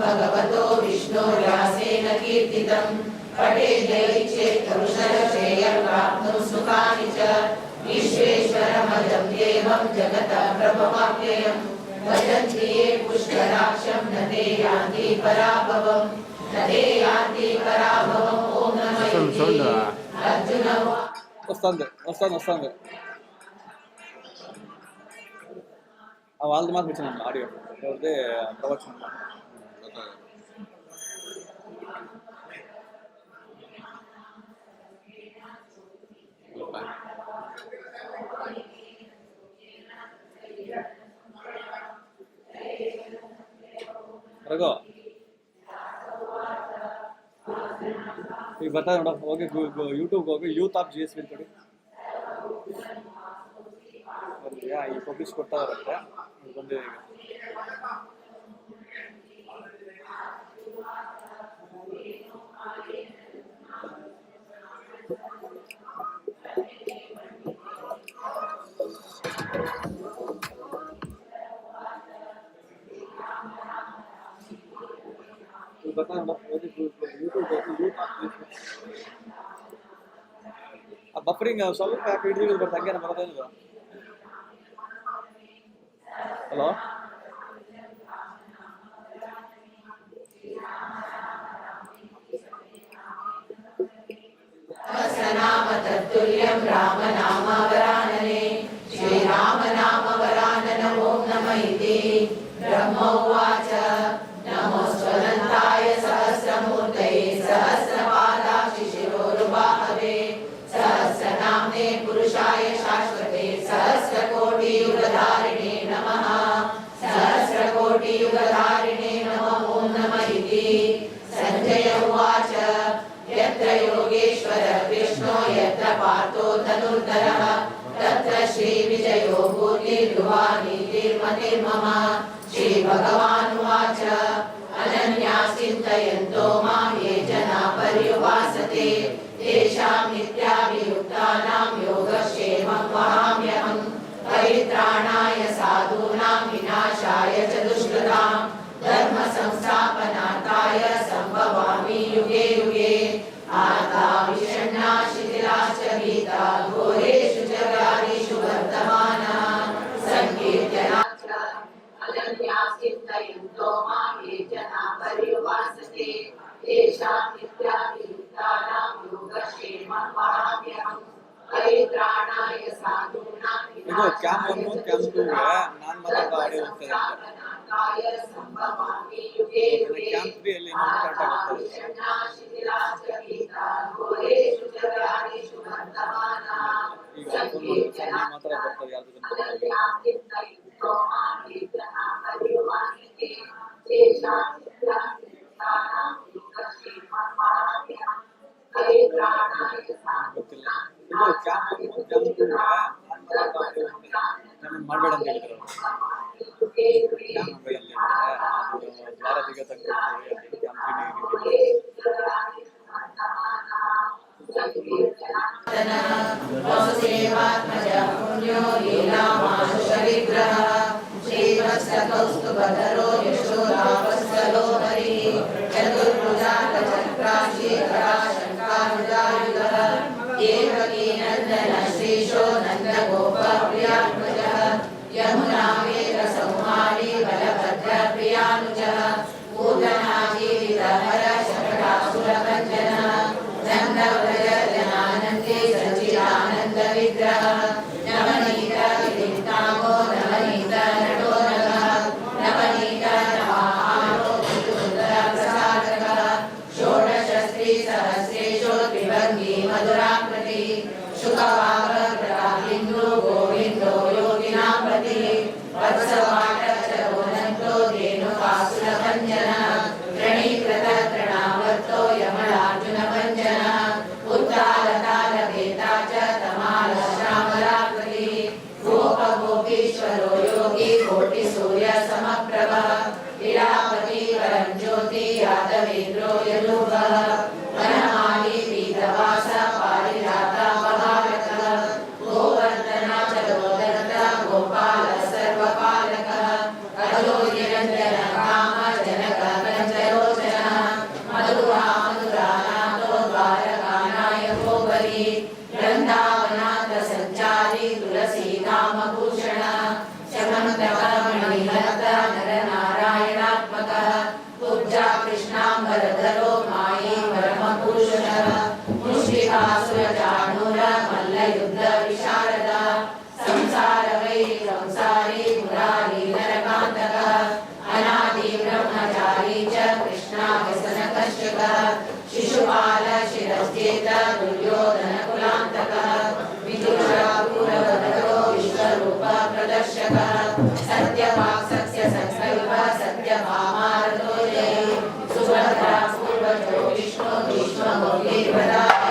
भगवतो विष्णुर्व्यासेन कीर्तितं पठेद्यैच्छेत् करुषरक्षेयं प्राप्तुं सुखानि च विश्वेश्वरमजं देवं जगतः प्रभवाप्ययम् वदन्ति ये पुष्कराक्षं न ते यान्ति पराभवम् ॐ नमः अर्जुन వస్తుంది వాళ్ళది మాత్రం ఇచ్చాను ఆడియో ఎవరిదే ప్రవచనం रघो ಈಗ ಬರ್ತಾ ನೋಡ ಹೋಗಿ ಯೂಟ್ಯೂಬ್ ಹೋಗಿ ಯೂತ್ ಆಫ್ GSV ಕೊಡಿ ಬರ್ತೀಯಾ ಈ ಪಬ್ಲಿಷ್ ಕೊಡ್ತಾ ಇರುತ್ತೆ ಬಂದಿದೆ ಈಗ ಬರ್ತಾ ನೋಡ ಹೋಗಿ ಯೂಟ್ಯೂಬ್ ಹೋಗಿ ಯೂತ್ ಆಫ್ GSV ಆ ಬಫರಿಂಗ್ ಸ್ವಲ್ಪ ಯಾಕೆ ಹಿಡಿದು ಬರ್ತಾ ಹಂಗೆ ಬರೋದೇನಿಲ್ಲ ಹಲೋ नाम तत्तुल्यं राम नामावरानने श्रीराम नामवरानन ॐ नमः इति ब्रह्म उवाच नमोऽस्त्वनन्ताय सहस्रमूर्तये सहस्रपादाक्षि शिरोरुबाहवे सहस्रनाम्ने पुरुषाय शाश्वते सहस्रकोटियुगधारिणे नमः सहस्रकोटियुगधारिणे नमः ॐ नमः इति सञ्जय उवाच यत्र योगेश्वरः कृष्णो यत्र पार्थो धनुर्धरः तत्र श्रीविजयो भूतिर्गुहानीतिर्मतिर्मम श्रीभगवानुवाच अनन्या चिन्तयन्तो मां ये जना पर्युपासते तेषां नित्याभियुक्तानां योगक्षेमं वहाम्यहम् परित्राणाय साधूनां विनाशाय च दुष्कृतां धर्म संस्थापनार्थाय सम्भवामि युगे युगे आताविषण्णा शिथिलाश्च भीता घोरेषु च व्याधिषु वर्तमाना सङ्कीर्तनाच्च अनन्या चिन्तयन्तो मां ये जना पर्युपासते तेषां नित्याभियुक्तानां योगक्षेमं वहाम्यहम् परित्राणाय साधूनां विनाशाय च दुष्कृतां धर्म संस्थापनार्थाय सम्भवामि युगे युगे आताविषण्णा शिथिलाश्च भीता घोरेषु च व्याधिषु वर्तमाना सङ्कीर्तनाच्च अनन्या चिन्तयन्तो मां ये जना पर्युपासते तेषां नित्याभियुक्तानां योगक्षेमं वहाम्यहम् परित्राणाय साधूनां ಮಾಡಬೇಡ ಅಂತ ಹೇಳಿದ್ರು ಭಾರತಿಗೆ श्रीवत्सकौस्तुभधरो यशोदावत्सलो हरिः चतुर्भुजाकचक्राशेखराशङ्कानुजायुधः देवकीनन्दन श्रीशो नन्दगोपप्रियात्मजः यमुनावेगसंहारी बलभद्रप्रियानुजः पूतनाजीवितहर शकटासुरभञ्जनः नन्दव्रजजनानन्दे सच्चिदानन्दविग्रहः नवनीतविदितामो नवनीतनटो नगः नवनीतनवाहारो पूजा कृष्णाम्बरधरो मायी परमपुरुषः मुष्टिकासुरचाणूर मल्लयुद्ध विशारदा संसार वै संसारी मुरारी नरकान्तकः अनादि ब्रह्मचारी च कृष्णा व्यसनकश्यपः शिशुपाल शिरश्चेत दुर्योधनकुलान्तकः विदुषापूरवदरो विश्वरूप प्रदर्शकः सत्यवाक् सत्यसङ्कल्प सत्यभामारतो जयी सुभद्रा पूर्वजो विष्णु भीष्मो वीरवराहः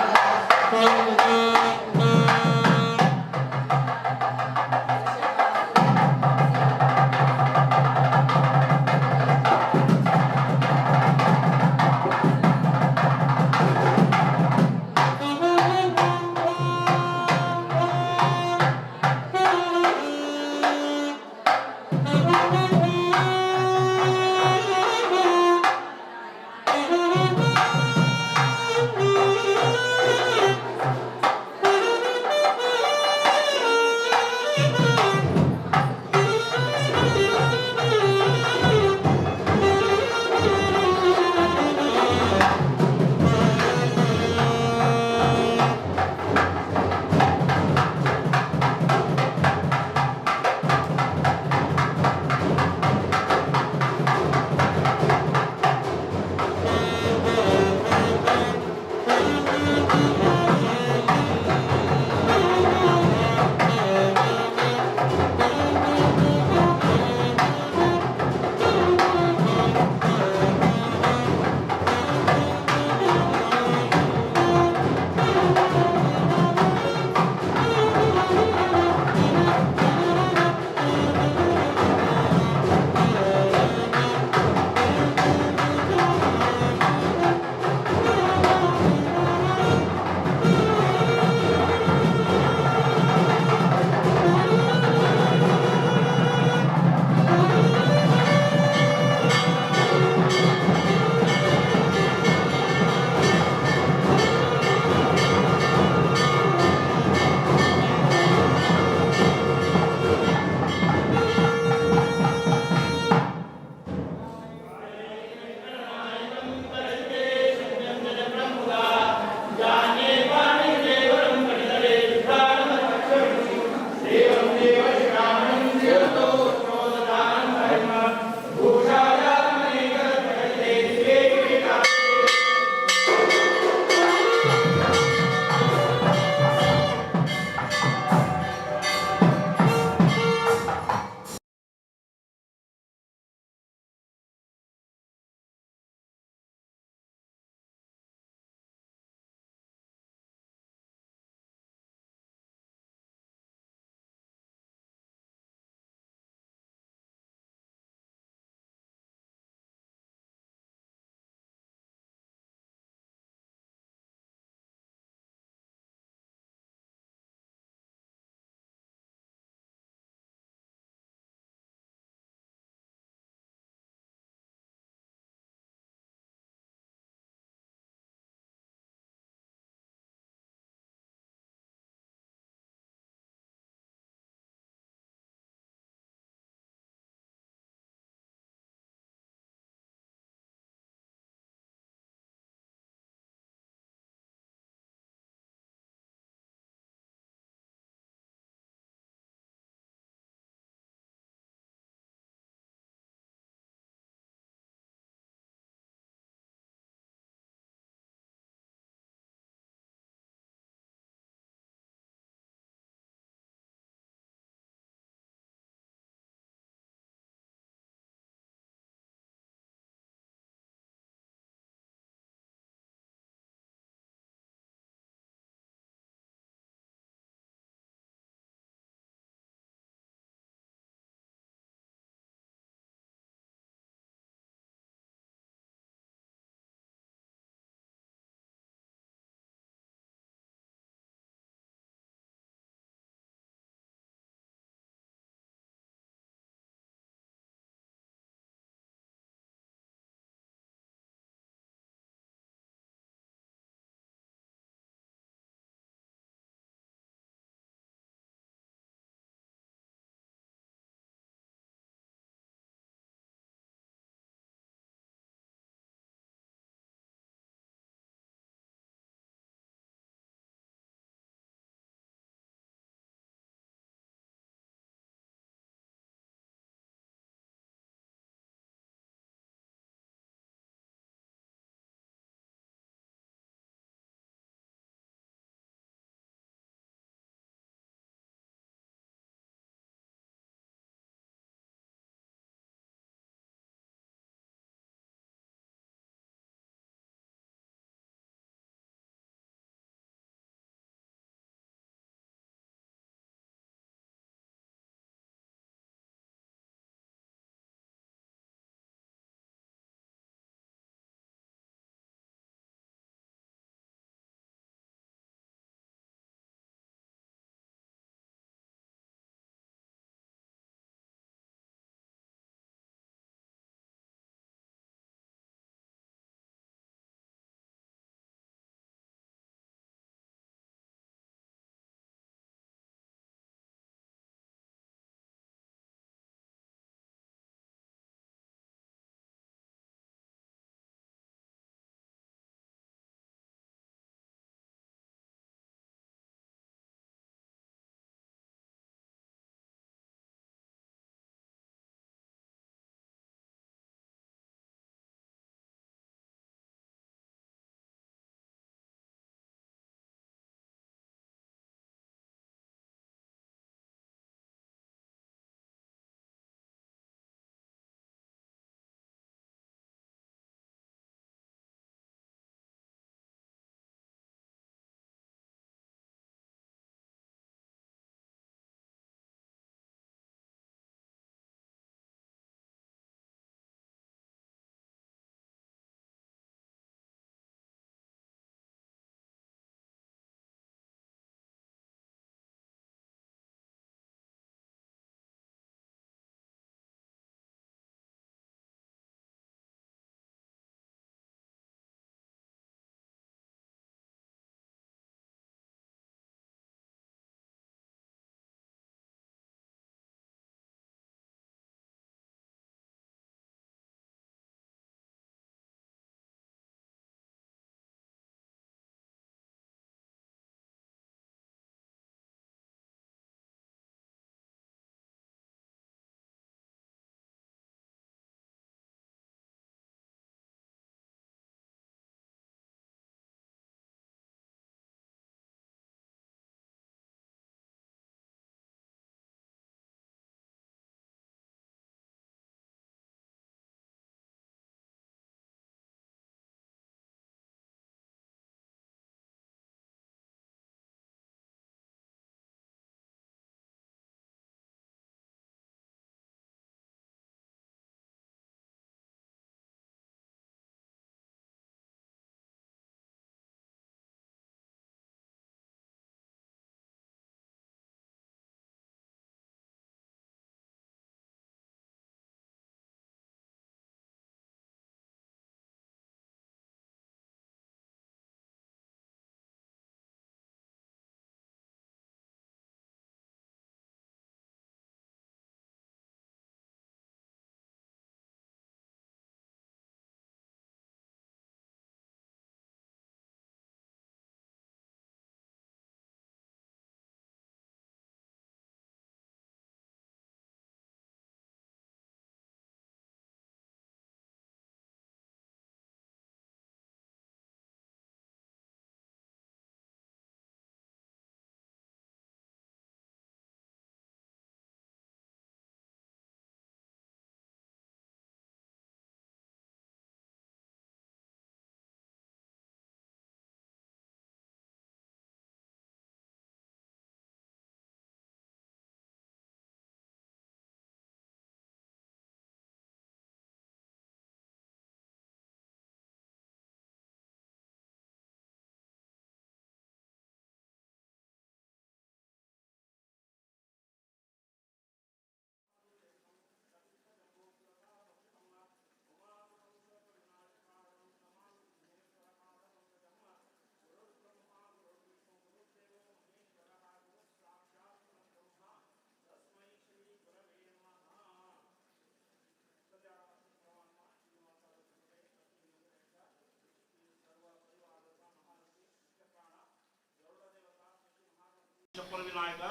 सिद्धिविनायक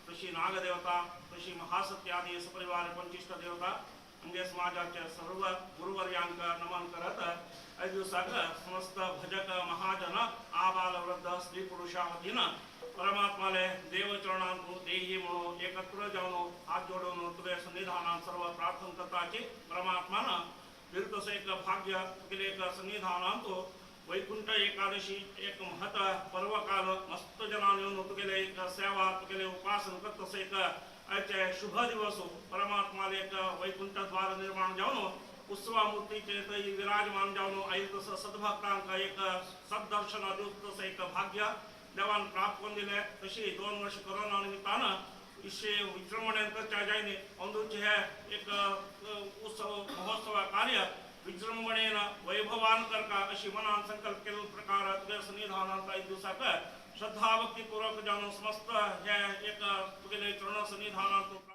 तशी नागदेवता तशी महासत्य आदी सपरिवार पंचिष्ट देवता म्हणजे समाजाचे सर्व गुरुवर्यांक नमन करत ऐद दिवसाक समस्त भजक महाजन आबाल वृद्ध स्त्री पुरुषा वतीनं परमात्माले देवचरणांतू देही म्हणून एकत्र जाऊन हात जोडून तुझे सन्निधानात सर्व प्रार्थना करताची परमात्मानं बिरतसे एक भाग्य तुझे एक सन्निधानांतू वैकुंठ एकादशी एक महत पर्वकाल मस्त जनान येऊन तुगेले एक सेवा तुगेले उपासन करतसे एक आजचे शुभ दिवस परमात्माले एक वैकुंठ द्वार निर्माण जाऊन उत्सवा मूर्तीचे तरी विराजमान जाऊन आई तसं सद्भक्तांक एक सद्दर्शन देऊन एक भाग्य देवान प्राप्त करून दिले तशी 2 वर्ष कोरोना निमित्तानं विषय विजृंभणेच्या जायने अंदूचे हे एक उत्सव महोत्सव कार्य विजृंभणेनं वैभवान करका अशी मनान संकल्प केले प्रकार तुझ्या सन्निधानात ऐद दिवसाक श्रद्धा भक्तीपूर्वक जाऊन समस्त हे एक तुझे चरण सन्निधानात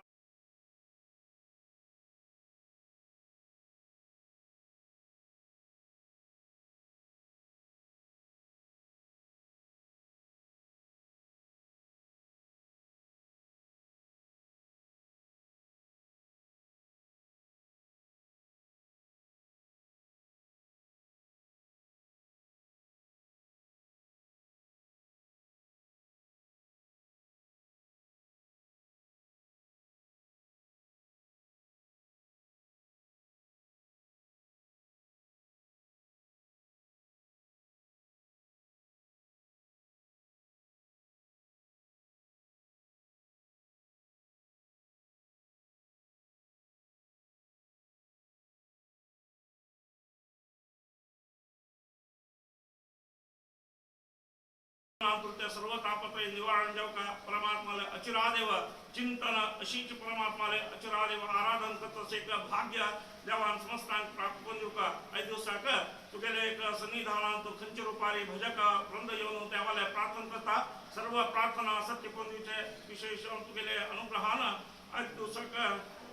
सर्व तापत्रय निवारण देव का परमात्माले अचिरादेव चिंतन अशीच परमात्माले अचिरादेव आराधन करत एक भाग्य देवान समस्तांक प्राप्त करून देऊ का ऐद दिवसाक तुगेले एक सन्निधानांत खंच रूपारी भजक वृंद येऊन त्यावाले प्रार्थना करता सर्व प्रार्थना सत्य कोंदीचे विशेष तुगेले अनुग्रहानं ऐद दिवसाक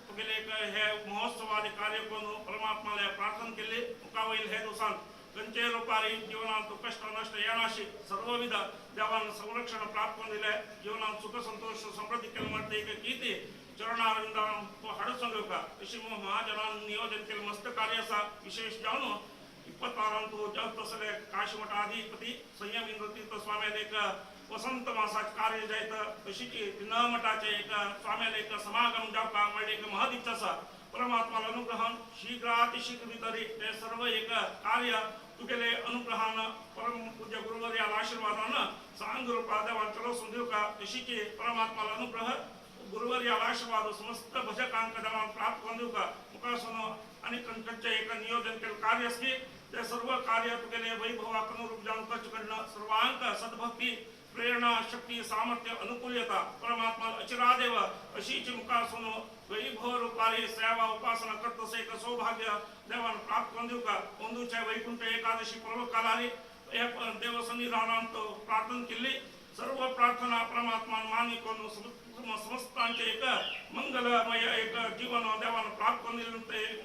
तुगेले एक हे महोत्सवादी कार्य करून परमात्माले प्रार्थना केली मुकावईल हे दिवसांत कंचे रूपारी जीवनात कष्ट नष्ट येणाशी सर्वविध देवान संरक्षण प्राप्त करून दिले जीवनात सुख संतोष समृद्धी केलं म्हणते एक कीर्ती चरणारविंदान तो हाडून घेऊ का अशी महाजनान नियोजन केलं मस्त कार्य असा विशेष जाऊन 26 जग तसले काशीमठ अधिपती संयम इंद्रतीर्थ स्वामी एक वसंत मासाचे कार्य जायत तशी की मठाचे एक स्वामी एक समागम जाऊ का म्हणजे एक महद इच्छा परमात्माला अनुग्रहण शीघ्र अतिशीघ्र वितरी ते सर्व एक कार्य तुगेले अनुग्रहानं परम पूज्य गुरुवर्याला आशीर्वादानं सांग रूपा देवान चलो सुंदर का तशी की परमात्माला अनुग्रह गुरुवर्याला आशीर्वाद समस्त भजकांक देवान प्राप्त करून देऊ का मुखासून आणि कंकचे एक नियोजन केलं कार्य असते ते सर्व कार्य तुगेले वैभवाकन रूप जाऊन कच करणं सर्वांक सद्भक्ती प्रेरणा शक्ती सामर्थ्य अनुकूलता परमात्मा अचिरादेव अशीच मुखासून वैभव रूपारी सेवा उपासना करतसे एक सौभाग्य देवान प्राप्त करून देऊ का बंधूच्या वैकुंठ एकादशी पर्व कालारी देव सन्निधानांत प्रार्थना केली सर्व प्रार्थना परमात्मा मान्य करून समस्तांचे एक मंगलमय एक जीवन देवान प्राप्त करून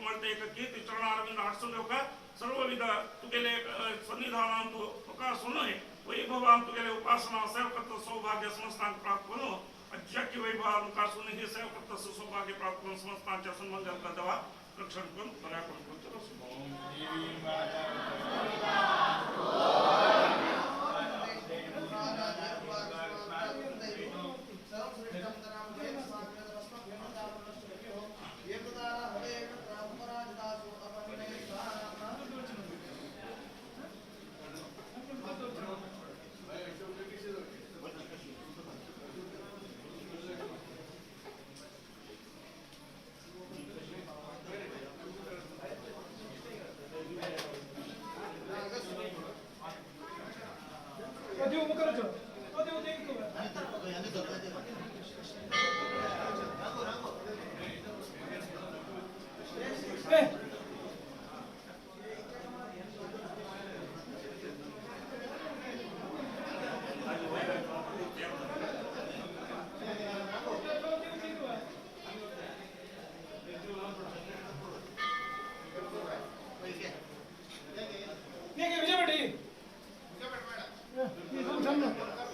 म्हणते एक कीर्ती चरणारविंद अडचण देऊ का सर्वविध तुगेले सन्निधानांत मुखासून वैभवान तुगेले उपासना सेवकत्व सौभाग्य समस्तांक प्राप्त करून अज्ञाकी वैभव मुखासून हे सेवकत्व सौभाग्य प्राप्त करून समस्तांच्या सन्मंगल करवा रक्षण करून पर्याकरण विजय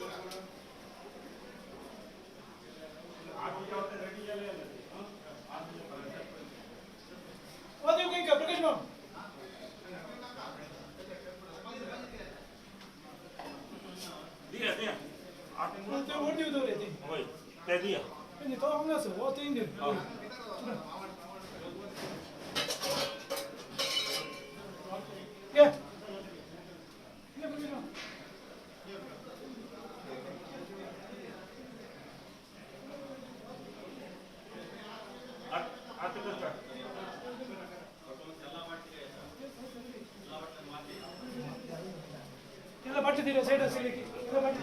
ते दिया quindi torna se vuoi tendi che ಎಲ್ಲ ಬಟ್ಟಿದ್ದೀರಾ ಸೈಡ್ ಸಿಲಿಕ್ಕೆ ಎಲ್ಲ ಬಟ್ಟಿ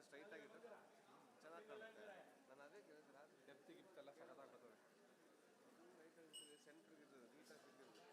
ಸ್ಟ್ರೈಟ್ ಆಗಿತ್ತು ಚೆನ್ನಾಗಿ ಕಾಣುತ್ತೆ. ನಾನು ಅದೇ ಕೇಳಿದ್ರೆ ಡೆಪ್ತ್ ಗಿಫ್ಟ್ ಎಲ್ಲ ಸಖತ್ತಾಗ್ತದೆ. ಸೆಂಟ್ರಿಗೆ ಇದು ನೀಟಾಗಿ ಸಿಕ್ಕಿರುತ್ತೆ.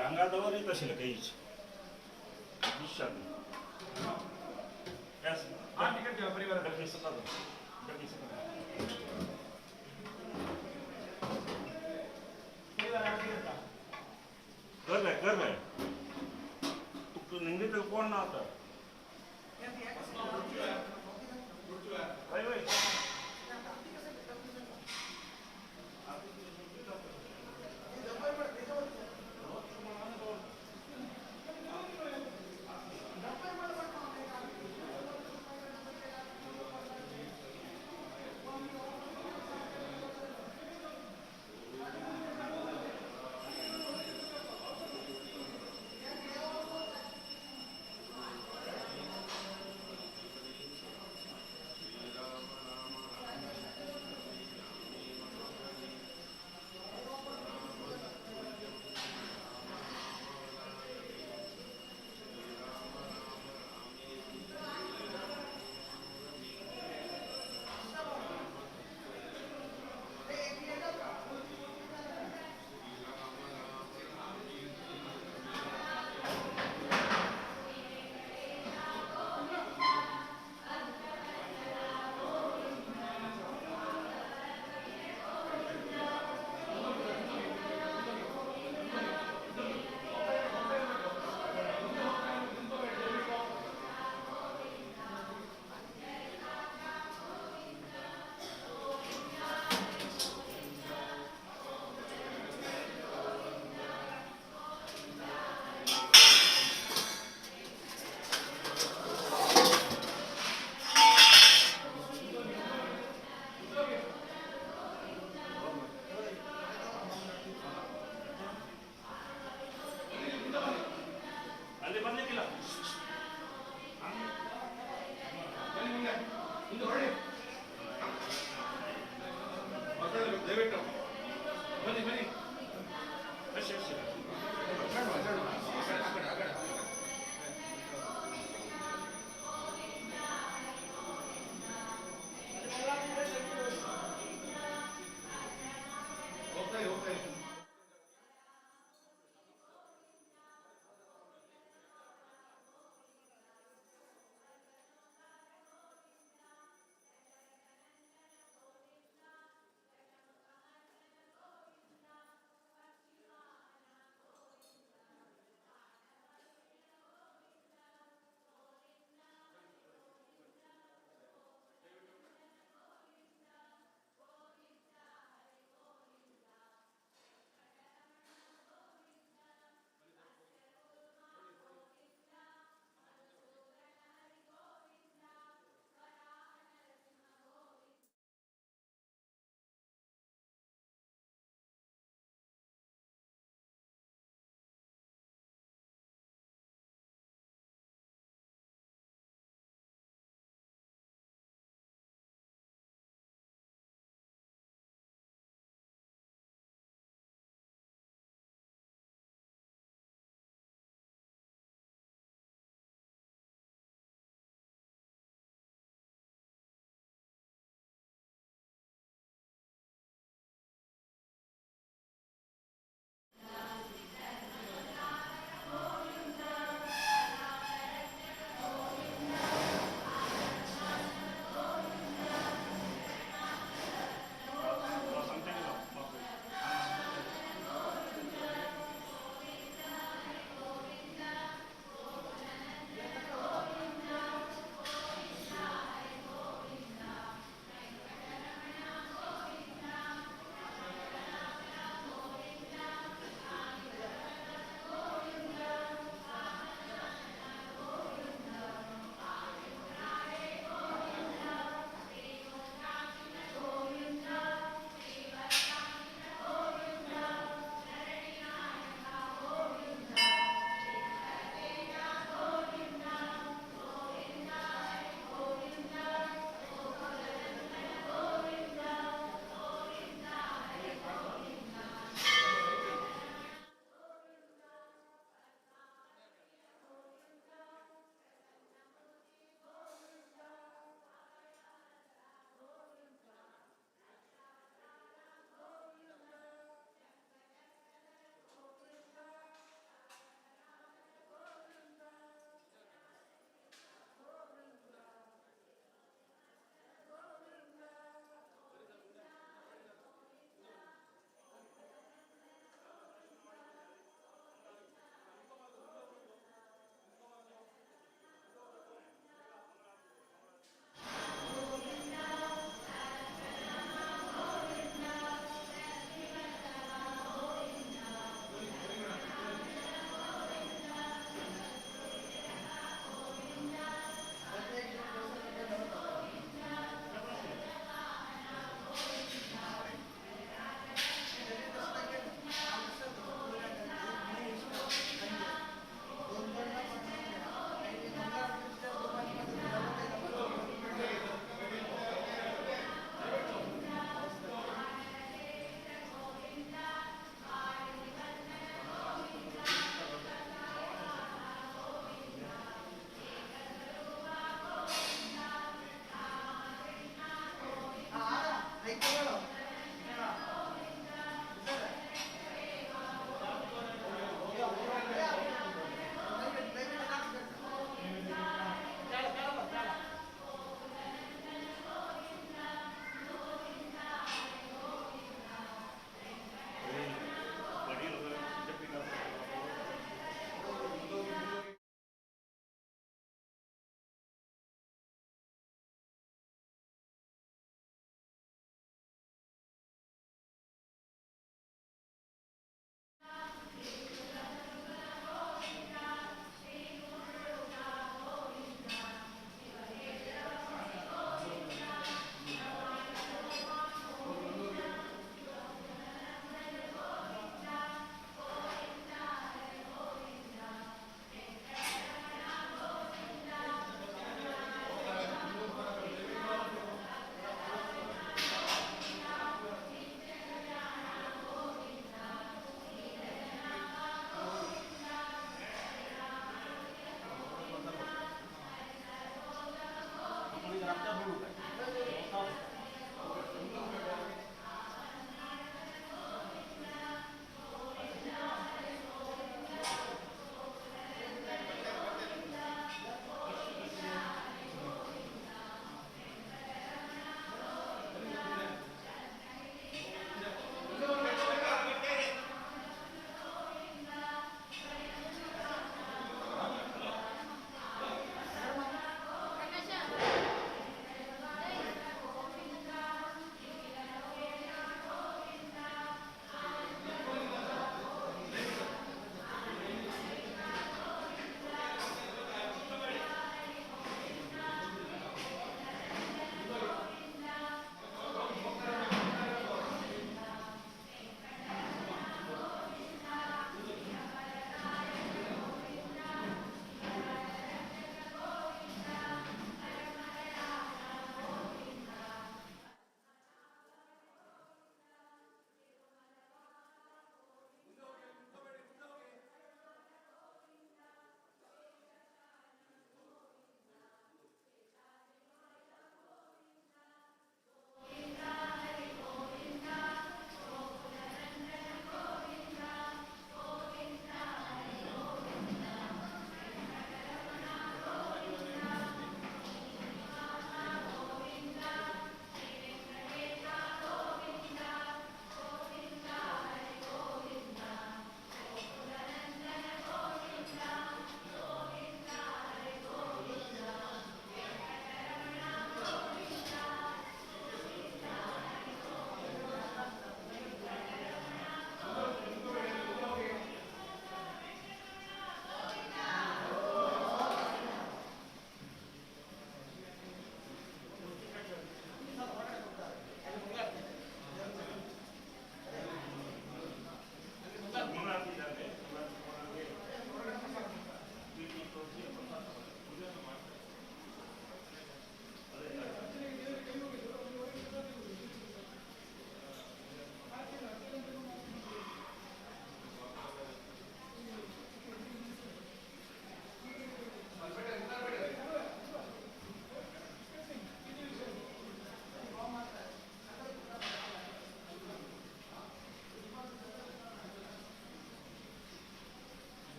अंगावर येत असेल काहीच विषाद परिवार कर रहे तू निंगे तो कौन ना आता भाई भाई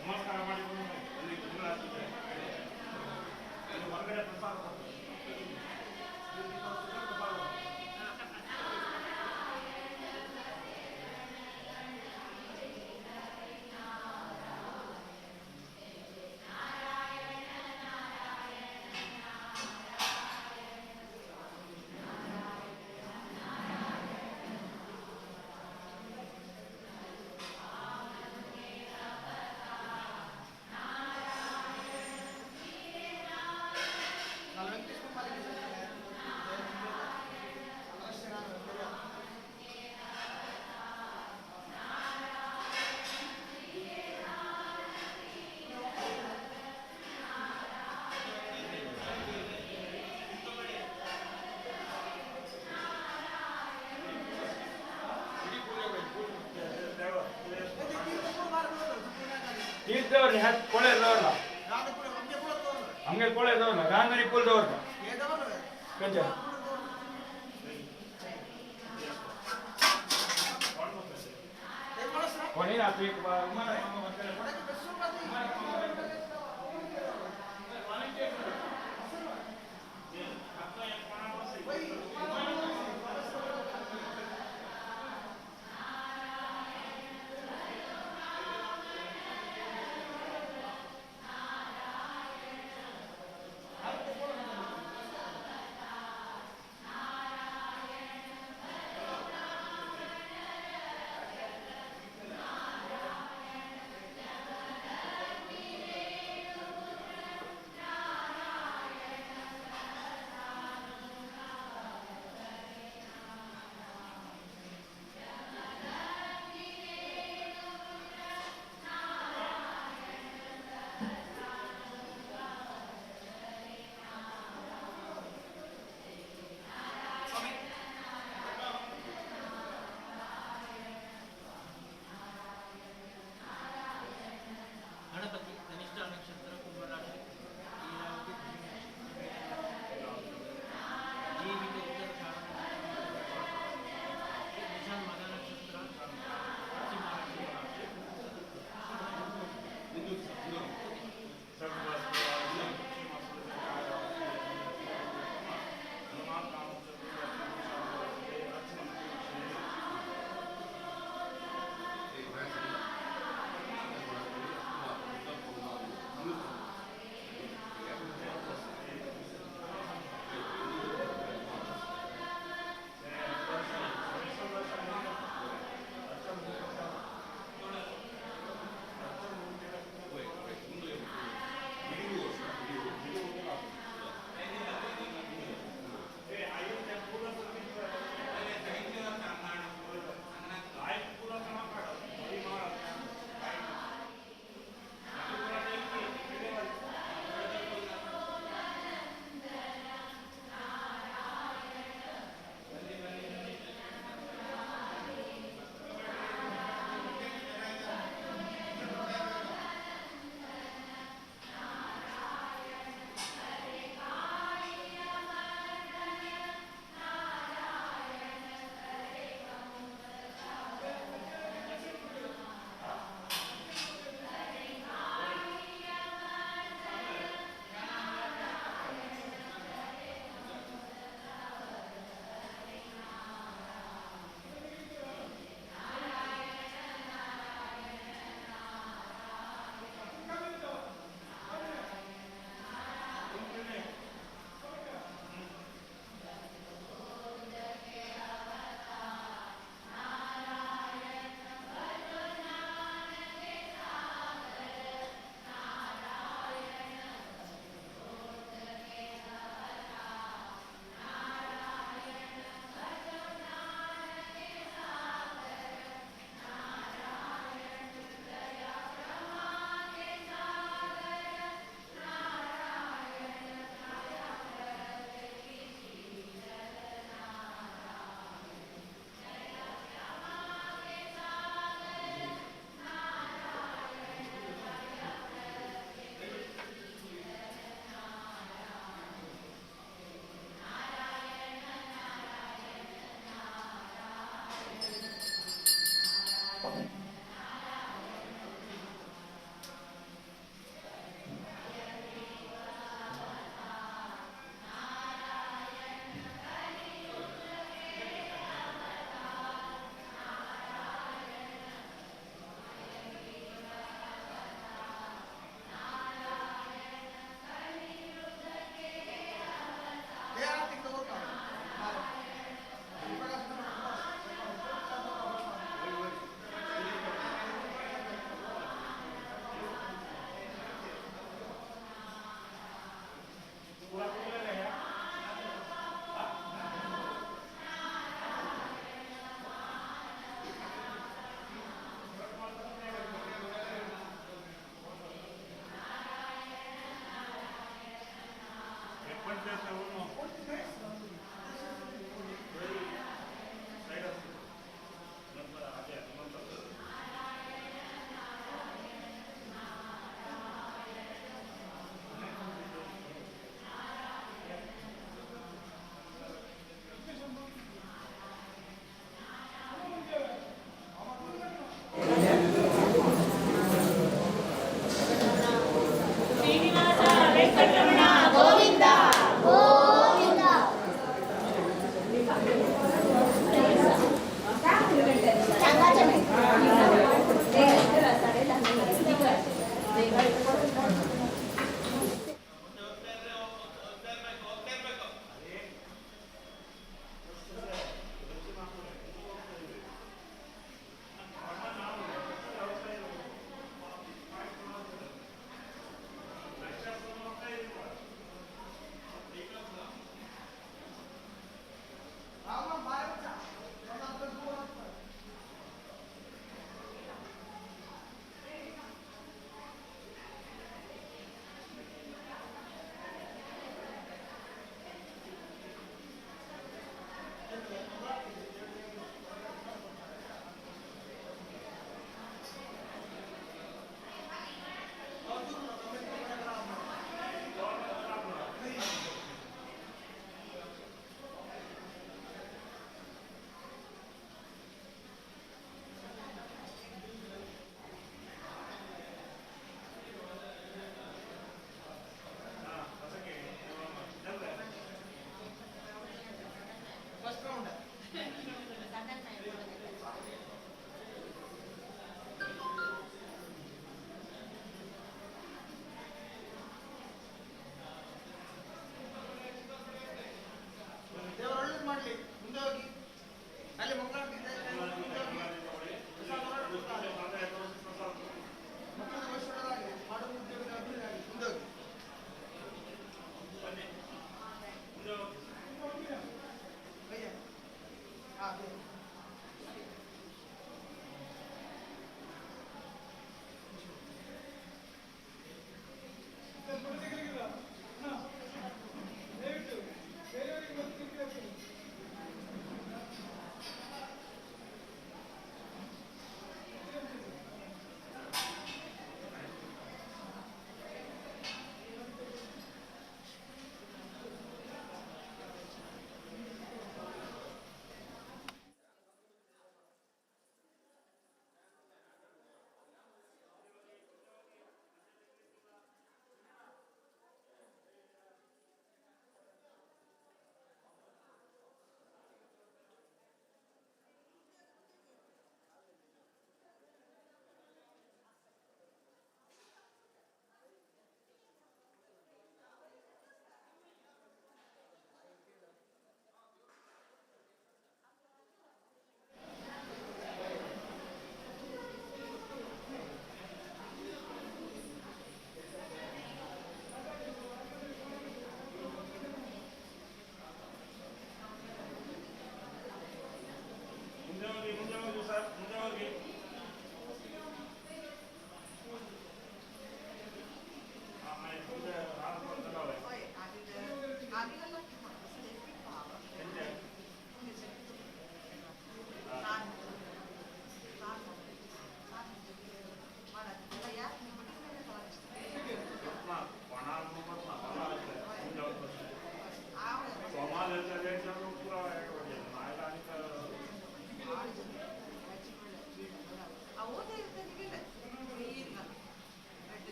ನಮಸ್ಕಾರ ಮಾಡಿಕೊಂಡು ಅಲ್ಲಿ ಗುರುಗಳಾಗ್ತಿದೆ ಹೊರಗಡೆ ಪ್ರಸಾದ ತೀರ್ಥವ್ರಿ ಹತ್ತು ಕೊಳೆ ಇದ್ದವ್ರಲ್ಲ ಹಂಗೆ ಕೊಳೆ ಇದ್ದವ್ರಲ್ಲ ಗಾಂಧಿ ಕುಲ್ದವ್ರಲ್ಲ ಕಂಜ ಕೊನೆ ಆತು ಈಗ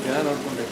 ಜನ ನೋಡ್ಕೊಂಡು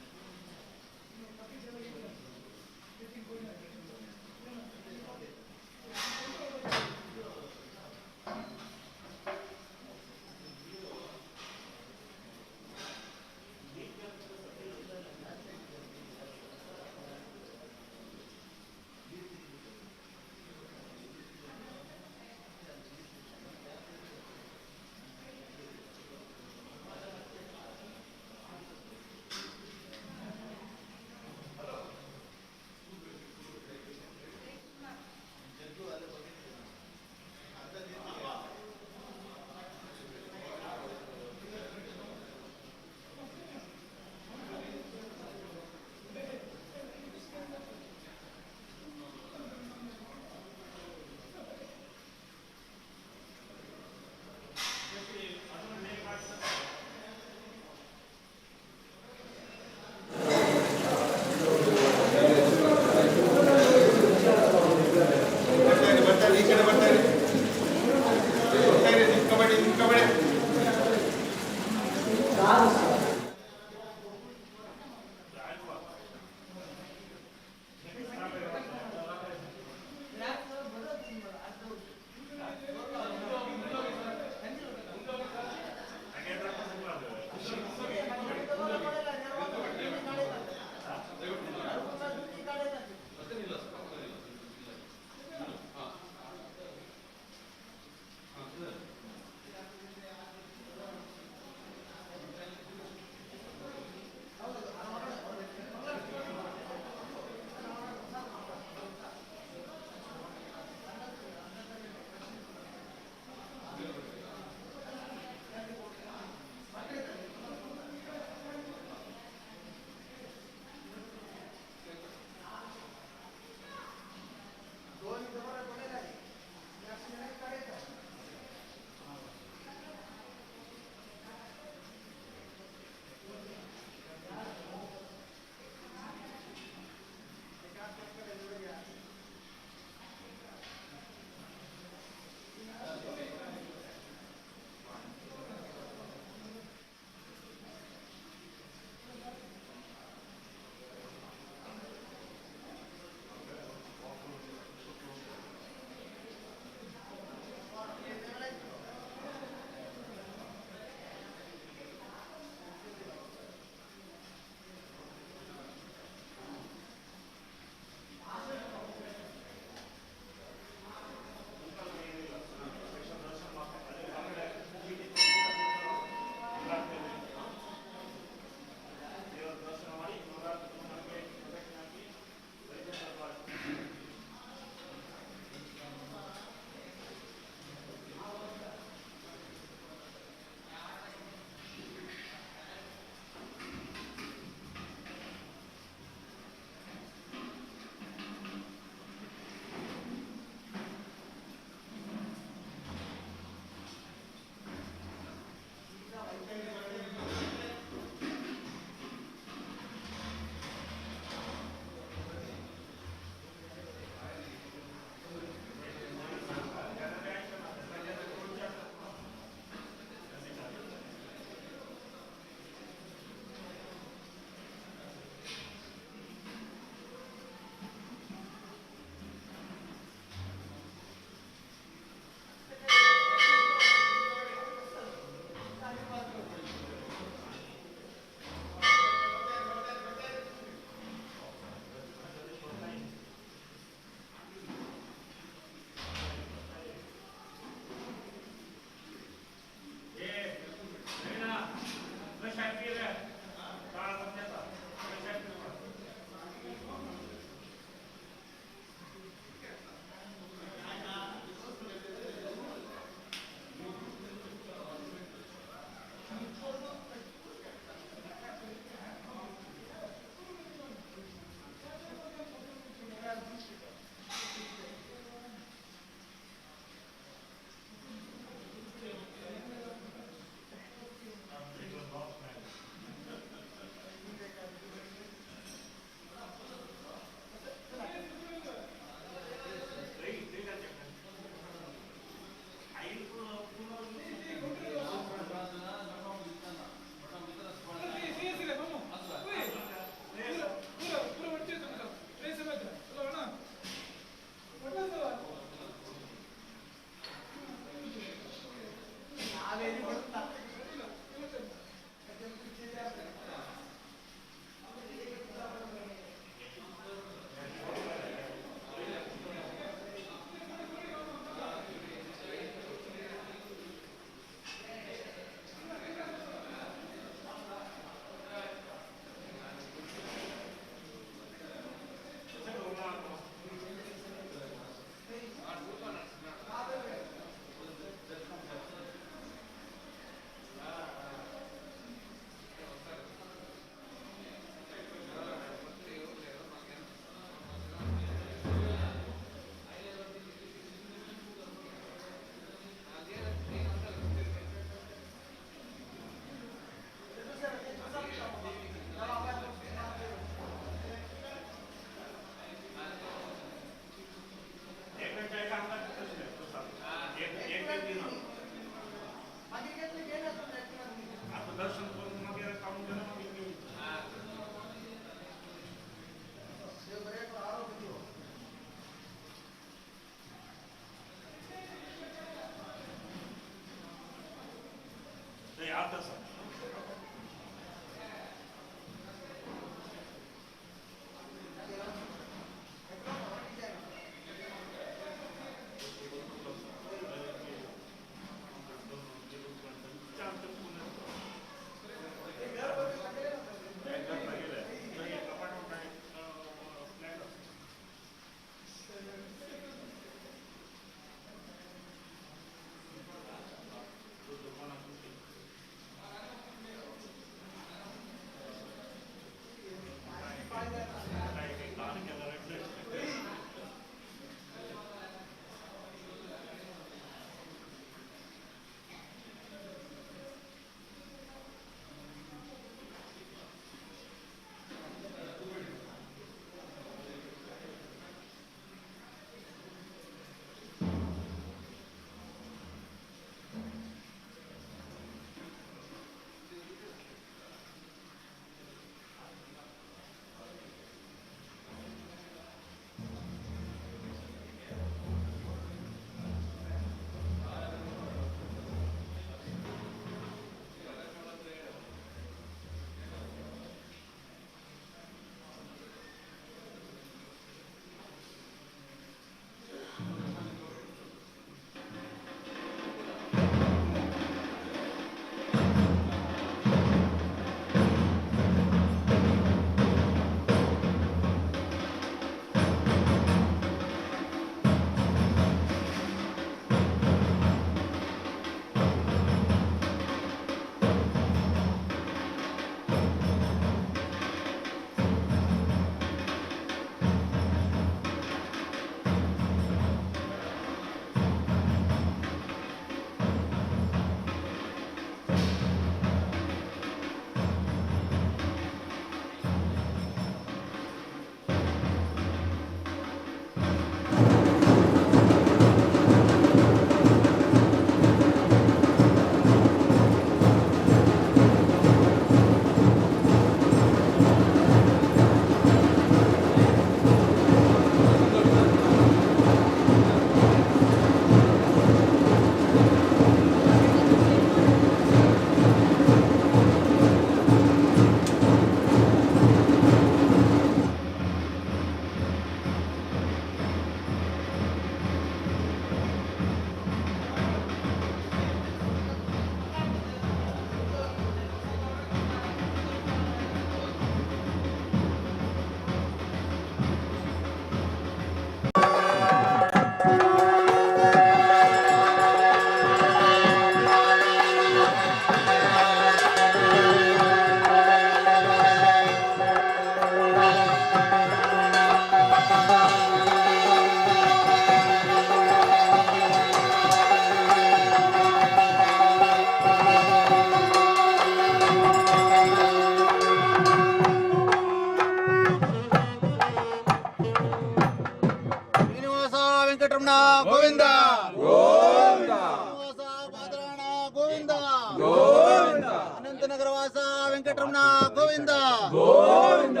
ಶ್ರೀನಿವಾಸ ವೆಂಕಟರಮಣ ಗೋವಿಂದ ಗೋವಿಂದ.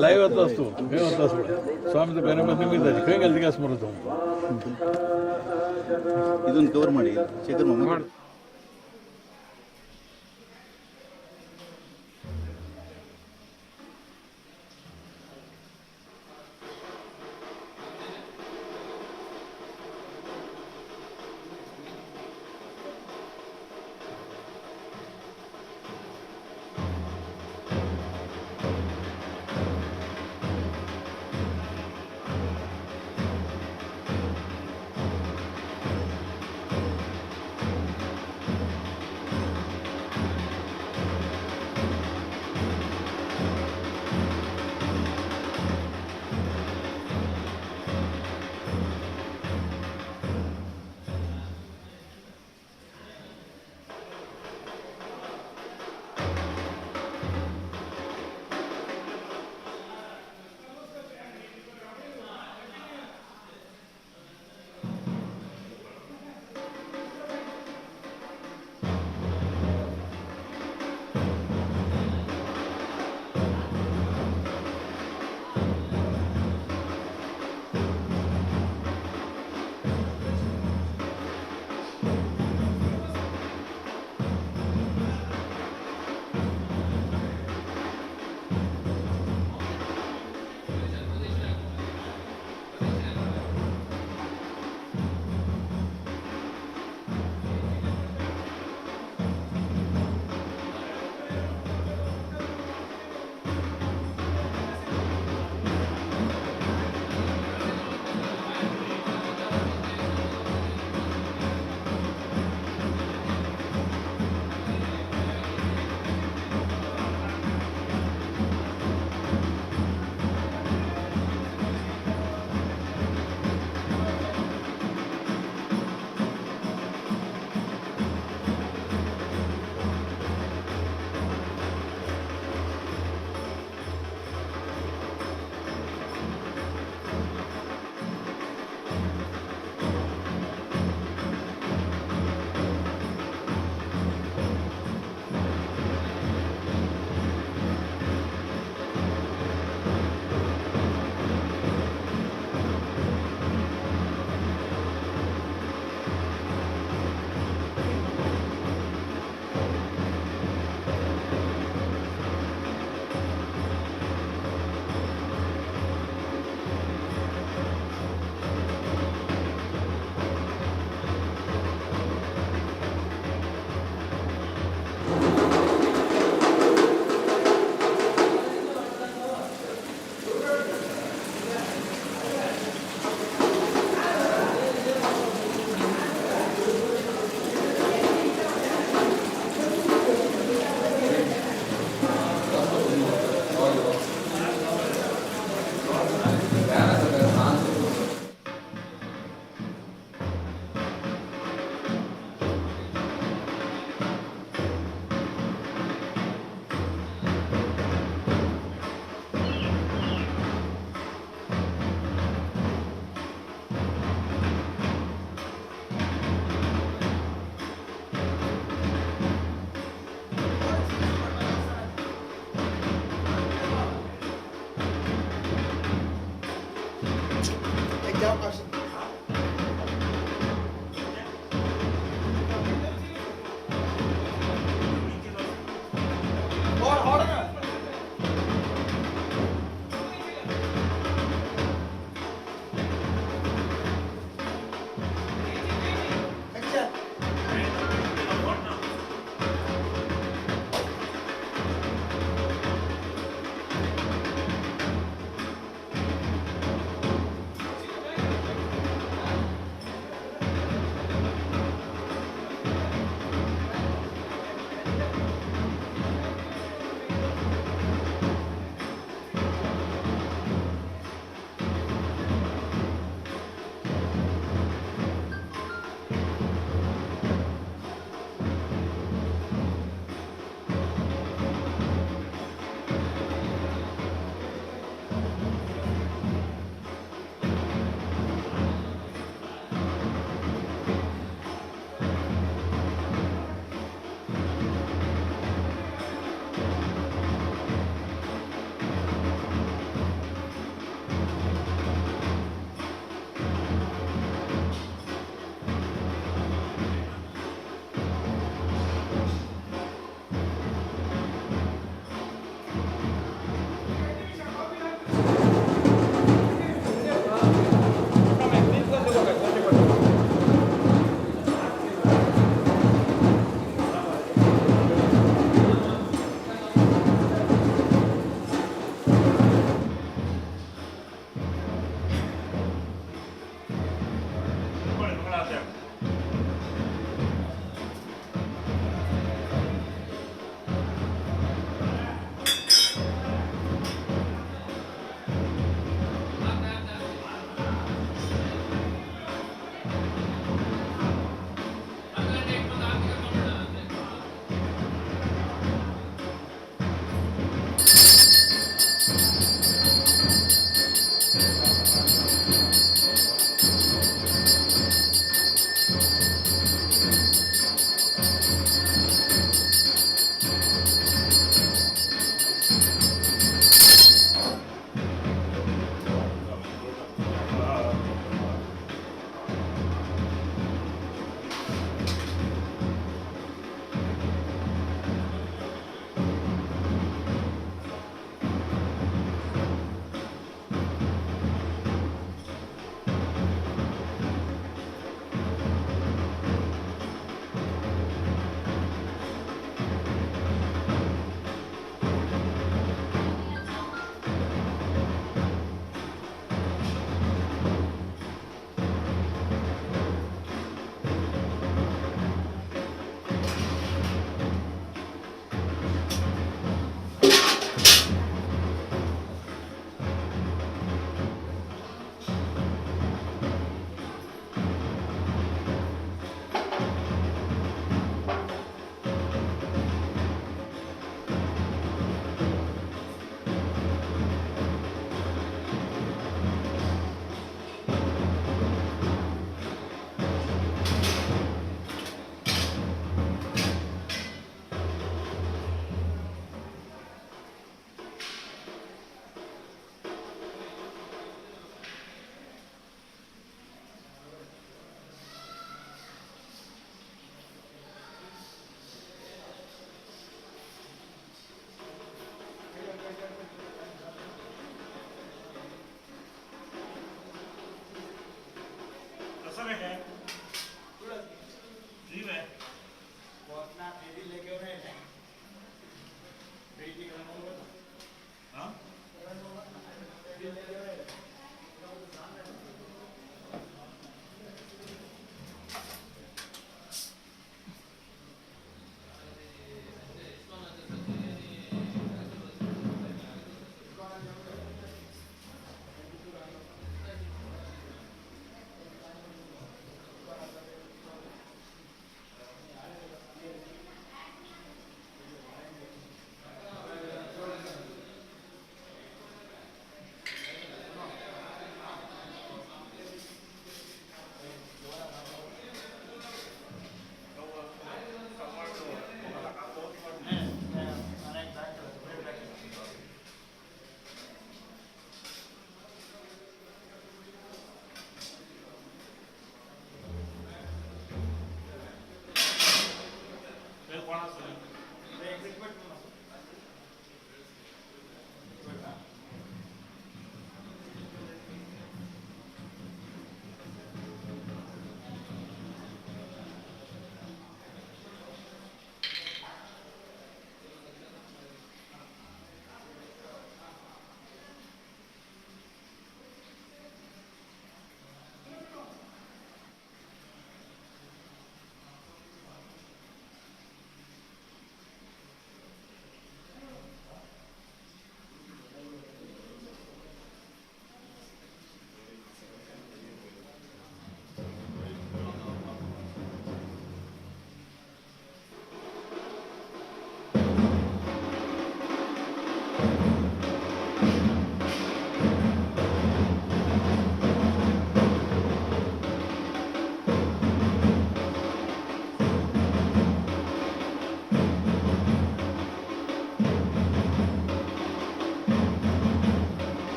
लाईव्ह आता असतो हे होत असतो स्वामीचं गणपती मी जायचे काही गलती काय स्मरत ಇದನ್ನು ಕವರ್ ಮಾಡಿ ಶೇಖರ್ ಮೊಹಮ್ಮದ್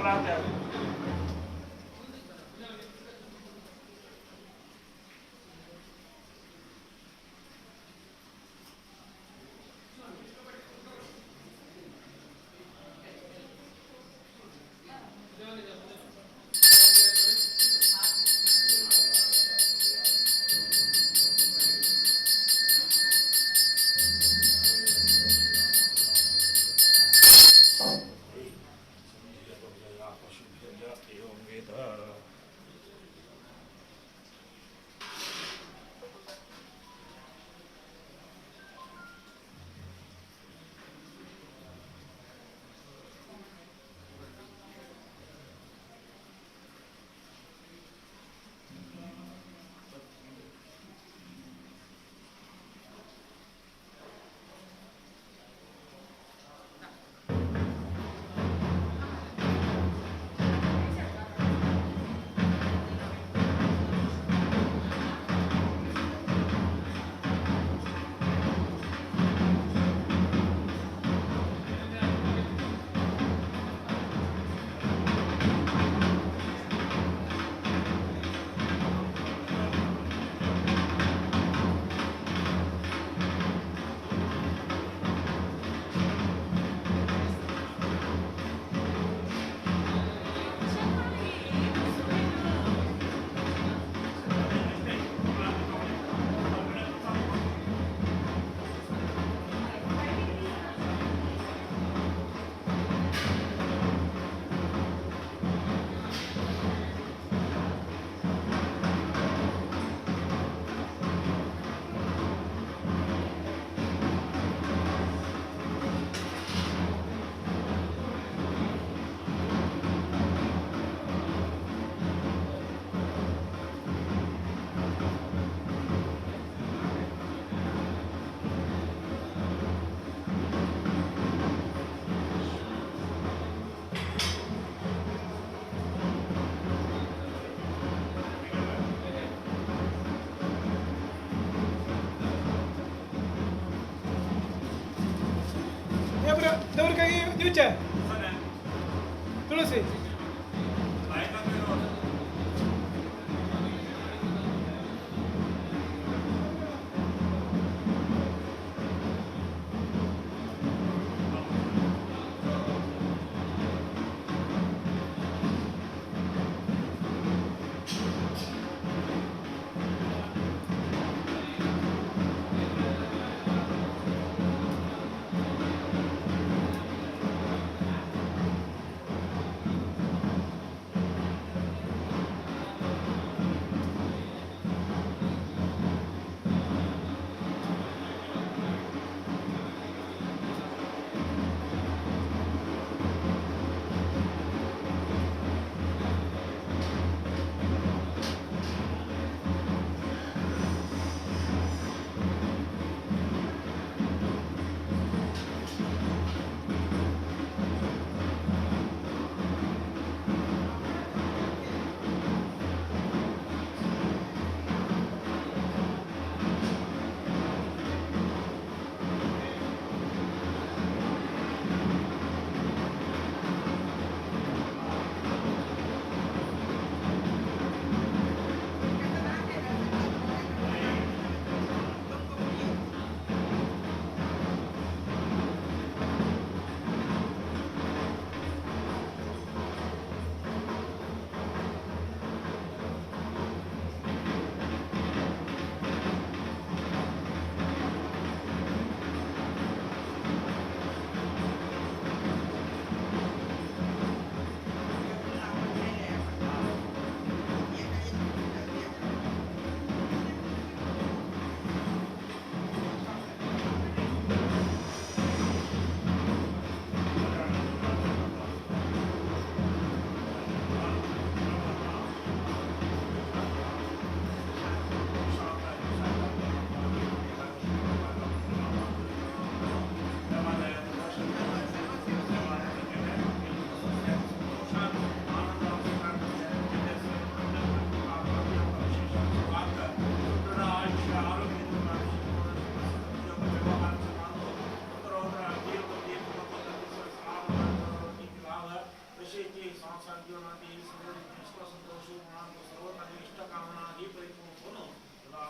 राहत्या ದೇವ್ರಿಗೆ ನ್ಯೂಚೆ ತುಳಸಿ ते संसार जीवनातील सर्व इष्ट संतोष मनात सर्व काही इष्ट कामना ही परिपूर्ण होणं तुला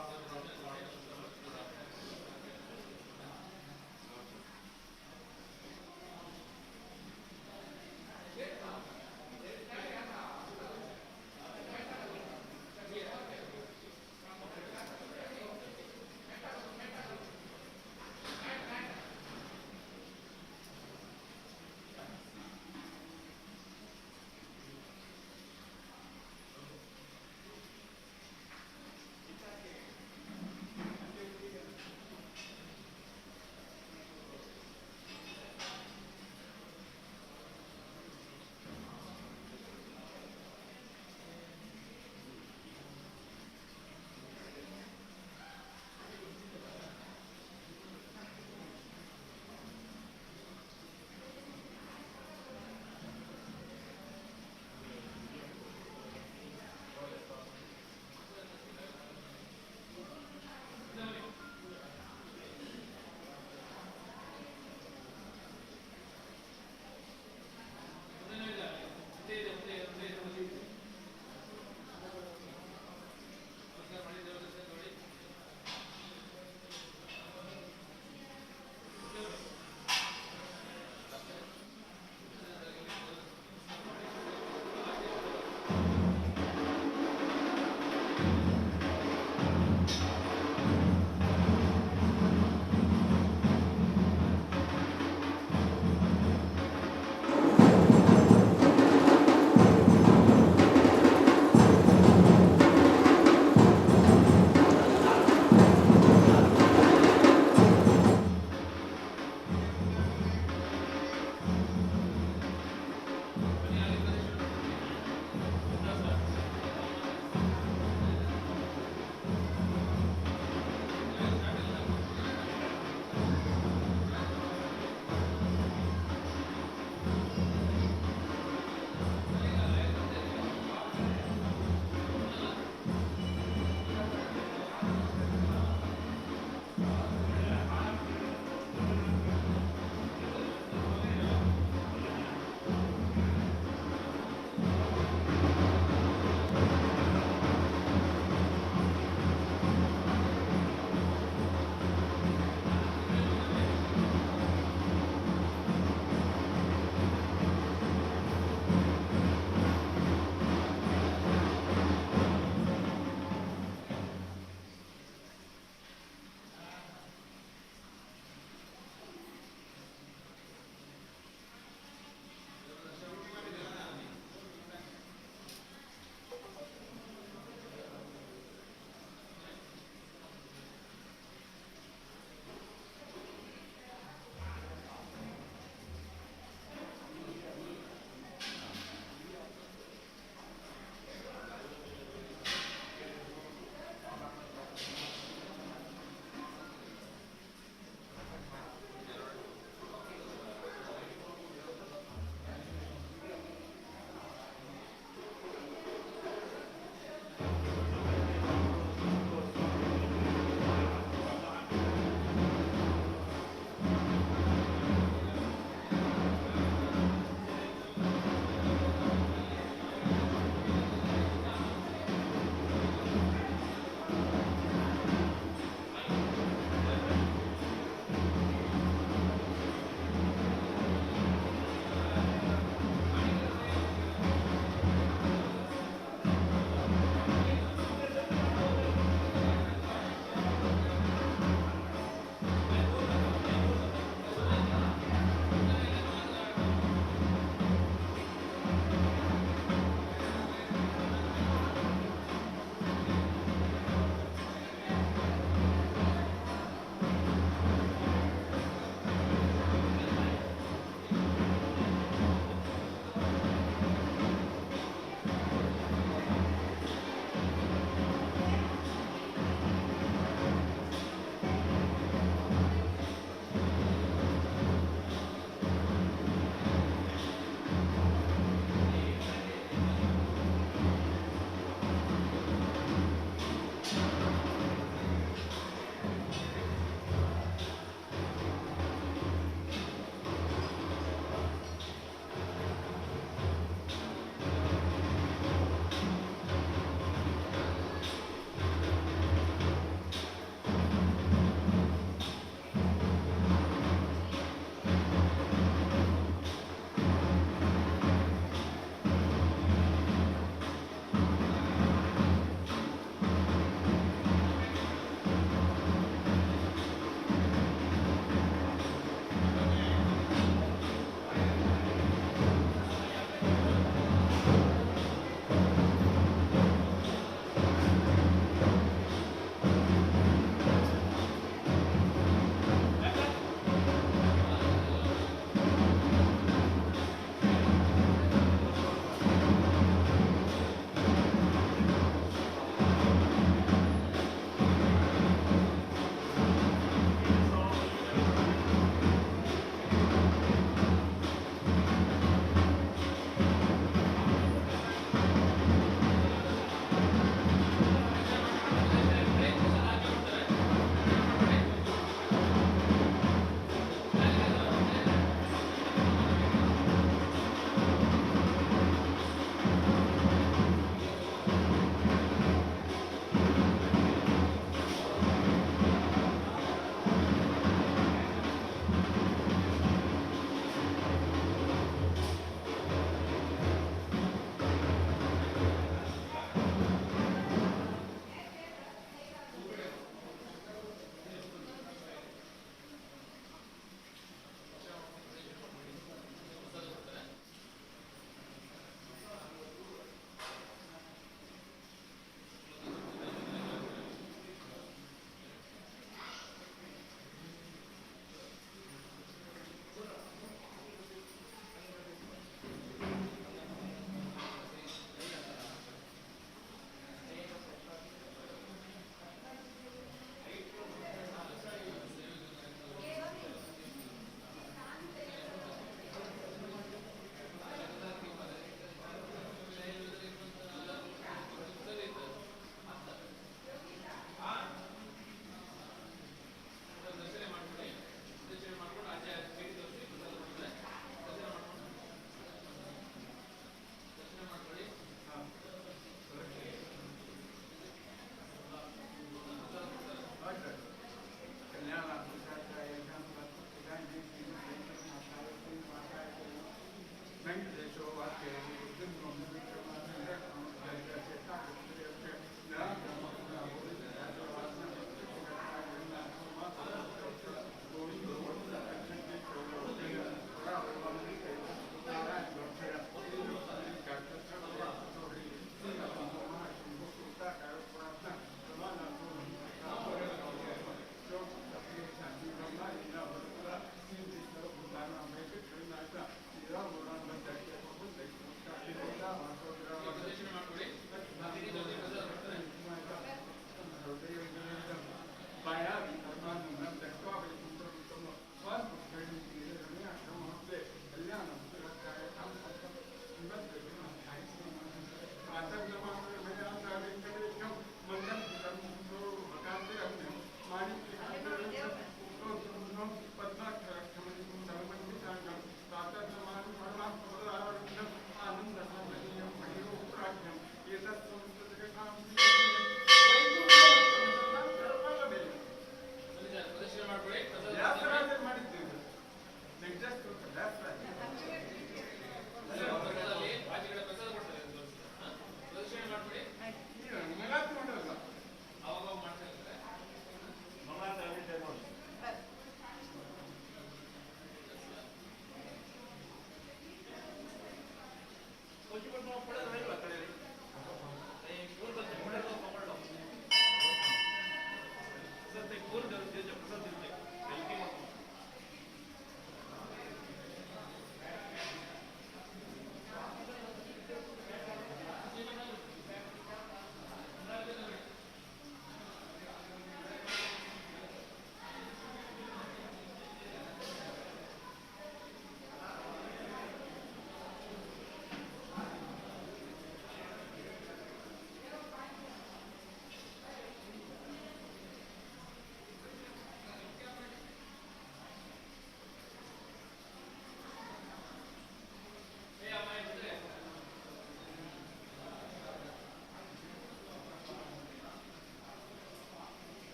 By having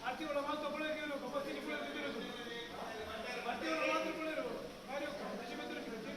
आरती वाला माल तो बोले कि लोग बस नहीं बोले कि लोग आरती वाला माल तो बोले लोग अरे ऐसे में तो ठीक है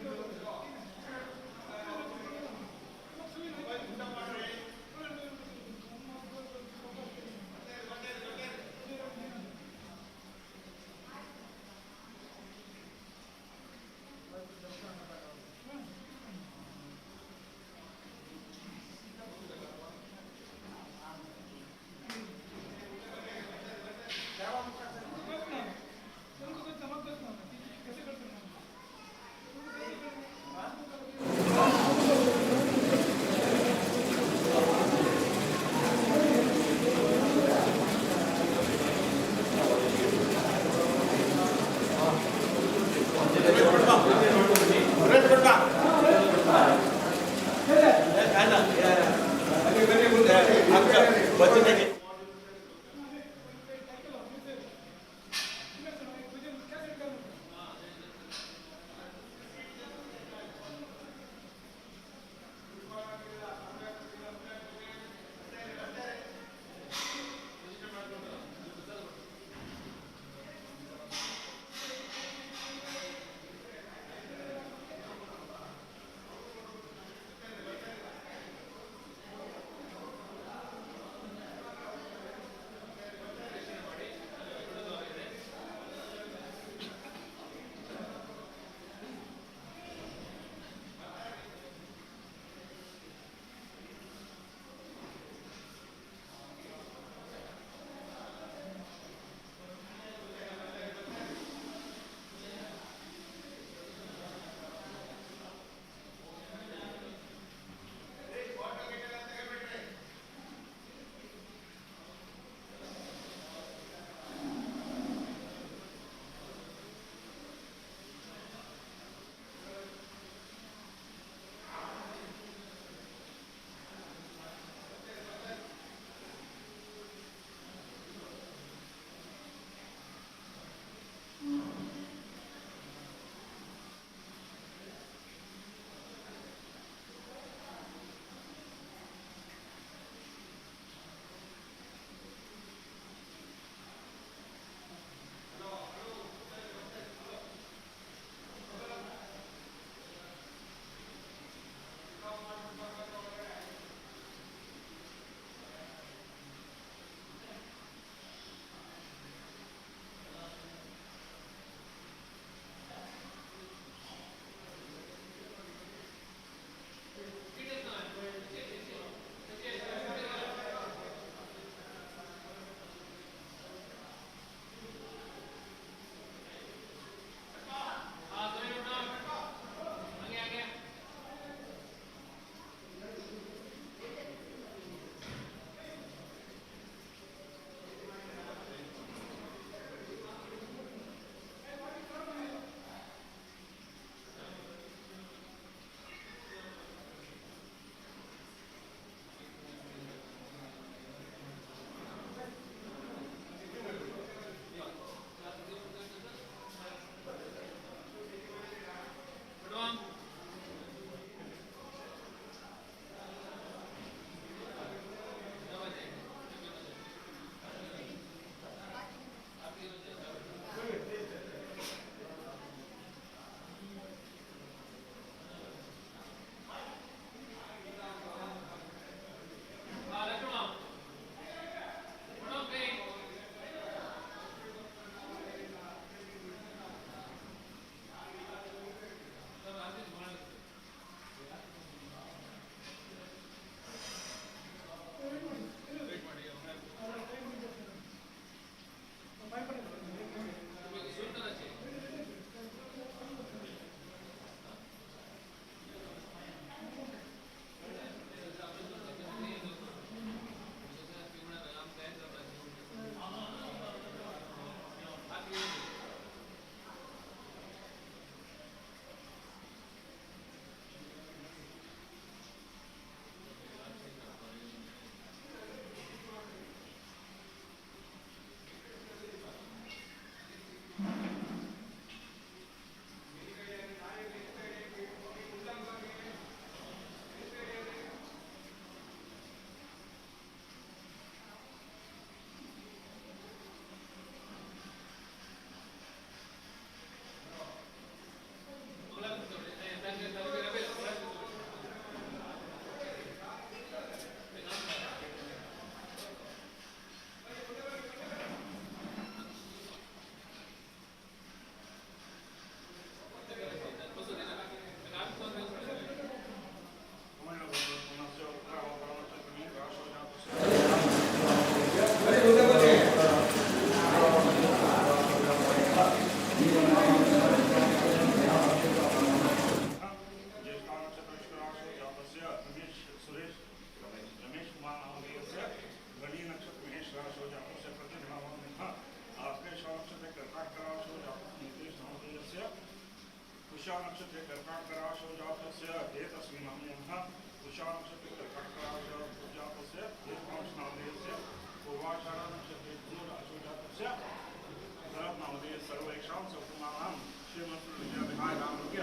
ಶ್ರೀಮಂತ ವಿದ್ಯಾವಿಹಾರ ಆರೋಗ್ಯ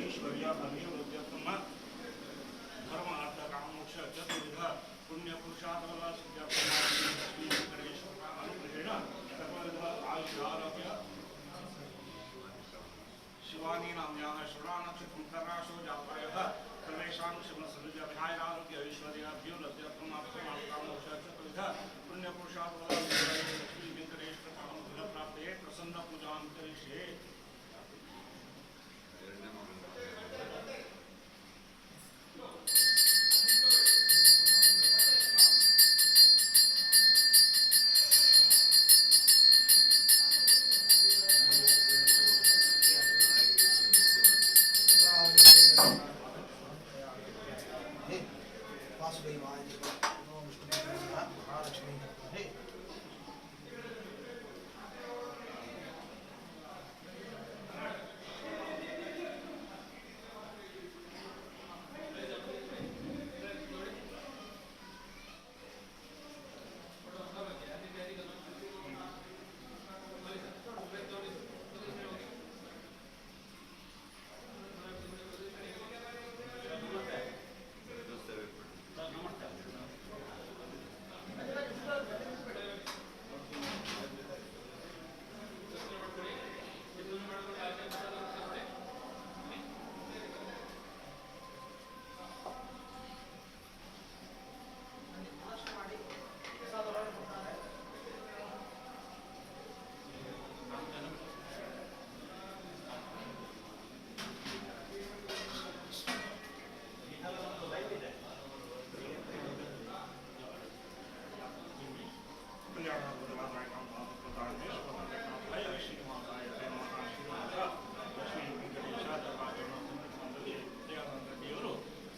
ಐಶ್ವರ್ಯ ಅಭಿವೃದ್ಧಿ ಧರ್ಮ ಅರ್ಥ ಕಾಮೋಕ್ಷ ಚತುರ್ವಿಧ ಪುಣ್ಯ ಪುರುಷಾರ್ಥಗಳ ಶ್ರೀ ವೆಂಕಟೇಶ್ವರ ಅನುಗ್ರಹೇಣ ಸರ್ವವಿಧ ಆಯುಷ ಆರೋಗ್ಯ ಶಿವಾನಿ ನಾಮ್ಯಾಹ ಶ್ರವಣಾನಕ್ಷತ್ರಂ ಕರಾಶೋ ಜಾತಾಯಃ ಸರ್ವೇಷಾಂ ಶ್ರೀಮತ್ಸವಿದ್ಯಾವಿಹಾರ ಆರೋಗ್ಯ ಐಶ್ವರ್ಯ ಅಭಿವೃದ್ಧಿ ಕಾಮೋಕ್ಷ ಚತುರ್ವಿಧ ಪುಣ್ಯ ಪುರುಷಾರ್ಥಗಳ ಶ್ರೀ ವೆಂಕಟೇಶ್ವರ ಅನುಗ್ರಹ ಪ್ರಾಪ್ತಿಯೇ ಪ್ರಸನ್ನ ಪೂಜಾ ಅಂತರಿಕ್ಷೇ वासुदेवाय नमो विष्णुदेवाय महालक्ष्मी हे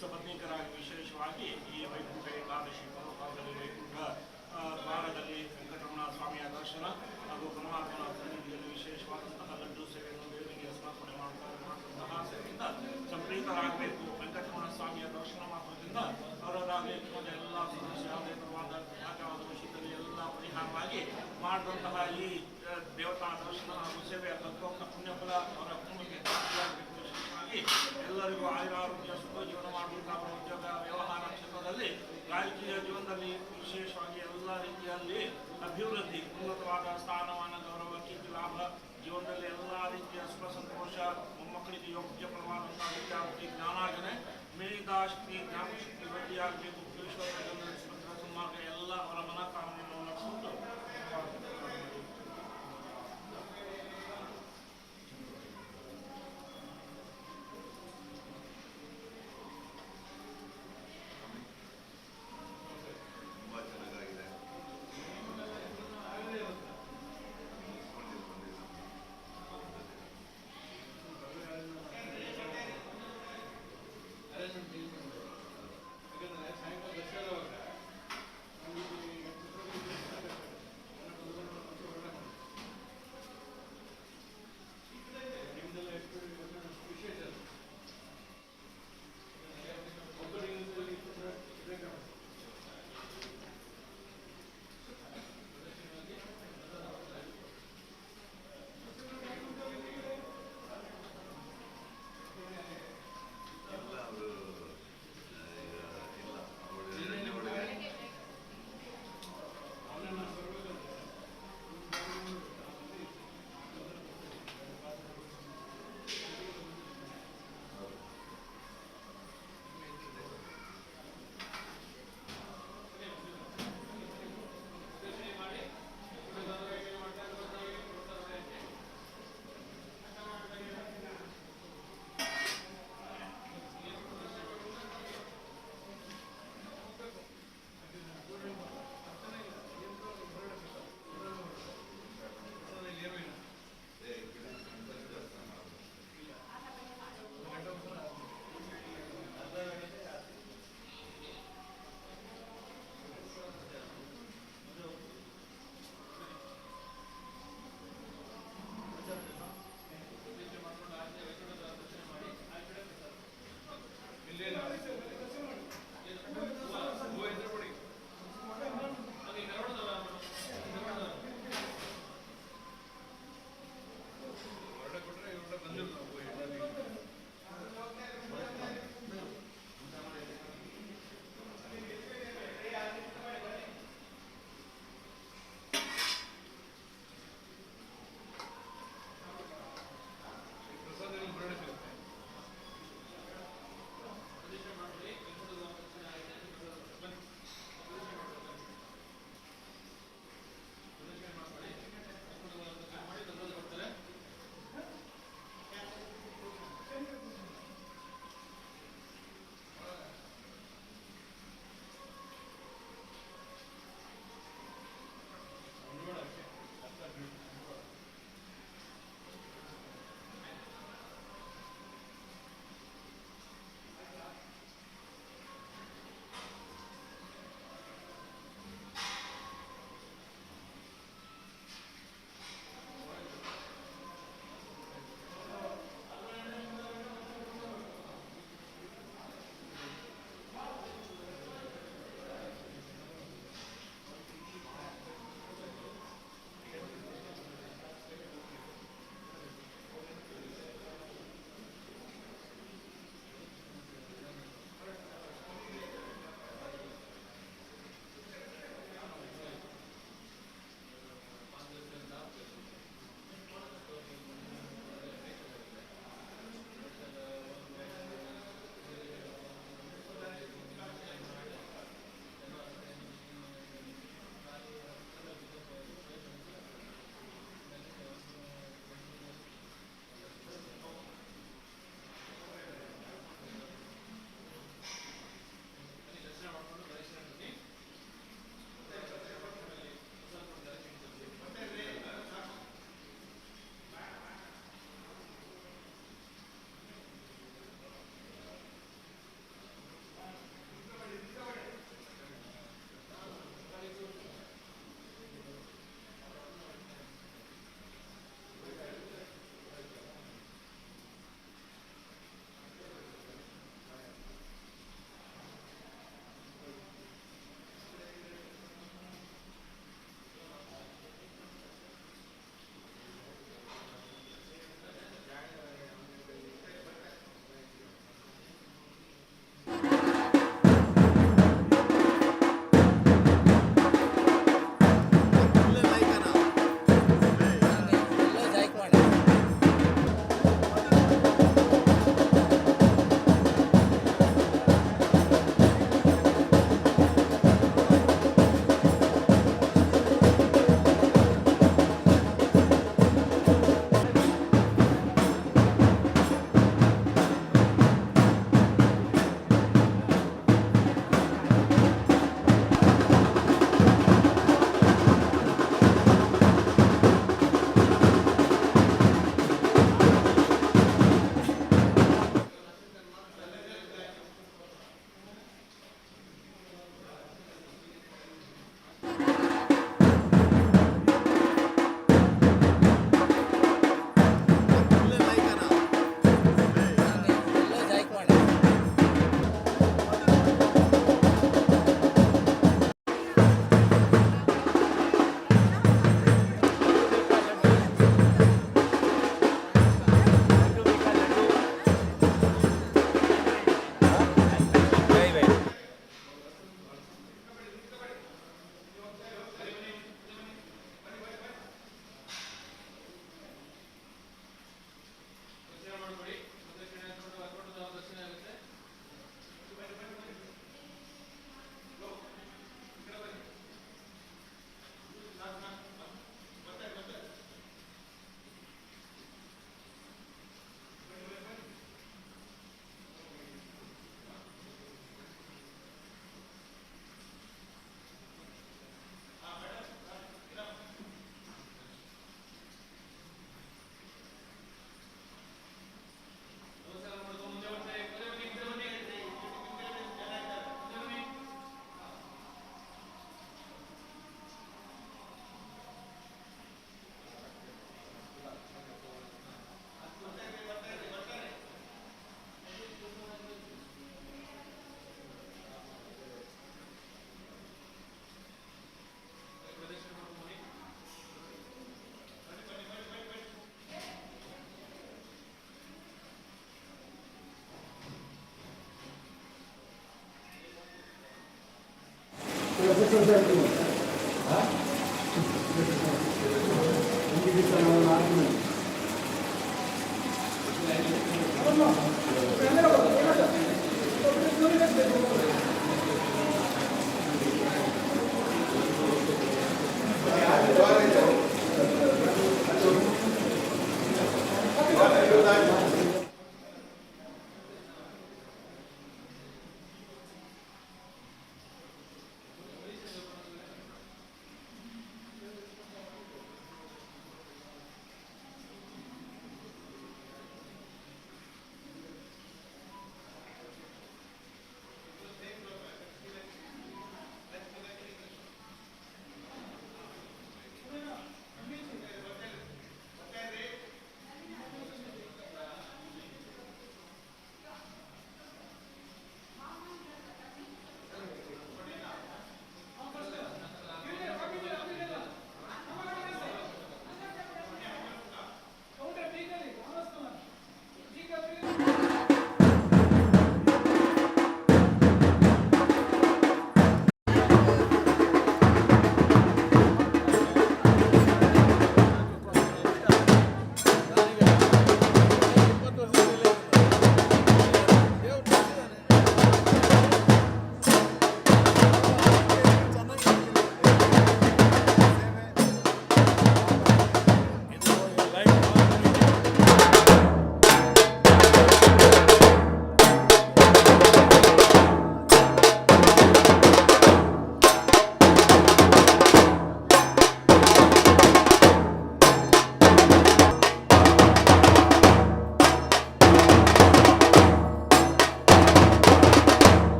ಸಪತ್ನೀಕರಾಗಿ ವಿಶೇಷವಾಗಿ ಈ ವೈಕುಂಠ ಏಕಾದಶಿ ಪರ್ವಕಾಲದಲ್ಲಿ ವೈಕುಂಠ ದ್ವಾರದಲ್ಲಿ ವೆಂಕಟರಮಣ ಸ್ವಾಮಿಯ ದರ್ಶನ ಹಾಗೂ ಪರಮಾತ್ಮನ ಸನ್ನಿಧಿಯಲ್ಲಿ ವಿಶೇಷವಾದಂತಹ ಲಡ್ಡು ಸೇವೆಯನ್ನು ದೇವರಿಗೆ ಸಮರ್ಪಣೆ ಮಾಡುವಂತಹ ಸೇವೆಯಿಂದ ಸಂಪ್ರೀತರಾಗಬೇಕು. ವೆಂಕಟರಮಣ ಸ್ವಾಮಿಯ ದರ್ಶನ ಮಾತ್ರದಿಂದ ಅವರವರಾಗಲಿ ಎಲ್ಲ ಸದಸ್ಯವಾದ ವಿಷಯದಲ್ಲಿ ಎಲ್ಲ ಪರಿಹಾರವಾಗಿ ಮಾಡಿದಂತಹ ಈ ದೇವತಾ ದರ್ಶನ ಹಾಗೂ ಸೇವೆ ತತ್ವೋಕ್ತ ಪುಣ್ಯಫಲ ಅವರ ಕುಟುಂಬಕ್ಕೆ ಪ್ರಾಪ್ತಿಯಾಗಬೇಕು. ವಿಶೇಷವಾಗಿ ಎಲ್ಲರಿಗೂ ಆಯುರಾರೋಗ್ಯ ಸುಖ ಜೀವನ ಮಾಡುವಂತಹ ಅವರ ಉದ್ಯೋಗ ವ್ಯವಹಾರ ಕ್ಷೇತ್ರದಲ್ಲಿ ರಾಜಕೀಯ ಜೀವನದಲ್ಲಿ ವಿಶೇಷವಾಗಿ ಎಲ್ಲ ರೀತಿಯಲ್ಲಿ ಅಭಿವೃದ್ಧಿ, ಉನ್ನತವಾದ ಸ್ಥಾನಮಾನ, ಗೌರವ, ಕೀರ್ತಿ, ಲಾಭ, ಜೀವನದಲ್ಲಿ ಎಲ್ಲ ರೀತಿಯ ಸುಖ ಸಂತೋಷ, ಮೊಮ್ಮಕ್ಕಳಿಗೆ ಯೋಗ್ಯಪರವಾದಂತಹ ವಿದ್ಯಾರ್ಥಿ ಜ್ಞಾನಾರ್ಜನೆ, ಮೇಧಾಶಕ್ತಿ ಜ್ಞಾಪಶಕ್ತಿ ವೃದ್ಧಿಯಾಗಬೇಕು. ಈಶ್ವರ ಸನ್ಮಾರ್ಗ ಎಲ್ಲ ಅವರ ಮನಕಾಮನೆಯನ್ನು ನಡೆಸಿಕೊಂಡು ಯಾಕಂದ್ರೆ ಸಾಯಂಕಾಲ ದರ್ಶನ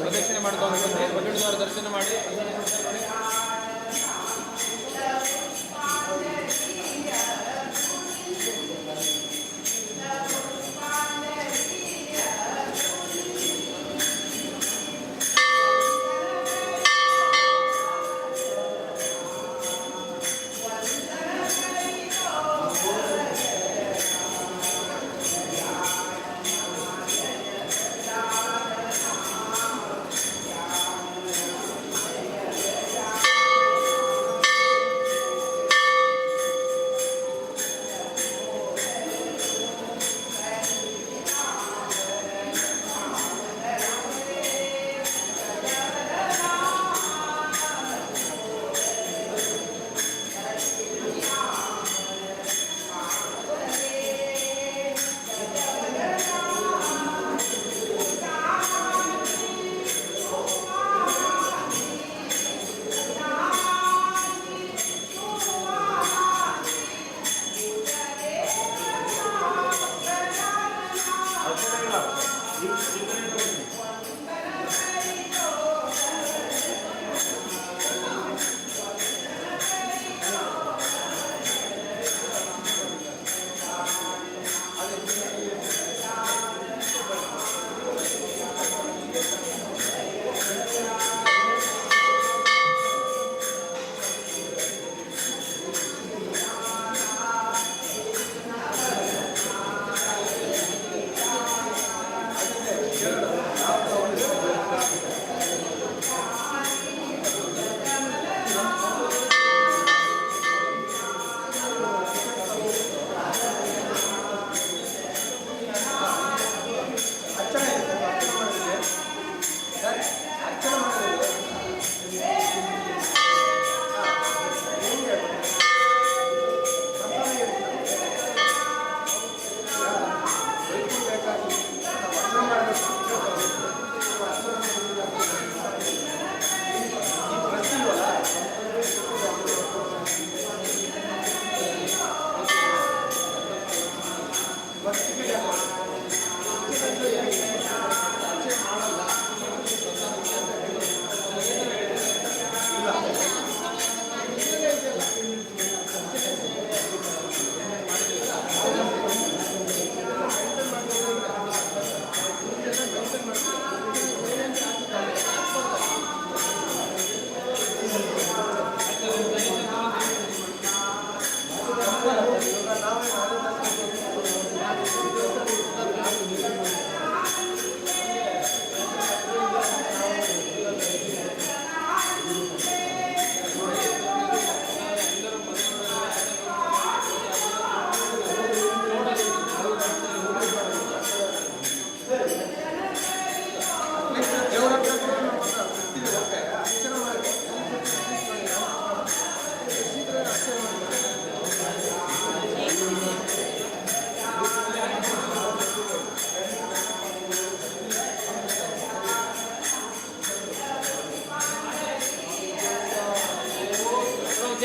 ಪ್ರದಕ್ಷಿಣೆ ಮಾಡ್ಕೊಂಡು ಬಗೀರದ್ವಾರ ದರ್ಶನ ಮಾಡಿ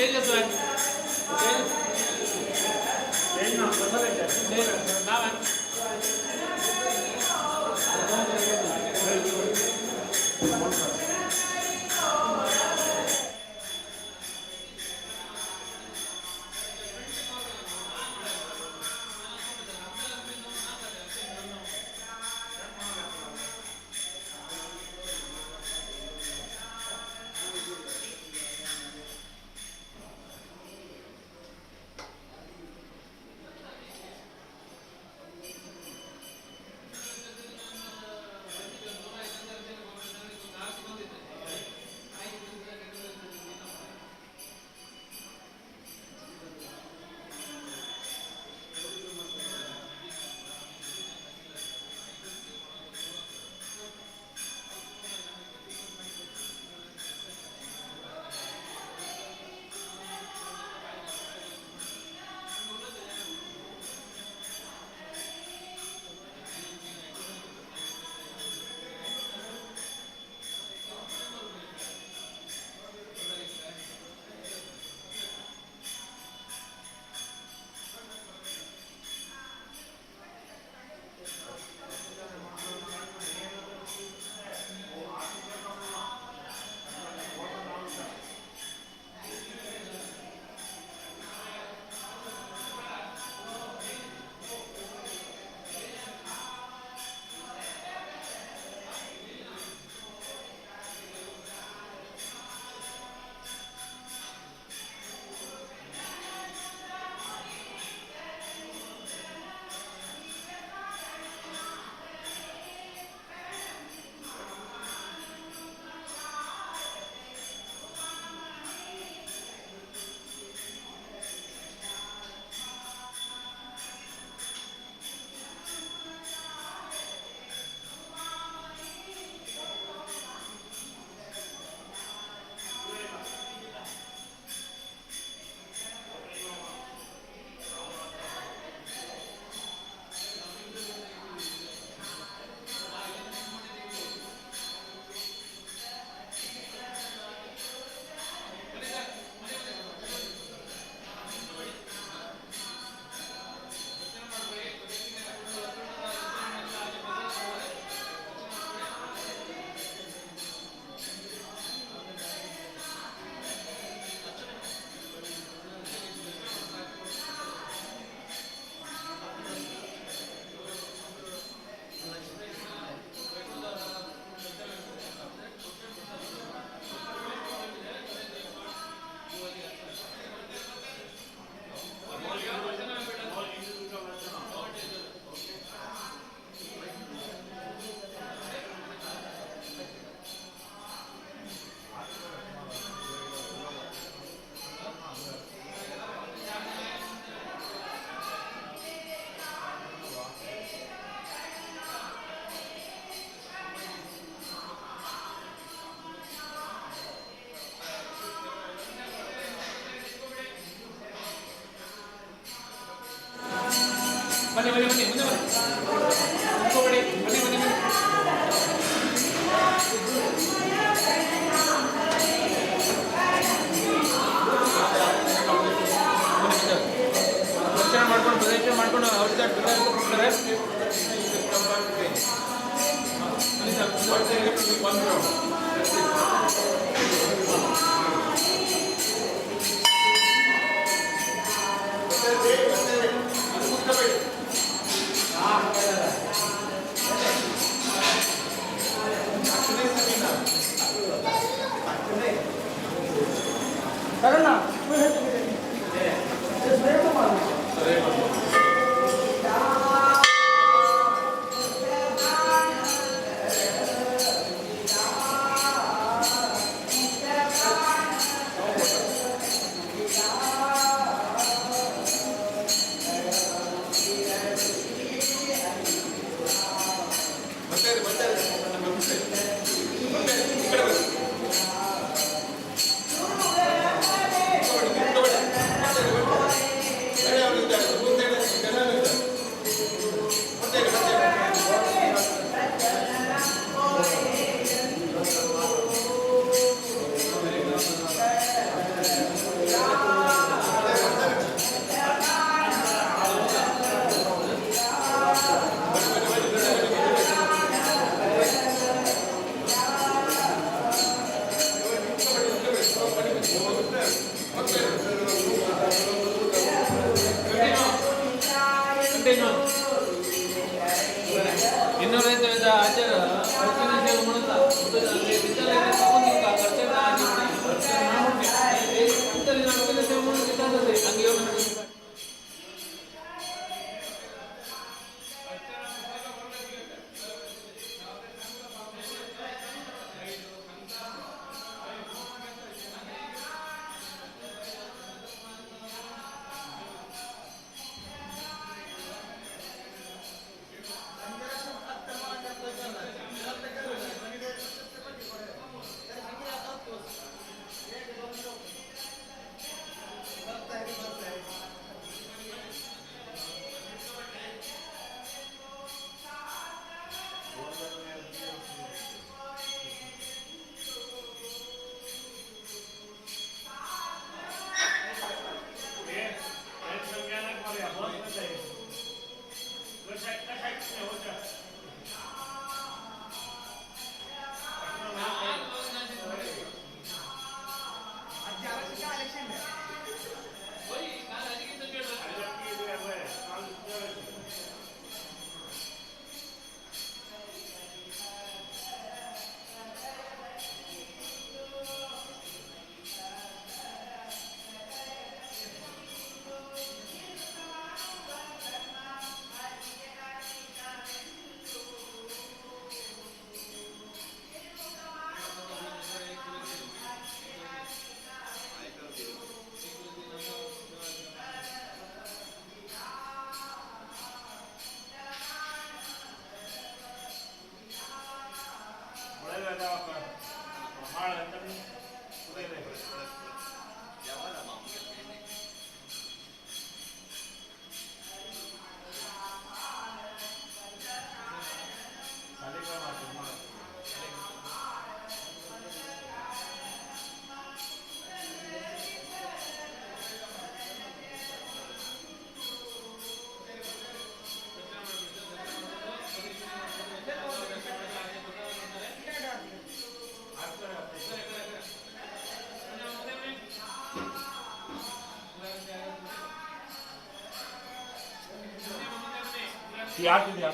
changes man. ಬನ್ನಿ ಬನ್ನಿ ಬನ್ನಿ ಮುಂದೆ ಬನ್ನಿ ಕೂತ್ಕೋಬೇಡಿ ಬನ್ನಿ ಬನ್ನಿ ಬನ್ನಿ ದರ್ಶನ ಮಾಡ್ಕೊಂಡು ಪ್ರದಕ್ಷಿಣೆ ಮಾಡ್ಕೊಂಡು ಔಷಧ ಕೊಡ್ತಾರೆ ಯಾಕಿದ್ಯಾ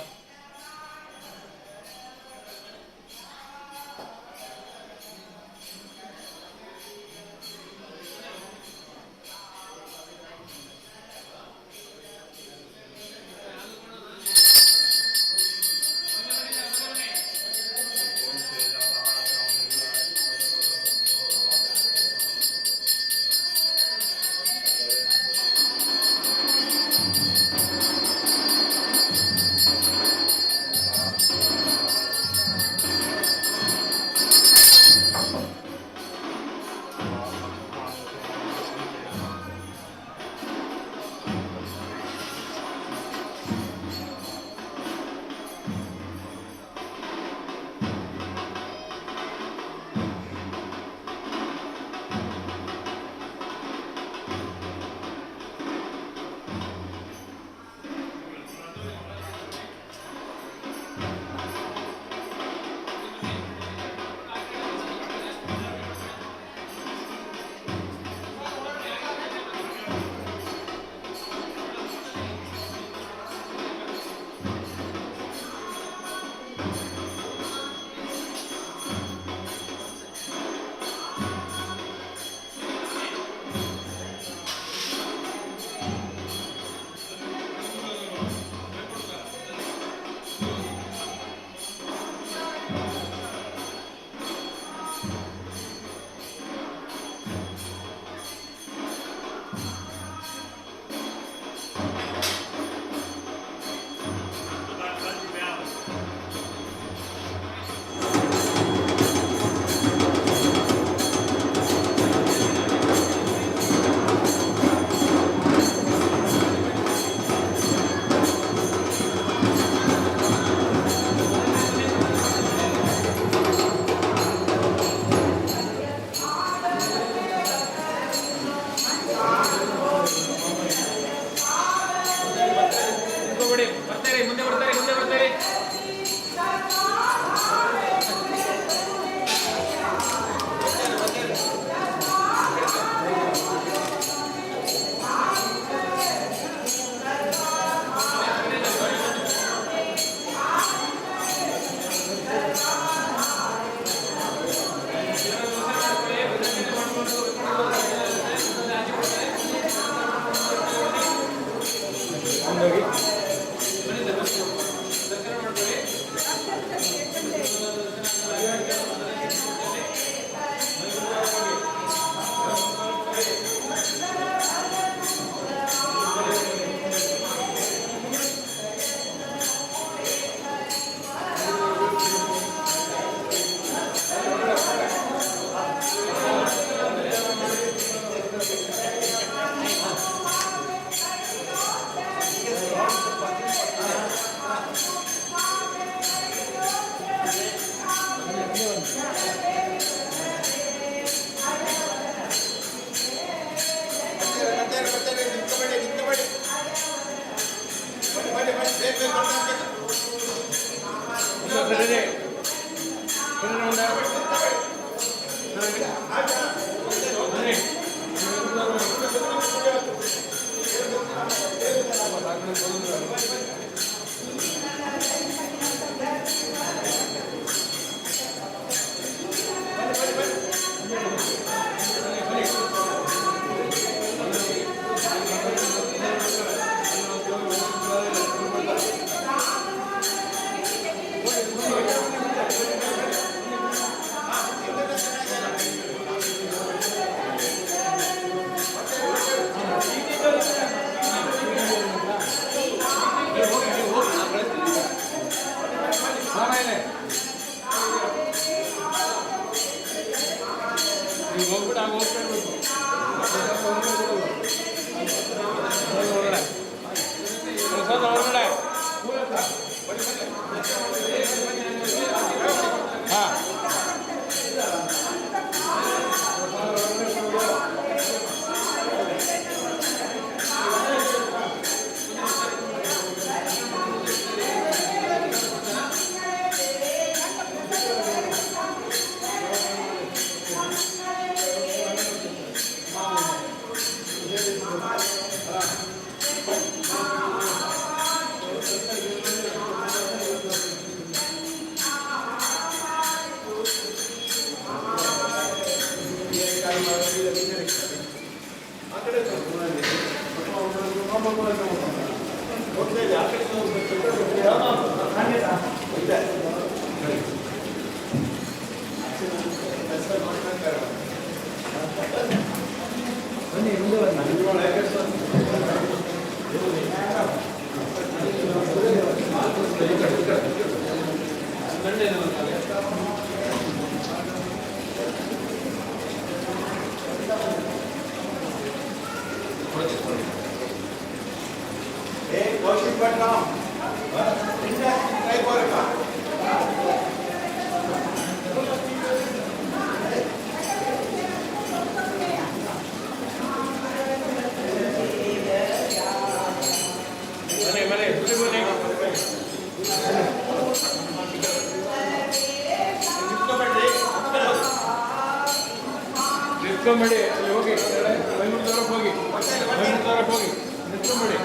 Gracias. ನಿತ್ಕೊಂಬೇಡಿ, ಅಲ್ಲಿ ಹೋಗಿ ಬೈಮುತ್ತೂರಕ್ಕೆ ಹೋಗಿ, ಬೈಮುತ್ತೂರಕ್ಕೆ ಹೋಗಿ ನಿತ್ಕೊಂಬೇಡಿ.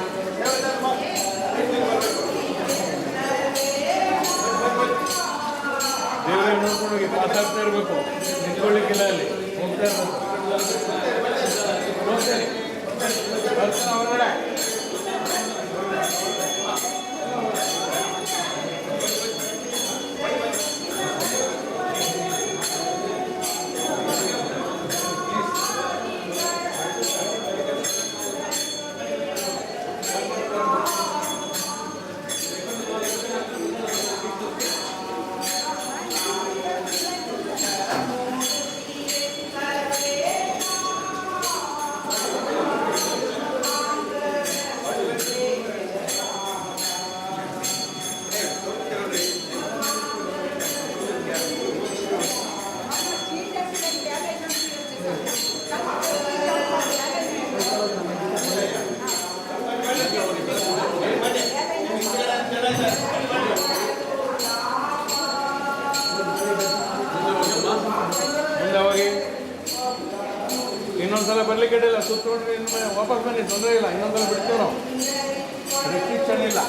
ದೇವರೇ ನೋಡ್ಕೊಂಡು ಹೋಗಿ ಮಾತಾಡ್ತಾ ಇರಬೇಕು, ನಿಂತ್ಕೊಳ್ಳಿಕ್ಕಿಲ್ಲ ಅಲ್ಲಿ, ಹೋಗ್ತಾ ಇರ್ಬೇಕು. ಹೋಗ್ತೇನೆ ಬರ್ತಾನೆ ಹೊರಗಡೆ. ಮುಂದೆ ಹೋಗಿ ಇನ್ನೊಂದ್ಸಲ ಬರ್ಲಿಕ್ಕೆ ಇಡಿಲ್ಲ, ಸುತ್ತಕೊಂಡ್ರೆ ವಾಪಸ್ ಬನ್ನಿ, ತೊಂದರೆ ಇಲ್ಲ. ಇನ್ನೊಂದ್ಸಲ ಬಿಡ್ತೀವಿ ನಾವು, ರೆಸ್ಟ್ರಿಕ್ಷನ್ ಇಲ್ಲ.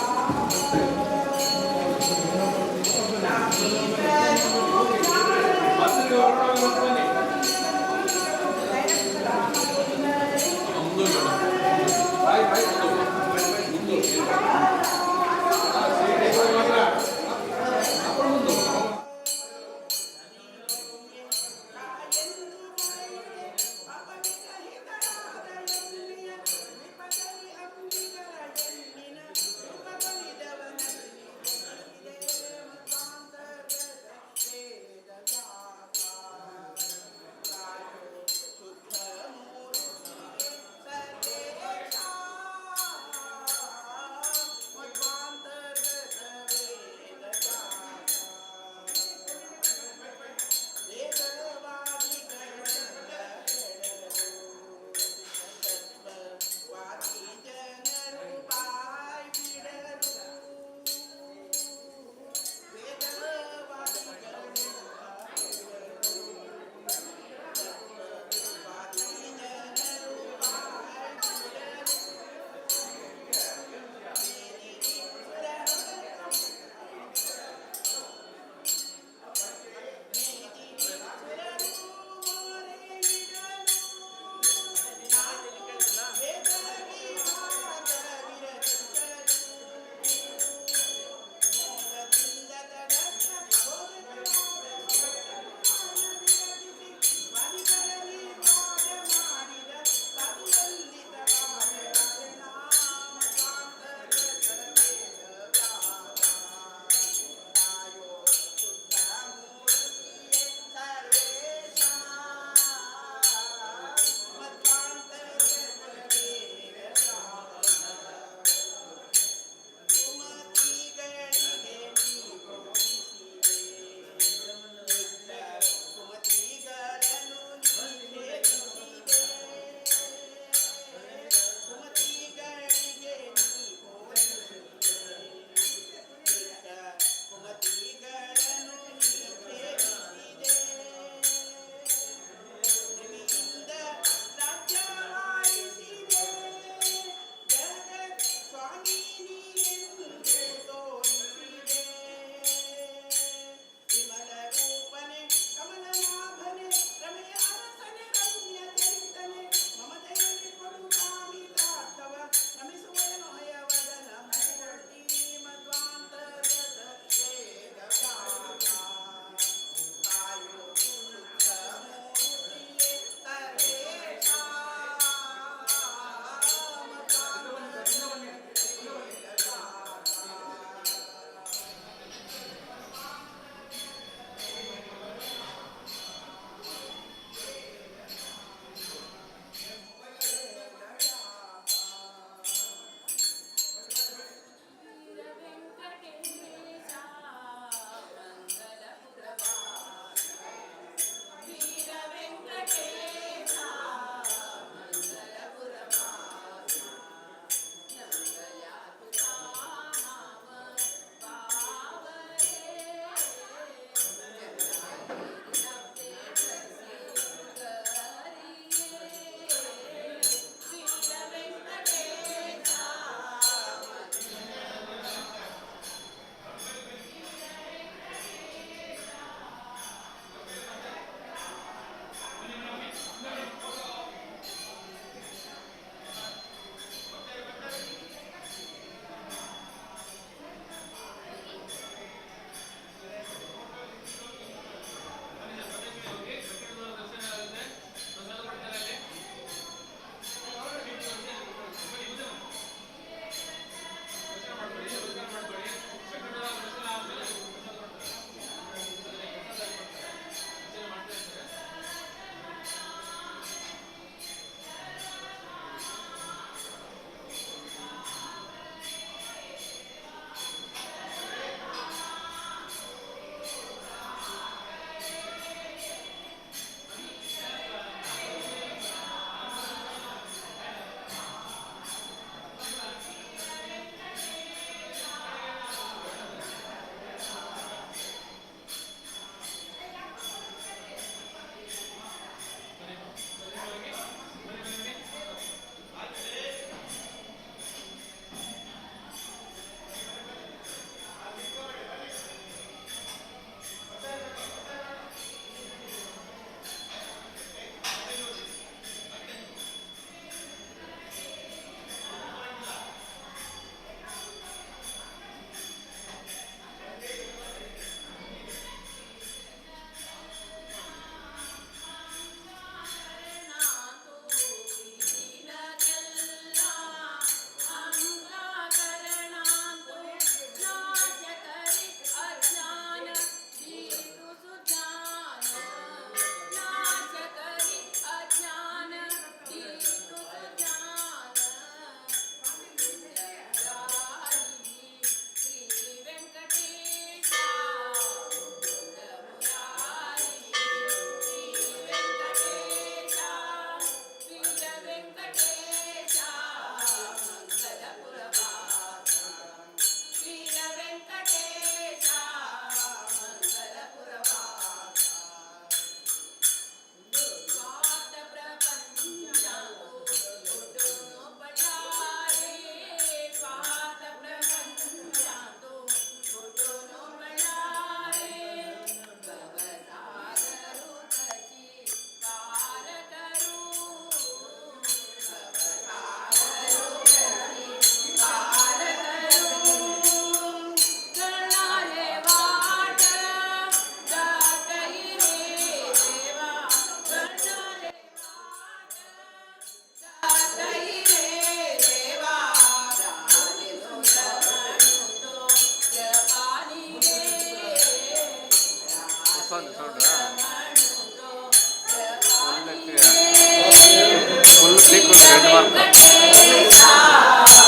2 మార్కులు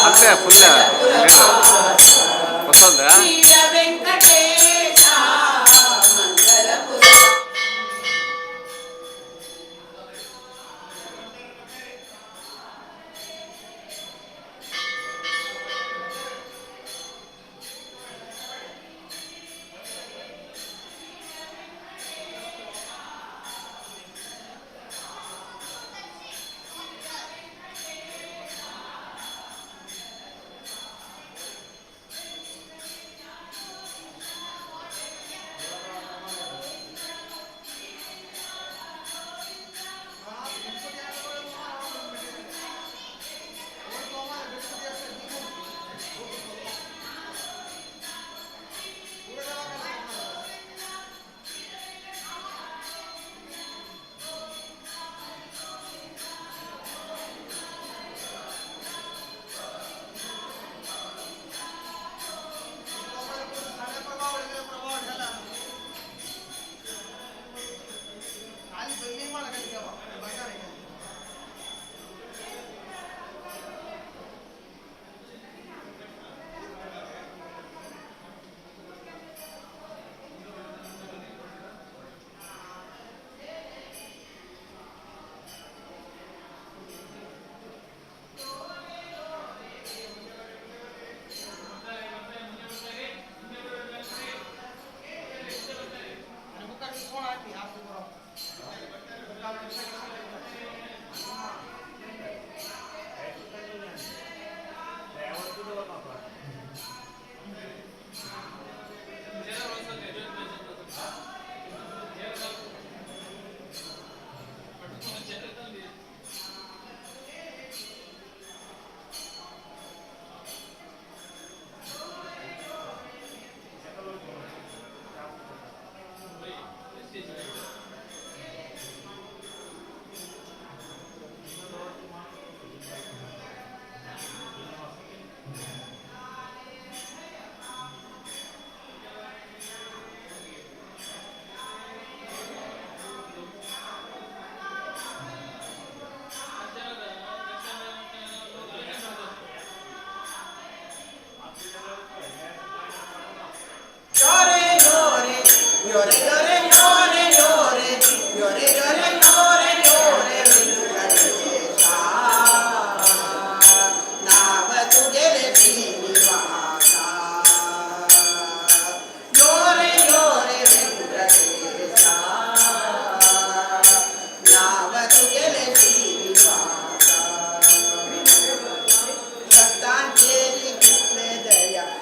అంతే ఫుల్ వస్తుందా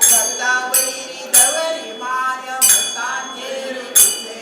भक्ता वैरी दवरी माया भक्तांचेरी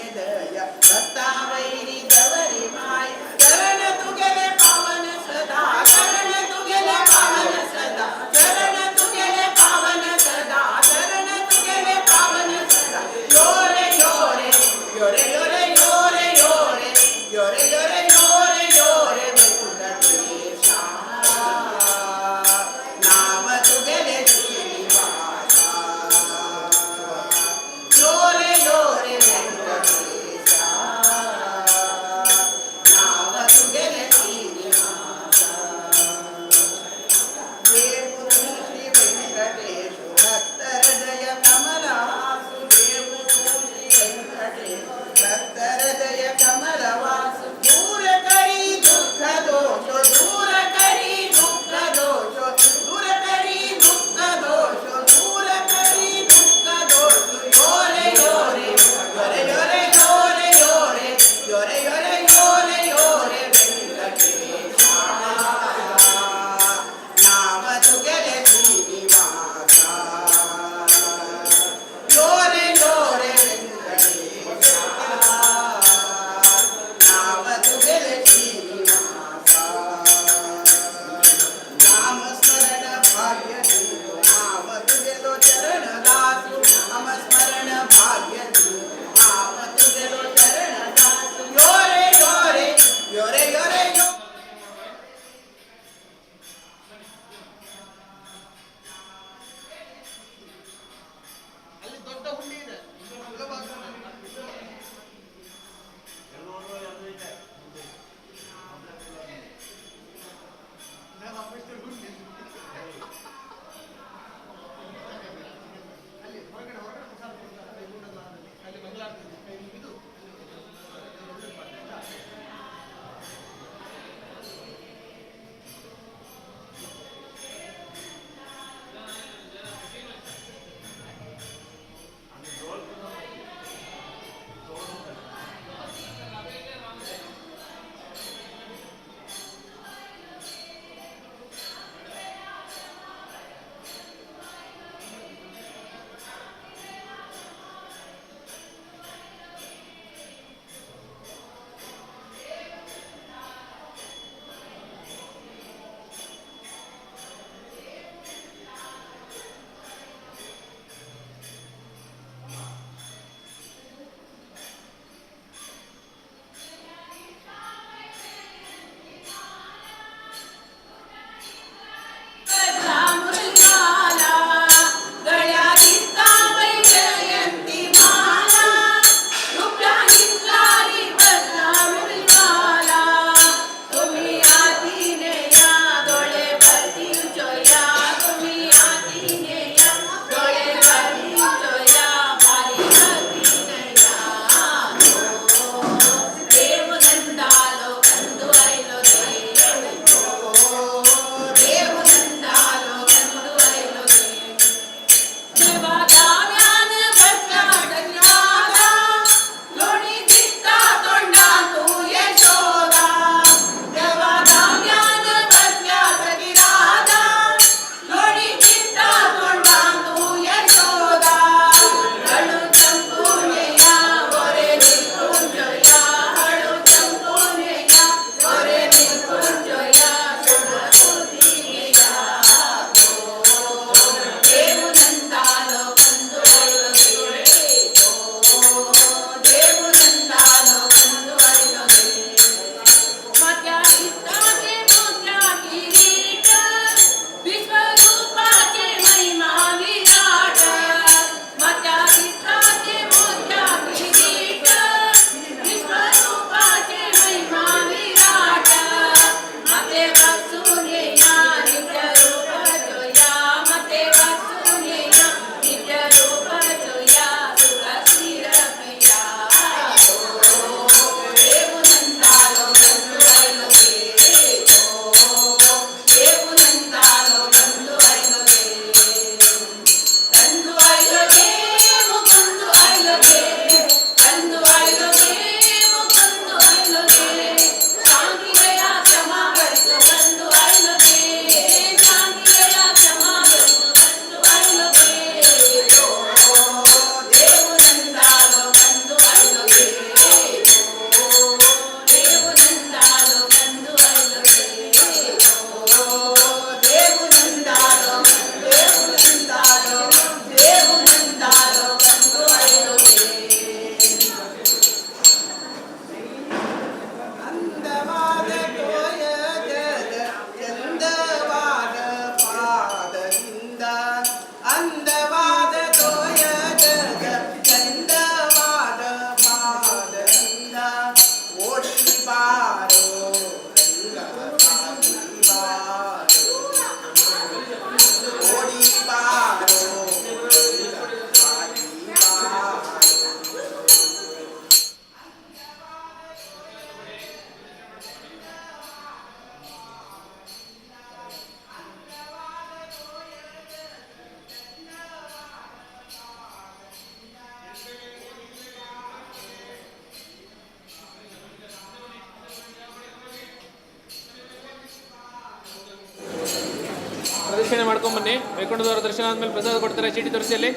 ಪ್ರದಕ್ಷಿಣೆ ಮಾಡ್ಕೊಂಡು ಬನ್ನಿ. ವೈಕುಂಠದವರ ದರ್ಶನ ಆದಮೇಲೆ ಪ್ರಸಾದ ಕೊಡ್ತಾರೆ. ಚೀಟಿ ತೋರಿಸಿ ಅಲ್ಲಿ.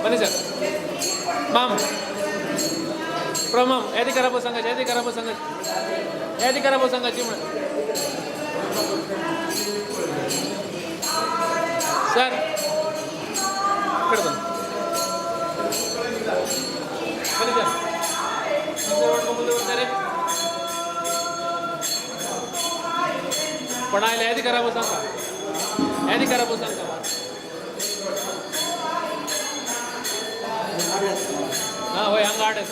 ಬನ್ನಿ ಸರ್. ಮಾಮ್ ಪ್ರಮಾಮ್ ಏದಿ ಖರಾಬು ಸಂಘ ಏದಿ ಖರಾಬು ಸಂಘ ಏದಿ ಖರಾಬು ಸಂಘ ಜೀವನ ಸರ್ ಕಡೆ ಬನ್ನಿ ಸರ್ ಮುಂದೆ ಬರ್ತಾರೆ. ಪಣಾಯಿಲ್ಲ ಏದಿ ಖರಾಬು ಸಂಘ ಏದಿ ಖರಾಬು ಸಂಘ हाँ वही हंग आड़े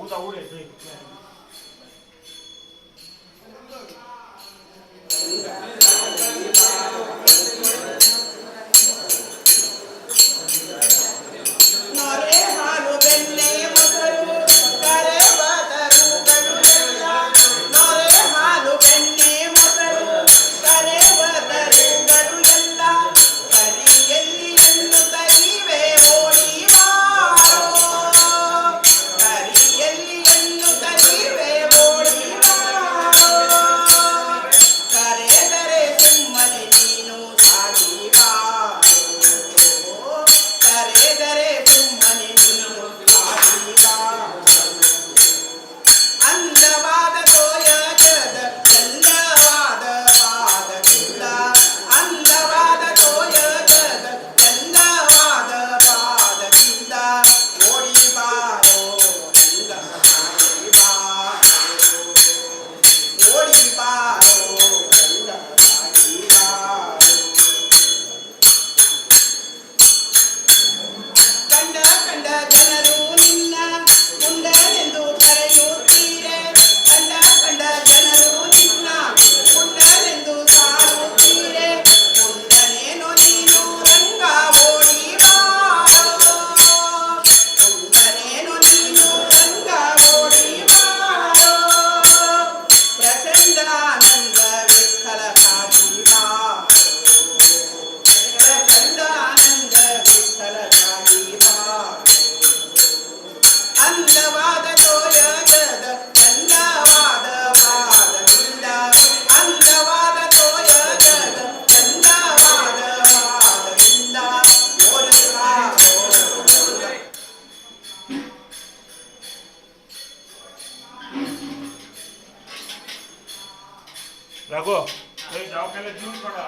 ಊಟ ಊರೇ रघु जाओ पहले जूस पड़ा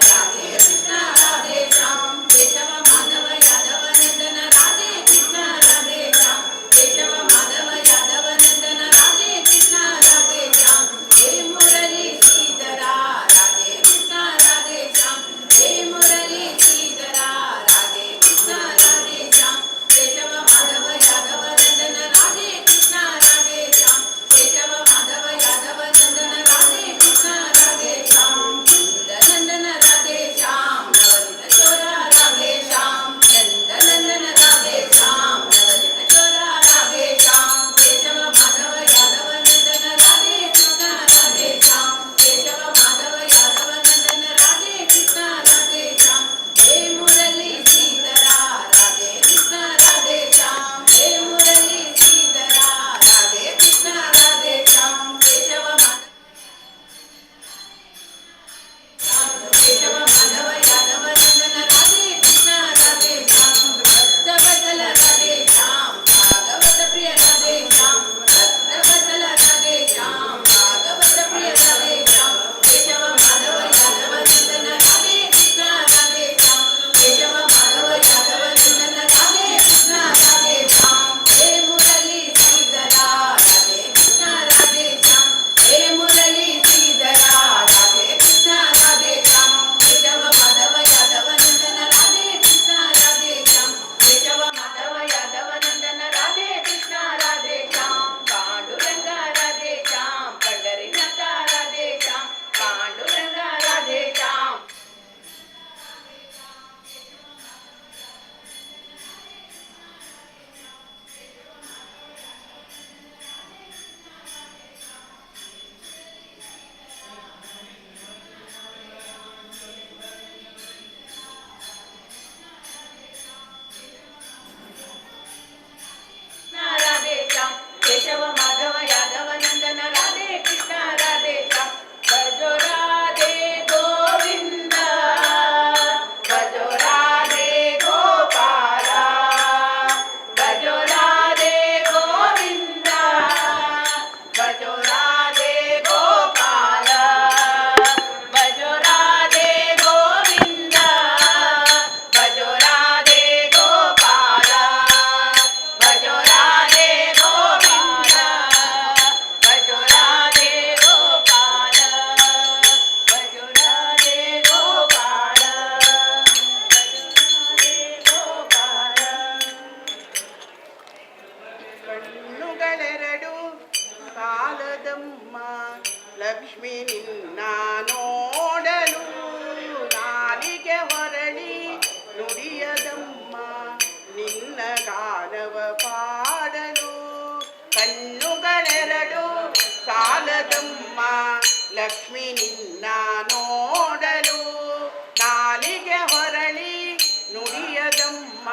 राधे कृष्ण राधे श्याम केशव माधव यादव ನಿನ್ನ ನೋಡಲು ನಾಲಿಗೆ ಹೊರಳಿ ನುಡಿಯದಮ್ಮ ನಿನ್ನ ಗಾನವ ಪಾಡಲು ಕಣ್ಣುಗಳೆರಡು ಸಾಲದಮ್ಮ ಲಕ್ಷ್ಮಿ ನಿನ್ನ ನೋಡಲು ನಾಲಿಗೆ ಹೊರಳಿ ನುಡಿಯದಮ್ಮ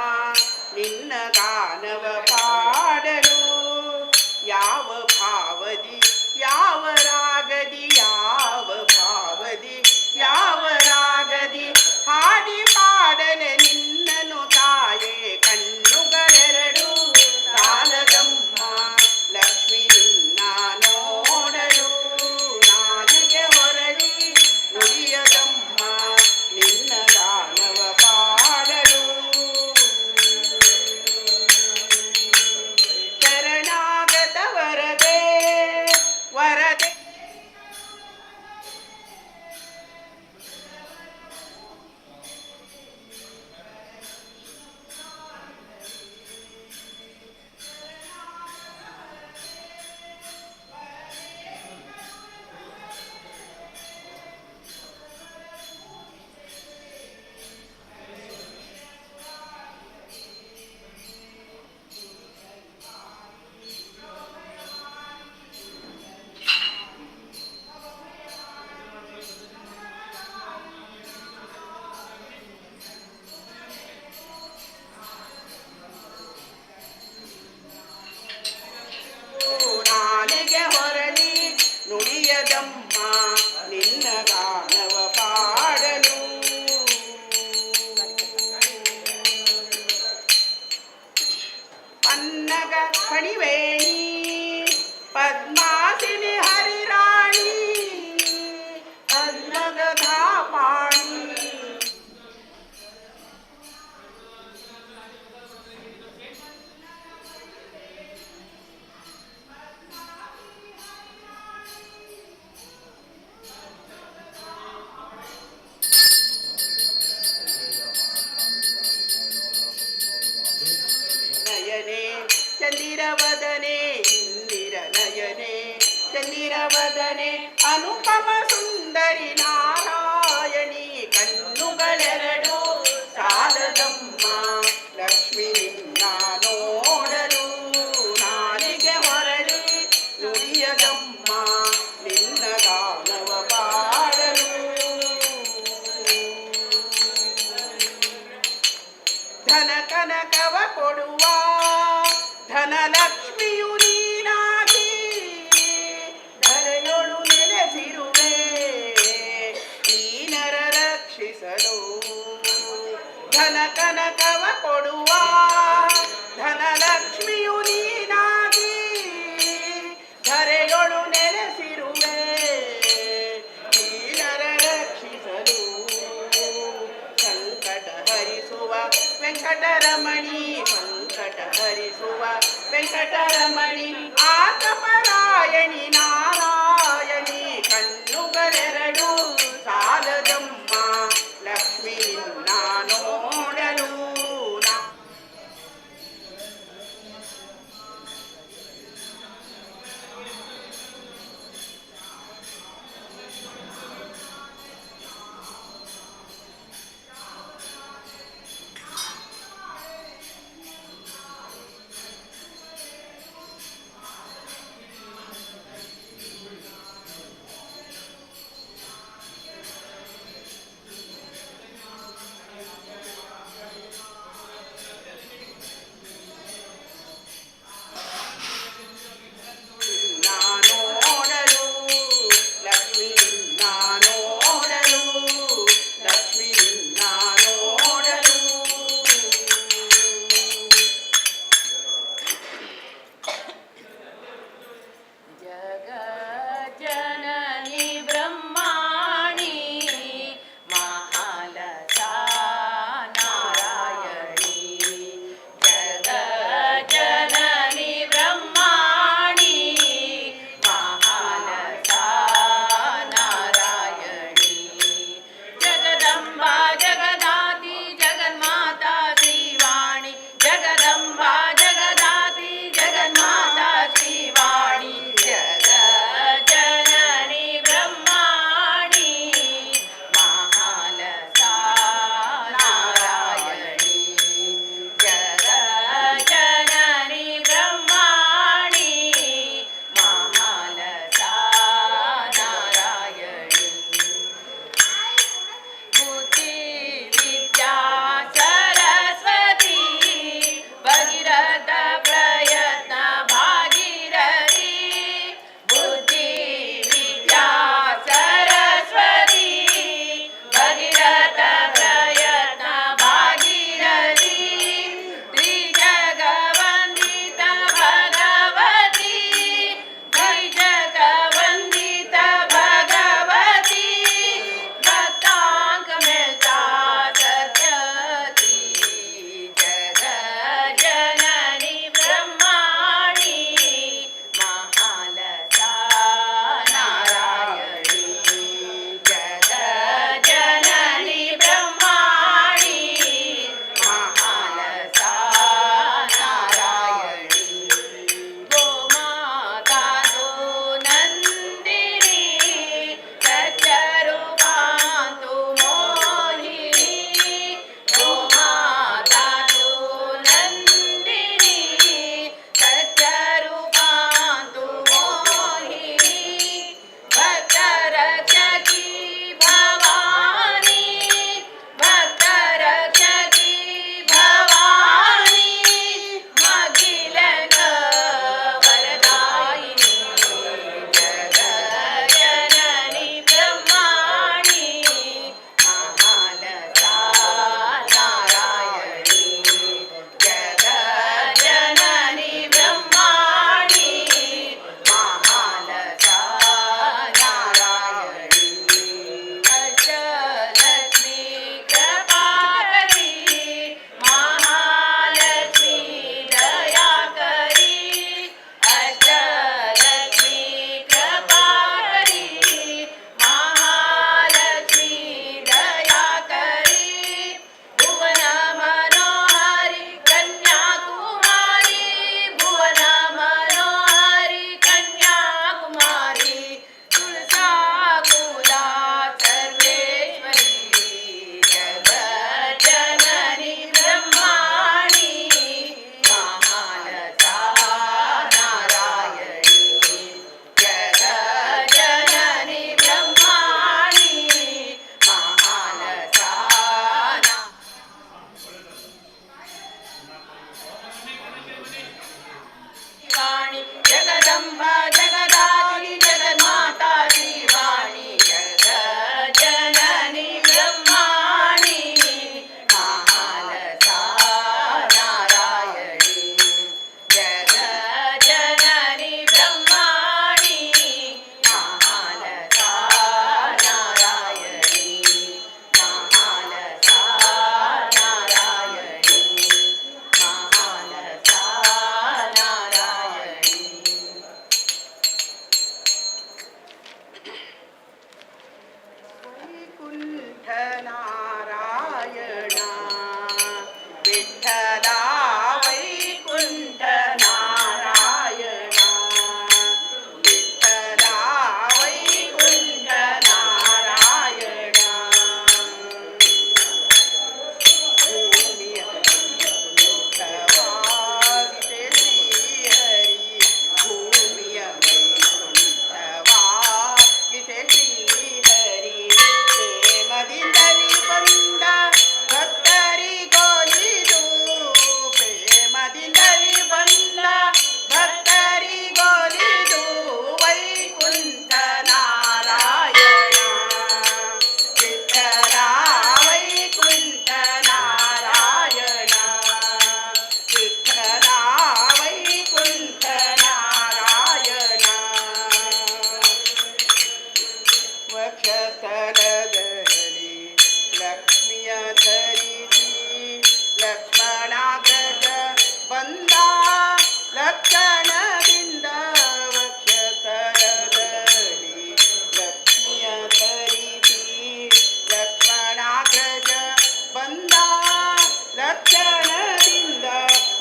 ನಿನ್ನ ಗಾನವ ಪಾಡಲು ಯಾವ ಭಾವದಿ ಯಾವ ರಾಗದಿ ಯಾವ ಭಾವದಿ ಯಾವ ರಾಗದಿ ಹಾಡಿ ಪಾಡಲೆ ನಿನ್ನನು ತಾಯೇ ಕಣ್ಣುಗಳೆರಡು ಸಾಲದಮ್ಮ ಲಕ್ಷ್ಮಿ ನಿನ್ನ ನೋಡಲು ನಾಲಿಗೆ ಹೊರಳಿ ನುಡಿಯದಮ್ಮ ನಿನ್ನ ಗಾನವ ಪಾಡಲು ಶರಣಾಗತ ವರದೆ ವರದೆ ನಾಲಿಗೆ ಹೊರಳಿ ನುಡಿಯದಮ್ಮ ನಿನ್ನ ಗಾನವ ಪಾಡಲು ಪನ್ನಗ ಕಣಿವೇಣಿ ಪದ್ಮಾಸಿನಿ ಹರಿರಾಣಿ ಪನ್ನಗ ಧಾಪಾಣಿ ನಯನೆ ಚಂದಿರವದನೆ ಇಂದಿರ ನಯನೆ ಚಂದಿರವದನೆ ಅನುಪಮ ಸುಂದರಿ ನಾರಾಯಣಿ ಕಣ್ಣುಗಳೆರಡು ಸಾಲದಮ್ಮ ಲಕ್ಷ್ಮಿ ನಿನ್ನ ನೋಡಲು ನಾಲಿಗೆ ಹೊರಳಿ ನುಡಿಯದಮ್ಮ ನಿನ್ನ ಗಾನವ ಪಾಡಲು ಧನ ಕನಕವ ಕೊಡುವ ಧನಲಕ್ಷ್ಮಿಯು ನೀನಾಗಿ ಧರೆಯೊಳು ನೆಲೆಸಿರುವೆ ದೀನರ ರಕ್ಷಿಸಲು ಧನ ಕನಕವ ಕೊಡುವ ಧನಲಕ್ಷ್ಮಿಯು ನೀನಾಗಿ ಧರೆಯೊಳು ನೆಲೆಸಿರುವೆ ದೀನರ ರಕ್ಷಿಸಲು ಸಂಕಟ ಹರಿಸುವ ವೆಂಕಟರಮಣಿ ಸಂಕಟ ಹರಿಸುವ ವೆಂಕಟರಮಣಿ ಆತಪರಾಯಣಿ ನಾರಾಯಣಿ ಕಣ್ಣುಗಳೆರಡು ಸಾಲದಮ್ಮ ಲಕ್ಷ್ಮಿ ನಿನ್ನ ನೋಡಲು ವಕ್ಷಸ್ಥಲದಲ್ಲಿ ಲಕ್ಷ್ಮಿಯ ಧರಿಸಿ ಲಕ್ಷ್ಮಣಾಗ್ರಜ ಬಂದ ಲಕ್ಷಣದಿಂದ ವಕ್ಷಸ್ಥಲದಲ್ಲಿ ಲಕ್ಷ್ಮಿಯ ಧರಿಸಿ ಲಕ್ಷ್ಮಣಾಗ್ರಜ ಬಂದ ಲಕ್ಷಣದಿಂದ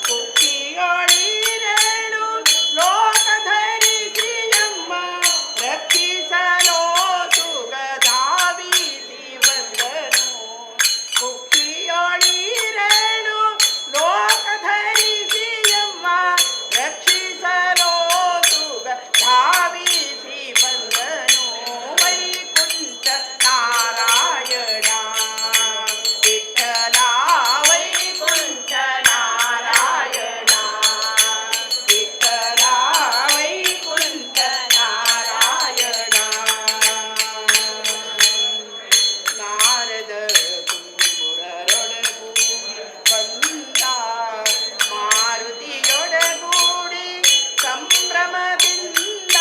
ಕುಕ್ಕಿಯೊಳಿರೇಳು ಲೋಕ ಧರಿಸಿಯಮ್ಮ ರಕ್ಷಿಸಲೋ ಸುಗಧಾವಿಸಿ ಬಂದನು ಕುಕ್ಕಿಯೊಳಿರೇಳು ಲೋಕ ಧರಿಸಿಯಮ್ಮ ರಕ್ಷಿಸಲೋ ಸುಗಧಾವಿಸಿ ಬಂದನು ವೈಕುಂಠ ನಾರಾಯಣ ವಿಠಲ ವೈಕುಂಠ ನಾರಾಯಣ ವಿಠಲ ವೈಕುಂಠ ನಾರಾಯಣ ನಾರದ ಕುಂಬುರರೊಡಗೂಡಿ ಬಂದ ಮಾರುತಿಯೊಡಗೂಡಿ ಸಂಭ್ರಮದಿಂದ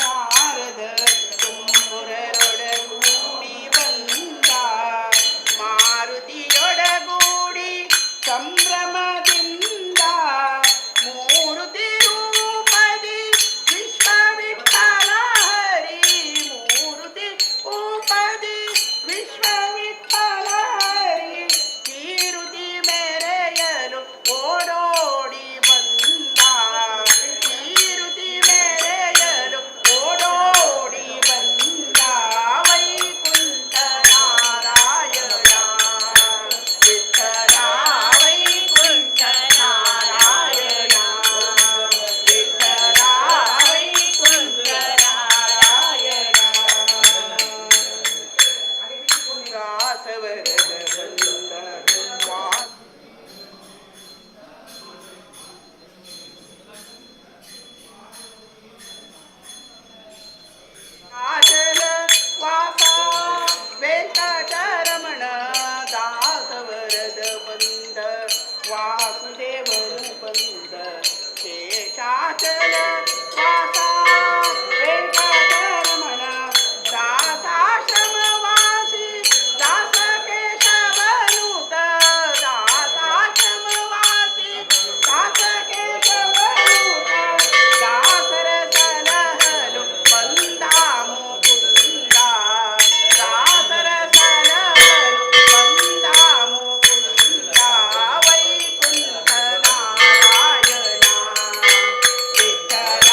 ನಾರದ ಕುಂಬುರರೊಡಗೂಡಿ ಬಂದ ಮಾರುತಿಯೊಡಗೂಡಿ ಸಂಭ್ರಮದಿಂದ ಮೂರುತಿ ರೂಪದಿ ವಿಶ್ವವಿಠಲ ಹರಿ ಮೂರುತಿ ರೂಪದಿ ವಿಶ್ವವಿಠಲ ಹರಿ ಕೀರುತಿ ಮೆರೆಯಲು ಓಡೋಡಿ ಬಂದ ಕೀರುತಿ ಮೆರೆಯಲು ಓಡೋಡಿ ಬಂದ ವೈಕುಂಠ ನಾರಾಯಣ ವಿಠಲ ವೈಕುಂಠ ನಾರಾಯಣ ವಿಠಲ ವೈಕುಂಠ ನಾರಾಯಣ ದಾಸವರದ ಬಂದ ವಾ- ಆಚಲ ವಾಸ ವೆಂಕಟರಮಣ ದಾಸವರದ ಬಂದ ವಾಸುದೇವನು ಬಂದ ಶೇಷಾಚಲ ವಾಸ ವೆಂಕಟರಮಣ ದಾಸಾಶ್ರಮವಾಸಿ ದಾಸ ಕೇಶವನುತ ದಾಸಾಶ್ರಮವಾಸಿ ದಾಸ ಕೇಶವನುತ ದಾಸರ ಸಲಹಲು ಬಂದ ಮುಕುಂದ ದಾಸರ ಸಲಹಲು ಬಂದ ಮುಕುಂದ ವೈಕುಂಠ ನಾರಾಯಣ ವಿಠಲ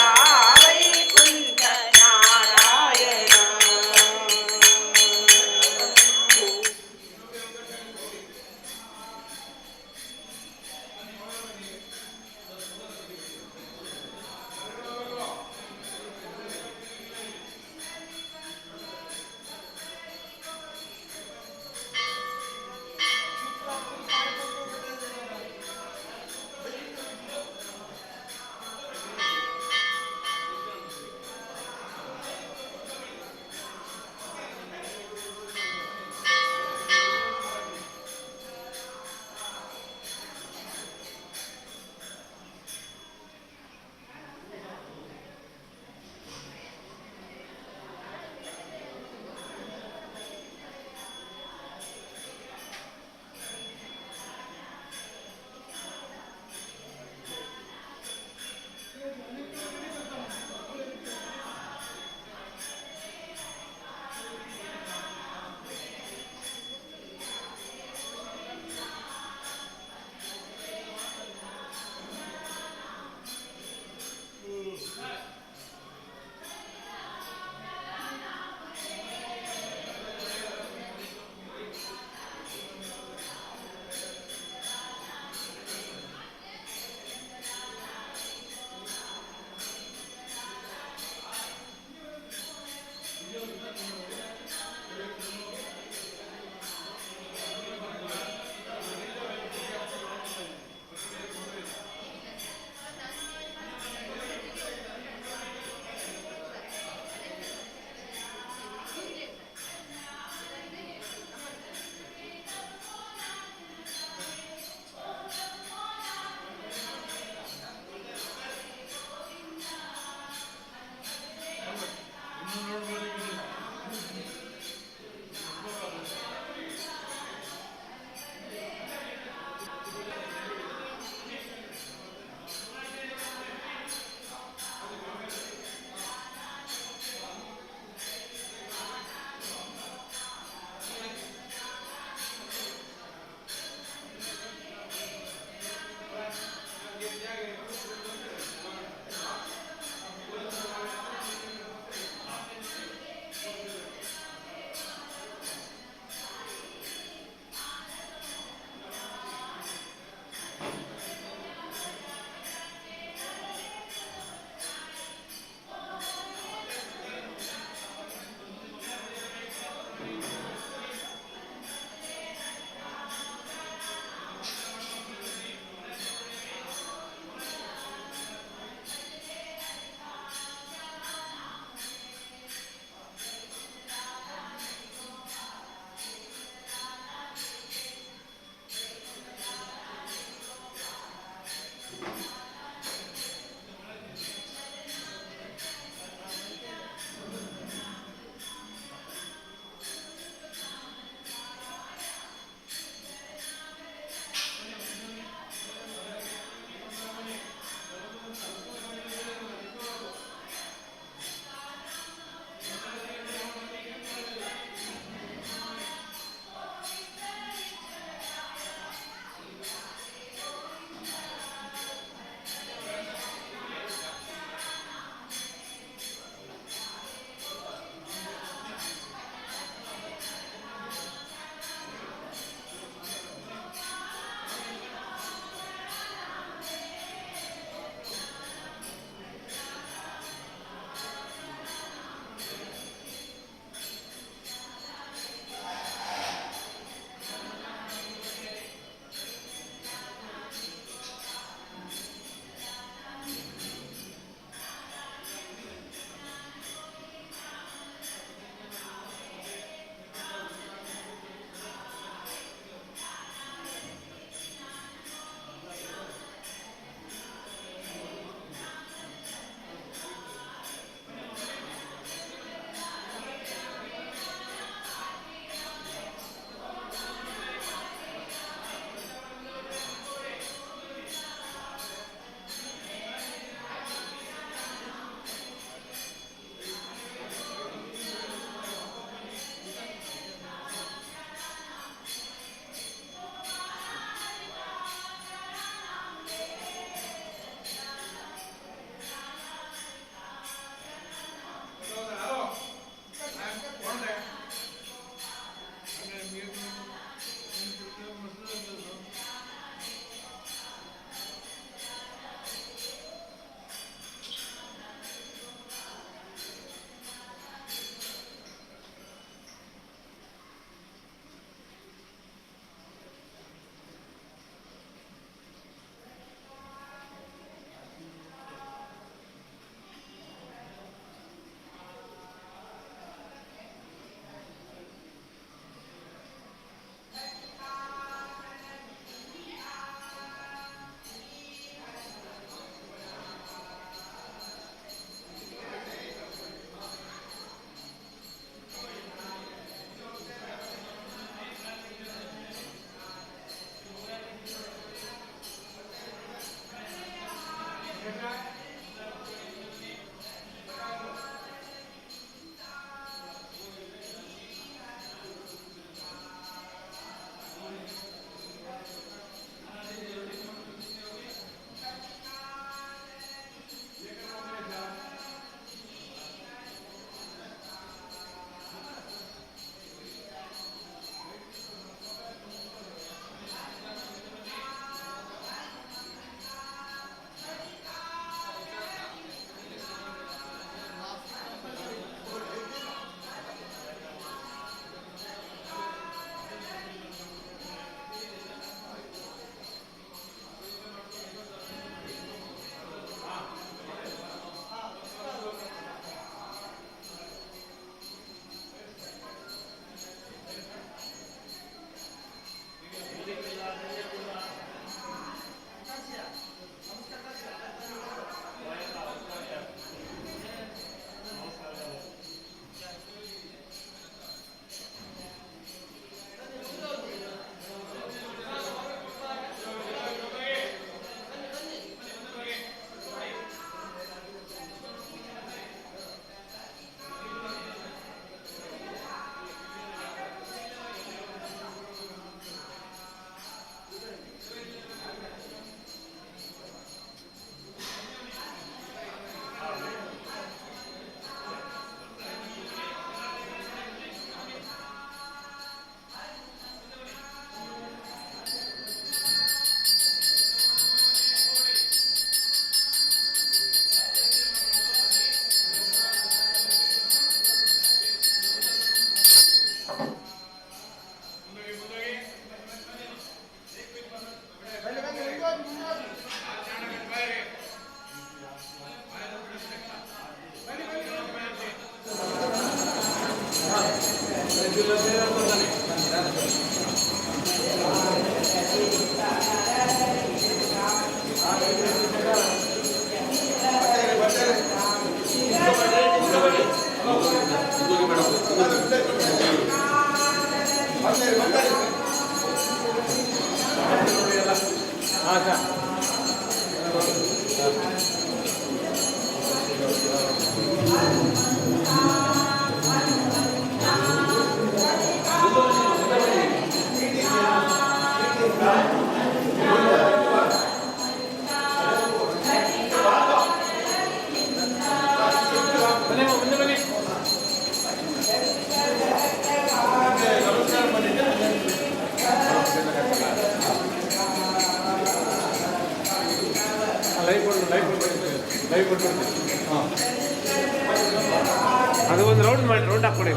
ಅದು ಒಂದು ರೌಂಡ್ ಹಾಕ್ಕೊಡಿ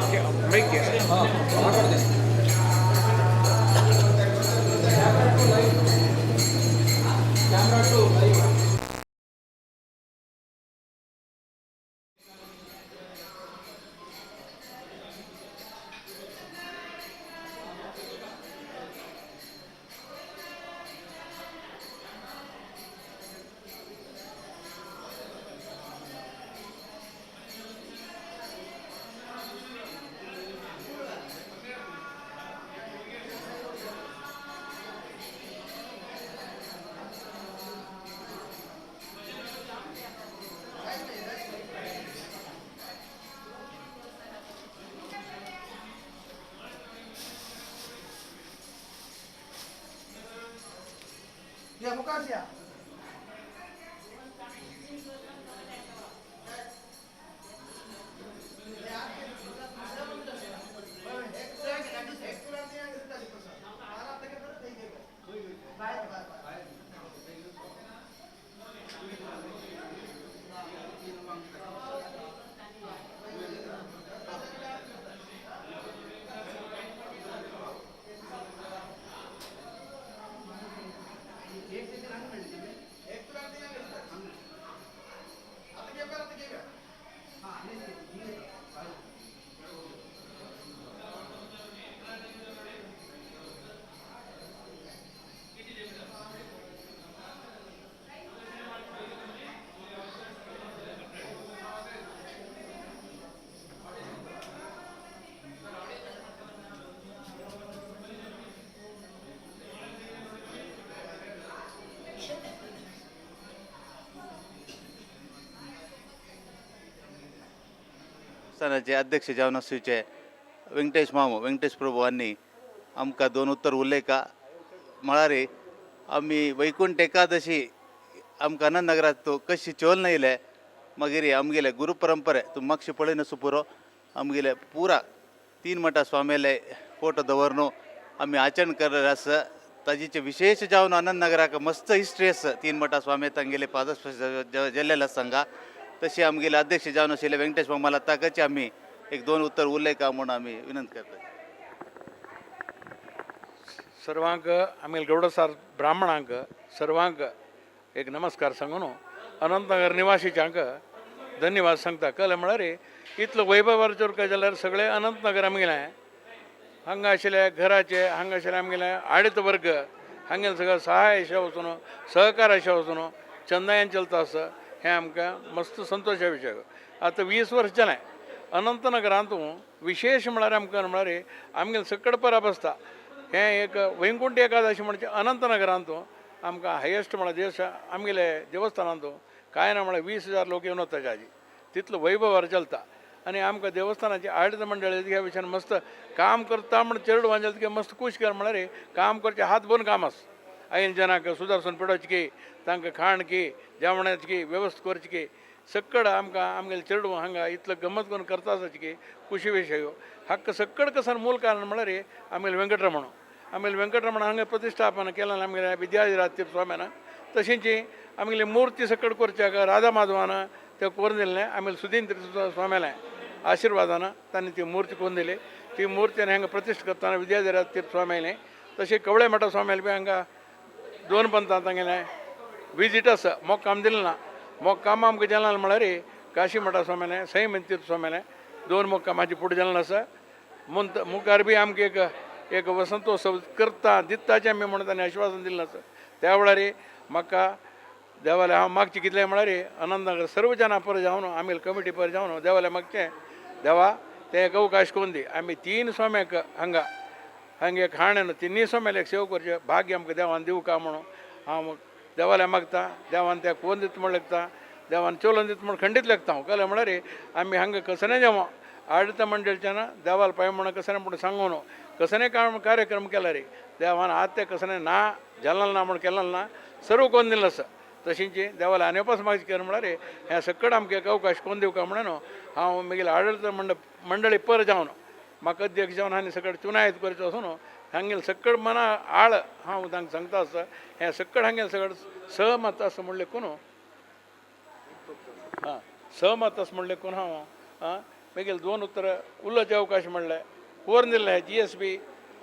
ಮೈಕ್ಗೆ. या मुकास या संस्थानाचे अध्यक्ष जावनासुचे व्यंकटेश मामू व्यंकटेश प्रभू यांनी आमकां दोन उत्तर उरले का म्हळ्यार आमी वैकुंठ एकादशी आमकां अनंतनगरात तो कशी चोल नायले मागीर आमगेले गुरू परंपरे तुम मागशी पळयन असो पुरो आमगेले पुरा 3 मठां स्वामेले फोटो दवरनो आमी आचरण करले आसा ताजीचे विशेष जावन अनंतनगराक मस्त हिस्ट्री आसा 3 मठां स्वामी तांगेले पादस्पर्श जेल्लेले सांगा तशी आमगेले अध्यक्ष जावन आशिल्ले व्यंकटेश मामाला ताकाचे आमी एक 2 उत्तर उरले का म्हणून आमी विनंती करता. सर्वांक आमी गौडसार ब्राह्मणांक सर्वांक एक नमस्कार सांगून अनंतनगर निवासीच्यांक धन्यवाद सांगता. कळ्ळें म्हळ्यार इतलो वैभव चोरका जाल्यार सगळे अनंतनगर आमगेलें हांगा आशिल्ले घराचे हांगा आशिल्ले आमगेले आडीत वर्ग हांगेले सगळं सहाय अशें वचून सहकार अशें वचून चंदायन चलता आसा हें आमकां मस्त संतोशा विशय. आतां 20 वर्स जालें अनंतनगरांतू विशेष म्हळ्यार आमकां म्हळ्यार आमगेलें सकड परब आसता हें एक वैकुंठ एकादशी म्हणजे अनंतनगरांतू आमकां हायेस्ट म्हळ्यार देश आमगेले देवस्थानांतू कांय ना म्हळ्यार 20,000 लोक येवन वता ताजी तितलो वैभवार चलता. आनी आमकां देवस्थानाची आडत मंडळी ह्या विशयान मस्त काम करता म्हण चेडूं वांजल मस्त खूश कर म्हळ्यार काम करचें हात भरून काम आसा. आयन जनाक सुदर्शन पेडोवचें की तांकां खाण की जेवणाची की वेवस्था करची की सक्कड आमकां आमगेले चेडूं हांगा इतलो गमत करून करता आसाची की खुशी विशय हक्क सक्कड कसान मूल कारण म्हळ्यार आमगेले व्यंकटरमण आमगेले व्यंकटरमण हांगा प्रतिश्ठापन केलें आमगेले विद्याधिराज तीर्थ स्वाम्यान तशेंच आमगेली मुर्ती सकड करच्या राधा माधवान तें करून दिल्लें आमगेले सुदीन तीर्थ स्वाम्यालें आशिर्वादान तांणी ती मुर्ती करून दिली. ती मुर्ती हांगा प्रतिश्ठ करतना विद्याधिराज तीर्थ स्वाम्यालें तशें कवळे मठा स्वाम्याले बी हांगा 2 पंथां तांगेलें विजीट आसा मोग काम दिलें ना. मोग काम आमकां जेलना म्हळ्यार काशी मठा स्वाम्यालें सैम तीर्थ स्वाम्यालें 2 मोग कामाची फुडें जेलना आसा मुखार बी आमकां एक वसंतोत्सव करता दिताचें आमी म्हणून ताणें आश्वासन दिलें आसा त्या वेळार म्हाका देवाले हांव मागचें कितलें म्हळ्यार आनंदनगर सर्व जाणां पर जावन आमी कमिटी पर जावन देवाले मागचें देवा तें एक अवकाश कोन्न दी आमी 3 सोम्याक हांगा एक हाणें तिनूय सोम्याक सेव करचें भाग्य आमकां देवान दिवं का म्हणून हांव देवाले मागता देवान तें कोन्न दिता म्हण लेखता देवान चलोवन दिता म्हण खंडीत लेखता हांव कळ्ळें म्हळ्यार आमी हांगा कसने जेवण आडळिता मंडळच्यान देवाला पांय म्हणून कसने म्हणून सांगून कसने कार्यक्रम केला रे देवान आज ते कसने ना जालना ना म्हणून केलें ना सर्व कोन्न दिलें आसा तशींच देवाला आनी वपास मागचें केलें म्हळ्यार हें सकट आमकां एक अवकाश कोन्न दिवं का म्हणून हांव म्हगेलें आडळिता मंडळी पर जावन म्हाका अध्यक्ष जावन आनी सकट चुनायत करचो वचून हांगेल सकट मना आळ हांव तांकां सांगता आसता हें सकट हांगेल सकट सहमत आसा म्हणलें कोण सहमत आसा म्हणलें कोण हांव म्हगेलें 2 उतरां उलोवचें अवकाश म्हणलें कोरून दिलें GSB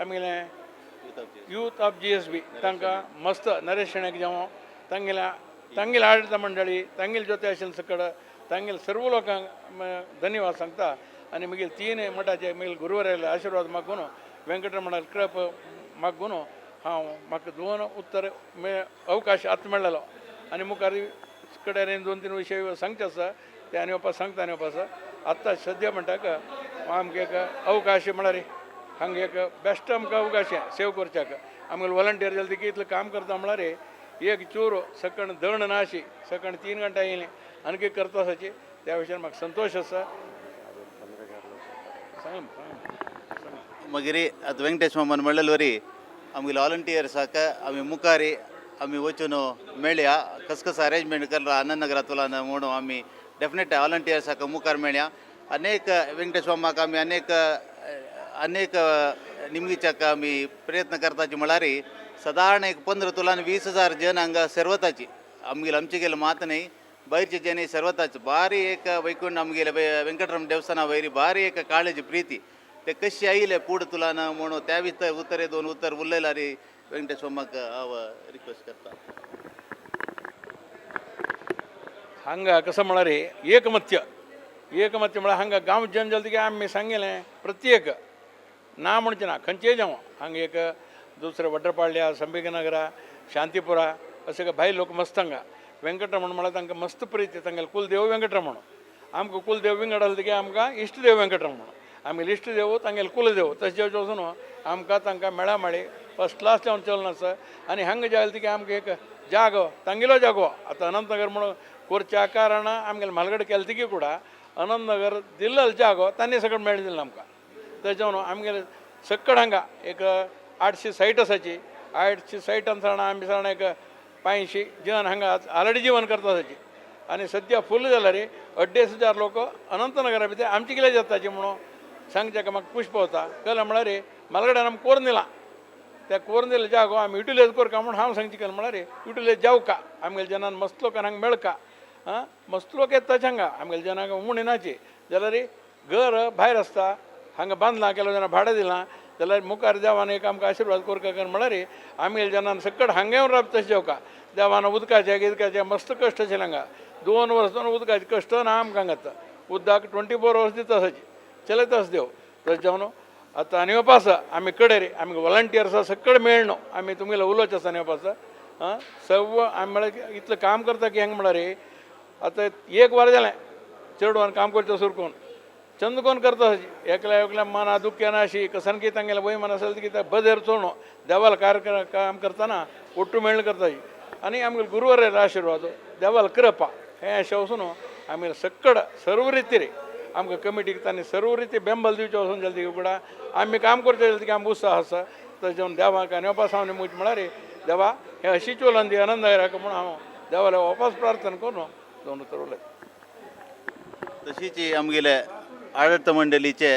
आमगेलें यूथ ऑफ GSB तांकां मस्त नरेश शेणेक जावं तांगेली आडळिता मंडळी तांगेली जोते आशिल्ले सकट तांगेले सर्व लोकांक धन्यवाद सांगता आनी म्हगेले 3 मठाचे म्हगेले गुरुवारायले आशिर्वाद मागून वेंकटरमणाल कृप मागून हांव म्हाका 2 उत्तर अवकाश आतां मेळ्ळलो आनी मुखार कडेन 2-3 विशय सांगचे आसा ते आनी वपास सांगता आनी वपास आतां सद्या म्हणटाक आमकां एक अवकाश म्हळ्यार हांगा एक बेस्ट आमकां अवकाश सेव करच्याक आमगेले वॉलंटियर जाले देखीक इतलें काम करता म्हळ्यार एक चूर सकण दण ना अशी सकण 3 घंटा येयलें आनी करता आसाची त्या विशयान म्हाका संतोश आसा मागीर आतां वेंकटेश मामान म्हणलें वरी आमगेले वॉलंटियर्साक आमी मुखारी आमी वचून मेळया कसं अरेंजमेंट केला आनंदनगरांतल्यान म्हणून आमी डेफिनेट वॉलंटियर्साक मुखार मेळया अनेक वेंकटेश मामाक आमी अनेक निमगीच्याक आमी प्रयत्न करताचे म्हळ्यार सादारण एक 15 तोलान 20,000 जन हांगा सर्वताची आमचे गेले मात न्ही भायरचे जन सर्वताचे बारी एक वैकुंठ आमगेले वेंकटरमण देवस्थाना वयरी बारी एक काळजी प्रिती ते कशी आयले पुढे तुलान म्हणून त्या उत्तरे 2 उत्तर उरलेला रे वेंकटेश मामाक हांव रिक्वेस्ट करता हांगा कसं म्हळ्यार एकमत्य म्हळ्यार हांगा गांव जन की आमी सांगलें प्रत्येक ना म्हणचें ना खंयचेय जावं हांगा एक दुसरे वड्डरपाಳ್ಯ संबिगनगरा शांतीपुरा अशे भायर लोक मस्त हांगा वेंकटरमण म्हळ्यार तांकां मस्त प्रिती तांगेले कुलदेव वेंकटरमण आमकां कुलदेव विंगड आसले की आमकां इश्टदेव वेंकटरमण आमगेले इश्टदेव तांगेले कुलदेव तशें जेवचे वचून आमकां तांकां मेळामेळी फस्ट क्लास जावन चलना आसा आनी हांगा जे आयले की आमकां एक जागो तांगेलो जागो आतां अनंतनगर म्हणून करच्या कारण आमगेले म्हालगडे केले तिकी कुडा अनंतनगर दिल्लो जागो तांणी सकट मेळ्ळी दिला आमकां तेजे वचून आमगेले सकट हांगा एक 800 सायट आसाची 800 सायटांत आमी साण एक 500 जन हांगा ऑलरेडी जीवन करता आसाची आनी सद्या फूल जाला रे 250,000 लोक अनंतनगरा भितर आमचे कितें जाताचे म्हणून सांगचे म्हाका खुश पावता कळ्ळें म्हळ्यार म्हालगड्यान आमकां कोरून दिलां त्या कोरून दिल्लो जागो आमी युटिलायज करता म्हणून हांव सांगचें केलें म्हळ्यार युटिलायज जावका आमगेल्या जनान मस्त लोकांक हांगा मेळका मस्त लोक येता हांगा आमगेल्या जनांक उणी नाची जाल्यार घर भायर आसता हांगा बांदलां केलो जाणां भाडें दिलां जाल्यार मुखार देवान एक आमकां आशिर्वाद करता म्हळ्यार आमगेल्या जनान सकट हांगा येवन रावता तशें जेवका देवान उदकाचे मस्त कश्ट आशिल्ले हांगा 2 वर्सां उदकाचे कश्ट ना आमकां हांगा उदक 24 वर्स दिता आसाची चलयता आसा देव तशें जावन आतां आनी वपास आमी कडेर आमी वॉलंटियर्स सकट मेळनो आमी तुमगेलो उलोवचें आसा आनी वपास सर्व आमी म्हळ्यार इतलें काम करता की हांगा म्हळ्यार आतां 1 वर जालें चेडवान काम करचें सुरू करून चंद कोण करता एकल्या मना दुख्या ना अशी कसन की तांगेलें वय मन आसलें की बदेर चोळणो देवाला काम करतना ಒಟ್ಟು मेळ्ळें करता आनी आमगेले गुरुवार आशिर्वाद देवाला कृपा हें अशें वचून आमी सकट सर्व रितीन आमकां कमिटीक तांणी सर्व रिती बेंबल दिवचें वचून जालें देखीक कुडा आमी काम करचें जालें देखीक आमकां उत्साह आसा तशें जावन देवाक आनी वपास हांव मुच म्हळ्यार देवा हें अशी चोलन दी आनंदनगराक म्हणून हांव देवाला वपास प्रार्थना करून दोन उतर उलयता तशीच आमगेले आडळत मंडळीचे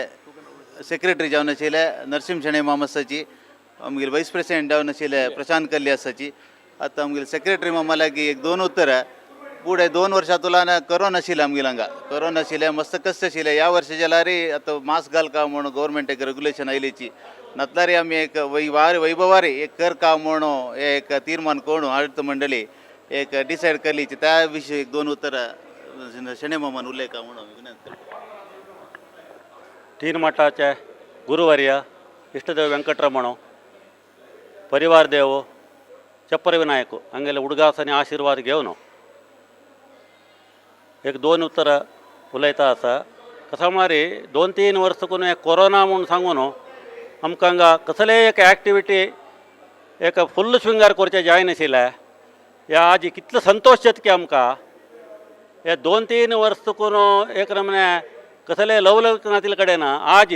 सेक्रेटरी जावन आशिल्ले नरसिंह शेणे माम आसाची आमगेले वायस प्रेसिडेंट जावन आशिल्ले प्रशांत कल्ली आसाची आतां आमगेले सेक्रेटरी मामा लागी एक 2 उतरां पुढे 2 वर्सां तुलान करोना आशिल्लें आमगेले हांगा करोना आशिल्लें मस्त कश्ट आशिल्लें ह्या वर्सा जाल्यार आतां मास्क घालका म्हणून गव्हर्मेंट एक रेग्युलेशन आयलीची नातलारी आमी एक वैभवारी एक करका म्हणून एक तीर्मान करून आडळत मंडळी एक डिसायड केलीची त्या विशीं एक 2 उतरां शेणे मामान उलयका म्हणून विनंती तीन मठाचे गुरुवर्य इष्टदेव व्यंकटरमण परिवार देव चप्पर विनायक हांगेले उडगासांनी आशीर्वाद घेवन एक 2 उत्तर उलयता आसा. कसा म्हळ्यार 2-3 वर्सां एक कोरोना म्हणून सांगून आमकां हांगा कसलेय एक एक्टिविटी एक फुल्ल स्विंगार करचें जायनाशिल्लें. ह्या आज कितलो संतोष जाता की आमकां हे 2-3 वर्सां एक नमने कसले लवलक नातिले कडेन आज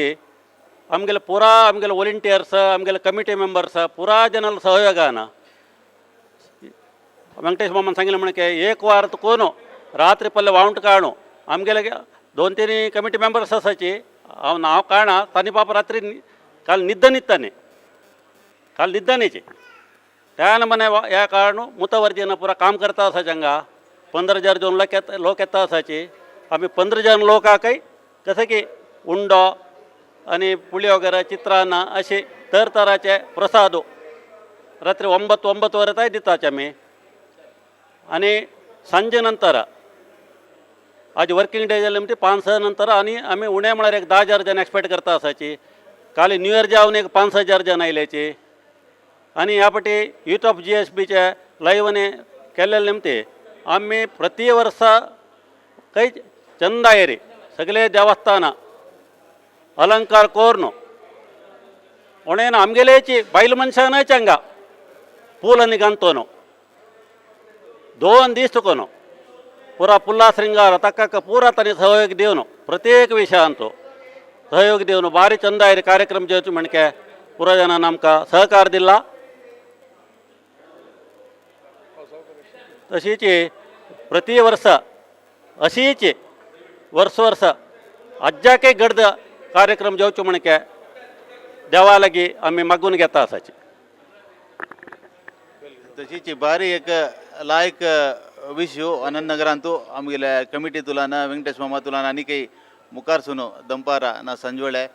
आमगेले पुरा आमगेले वॉलंटियर्स आमगेले कमिटी मेंबर्स पुरा जनाल सहयोगान वेंकटेश मामान सांगिल्लें म्हणून एक वार कोण रात्री पल्ले वावंट काडून आमगेले 2-3 कमिटी मेंबर्स आसाची हांव काणा तांणी पाप रात्री काल न्हिदतांनी काल न्हिदनीचे त्यान मने ह्या कारणू मुतवर्जीन पुरा काम करता आसा हांगा 15,000 जन लोक येता आसाची. आमी 15 जन लोकांकय कशें की उंडो आनी पुळयोगरा चित्रान्न अशे तरातराचे प्रसाद रात्री 9 वरांताय दिताचे आमी. आनी सांजे नंतर आज वर्किंग डे जाले म्हणटी 5-6 नंतर आनी आमी उणें म्हळ्यार एक 10,000 जन एक्सपेक्ट करता आसाची. काल न्यू इयर जावन एक 5,000 जन आयल्याची. आनी ह्या फाटी यूथ ऑफ GSBचे लायव्हने केल्ले निमते आमी प्रति वर्सा काही चंदा एरी सगळे देवस्थान अलंकार कोरून उणेन आमगेलेची बायल मनशानच हांगा पूल आनी घांतोन 2 दीस तुकोन पुरा पुल्ला श्रृंगार ताका पुरा तांणी सहयोग दिवन प्रत्येक विशयांचो सहयोग दिवन भारी चंदा एरी कार्यक्रम जेवचे म्हणके पुरा जणांनी आमकां सहकार दिला. तशीच प्रति वर्स अशीच वर्स अज्जाके गडद कार्यक्रम जेवचे म्हणके देवा लागीं आमी मागून घेता आसाची. तशीच बारी एक लायक विशू अनंतनगरांतू आमगेल्या कमिटी तुलान वेंकटेश मामा तुलान आनी काही मुखार सुनो दंपारा ना संजवळे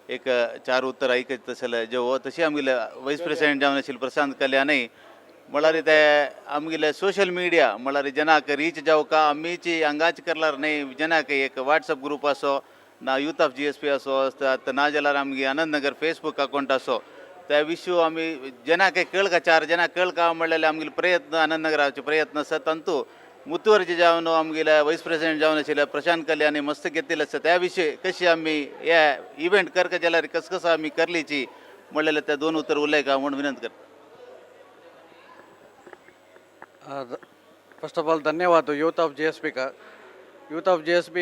एक 4 उत्तर ऐकत तसले जेवो तशी आमगेले वायस प्रेसिडेंट जावन आशिल्ले प्रशांत कल्याणय म्हळ्यार ते आमगेले सोशल मिडिया म्हळ्यार जनाक रीच जावका आमीची हांगाच करल्यार न्हय जनाक एक व्हॉट्सअप ग्रुप आसो ना यूथ ऑफ GSB आसो ना जाल्यार आमगे अनंतनगर फेसबूक अकाउंट आसो त्या विशू आमी जनाक कळका 4 जनाक कळका म्हणलेले आमगेले प्रयत्न अनंतनगराचे प्रयत्न आसा तांतू मुतुवर्जी जावन आमगेले वायस प्रेसिडेंट जावन आशिल्ले प्रशांत कल्याणी मस्त घेतिल्ले आसा त्या विशीं कशी आमी हे इव्हेंट करता जाल्यार कसं आमी करलीची म्हणलेले ते 2 उत्तर उलयका म्हूण विनंती करता. फर्स्ट ऑफ ऑल धन्यवाद यूथ ऑफ GSB का. यूथ ऑफ GSB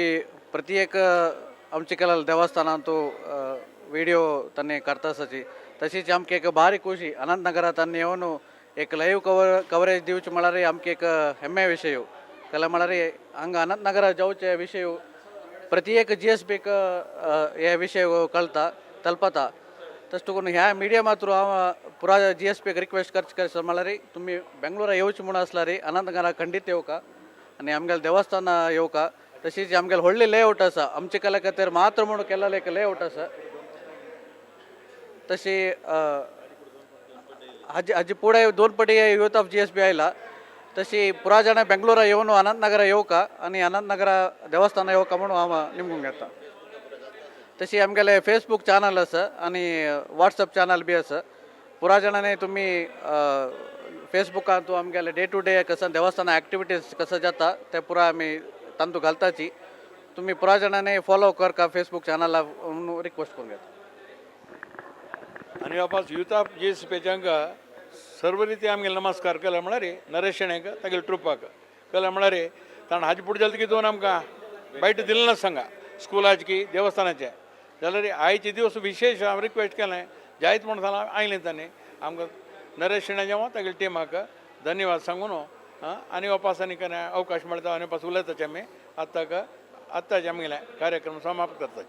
प्रत्येक आमचे केलेल्या देवस्थानांतू व्हिडिओ तांणी करता आसाची. तशीच आमकां एक भारी खुशी अनंतनगरात तांणी येवन एक लाईव्ह कवरेज दिवचे म्हळ्यार आमकां एक हेम्मे विशय केला म्हळ्यार हांगा अनंतनगरा जावचे विशय प्रत्येक GSBक हे विशय कळटा तलपता. तशें करून ह्या मिडियमा थ्रू हांव पुरा GSBक रिक्वेस्ट करचें म्हळ्यार तुमी बेंगलोरा येवचे म्हूण आसल्यार अनंतनगरा खंडीत येवका आनी आमगेले देवस्थान येवका. तशीच आमगेले व्हडली लेआउट आसा आमचे कला खातीर मात्र म्हणून केलेले एक लेआउट आसा. तशी हाजी फुडें 2 फाटी यूथ ऑफ GSB आयला. तशी पुरा जाणां बेंगलोरा येवन अनंतनगरा येवका आनी अनंतनगरा देवस्थान येवका म्हणून हांव निमगून घेता. तशी आमगेले फेसबूक चॅनल आसा आनी व्हॉट्सअप चॅनल बी आसा. पुरा जाणांनी तुमी फेसबुकांत आमगेले डे टू डे कसं देवस्थान एक्टिविटीज कसं जाता ते पुरा आमी तांतू घालताची. तुमी पुरा जाणांनी फॉलो करका फेसबूक चॅनला रिक्वेस्ट करून घेता. आनी वापस यूथ ऑफ GSBच्यांका सर्व रिती आमगेले नमस्कार केला म्हळ्यार नरेश शेणेक तागेले ट्रुपाक केला म्हळ्यार ताणें हाजे फुडें जालें की 2 आमकां बायट दिलें ना सांगा स्कुलाचे की देवस्थानाचे जाल्यार आयचे दिवस विशेष हांव रिक्वेस्ट केलें जायत म्हूण सांगला आयलें ताणें आमकां नरेश शेणे जेवण तागेले टिमाक धन्यवाद सांगून आनी वापस आनी केन्ना अवकाश मेळटा आनी वापस उलयताचे आमी आत्ताचे आमगेले कार्यक्रम समाप्त करता.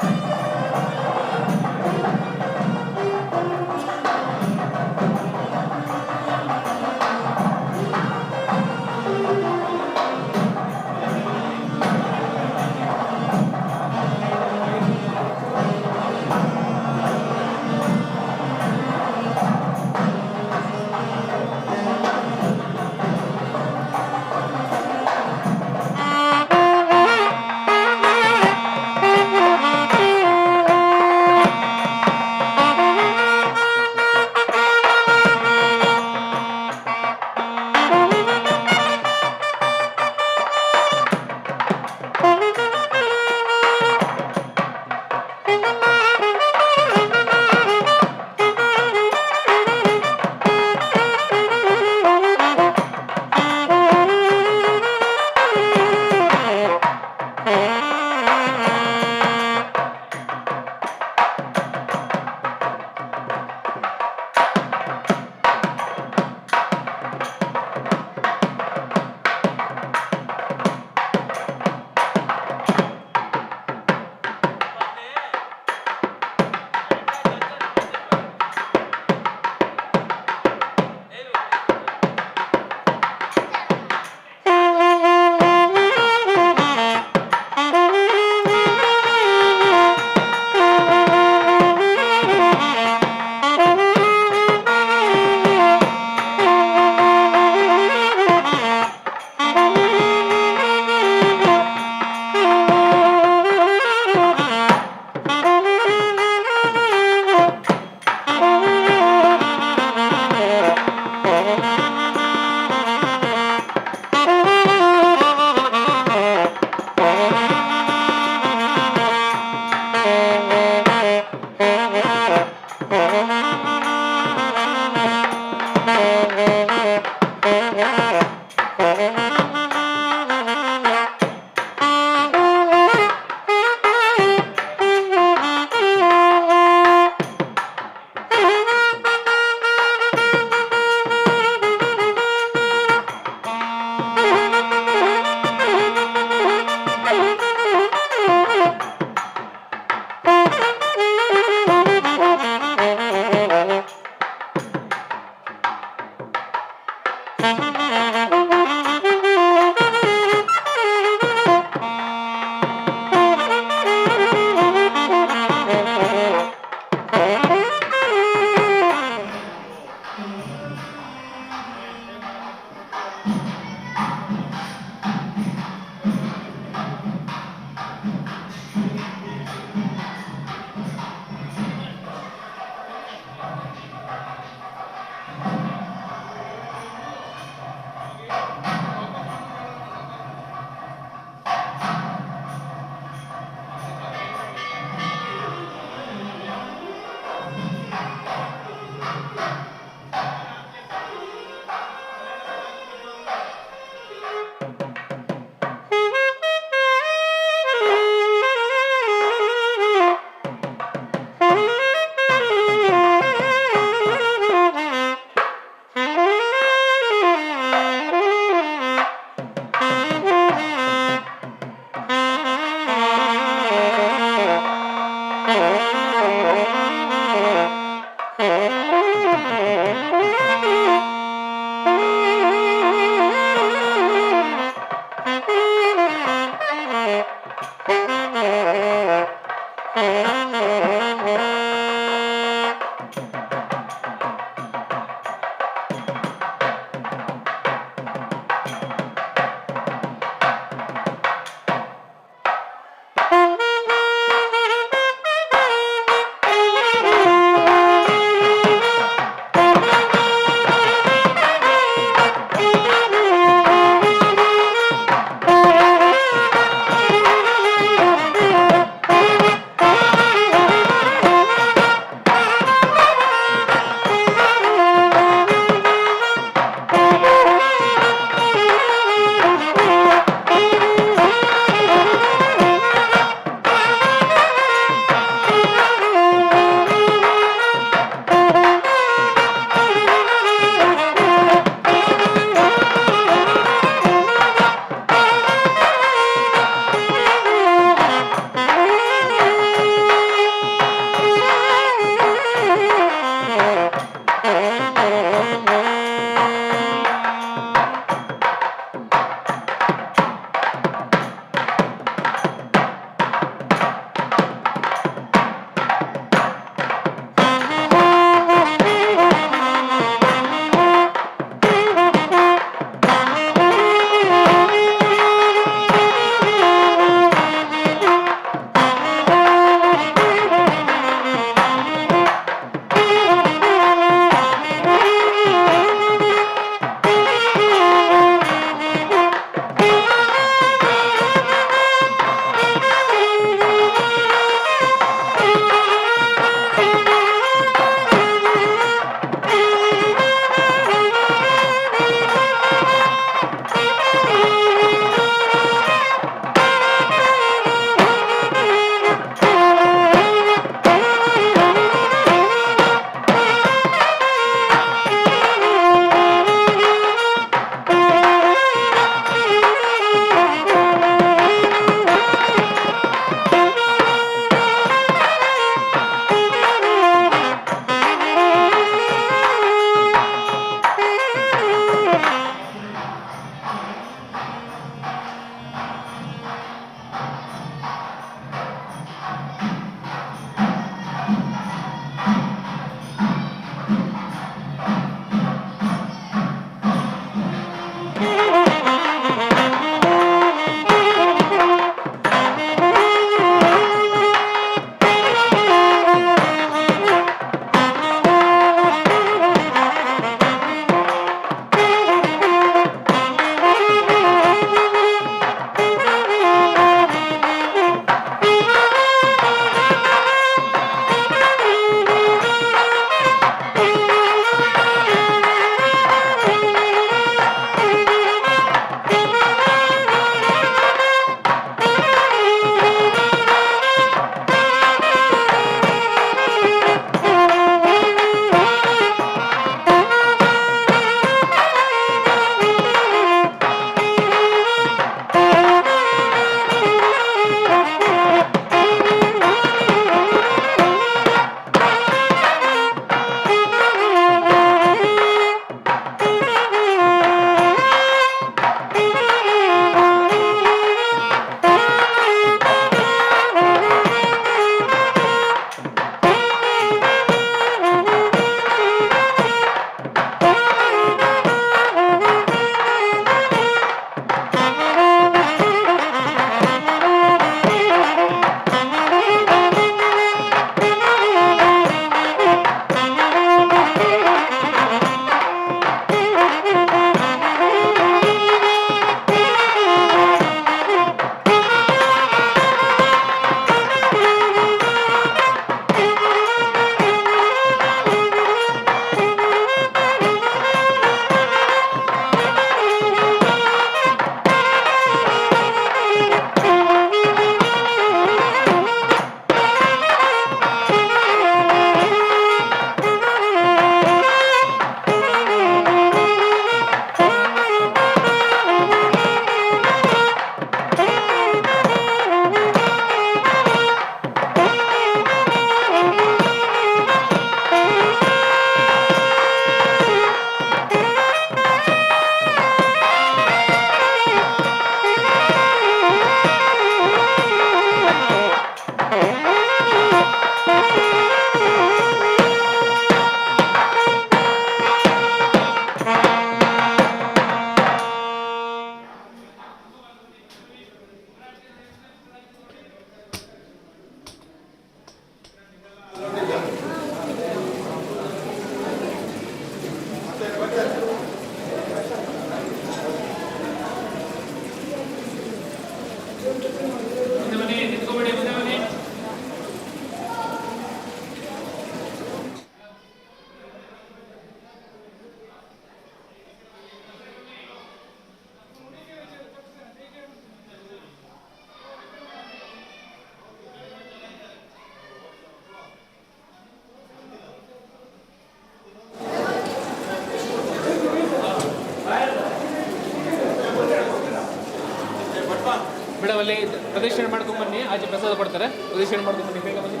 ಪ್ರದಕ್ಷಿಣೆ ಮಾಡ್ಕೊಂಬನ್ನಿ, ಆಚೆ ಪ್ರಸಾದ ಕೊಡ್ತಾರೆ, ಪ್ರದಕ್ಷಿಣೆ ಮಾಡ್ಕೊಂಬನ್ನಿ, ಬೇಗ ಬನ್ನಿ.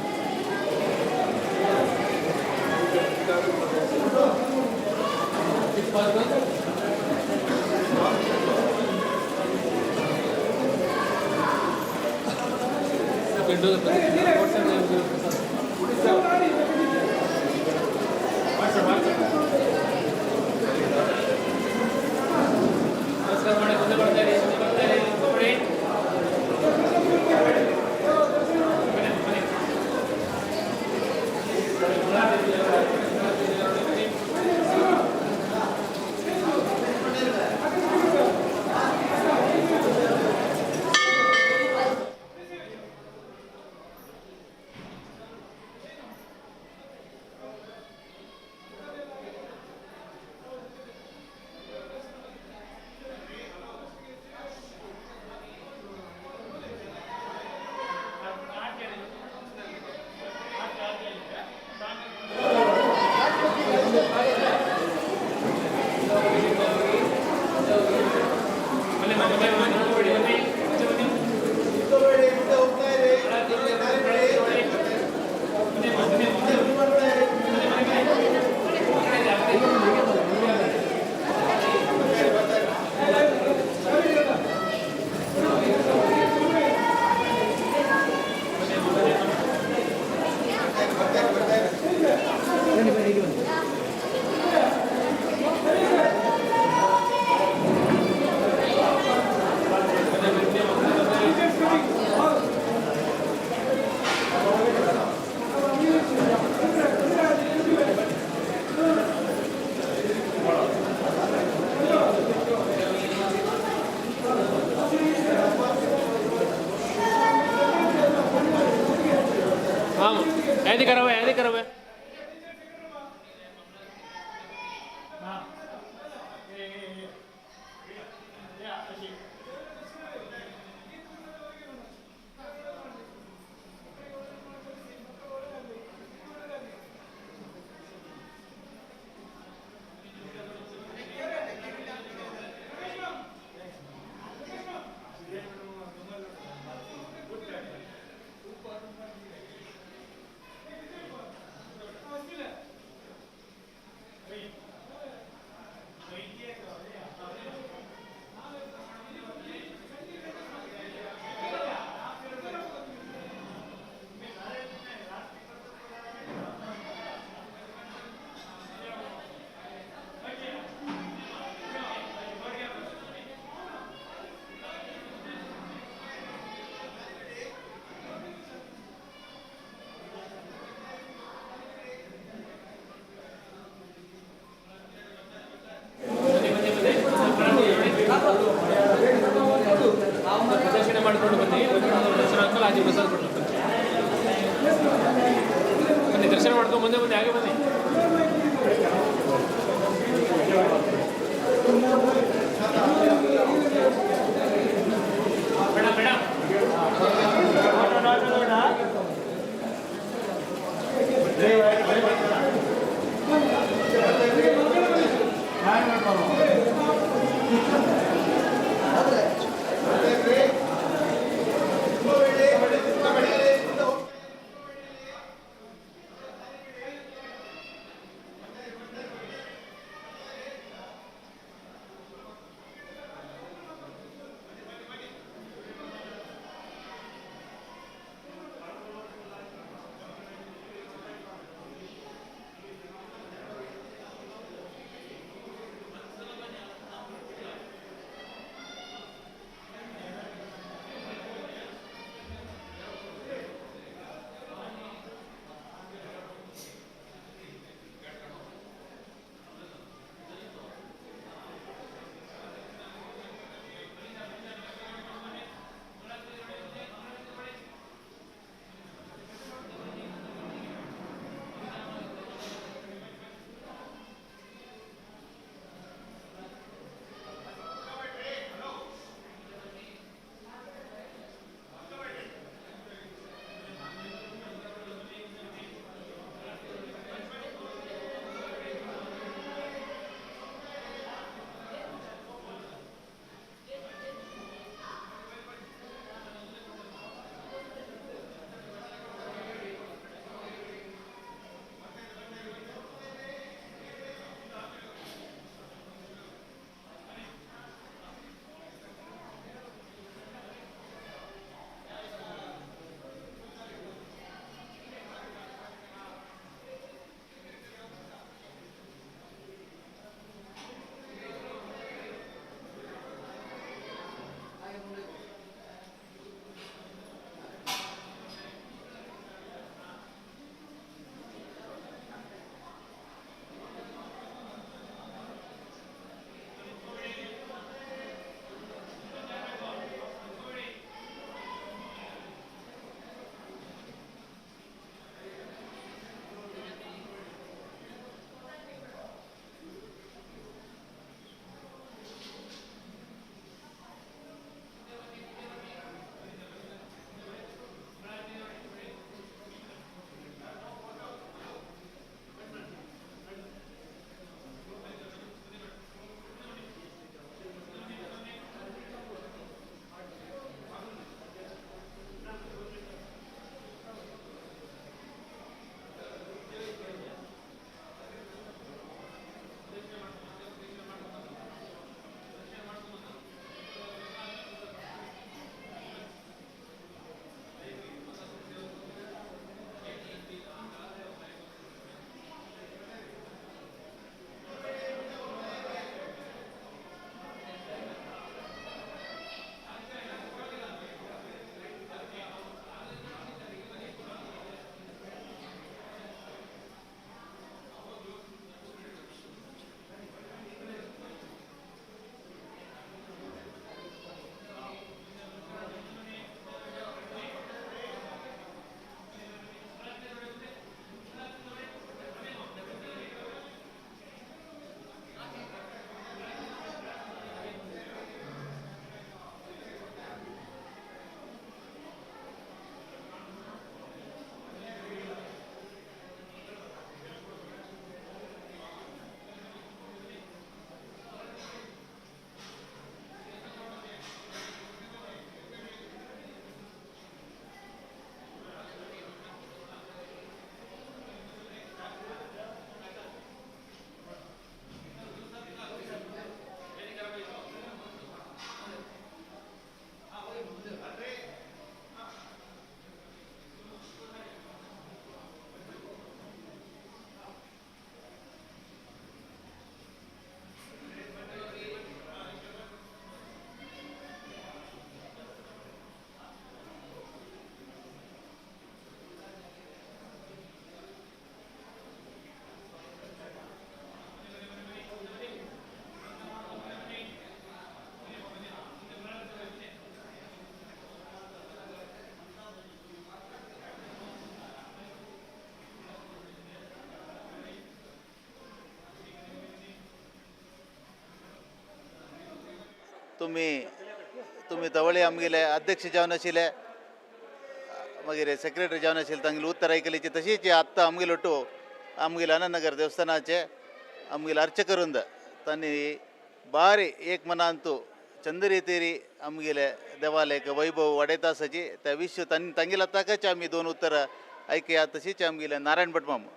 ನಮಸ್ಕಾರ ಮಾಡಿ ಮುಂದೆ ಬರ್ತಾರೆ, ನೋಡಿ. ऐसे करो भाई, ऐसे करो भाई. तुम्ही तवळे आमगेले अध्यक्ष जावन आशिल्ले मागीर सेक्रेटरी जावन आशिल्ले तांगेली उत्तर आयकलीची तशीच आत्तां आमगेलो टो आमगेले अनंतनगर देवस्थानाचे आमगेले अर्चकवृंद तांणी बारी एक मनान तूं चंद्रेतेरी आमगेले देवालयाक वैभव वाडयता आसाची त्या विश्व तांगेल्या ताकाचे आमी 2 उत्तरां ऐकया तशीच आमगेले नारायण भट मामू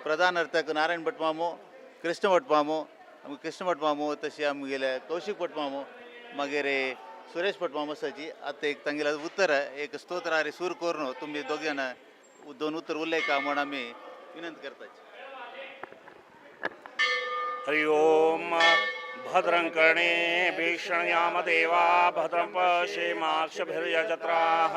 प्रधान अर्चक नारायण भट मामू कृष्ण भट मामू तशी आमगेले कौशिक भट मामू मागीर सुरेश भट मामू आसाची आतां एक तांगेले उत्तर एक स्तोत्रारी सूर करून तुमी दोगी जाणां 2 उत्तर उलयका म्हण आमी विनंती करता हरि ओम भद्रं कर्णे भीषणयाम देवा भद्रं पश्येमाक्षभिर्यजत्राः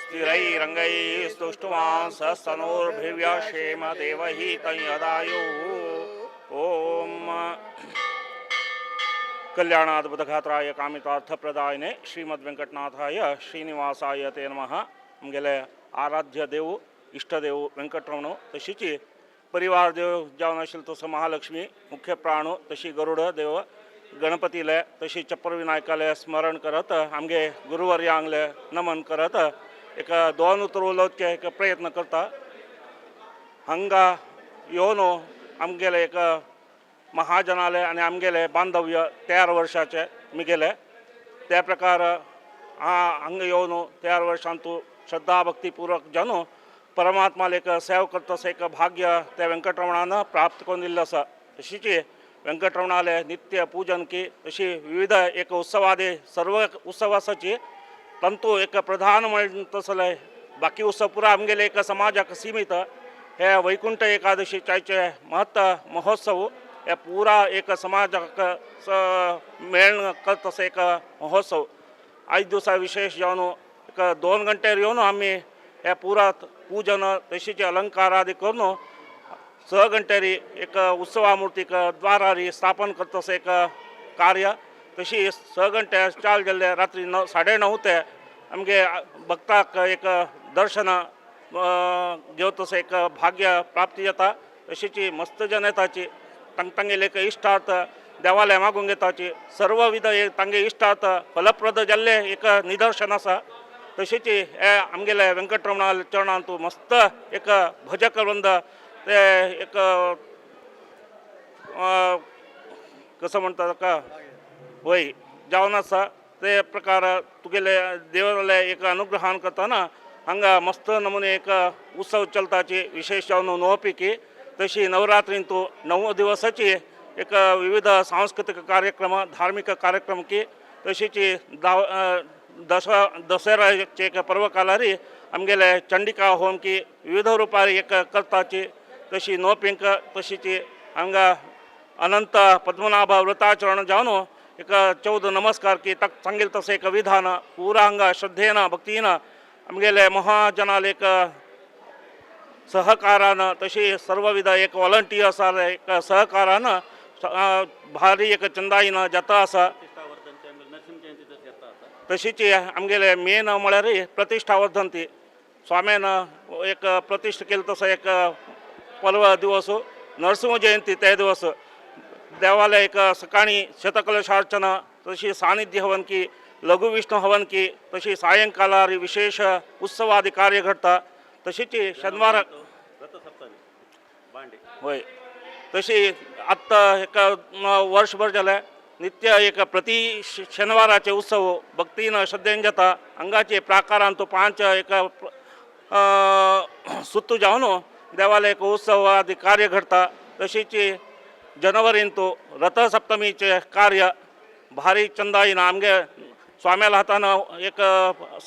स्थिरैरङ्गैः स्तुष्ट्वांसस्तनोर्भिव्यशेम देवहि तं यदायुः ओम कल्याणाद्भुतगात्राय कामितार्थप्रदायिने श्रीमद्वेंकटनाथाय श्रीनिवासाय ते नमः आमगेले आराध्य देव इष्टदेव वेंकटरमण तशीच परिवार देव जावन आशिल्लो तसो महालक्ष्मी मुख्य प्राणू तशी गरुड देव गणपतीले तशी चप्पर विनायकाले स्मरण करत आमगे गुरुवर्यांगले नमन करत एक 2 उतर उलोवचे एक प्रयत्न करता हांगा येवन आमगेले एक महाजनाले आनी आमगेले बांधव्य 13 वर्षाचे मिगेले त्या प्रकार हांगा येवन 13 वर्षांतू श्रद्धा भक्तीपूर्वक जावन परमात्माले एक सेवा करता एक भाग्य त्या वेंकटरमणान प्राप्त करून दिल्लें आसा तशीच वेंकटरमणाले नित्य पूजन की अशी विविध एक उत्सवादी सर्व उत्सव आसाची परंतु एक प्रधान म्हणटा तसले बाकी उत्सव पुरा आमगेले एक समाजाक सीमित हे वैकुंठ एकादशीचे महत्व महोत्सव हे पुरा एक समाजाक मेळण करता तसो एक महोत्सव आयज दिवसा विशेष जावन एक 2 घंटे येवन आमी हे पुरा पूजन तशीच अलंकार आदी करून 6 घंटेरी एक उत्सवामुर्तीक द्वारारी स्थापन करता तसो एक कार्य तशी 6 घंटे चाल जाल्ले रात्री 9:30 ते आमगे भक्ताक एक दर्शन घेवं तसो एक भाग्य प्राप्ती जाता तशीच मस्त जनताची तांगेले एक इश्टार्थ देवालय मागूंक येताची सर्वविध तांगे इश्टार्थ फलप्रद जाल्ले एक निदर्शन आसा तशीच हे आमगेले वेंकटरमणा चरणांत मस्त एक भजक वृंद ते एक कसं म्हणटा ताका वय जावन आसा ते प्रकार तुगेले देवालय एक अनुग्रहान करतना हांगा मस्त नमुने एक उत्सव चलताची विशेष जावन नोवपिकी तशी नवरात्रींत 9 दिवसाची एक विविध सांस्कृतिक कार्यक्रम धार्मिक कार्यक्रम की तशीच दसऱ्याचे एक पर्व कालारी आमगेले चंडिका होम की विविध रुपारी एक करताची तशी नोपिंक तशीच हांगा अनंत पद्मनाभ व्रताचरण जावन एक 14 नमस्कार की तक सांगेल तसं एक विधान पुरा हांगा श्रद्धेन भक्तीन आमगेले महाजनाले एक सहकारान तशी सर्वविध एक वॉलंटियर्स एक सहकारान भारी एक चंदाईन जाता आसा तशीच आमगेले मेन म्हळ्यार प्रतिश्ठावर्धन ती स्वाम्यान एक प्रतिश्ठ केली तसो एक पर्व दिवस नरसिंह जयंती ते दिवस देवालय एक सकाळी शतकलशार्चना तशी सानिध्य हवन की लघु विष्णू हवन की तशी सायंकाळार विशेष उत्सवादी कार्य घडता तशीच शनिवार होय तशी आत्ता एक वर्षभर जाले नित्य एक प्रति शनिवाराचे उत्सव भक्तीन श्रद्धेन जाता हांगाचे प्राकारान तो 5 एक सुत्तू जावन देवालय एक उत्सव आदी कार्य घडता तशीच जनवरीन तो रथसप्तमीचे कार्य भारी चंदाईन आमगे स्वाम्याला हातान एक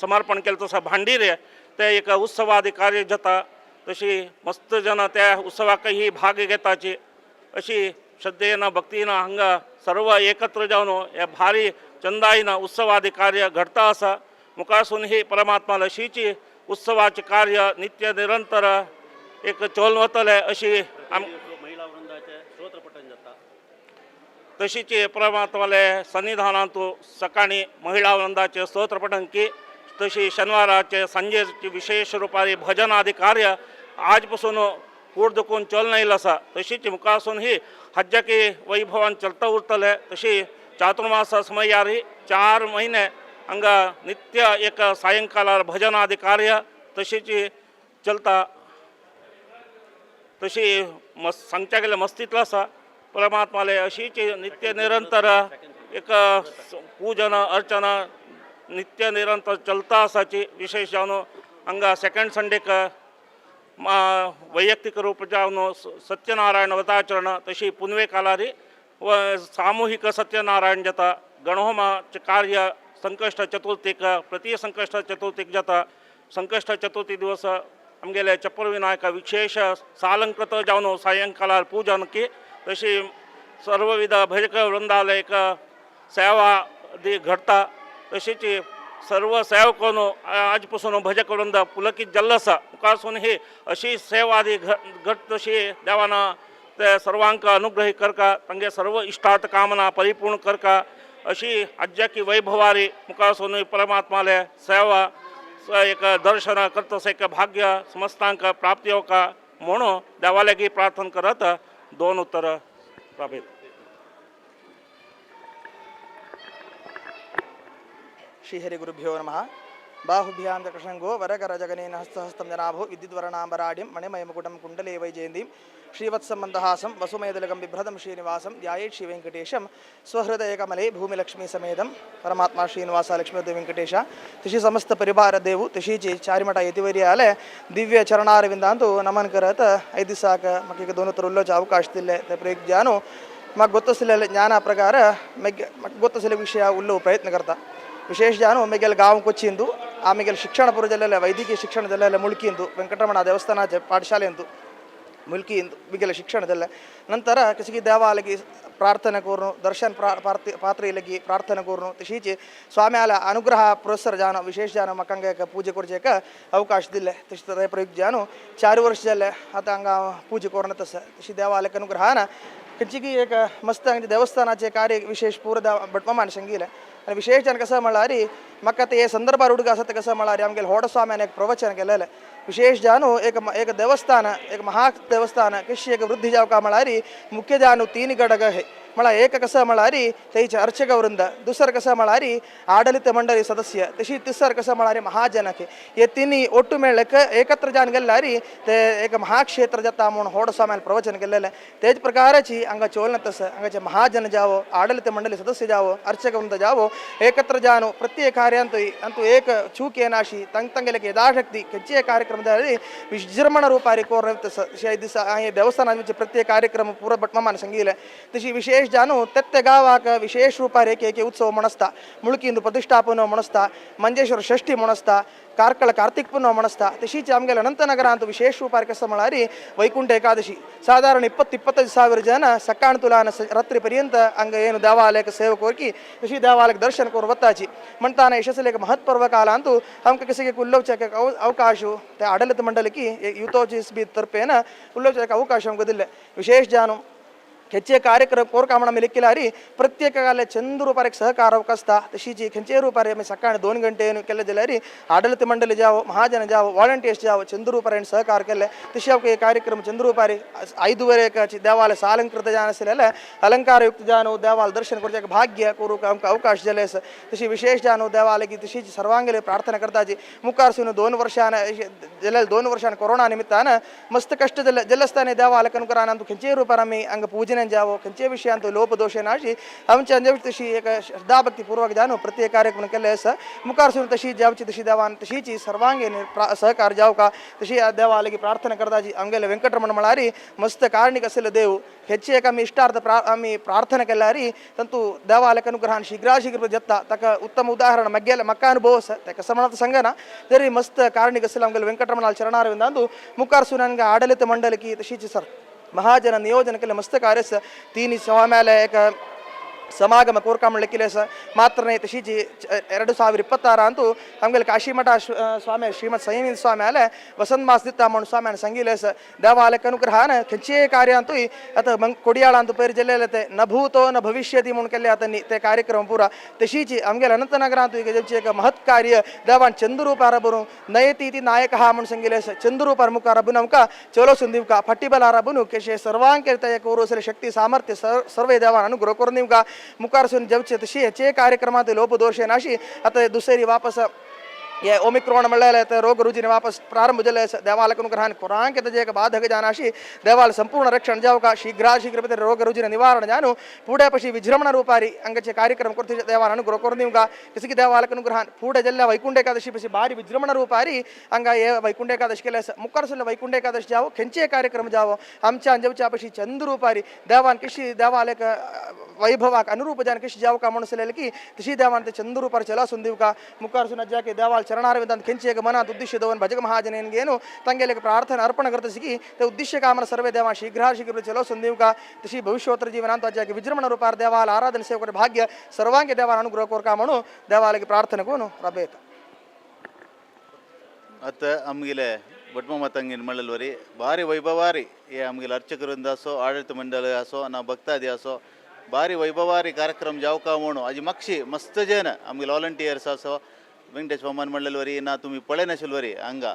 समर्पण केलं तसं भांडीर ते एक उत्सवादी कार्य जाता तशी मस्त जन त्या उत्सवाकही भाग घेताची अशी श्रद्धेन भक्तीन हांगा सर्व एकत्र जावन हे भारी चंदाईन उत्सवादी कार्य घडता आसा मुखारसून ही परमात्मा लशीची उत्सवाचे कार्य नित्य निरंतर एक चोल वतले अशी महिला वृंदाचे स्तोत्रपठण जाता तशीच परमात्माले सन्निधानांत सकाळी महिला वृंदाचे स्तोत्रपठण की तशी शनिवाराचे सांजेची विशेष रुपारी भजन आदी कार्य आजपासून उर्दकून चलन येयला आसा तशीच मुखारसून ही हज्जाकी वैभवान चलता उरतले तशी चातुर्मास समयारी 4 महिने हांगा नित्य एक सायंकाळार भजनादी कार्य तशीच चलता. तशी सांगच्या गेल्या मस्तीतलो आसा. परमात्माले अशीच नित्य निरंतर एक पूजन अर्चना नित्य निरंतर चलता आसाची. विशेष जावन हांगा सेकंड संडेक वैयक्तिक रूप जावन सत्यनारायण व्रताचरण तशी पुनवे कालारी व सामूहिक सत्यनारायण जाता. गणहोमाचे कार्य संकष्ट चतुर्थीक प्रति संकष्ट चतुर्थीक जाता. संकष्ट चतुर्थी दिवस आमगेले चप्पर विनायक विशेष सालंकृत जावन सायंकाळार पूजन की तशी सर्वविध भजक वृंदालय एक सेवा दी घडता. तशीच सर्व सेवकांनो आज पासून भजक वृंद पुलकीत जाल्लो आसा. मुखारसून ही अशी सेवा दी घट तशी देवाना ते सर्वांक अनुग्रही करका. तांगे सर्व इष्टार्थ कामना परिपूर्ण करका. अशी आज्याकी वैभवारी मुखारसून परमात्माले सेवा एक दर्शन करतस एक भाग्य समस्तांक प्राप्ती होका म्हणून देवालेगी प्रार्थना करत 2 उत्तर प्राप्त. श्रीहरिगुरुभ्यो नमः. बाहुभ्यां दक्षङ्गो वरकरजगनेन हस्तहस्तं जनाभो विद्युद्वरणाम्बराढ्यं मणिमयमुकुटं कुण्डले वैजयन्तीं श्रीवत्समन्दहासं वसुमेदलकं बिभ्रतं श्रीनिवासं ध्यायेत् श्रीवेङ्कटेशं स्वहृदयकमले भूमिलक्ष्मीसमेतं परमात्मा श्रीनिवास लक्ष्मीदेवेङ्कटेश तशी समस्त परिवार देव तशीच चारिमठ यतिवर्याले दिव्य चरणारविंदांतू नमन करत 5 दिवसाक म्हाका 2 उत्तर उल्लोचे अवकाश दिले. ते प्रयोग जानो म्हाका ಗೊತ್ತಿಸಲಿಲ್ಲ ಜ್ಞಾನ ಪ್ರಕಾರ म्हाका ಗೊತ್ತಿಸಲ ವಿಷಯ ಉಲ್ಲೋ ಪ್ರಯತ್ನ करता. ವಿಶೇಷ ಜಾನು ಒಮ್ಮೆಗೆಲ್ಲ ಗಾಂವ್ ಕೊಚ್ಚಿಂದು ಆಮೇಲೆ ಶಿಕ್ಷಣ ಪುರದಲ್ಲೆಲ್ಲ ವೈದ್ಯಕೀಯ ಶಿಕ್ಷಣದಲ್ಲೆಲ್ಲ ಮುಳುಕಿಂದು ವೆಂಕಟರಮಣ ದೇವಸ್ಥಾನ ಪಾಠಶಾಲೆ ಎಂದು ಮುಲ್ಕಿಂದು ಬಿಗೆಲ್ಲ ಶಿಕ್ಷಣದಲ್ಲ ನಂತರ ಕಸಿಗೆ ದೇವಾಲಯಕ್ಕೆ ಪ್ರಾರ್ಥನೆ ಕೋರ್ನು ದರ್ಶನ ಪಾತ್ರೆಯಲ್ಲಿಗೆ ಪ್ರಾರ್ಥನೆ ಕೋರ್ನು ತಶೀಚೆ ಸ್ವಾಮಿ ಆಲ ಅನುಗ್ರಹ ಪುರಸ್ಸರ ಜಾನು ವಿಶೇಷ ಜಾನು ಮಕ್ಕಂಗೆ ಪೂಜೆ ಕೊಡ್ಜೇಕ ಅವಕಾಶ ದಿಲ್ಲ ತಶ ಪ್ರಯುಕ್ತ ಜಾನು 4 ವರ್ಷದಲ್ಲೇ आता हंगा पूजे कोरण तसं तशी देवालयक अनुग्रहान खंयची एक मस्त हांगा देवस्थानाचे कार्य विशेष पूर्ण भटमामान संगीले आणि विशेष जन कसं म्हळ्यार म्हाका ते संदर्भार उडगा आसा ते कसं म्हळ्यार आमगेले होड स्वाम्यान एक प्रवचन केलेलें विशेष जानु एक देवस्थान एक महा देवस्थान कशी एक वृद्धी जावका म्हळ्यार मुख्य जानु 3 घटक आहे मला एक कसं म्हळ्यार थंयचे अर्चक वृंद दुसरं कसं म्हळ्यार आडಳಿತ मंडळी सदस्य तशी तिसरं कसं म्हळ्यार महाजनक हे तिन्ही ಒಟ್ಟು मेळक एकत्र जान गेल्यार ते एक महाक्षेत्र जाता म्हणून होड स्वाम्यान प्रवचन केलेलें तेच प्रकाराची हांगा चोलना तसं हांगाचे महाजन जावो आडಳಿತ मंडळी सदस्य जावो अर्चक वृंद जावो एकत्र जानु प्रत्येक कार्यांतू एक चूक येनाशी तंगेले यथाशक्ती खंयचे कार्यक्रमदारी विजृंभण रूपारी कोर तसं दिसा देवस्थानाचे प्रत्येक कार्यक्रम पुरो भटमामान संगीले तशी विशेष जानु तेत्ते गावाक विशेष रूपार एक उत्सव मनस्ता मुळकिंದು प्रतिष्ठापन मनस्ता मंजेश्वर षष्ठी मनस्ता ಕಾರ್ಕಳ ಕಾರ್ತಿಕ್ ಪುನಃ ಮನಸ್ತಾ ತಶೀಚೆ ಆಮಗೆಲ್ಲ ಅನಂತನಗರ ಅಂತ ವಿಶೇಷ ರೂಪಾರ ಕೆಲಸ ಮಾಡಾರಿ ವೈಕುಂಠ ಏಕಾದಶಿ ಸಾಧಾರಣ 20-25 ಸಾವಿರ ಜನ ಸಕ್ಕಾಣ ತುಲಾನ ರಾತ್ರಿ ಪರ್ಯಂತ ಹಂಗ ಏನು ದೇವಾಲಯಕ್ಕೆ ಸೇವೆ ಕೋರ್ಕಿ ತಶಿ ದೇವಾಲಯಕ್ಕೆ ದರ್ಶನ ಕೋರ್ ಬತ್ತಾಚಿ ಮಂತಾನ ಯಶಸ್ಸಲೇಕ ಮಹತ್ಪರ್ವ ಕಾಲ ಅಂತೂ ಹಂಕ ಕಸಿಗೆ ಉಲ್ಲೋಚಕ ಅವಕಾಶ ते ಆಡಳಿತ ಮಂಡಳಿಗೆ ಯುತೋಜಿಸ್ಬಿ ತರ್ಪೇನ ಉಲ್ಲೋಚಕ ಅವಕಾಶ ಹಂಗದಿಲ್ಲ ವಿಶೇಷ ಜಾನು खंयचे कार्यक्रम कोर कामना मिलिक्किलारी प्रत्येकाले चंद रूपार सहकार अवकाशता तशीची खंयचे रूपार आमी सकाळी 2 घंटे केले जाल्यार आडಳಿತ मंडळी जावो महाजन जावो वॉलंटियर्स जावो चंद रूपार सहकार केले तशी हे कार्यक्रम चंद रूपार 5 देवालय सालंकृत जान आसलेले अलंकारयुक्त जानु देवाल दर्शन करचे भाग्य करूक आमकां अवकाश जाले तशी विशेष जानु देवालय तशीची सर्वांगेले प्रार्थना करताची मुखार सुन 2 वर्षान जाल्यार 2 वर्षान कोरोना निमित्तान मस्त कष्ट जलस्थाने देवालय अनुकरान आमकां खंयचे रूपार आमी हांगा पूजन जावो खंयचे विशयांतू लोपदोशे नाशी आमच्या तशी एक श्रद्धाभक्तीपूर्वक जानु प्रत्येक कार्यक्रम केले आसा मुखार सुन तशी जावची तशी देवान तशीची सर्वांगीण सहकार जावका तशी देवालय प्रार्थना करताची आमगेले वेंकटरमण म्हळ्यार मस्त कारणीक आसले देव हेची एक आमी इष्टार्थ आमी प्रार्थना केल्यार तंतू देवालय अनुग्रहान शीघ्र जाता ताका उत्तम उदाहरण म्हाका अनुभव आसा ताका समर्थ संगना जरी मस्त कारणीक आसले आमगेले वेंकटरमणाल चरणारविंदांतू मुखार सुन हांगा आडಳಿತ मंडळी तशीची सर महाजन नियोजन केले मस्त कार्य 3 स्वाम्याला एक ಸಮಾಗಮ ಕೋರ್ಕಾಮಳಿಕ್ಕಿಲೆ ಮಾತ್ರ ತಶೀಜಿ 2026 ಅಂತೂ ಹಂಗಲ್ ಕಾಶಿಮಠ ಸ್ವಾಮಿ ಶ್ರೀಮತ್ ಸಂಯಮಿ ಸ್ವಾಮಿ ಅಲೆ ವಸಂತ ಮಾಸ ದಿತ್ತ ಮಣ್ಣು ಸ್ವಾಮಿ ಸಂಗೀಲೇಸ ದೇವಾಲಯಕ್ಕೆ ಅನುಗ್ರಹಾನ ಖಂಚೇ ಕಾರ್ಯ ಅಂತೂ ಅತ ಕೊಡಿಯಾಳ ಅಂತ ಪೇರು ಜಿಲ್ಲೆಲತೆ ನ ಭೂತೋ ನ ಭವಿಷ್ಯತಿ म्हणून केले आतानी ते कार्यक्रम पुरा तशीची आमगेल अनंतनगर ಅಂತೂ ಈಗ ಜಲ್ಚಿ एक महत् कार्य देवान चंद्रूपार बरू नयती ती नायक हा म्हणून संगीलेस चंद्रूपार मुखार बू नमका चलो संदीवका फट्टीबलार बू केशे सर्वांके कोरोसले शक्ती सामर्थ्य सर्वे देवान अनुग्रह करून निवका मुखारसून जेवचे तशी हेचे कार्यक्रमात लोपदोषे नाशी आता दुसरी वापस ये ओमिक्रॉन मळ्ळेले तर रोग रुजिने वापस प्रारंभ जले देवालक अनुग्रहान कुरान के तजे बाधक जानाशी देवाल संपूर्ण रक्षण जाव का शीघ्र रोग रुजिने निवारण जानु पुढे पशी विजृंभण रूपारी अंगचे कार्यक्रम करते देवाल अनुग्रह करनीव का किसी की देवालक अनुग्रहान पुढे जल्ले वैकुंठ एकादशी पशी भारी विजृंभण रूपारी अंग ये वैकुंठ एकादशी केले मुखरसून वैकुंठ एकादशी जाव खेंचे कार्यक्रम जाव आमच्या अंजवच्या पशी चंद रूपारी देवान किशी देवालक वैभवाक अनुरूप जान किशी जाव का म्हणून की तशी देवान ते चंद रूपारी चला सुंदीव का मुखरसून जाके देवाल चरणारविंद खेंचे मनात उद्देश्य दवन भजक महाजनेगेनु तंगे प्रार्थना अर्पण करते सिकी ते उद्देश्य कामन सर्वे देवा शीघ्र चलो सुंदीव का तशी भविष्योत्तर जीवनांत जाके विजृंभण रूपार देवाल आराधन सेवक भाग्य सर्वांगे देवाल अनुग्रह कोरका म्हणू देवालय प्रार्थना कोण रबेत आता आमगेले बटमा ತಂಗಿನ ಮಳ್ಳಲ್ವರಿ ಭಾರಿ ವೈಭವಾರಿ ಏ ಆಮಗೆಲ ಅರ್ಚಕರಿಂದ ಆಸೋ ಆಡಳಿತ ಮಂಡಳಿ ಆಸೋ ನಾ ಭಕ್ತಾದಿ ಆಸೋ ಭಾರಿ ವೈಭವಾರಿ ಕಾರ್ಯಕ್ರಮ जाव का म्हणू अजी मक्षी मस्त जन आमगे वॉलंटियर्स आसो वेंकटेश वामन मंडलवरी ना तुम्ही पळे नशेलवरी हांगा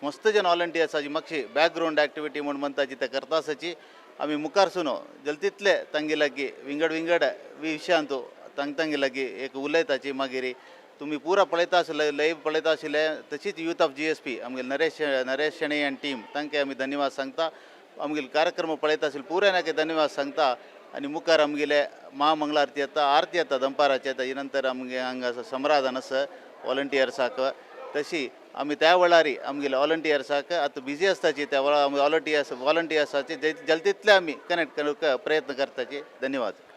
मस्त जन वॉलंटियर्स आजी मक्षी बॅकग्राऊंड ॲक्टिव्हिटी म्हणून म्हणता जिथे करतासची आम्ही मुखारसून जलतितले तांगेलागी विंगड विषयांतू तांगेलागी एक उलयताची मागीरी तुम्ही पुरा पळयता आसले लाईव्ह पळयता आशिल्ले तशीच यूथ ऑफ GSP आमगे नरेश शेणे एंड टीम तांकां आमी धन्यवाद सांगता आमगे कार्यक्रम पळयता आशिल्ले पुरायनाके धन्यवाद सांगता आणि मुखार आमगेले महामंगलारती आरती येता दनपाराची येता ही नंतर आमगे हांगा समराधन आसा वॉलंटियर्साक तशी आमी त्या वेळारी आमगेले वॉलंटियर्साक आतां बिजी आसताची त्या वेळार वॉलंटियर्साचे जलतितले आमी कनेक्ट करूंक प्रयत्न करताचे धन्यवाद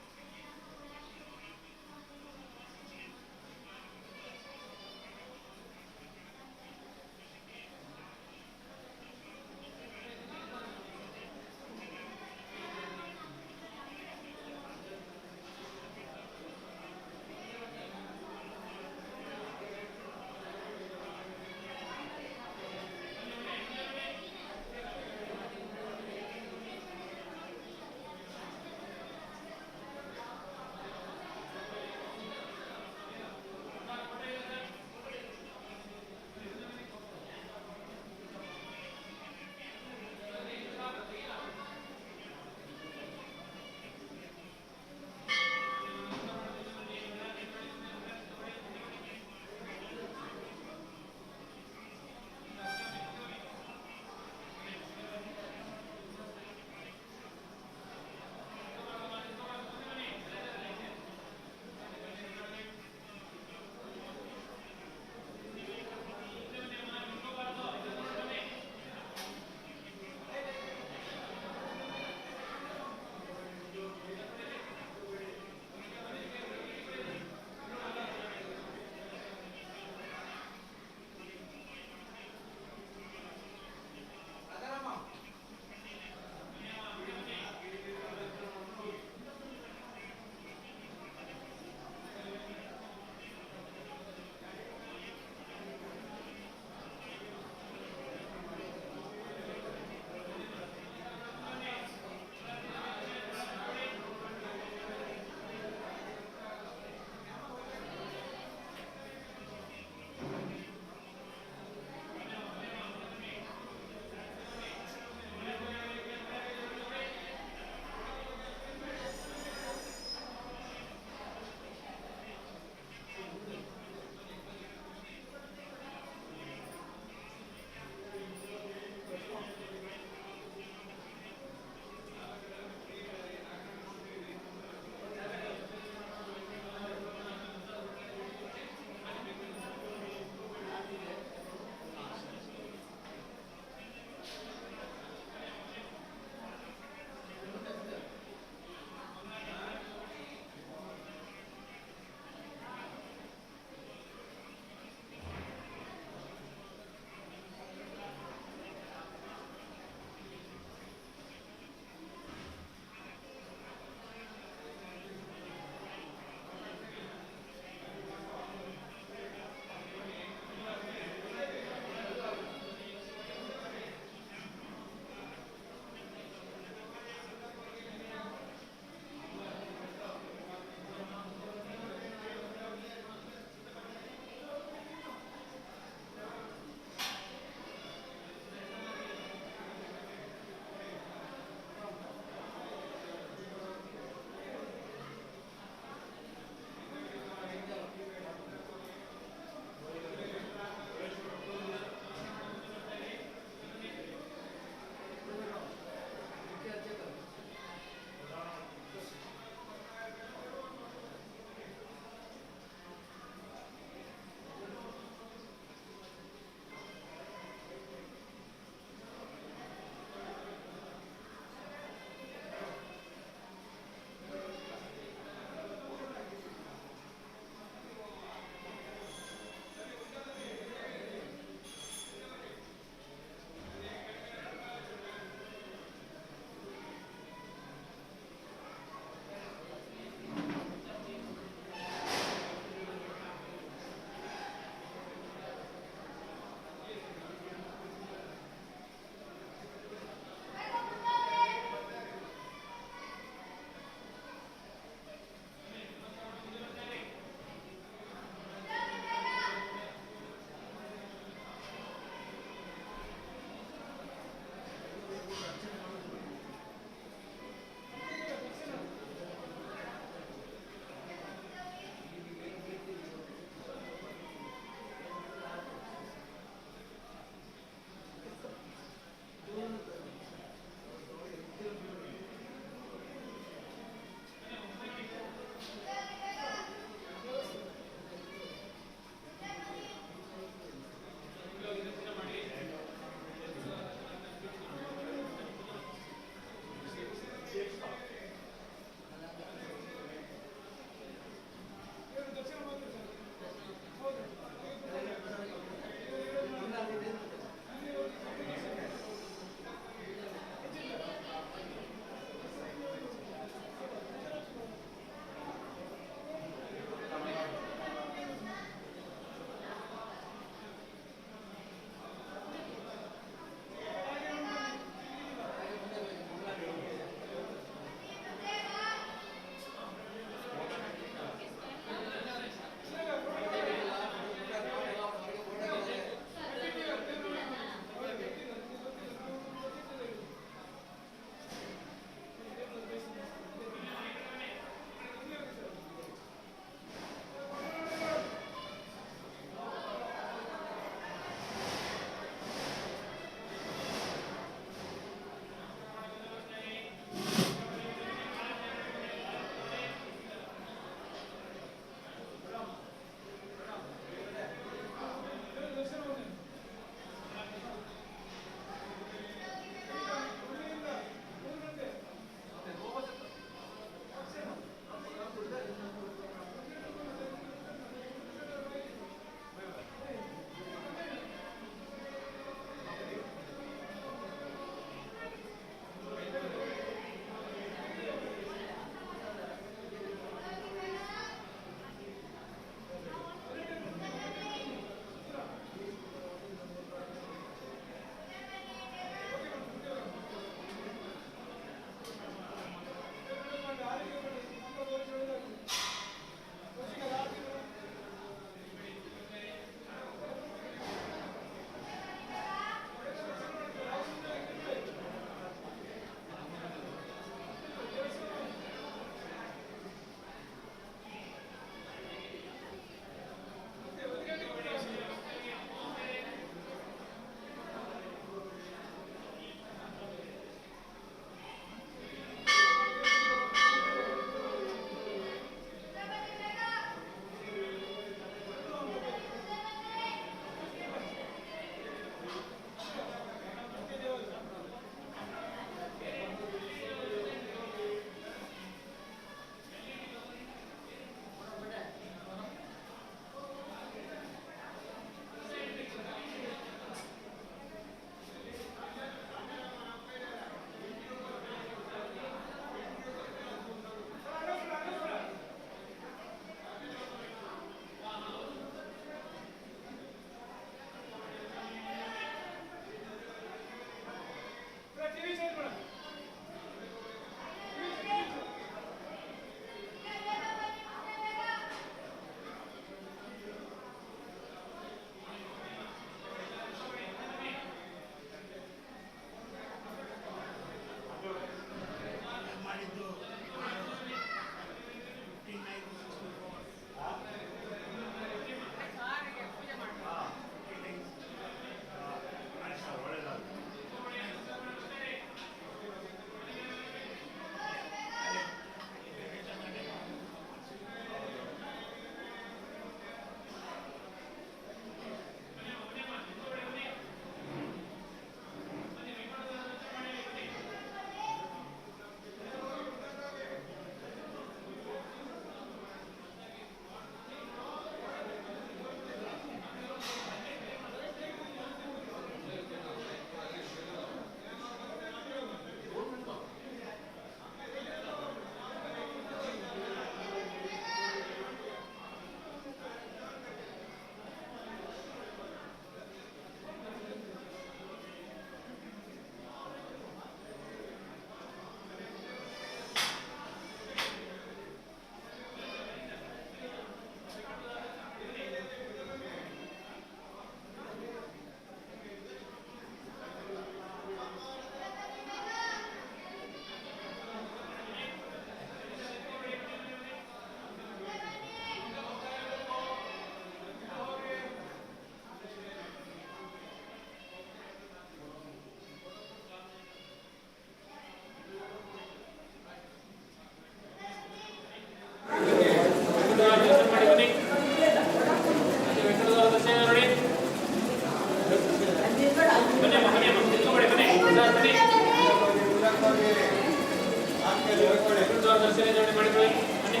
ದರ್ಶನ ಮಾಡಿಕೊಳ್ಳಿ ಬನ್ನಿ.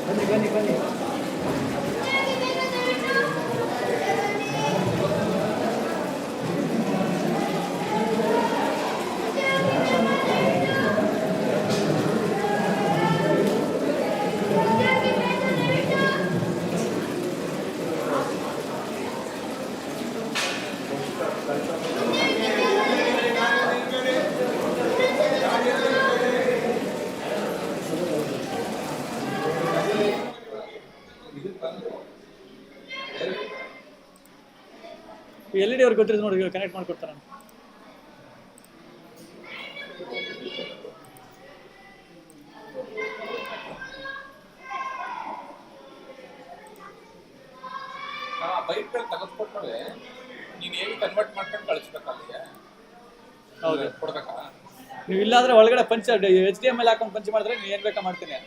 ಬನ್ನಿ ಬನ್ನಿ ಬನ್ನಿ. LED ಅವ್ರಿಗೆ ಗೊತ್ತಿರೋದು ನೋಡಿ, ಕನೆಕ್ಟ್ ಮಾಡ್ಕೊಡ್ತಾರೆ. ಬೈಕ್ಗಳು ತೆಗೆದುಕೊಟ್ಮೇಲೆ ನೀನು ಹೇಗೆ ಕನ್ವರ್ಟ್ ಮಾಡ್ಕೊಂಡು ಕಳಿಸ್ಬೇಕಾಗಿದೆ. ಹೌದು, ಕೊಡ್ಬೇಕಾ? ನೀವು ಇಲ್ಲಾಂದ್ರೆ ಒಳಗಡೆ ಪಂಚ HDMI ಹಾಕೊಂಡು ಪಂಚ್ ಮಾಡಿದ್ರೆ ನೀವು ಏನು ಬೇಕಾ ಮಾಡ್ತೀನಿ.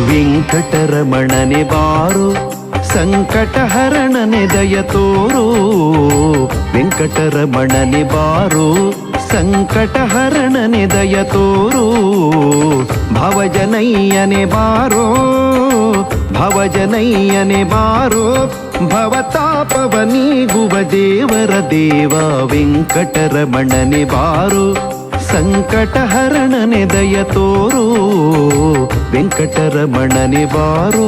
ವೆಂಕಟರಮಣನೆ ಬಾರೋ ಸಂಕಟಹರಣನೆ ದಯ ತೋರೋ. ವೆಂಕಟರಮಣನೆ ಬಾರೋ ಸಂಕಟಹರಣನೆ ದಯ ತೋರೋ. ಭವಜನಯ್ಯನೆ ಬಾರೋ ಭವಜನಯ್ಯನೆ ಬಾರೋ. ಭವತಾಪವ ನೀಗುವ ದೇವರ ದೇವ ವೆಂಕಟರಮಣನೆ ಬಾರೋ ಸಂಕಟಹರಣನೆ ದಯ ತೋರೋ. ವೆಂಕಟರಮಣನೆ ಬಾರೋ.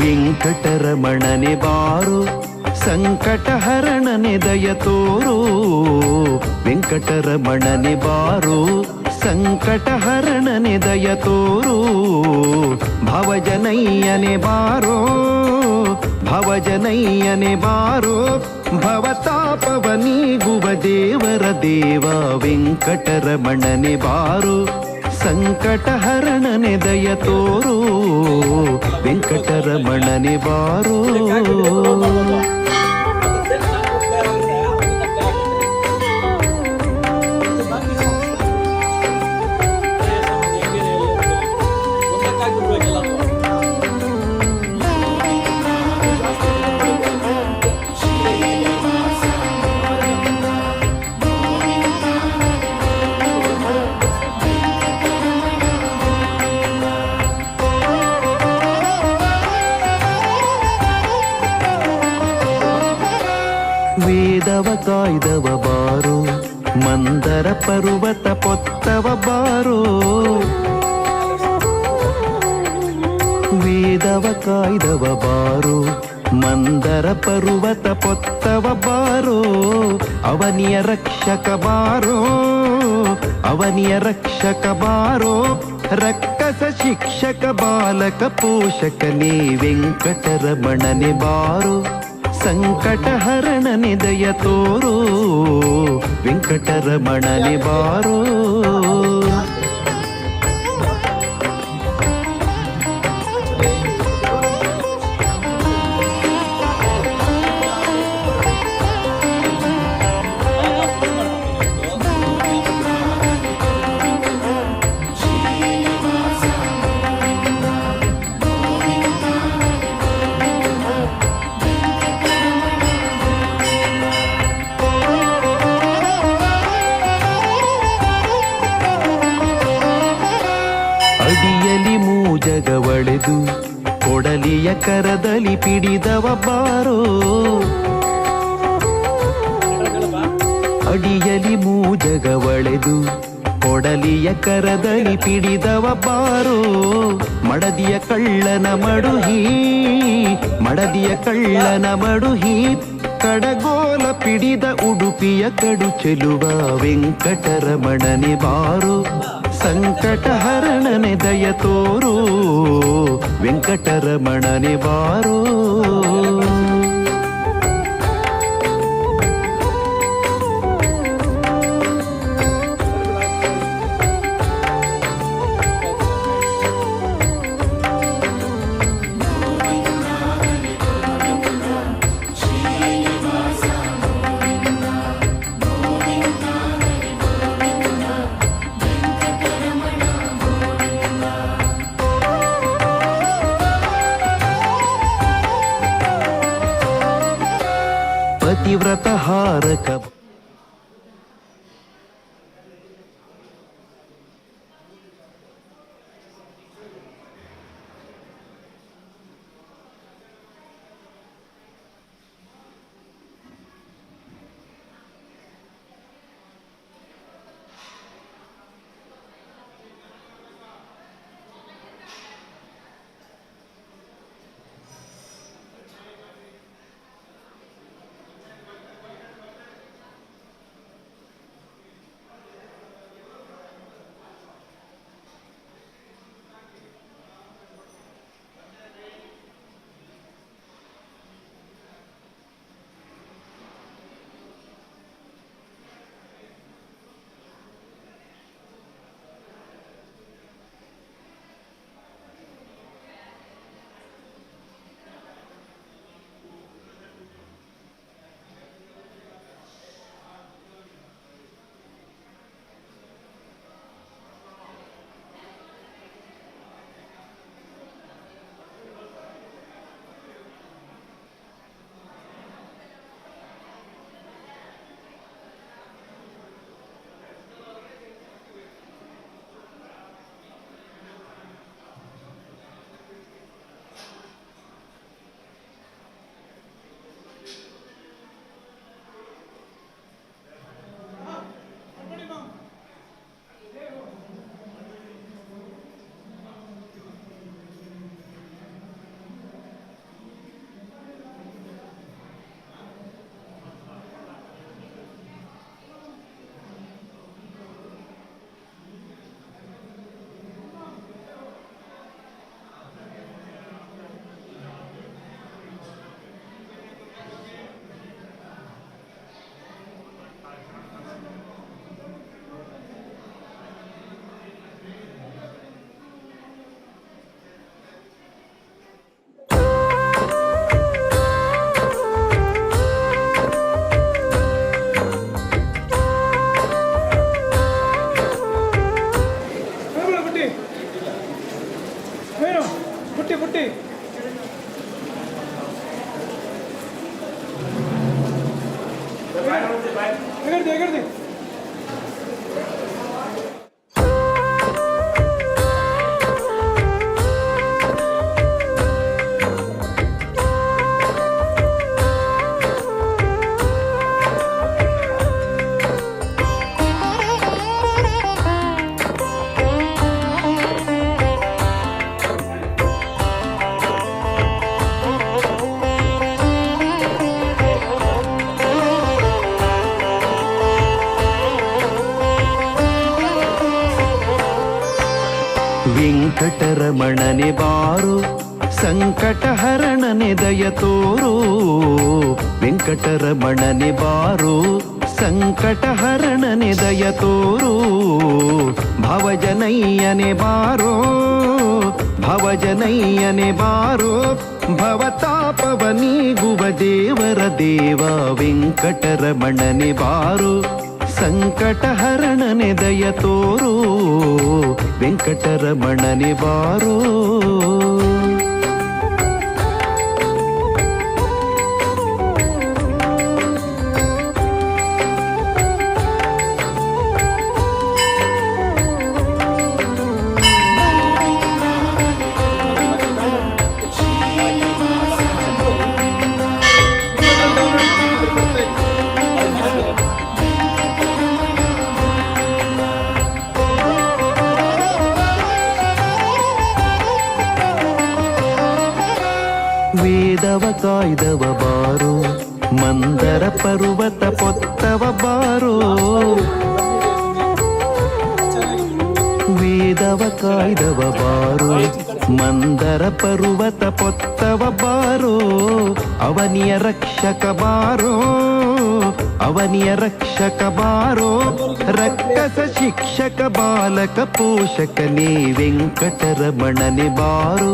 ವೆಂಕಟರಮಣನೆ ಬಾರೋ ಸಂಕಟಹರಣನೆ ದಯ ತೋರೋ. ವೆಂಕಟರಮಣನೆ ಬಾರೋ ಸಂಕಟಹರಣನೆ ದಯ ತೋರೋ. ಭವಜನಯ್ಯನೆ ಬಾರೋ ಭವಜನಯ್ಯನೆ ಬಾರೋ. ಭವತಾಪವ ನೀಗುವ ದೇವರ ದೇವ ವೆಂಕಟರಮಣನೆ ಬಾರೋ ಸಂಕಟಹರಣನೆ ದಯ ತೋರು ವೆಂಕಟರಮಣನೆ ಬಾರೋ. ವೇದವ ಕಾಯ್ದವ ಬಾರೋ ಮಂದರ ಪರ್ವತ ಪೊತ್ತವ ಬಾರೋ. ವೇದವ ಕಾಯ್ದವ ಬಾರೋ ಮಂದರ ಪರ್ವತ ಪೊತ್ತವ ಬಾರೋ. ಅವನಿಯ ರಕ್ಷಕ ಬಾರೋ ಅವನಿಯ ರಕ್ಷಕ ಬಾರೋ. ರಕ್ಕಸ ಶಿಕ್ಷಕ ಬಾಲಕ ಪೋಷಕನೇ ವೆಂಕಟರಮಣನೆ ಬಾರೋ. ಸಂಕಟಹರಣನೆ ದಯ ತೋರೋ ವೆಂಕಟರಮಣನೆ ಬಾರೋ. ಅಡಿಯಲಿ ಮೂಜಗವಳೆದು ಕೊಡಲಿಯ ಕರದಲ್ಲಿ ಪಿಡಿದವ ಬಾರೋ. ಅಡಿಯಲಿ ಮೂಜಗವಳೆದು ಕೊಡಲಿಯ ಕರದಲ್ಲಿ ಪಿಡಿದವ ಬಾರೋ. ಮಡದಿಯ ಕಳ್ಳನ ಮಡುಹಿ ಮಡದಿಯ ಕಳ್ಳನ ಮಡುಹಿ. ಕಡಗೋಲ ಪಿಡಿದ ಉಡುಪಿಯ ಕಡು ಚೆಲುವ ವೆಂಕಟರಮಣನೆ ಬಾರೋ. ಸಂಕಟಹರಣನೆ ದಯ ತೋರೋ ವೆಂಕಟರಮಣನೆ ಬಾರೋ. ಪತಿವ್ರತ ಹಾರಕ ಏನು ಪುಟ್ಟಿ ಪುಟ್ಟಿ ಎಗರ್ದಿ ಎಗರ್ದಿ ವೆಂಕಟರಮಣನೆ ಬಾರು ಸಂಕಟಹರಣನೆ ದಯ ತೋರು ವೆಂಕಟರಮಣನೆ ಬಾರು ಸಂಕಟಹರಣನೆ ದಯ ತೋರು ಭವಜನಯ್ಯನೆ ಬಾರೋ ಭವಜನಯ್ಯನೆ ಬಾರೋ ಭವತಾಪವ ನೀಗುವ ದೇವರ ದೇವ ವೆಂಕಟರಮಣನೆ ಬಾರು ಸಂಕಟಹರಣನೆ ದಯ ತೋರು ವೆಂಕಟರಮಣನೆ ಬಾರೋ ವೇದವ ಕಾಯ್ದವ ಬಾರೋ ಮಂದರ ಪರ್ವತ ಪೊತ್ತವ ಬಾರೋ ವೇದವ ಕಾಯ್ದವ ಬಾರೋ ಮಂದರ ಪರ್ವತ ಪೊತ್ತವ ಬಾರೋ ಅವನಿಯ ರಕ್ಷಕ ಬಾರೋ ಅವನಿಯ ರಕ್ಷಕ ಬಾರೋ ರಕ್ಕಸ ಶಿಕ್ಷಕ ಬಾಲಕ ಪೋಷಕನೇ ವೆಂಕಟರಮಣನೆ ಬಾರೋ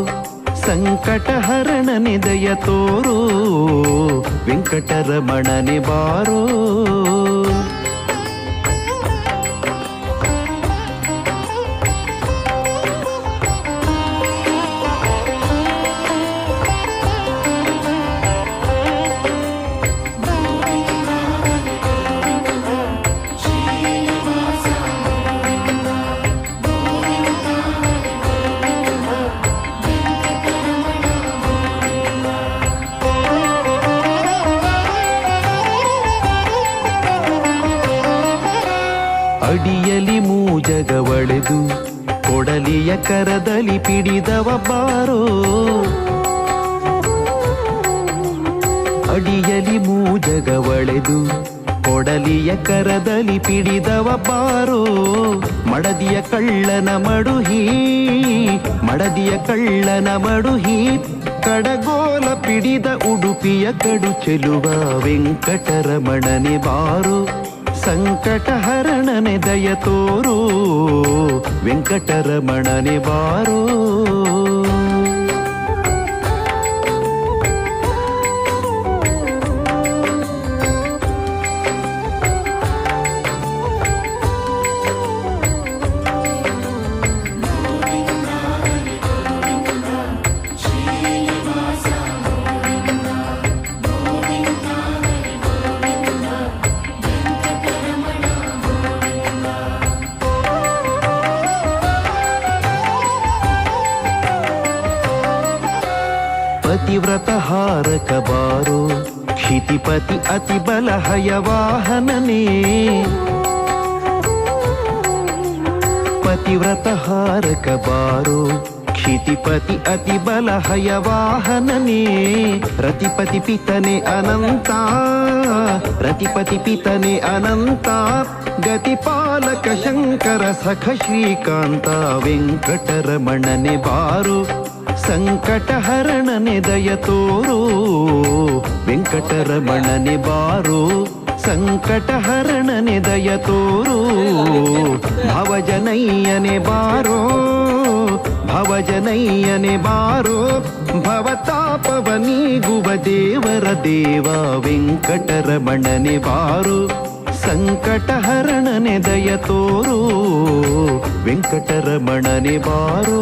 ಸಂಕಟಹರಣನೆ ದಯ ತೋರು ವೆಂಕಟರಮಣನೆ ಬಾರೋ ಅಡಿಯಲಿ ಮೂಜಗವಳೆದು ಕೊಡಲಿಯ ಕರದಲ್ಲಿ ಪಿಡಿದವ ಬಾರೋ ಅಡಿಯಲಿ ಮೂಜಗವಳೆದು ಕೊಡಲಿಯ ಕರದಲ್ಲಿ ಪಿಡಿದವ ಬಾರೋ ಮಡದಿಯ ಕಳ್ಳನ ಮಡುಹಿ ಮಡದಿಯ ಕಳ್ಳನ ಮಡುಹಿ ಕಡಗೋಲ ಪಿಡಿದ ಉಡುಪಿಯ ಕಡು ಚೆಲುವ ವೆಂಕಟರಮಣನೆ ಬಾರೋ ಸಂಕಟಹರಣನೆ ದಯ ತೋರು ವೆಂಕಟರಮಣನೆ ಬಾರೋ ಪತಿವ್ರತ ಹಾರಕ ಬಾರೋ ಕ್ಷಿತಿಪತಿ ಅತಿ ಬಲ ಹಯವಾಹನನೇ ಪತಿವ್ರತ ಹಾರಕ ಬಾರೋ ಕ್ಷಿತಿಪತಿ ಅತಿ ಬಲ ಹಯವಾಹನನೇ ರತಿಪತಿ ಪಿತನೆ ಅನಂತ ರತಿಪತಿ ಪಿತನೆ ಅನಂತ ಗತಿಪಾಲಕ ಶಂಕರ ಸಖ ಶ್ರೀಕಾಂತ ವೆಂಕಟರಮಣನೆ ಬಾರೋ ಸಂಕಟಹರಣನೆ ದಯ ತೋರು ವೆಂಕಟರಮಣನೆ ಬಾರೋ ಸಂಕಟಹರಣನೆ ದಯ ತೋರು ಭವಜನಯ್ಯನೆ ಬಾರೋ ಭವಜನಯ್ಯನೆ ಬಾರೋ ಭವತಾಪವ ನೀಗುವ ದೇವರ ದೇವ ವೆಂಕಟರಮಣನೆ ಬಾರೋ ಸಂಕಟಹರಣನೆ ದಯ ತೋರು ವೆಂಕಟರಮಣನೆ ಬಾರೋ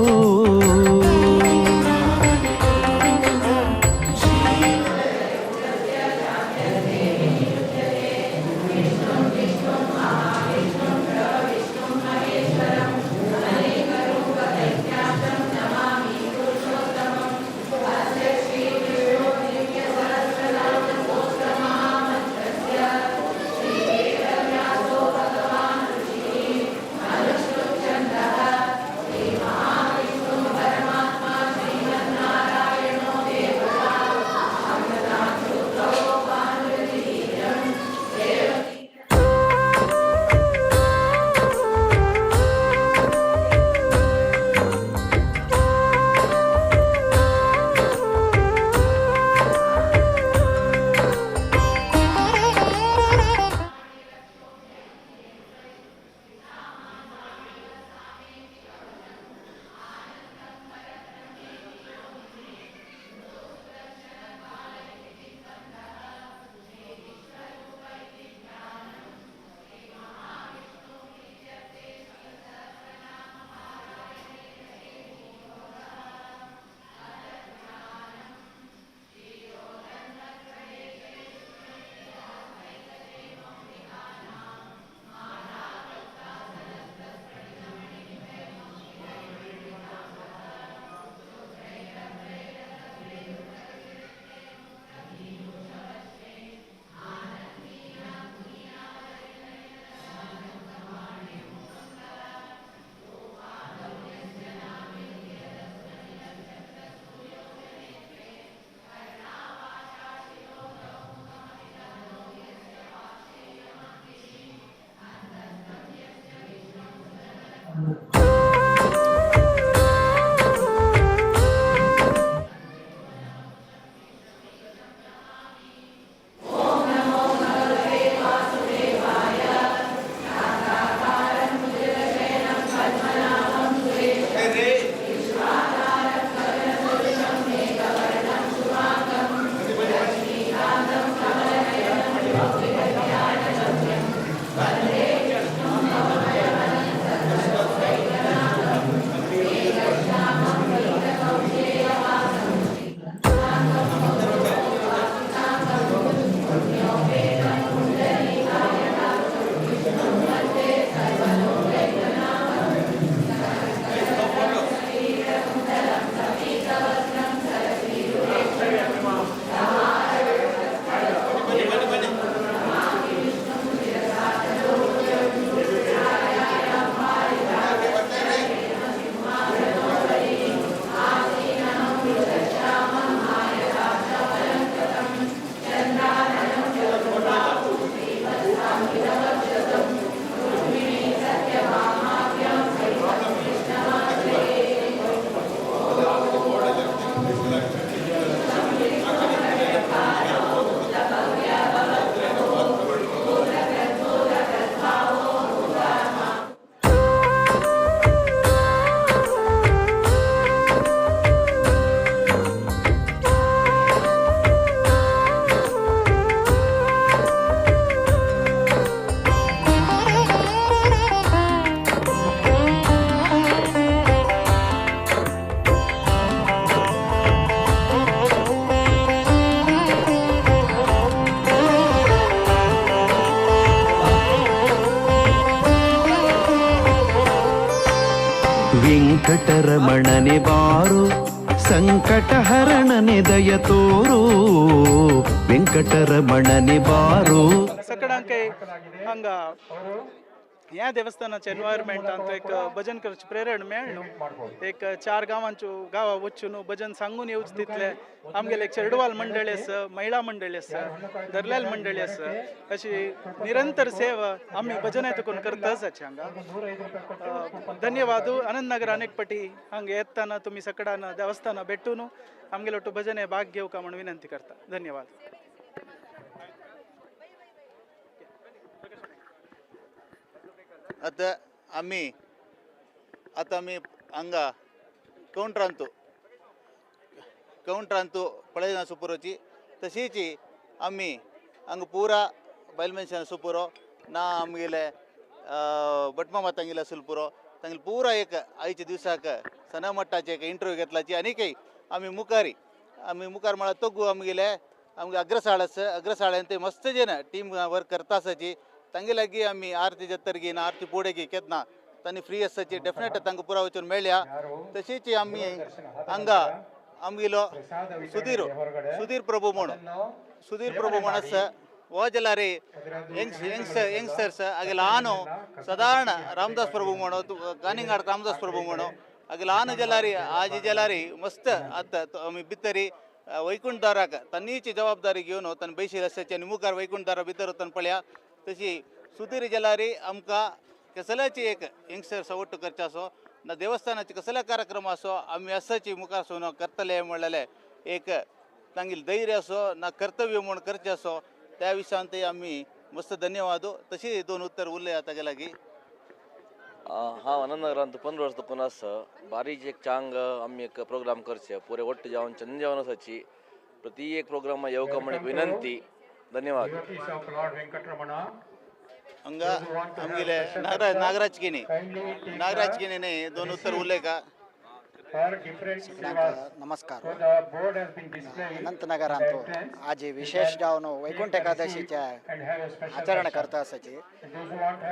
ವೆಂಕಟರಮಣನೆ ಬಾರೋ ಸಂಕಟಹರಣನೆ ದಯ ತೋರೋ ವೆಂಕಟರಮಣನೆ ಬಾರೋ सकडांक हांगा ह्या देवस्थानाचें एनवायरमेंट आमकां एक भजन करची प्रेरण मेळ्ळो एक 4 गांवां वचून भजन सांगून येवच तितले आमगेले एक चेडवाल मंडळी आसा महिला मंडळी आसा दर्ल्याल मंडळी आसा अशी निरंतर सेवा आमी भजन येतकून करता आसाची हांगा धन्यवाद आनंदनगर अनेक पाटी हांगा येताना तुमी सकडान देवस्थाना भेटून आमगेलो तो भजन हे भाग घेवका म्हणून विनंती करता धन्यवाद आता आम्ही हांगा कौंटरांतू पळयना सुपुरोची तशीच आमी हांगा पुरा बायल मनशां सुपुरो ना आमगेले भटमा मातांगेले सुलपुरो तांगेले पुरा एक आयच्या दिसाक सनामट्टाचे एक इंटरव्यू घेतलाची आनीकय आमी मुखार म्हळ्यार तोगू आमगेले अग्रसाळ्यान ते मस्त जेन टीम वर्क करता आसाची तांगे लागीं आमी आरती जत्तरगी ना आरती पुडेगी केतना तांणी फ्री आसाची डेफिनेट तांकां पुरा वचून मेळ्ळ्या तशीच आमी हांगा आमगेलो सुधीर प्रभू म्हूण आसा हो जाल्यार यंगस्टर्स हागे ल्हान सादारण रामदास प्रभू म्हणो गानिंगाड रामदास प्रभू म्हणो हागे ल्हान जाल्यार आज जाल्यार मस्त आतां आमी भितरी वैकुंठदाराक तांनीच जबाबदारी घेवन तांणी बैशील आसाची आनी मुखार वैकुंठदारा भितर वचून पळया तशी सुधीर जाल्यार आमकां कसल्याची एक यंगस्टर्स आवट करचे आसो ना देवस्थानाचे कसले कार्यक्रम आसो आमी आसाची मुखार सोन करतले म्हणलेले एक तांगेले धैर्य आसो ना कर्तव्य म्हूण करचे आसो त्या विशयांत आमी मस्त धन्यवाद तशी 2 उत्तर उरले ताजे लागीं हांव आनंदनगरांत 15 वर्सां दुखून आसा बारीक एक चांग आमी एक प्रोग्राम करचे पुरे ಒಟ್ಟು जावन चंद जावन आसाची प्रति एक प्रोग्राम येवका म्हणून विनंती धन्यवाद हंगा आमगेले नागराज गिने 2 उत्तर उरले का नमस्कार अनंतनगर आज विशेष जावन वैकुंठ एकादशीचे आचरण करता आसाची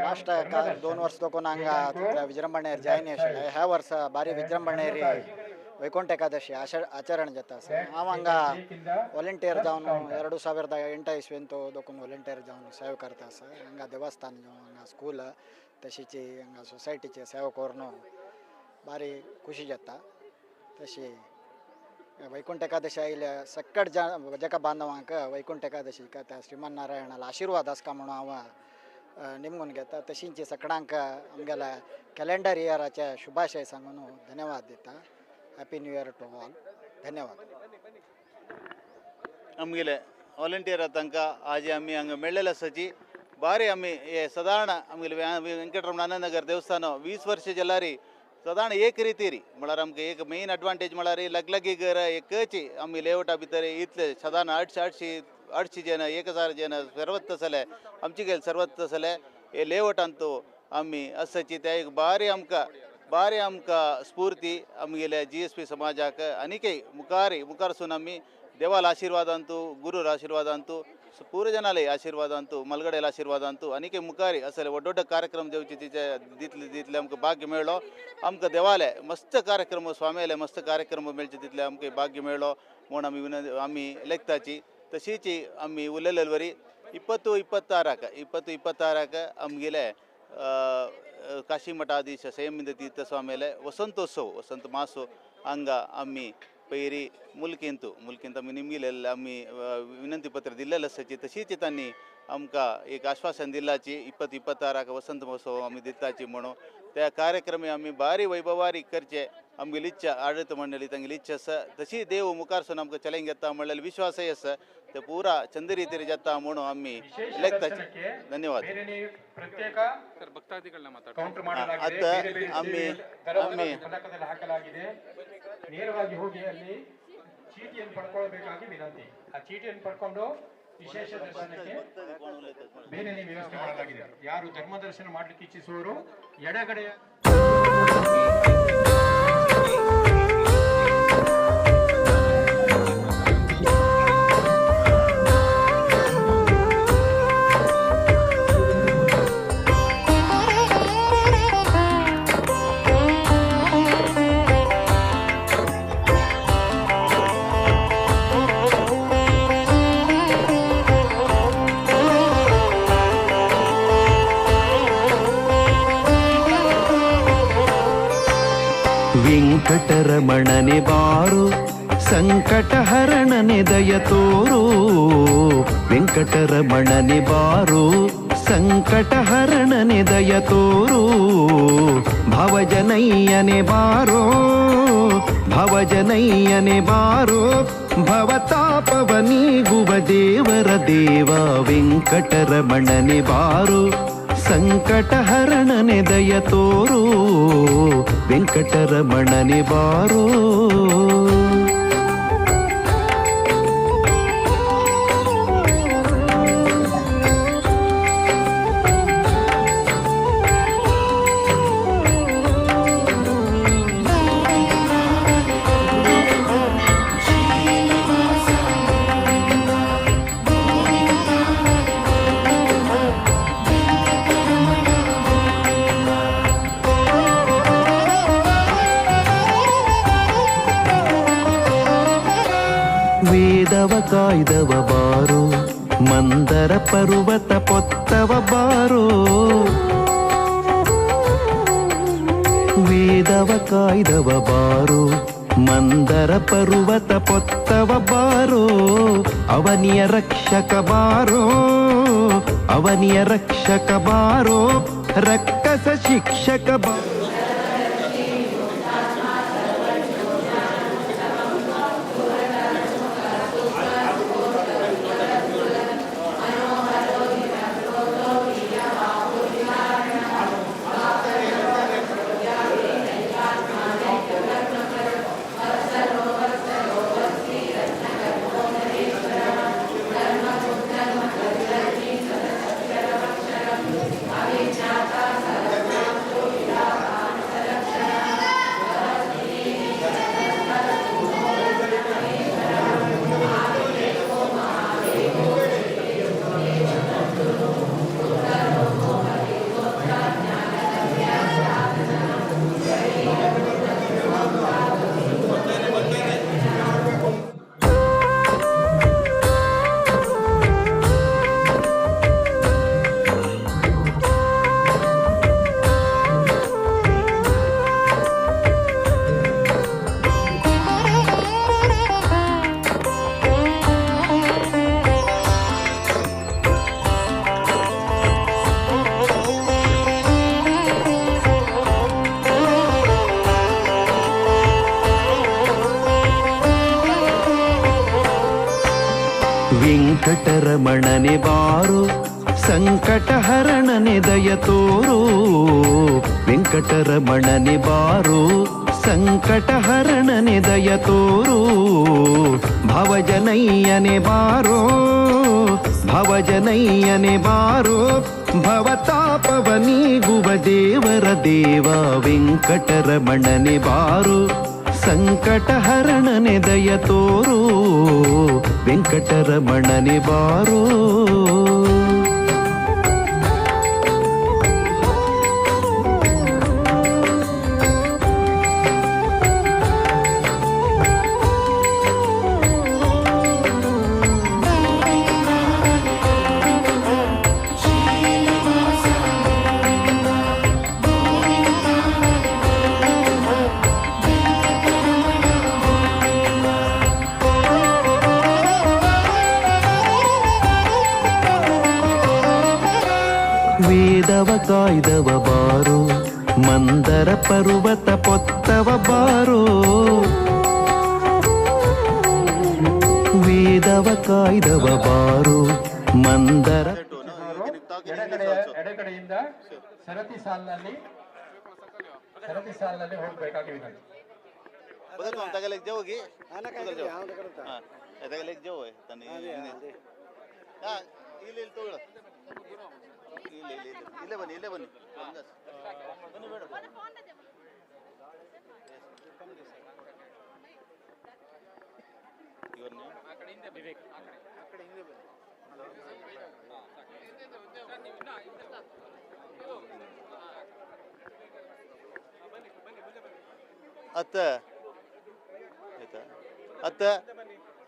लास्ट 2 वर्स दोन हांगा विजृंभणेर जायनी आशिल्ले ह्या वर्सा बारी विजृंभणेर वैकुंठ एकादशी आचरण जाता हांव हांगा वॉलंटियर जावन 2008 इस्वेंत दोन वॉलंटियर जावन सेवा करता आसा हांगा देवस्थान जावन हांगा स्कूल तशीच हांगा सोसायटीचे सेवा करून बारी खुशी जाता तशी वैकुंठ एकादशी आयल्या सकट जेका बांधवांक वैकुंठ एकादशी त्या श्रीमान नारायणाला आशिर्वाद आसका म्हणून हांव निमगून घेता तशींच सगळ्यांक आमगेल्या कॅलेंडर इयराचे शुभाशय सांगून धन्यवाद दिता happy new year to all धन्यवाद आमगेले वॉलंटियर तांकां आज आमी हांगा मेळ्ळेले आसाची बारी आमी हे सादारण आमगेले वेंकटरमण आनंदनगर देवस्थान 20 वर्सां जाल्यार सादारण एक रितीरी म्हळ्यार आमकां एक मेन एडवांटेज म्हळ्यार लगीग एकच आमी लेआउटा भितर इतले सादारण 800 जन 1000 जन सर्वत्र जाले आमचे गेले सर्वत्र जाले हे लेआउटांत आमी आसाची ते एक बारी आमकां स्फूर्ती आमगेल्या GSP समाजाक आनीकय मुखारसून आमी देवाल आशिर्वादांतू गुरूर आशिर्वादांतू पुरो जनाले आशिर्वादांतू मलगडेल आशिर्वादांतू आनीकय मुखार असले व्हड कार्यक्रम जेवचे तिचे दितले आमकां भाग्य मेळ्ळो आमकां देवाले मस्त कार्यक्रम स्वामीले मस्त कार्यक्रम मेळचे तितले आमकां भाग्य मेळ्ळो म्हूण आमी लेखताची तशीच आमी उरलेले वरी 20-26 आमगेले काशी मठाधीश संयमिंद तीर्थ स्वामीले वसंत मासो हांगा आमी पैरी मुल्कींत आमी निमगिले आमी विनंती पत्र दिल्लेलें आसाची तशीच तांणी आमकां एक आश्वासन दिलाची 20-26 वसंत महोत्सव आमी दिताची म्हणून त्या कार्यक्रमी आमी बारी वैभवारी करचे आमगेली इच्छा आडळीत मंडळी तांगेली इच्छा आसा तशी देव मुखारसून आमकां चॅलेंज घेता म्हणल्यार विश्वासय आसा ते पुरा चंद रितीर जाता म्हणून आमी लेखताची धन्यवाद ನೇರವಾಗಿ ಹೋಗಿ ಅಲ್ಲಿ ಚೀಟಿಯನ್ನು ಪಡ್ಕೊಳ್ಬೇಕಾಗಿ ವಿನಂತಿ ಆ ಚೀಟಿಯನ್ನು ಪಡ್ಕೊಂಡು ವಿಶೇಷ ದರ್ಶನಕ್ಕೆ ಬೇರೆ ವ್ಯವಸ್ಥೆ ಮಾಡಲಾಗಿದೆ ಯಾರು ಧರ್ಮ ದರ್ಶನ ಮಾಡಲಿಕ್ಕೆ ಇಚ್ಛಿಸುವವರು ಎಡಗಡೆಯ ವೆಂಕಟರಮಣನೆ ಬಾರೋ ಸಂಕಟಹರಣನೆ ದಯ ತೋರೋ ವೆಂಕಟರಮಣನೆ ಬಾರೋ ಸಂಕಟಹರಣನೆ ದಯ ತೋರೋ ಭವಜನಯ್ಯನೆ ಬಾರೋ ಭವಜನಯ್ಯನೆ ಬಾರೋ ಭವತಾಪವ ನೀಗುವ ದೇವರ ದೇವ ವೆಂಕಟರಮಣನೆ ಬಾರೋ ಸಂಕಟಹರಣನೆ ದಯ ತೋರೋ ವೆಂಕಟರಮಣನೆ ಬಾರೋ ವೇದವ ಕಾಯ್ದವ ಬಾರೋ ಮಂದರ ಪರ್ವತ ಪೊತ್ತವ ಬಾರೋ ವೇದವ ಕಾಯ್ದವ ಬಾರೋ ಮಂದರ ಪರ್ವತ ಪೊತ್ತವ ಬಾರೋ ಅವನಿಯ ರಕ್ಷಕ ಬಾರೋ ಅವನಿಯ ರಕ್ಷಕ ಬಾರೋ ರಕ್ಕಸ ಶಿಕ್ಷಕ ಬಾರೋ ವೆಂಕಟರಮಣನೆ ಬಾರೋ ಸಂಕಟಹರಣನೆ ದಯ ತೋರೋ ವೆಂಕಟರಮಣನೆ ಬಾರೋ ಸಂಕಟಹರಣನೆ ದಯ ತೋರೋ ಭವಜನಯ್ಯನೆ ಬಾರೋ ಭವಜನಯ್ಯನೆ ಬಾರೋ ಭವತಾಪವ ನೀಗುವ ದೇವರ ದೇವ ವೆಂಕಟರಮಣನೆ ಬಾರೋ ಸಂಕಟಹರಣನೆ ದಯ ತೋರೋ ವೆಂಕಟರಮಣನೆ ಬಾರೋ ವೇದವ ಕಾಯ್ದವ ಬಾರೋ ಮಂದರ ಪರ್ವತ ಪೊತ್ತವ ಬಾರೋ ವೇದವ ಕಾಯ್ದವ ಬಾರೋ ಮಂದರ ಎಡಗಡೆಯಿಂದ ಸರತಿ ಸಾಲಿನಲ್ಲಿ ಹೋಗಬೇಕಾಗಿ ವಿನಂತಿ. ತಗಲಿಗೆ ಜೋಗಿ ತಗಲಿಗೆ ಜೋ ಇಲ್ಲಿ ತಗೊಳ್ಳ ಇಲ್ಲೇ ಬನ್ನಿ ಬನ್ನಿ ಬೇಡ अत्त अत्त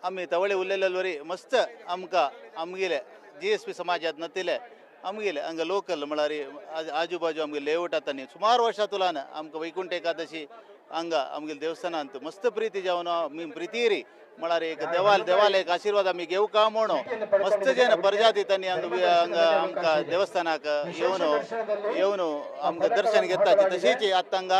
आम्ही तवळे उरलेलवरी मस्त आमकां आमगेले GSP समाजात नतिले आमगेले हांगा लोकल म्हळ्यार आजू बाजू आमगे लेआउट आतानी सुमार वर्सां तुलान आमकां वैकुंठ एकादशी हांगा आमगेले देवस्थानांत मस्त प्रिती जावन आमी प्रितीरी म्हळ्यार एक देवाल एक आशीर्वाद आमी घेवका म्हणून मस्त जेन प्रजाती तांणी हांगा आमकां देवस्थानाक येवन आमकां दर्शन घेताची तशीच आतां हांगा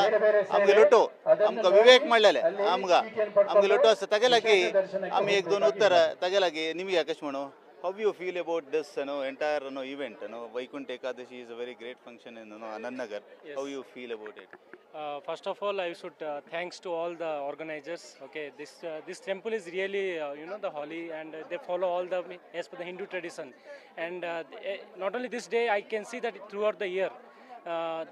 आमगे लोटो आमकां विवेक म्हणलेले आमगे लोटो आसा तागे लागीं आमी एक दोन उत्तर तागे लागीं निमया कशें म्हणून how you feel about this entire event Vaikunth Ekadashi is a very great function in Anandnagar. Yes. How you feel about it? First of all, I should thanks to all the organizers. Okay, this temple is really the holy, and they follow all the as per the Hindu tradition. And not only this day, I can see that throughout the year.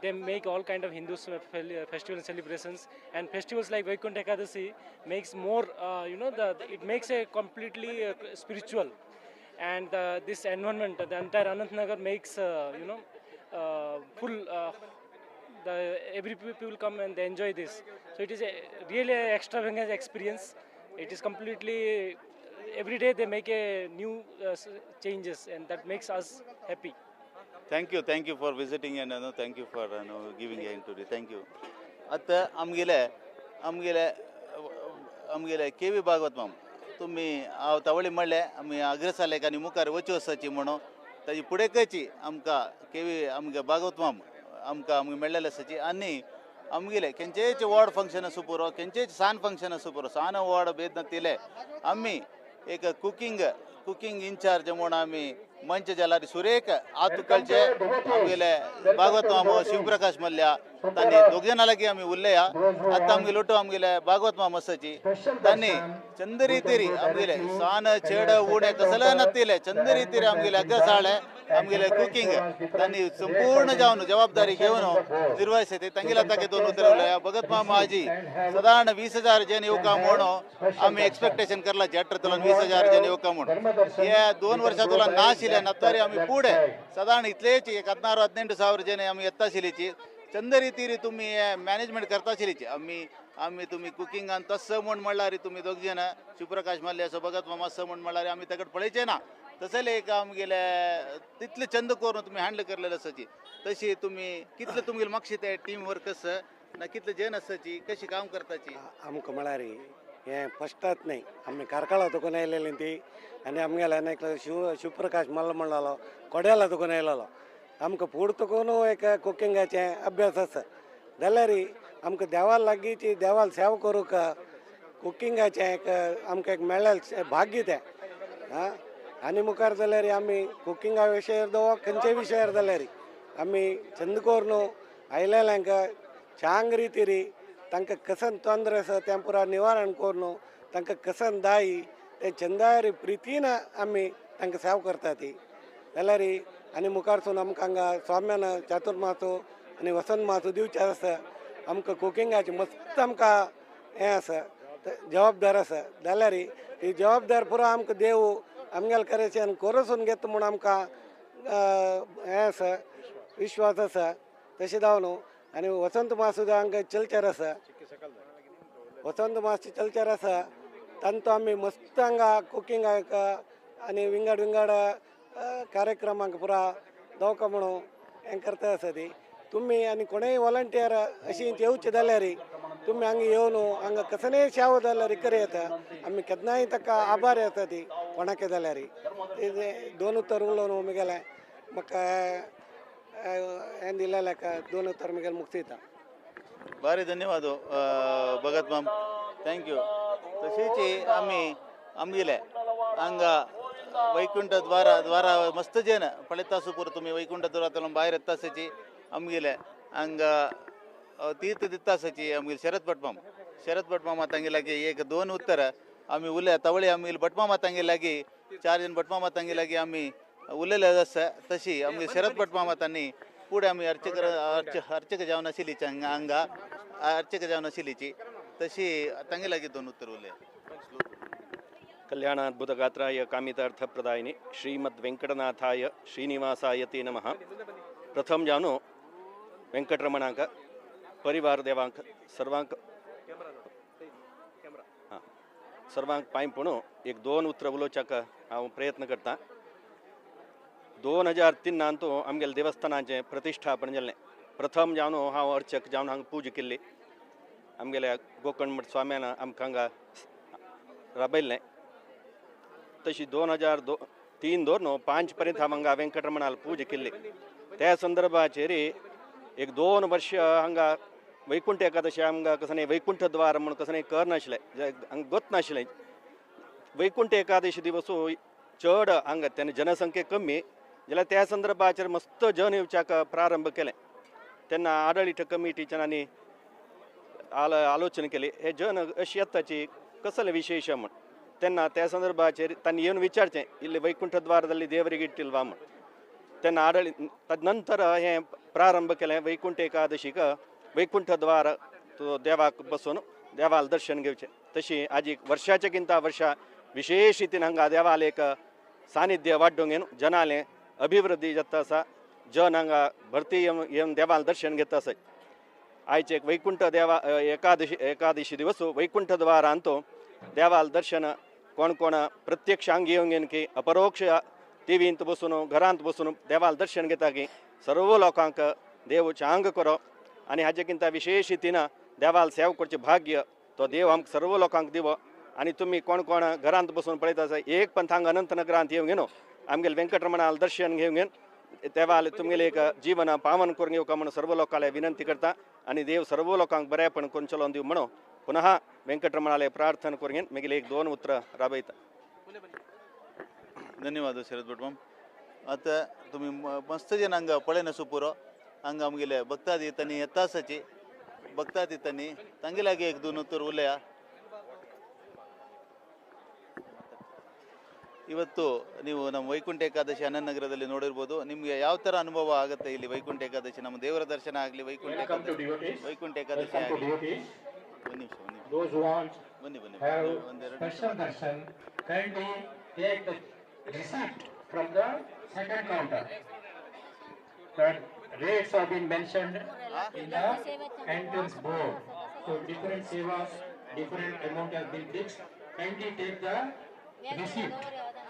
They make all kind of Hindu festival and celebrations, and festivals like Vaikunth Ekadashi makes more it makes a completely spiritual, and this environment, the entire Anantnagar makes full every people come and they enjoy this. So it is a really extravagant experience. It is completely every day they make a new changes, and that makes us happy. Thank you for visiting, and thank you for giving a interview. Thank you. आता आमगेले केवी भागवत माम तुम्ही हांव तावळी म्हणले आमी अग्रसालेक आनी मुखार वच्यो वचची म्हणून ताजी फुडेकची आमकां केवी आमगे भागवत माम आमकां मेळ्ळेले आसाची आनी आमगेले खंयचेच वॉर्ड फंक्शन आसूं पुरो खंयचेच सान फंक्शन आसूं पुरो सान वॉर्ड भेद नातिले आमी एक कुकिंग इंचार्ज म्हणून आमी मंच जाल्यार सुरेख आतुकलचे आमगेले भागवत माम शिवप्रकाश मल्ल्या तांणी दोग जाणां लागीं आमी उरलेया आतां आमगे लोटो आमगेले भागवत माम आसाची तांणी चंद रितीरी आमगेले सान चेड उडे कसले नातिले चंद रितीरी आमगेले अग्रसाळे आमगेले कुकिंग तांणी संपूर्ण जावन जबाबदारी घेवन जिरवायसे ते तांगेले तागे दोन उतर उरलेया भगत माम आजी साधारण 20,000 जन येवका म्हणून आमी एक्सपेक्टेशन करला जेटर तुलन 20,000 जन येवका म्हणून हे 2 वर्सां तुला नाशिल्ले नंतर आमी फुडें साधारण इतलेच एक 17,000-18,000 जन आमी येता आशिल्लीची चंद रितीरी तुमी मॅनेजमेंट करता आशिल्लीची आमी तुमी कुकिंगान तस्स म्हूण म्हणल्यार तुमी दोग जण शिवप्रकाश मल्ले असो भगत माम असो म्हूण म्हणल्यार आमी ताका पळयचे ना तसले एक आमगेले तितले चंद करून तुमी हँडल करलेले आसाची तशी तुमी कितले तुमगेले मागशी ते टीम वर्क आसा ना कितले जन आसाची कशी काम करताची आमकां म्हळ्यार हें फस्टात न्ही आमी कारकाळा तुकून आयलेली ती आनी आमगेले आनीक शिवप्रकाश मल्ल म्हणलेलो कोड्याला तुकून आयलेलो आमकां फूड तुकून एक कुकिंगाचे अभ्यास आसा जाल्यार आमकां देवाल लागींची देवाल सेवा करूंक कुकिंगाचें एक आमकां एक मेळ्ळेलें भाग्य तें आनी मुखार जाल्यार आमी कुकिंगा विशयार दो खंयच्याय विशयार जाल्यार आमी चंद करून आयलेल्यांक चांग रितीरी तांकां कसन तोंदर आसा तें पुरा निवारण करून तांकां कसन दाई ते चंदार प्रितीन आमी तांकां सेवा करता ती जाल्यार आनी मुखारसून आमकां हांगा स्वाम्यान चातुर्मासो आनी वसंत मासो दिवचे आसा आमकां कुकिंगाची मस्त आमकां हें आसा जबाबदार आसा जाल्यार ही जबाबदार पुरो आमकां देव आमगेले करेच्यान करूसून घेता म्हूण आमकां हें आसा विश्वास आसा तशें जावन आनी वसंत मास सुद्दां हांगा चलचेर आसा वसंत मास चलचेर आसा तांतो आमी मस्त हांगा कुकिंगाक आनी विंगड कार्यक्रमांक पुरा दोवका म्हणून हें करता आसा ती तुमी आनी कोणेय वॉलंटियर अशीं येवचे जाल्यार तुमी हांगा येवन हांगा कसलेय सेवा जाल्यार करी येता आमी केन्नाय ताका आभार येता ती कोणाके जाल्यार दोन उत्तर उलोवन मुगेलें म्हाका हें दिलेल्याक दोन उत्तर मुगेलें मुक्तिता भारी धन्यवाद भगत माम थँक्यू तशीच आमी आमगेले हांगा वैकुंठ द्वारा मस्त जेन पळयता आसूं पुरो तुमी वैकुंठ द्वारांतल्यान भायर येता आसाची आमगेले हांगा तीर्थ दिता आसाची आमगेले शरद भटमामा तांगे लागीं एक दोन उत्तर आमी उलय तावळी आमगेले भटमामा तांगे लागीं 4 जन भटमामा तांगे लागीं आमी उलयले आसा तशी आमगे शरद भटमामा तांणी फुडें आमी अर्चक जावन आशिल्लीची हांगा अर्चक जावन आशिल्लीची तशी तांगे लागीं दोन उत्तर उलय कल्याणाद्भुतगात्राय कामितार्थप्रदायिनि श्रीमद्वेंकटनाथाय श्रीनिवासाय ते नमः प्रथम जानो वेंकटरमणाक परिवार देवांक सर्वांक सर्वांक पांय पडून एक दोन उतर उलोवच्याक हांव प्रयत्न करता 2003 आमगेले देवस्थानाचें प्रतिश्ठापन जाल्लें प्रथम जावन हांव अर्चक जावन हांगा पूजा केल्ली आमगेले गोकर्ण स्वाम्यान आमकां हांगा राबयल्लें. तशी 2003-2005 पर्यंत हांगा वेंकटरमणाल पूजा केल्ली. त्या संदर्भाचेर एक 2 वर्ष हांगा वैकुंठ एकादशी आमकां कसं वैकुंठ द्वार म्हणून कसं करनाशिल्लें, हांगा गोत नाशिल्लें. वैकुंठ एकादशी दिवस चड हांगा तेन्ना जनसंख्या कमी जाल्यार त्या संदर्भाचेर मस्त जन येवच्याक प्रारंभ केलें. तेन्ना आडळीत कमिटीच्यान आनी आलोचना केली हे जन अशी येताची कसले विशेष म्हण. तेन्ना त्या संदर्भाचेर तांणी येवन विचारचें इल्ले वैकुंठ द्वारದಲ್ಲಿ ದೇವರಿಗೆ ಇಟ್ಟಿಲ್ವಾ म्हण. तेन्ना नंतर हे प्रारंभ केलें वैकुंठ एकादशीक वैकुंठ द्वार तो देवाक बसून देवाल दर्शन घेवचें. तशी आजी वर्षाच्या गिंता वर्षा विशेष रितीन हांगा देवाल एक सानिध्य वाडोवंक येवन जनाले अभिवृद्धी जाता आसा. जन हांगा भरती येवन देवाल दर्शन घेता आसात. आयचे एक वैकुंठ एकादशी दिवस वैकुंठ द्वार अंतो देवाल दर्शन कोण कोण प्रत्यक्ष हांगा येवंक येवन की अपरोक्ष टीव्हींत बसून घरांत बसून देवाल दर्शन घेता की सर्व लोकांक देव चांग करो आनी हाजेकिंता विशेष रितीन देवाल सेवा करचे भाग्य तो देव आमकां सर्व लोकांक दिवो. आनी तुमी कोण कोण घरांत बसून पळयता आसा एक पंथ हांगा अनंत नगरांत येवंक न्हू आमगेले वेंकटरमणाल दर्शन घेवंक घेवन देवाल तुमगेले एक जीवन पावन करून येवका म्हणून सर्व लोकांक विनंती करता. आनी देव सर्व लोकांक बरेपण करून चलोवन दिवं म्हणून पुनः वेंकटरमणाले प्रार्थना करून घेवन मागीर एक 2 उतरां राबयता. धन्यवाद शरद भटमाम. आता तुम्ही मस्त जन हांगा पळयना सुपुरो हांगा आमगेले भक्ता दितांनी येता आसाची भक्ता दितांनी तांगे लागी एक 2 ಉತ್ತರ ಉಲೆಯ. ಇವತ್ತು ನೀವು ನಮ್ಮ ವೈಕುಂಠ ಏಕಾದಶಿ ಅನಂತನಗರದಲ್ಲಿ ನೋಡಿರ್ಬೋದು. ನಿಮಗೆ ಯಾವ ಥರ ಅನುಭವ ಆಗುತ್ತೆ ಇಲ್ಲಿ ವೈಕುಂಠ ಏಕಾದಶಿ? ನಮ್ಮ ದೇವರ ದರ್ಶನ ಆಗಲಿ ವೈಕುಂಠ ಏಕಾದಶಿ ಆಗಲಿ. ಬನ್ನಿ from the second counter. That rates have been mentioned in the entrance board. So different sevas, different amount has been fixed. Kindly take the receipt